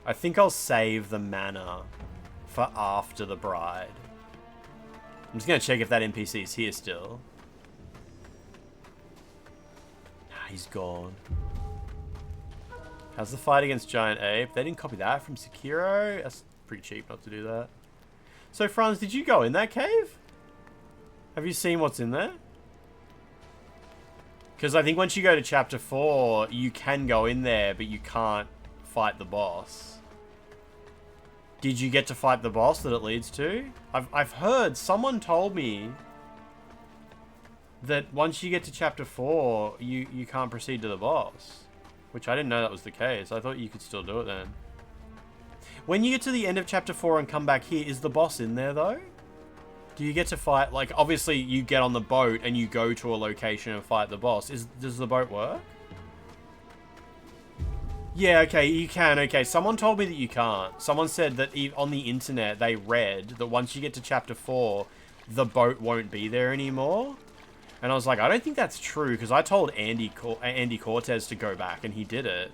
I think I'll save the mana for after the bride. I'm just going to check if that NPC is here still. He's gone. How's the fight against Giant Ape? They didn't copy that from Sekiro? That's pretty cheap not to do that. So, Franz, did you go in that cave? Have you seen what's in there? Because I think once you go to Chapter 4, you can go in there, but you can't fight the boss. Did you get to fight the boss that it leads to? I've heard, someone told me that once you get to Chapter 4, you can't proceed to the boss. Which I didn't know that was the case. I thought you could still do it then. When you get to the end of Chapter 4 and come back here, is the boss in there though? Do you get to fight, like, obviously you get on the boat and you go to a location and fight the boss. Does the boat work? Yeah, okay, you can. Okay, someone told me that you can't. Someone said that on the internet they read that once you get to Chapter 4, the boat won't be there anymore. And I was like, I don't think that's true, because I told Andy Cortez to go back, and he did it.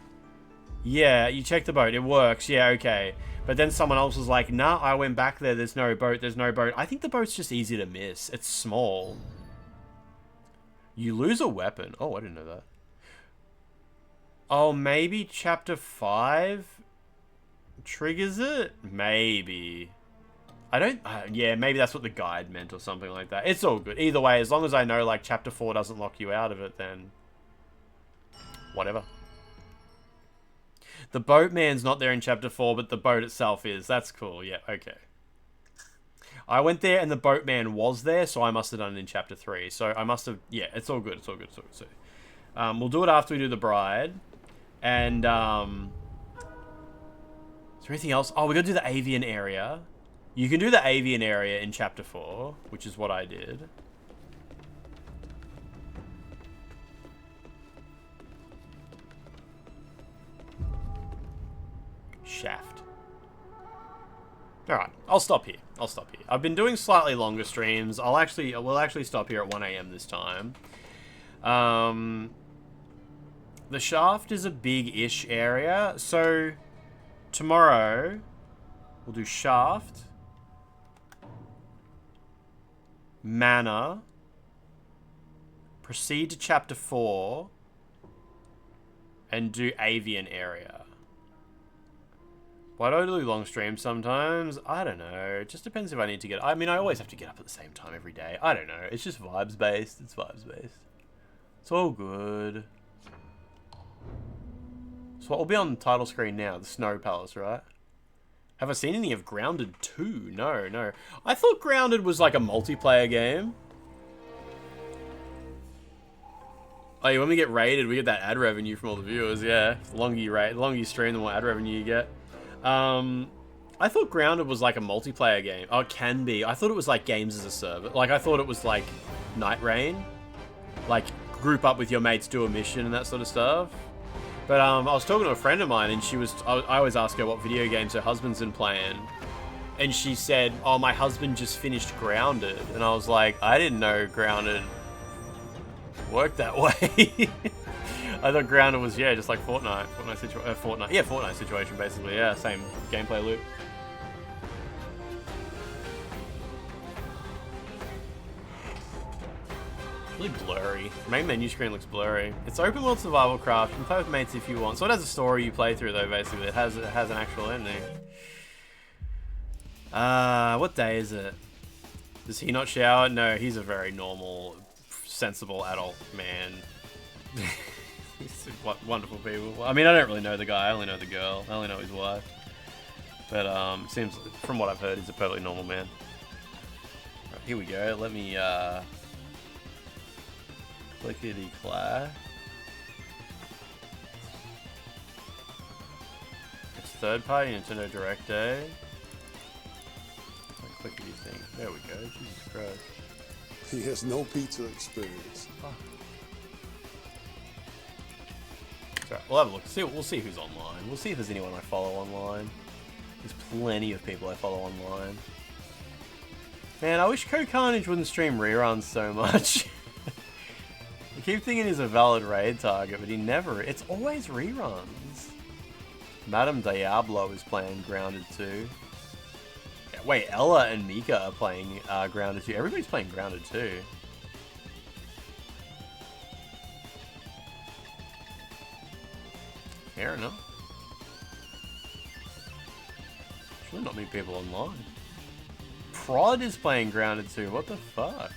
Yeah, you check the boat, it works, yeah, okay. But then someone else was like, nah, I went back there, there's no boat, there's no boat. I think the boat's just easy to miss. It's small. You lose a weapon. Oh, I didn't know that. Oh, maybe Chapter 5 triggers it? Maybe. I don't... yeah, maybe that's what the guide meant or something like that. It's all good. Either way, as long as I know, like, Chapter 4 doesn't lock you out of it, then... whatever. The boatman's not there in Chapter 4, but the boat itself is. That's cool. Yeah, okay. I went there and the boatman was there, so I must have done it in Chapter 3. So I must have... yeah, it's all good. It's all good. It's all good. So, we'll do it after we do the bride. And, is there anything else? Oh, we're going to do the avian area. You can do the avian area in Chapter 4, which is what I did. Shaft. Alright, I'll stop here. I've been doing slightly we'll actually stop here at 1 AM this time. The shaft is a big-ish area, so tomorrow we'll do shaft, mana, proceed to Chapter 4, and do avian area. Why do I do long streams sometimes? I don't know. It just depends if I need to get... I mean, I always have to get up at the same time every day. I don't know. It's just vibes-based. It's vibes-based. It's all good. So what will be on the title screen now? The Snow Palace, right? Have I seen any of Grounded 2? No. I thought Grounded was like a multiplayer game. Oh yeah, when we get raided, we get that ad revenue from all the viewers, yeah. The longer you stream, the more ad revenue you get. I thought Grounded was like a multiplayer game. Oh, it can be. I thought it was like games as a service. Like, I thought it was like Night Rain. Like, group up with your mates, do a mission and that sort of stuff. But I was talking to a friend of mine and I always ask her what video games her husband's been playing. And she said, oh, my husband just finished Grounded. And I was like, I didn't know Grounded worked that way. I thought Grounded was, yeah, just like Fortnite. Fortnite situation, basically. Yeah, same gameplay loop. Really blurry. Main menu screen looks blurry. It's open world survival craft. You can play with mates if you want. So it has a story you play through though, basically. It has an actual ending. What day is it? Does he not shower? No, he's a very normal, sensible adult man. He's wonderful people. I mean, I don't really know the guy. I only know the girl. I only know his wife. But seems, from what I've heard, he's a perfectly normal man. Right, here we go. Let me clickety-clack. It's third-party Nintendo Direct Day. Clickety thing. There we go. Jesus Christ. He has no pizza experience. Oh. Right, we'll have a look. We'll see who's online. We'll see if there's anyone I follow online. There's plenty of people I follow online. Man, I wish Carnage wouldn't stream reruns so much. I keep thinking he's a valid raid target, but he never. It's always reruns. Madame Diablo is playing Grounded 2. Yeah, wait, Ella and Mika are playing Grounded 2. Everybody's playing Grounded 2. Fair enough. Should not many people online. Prod is playing Grounded 2. What the fuck?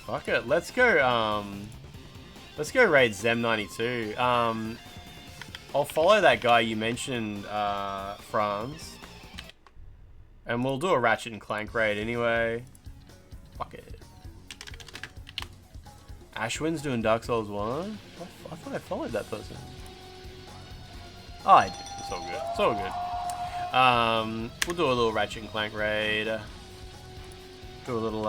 Fuck it. Let's go raid Zem92. I'll follow that guy you mentioned, Franz. And we'll do a Ratchet and Clank raid anyway. Fuck it. Ashwin's doing Dark Souls 1? I thought I followed that person. Oh, I did. It's all good. It's all good. We'll do a little Ratchet and Clank raid. Do a little,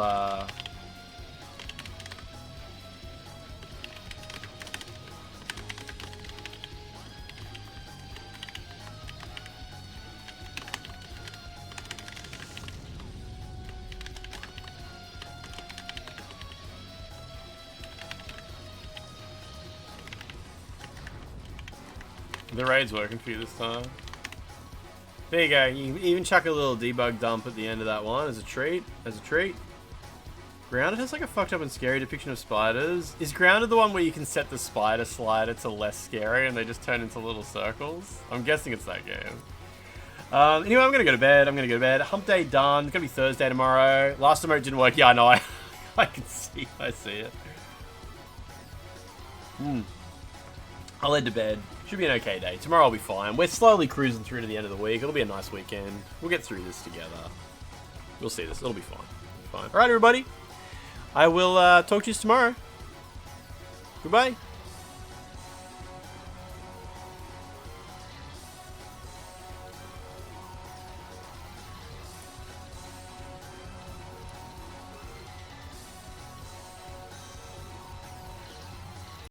The raid's working for you this time. There you go. You can even chuck a little debug dump at the end of that one as a treat. Grounded has like a fucked up and scary depiction of spiders. Is Grounded the one where you can set the spider slider to less scary and they just turn into little circles? I'm guessing it's that game. Anyway, I'm gonna go to bed. Hump day done. It's gonna be Thursday tomorrow. Last emote didn't work. Yeah, I know. I can see. I see it. I'll head to bed. Should be an okay day. Tomorrow I'll be fine. We're slowly cruising through to the end of the week. It'll be a nice weekend. We'll get through this together. We'll see this. It'll be fine. Alright, everybody. I will talk to you tomorrow. Goodbye.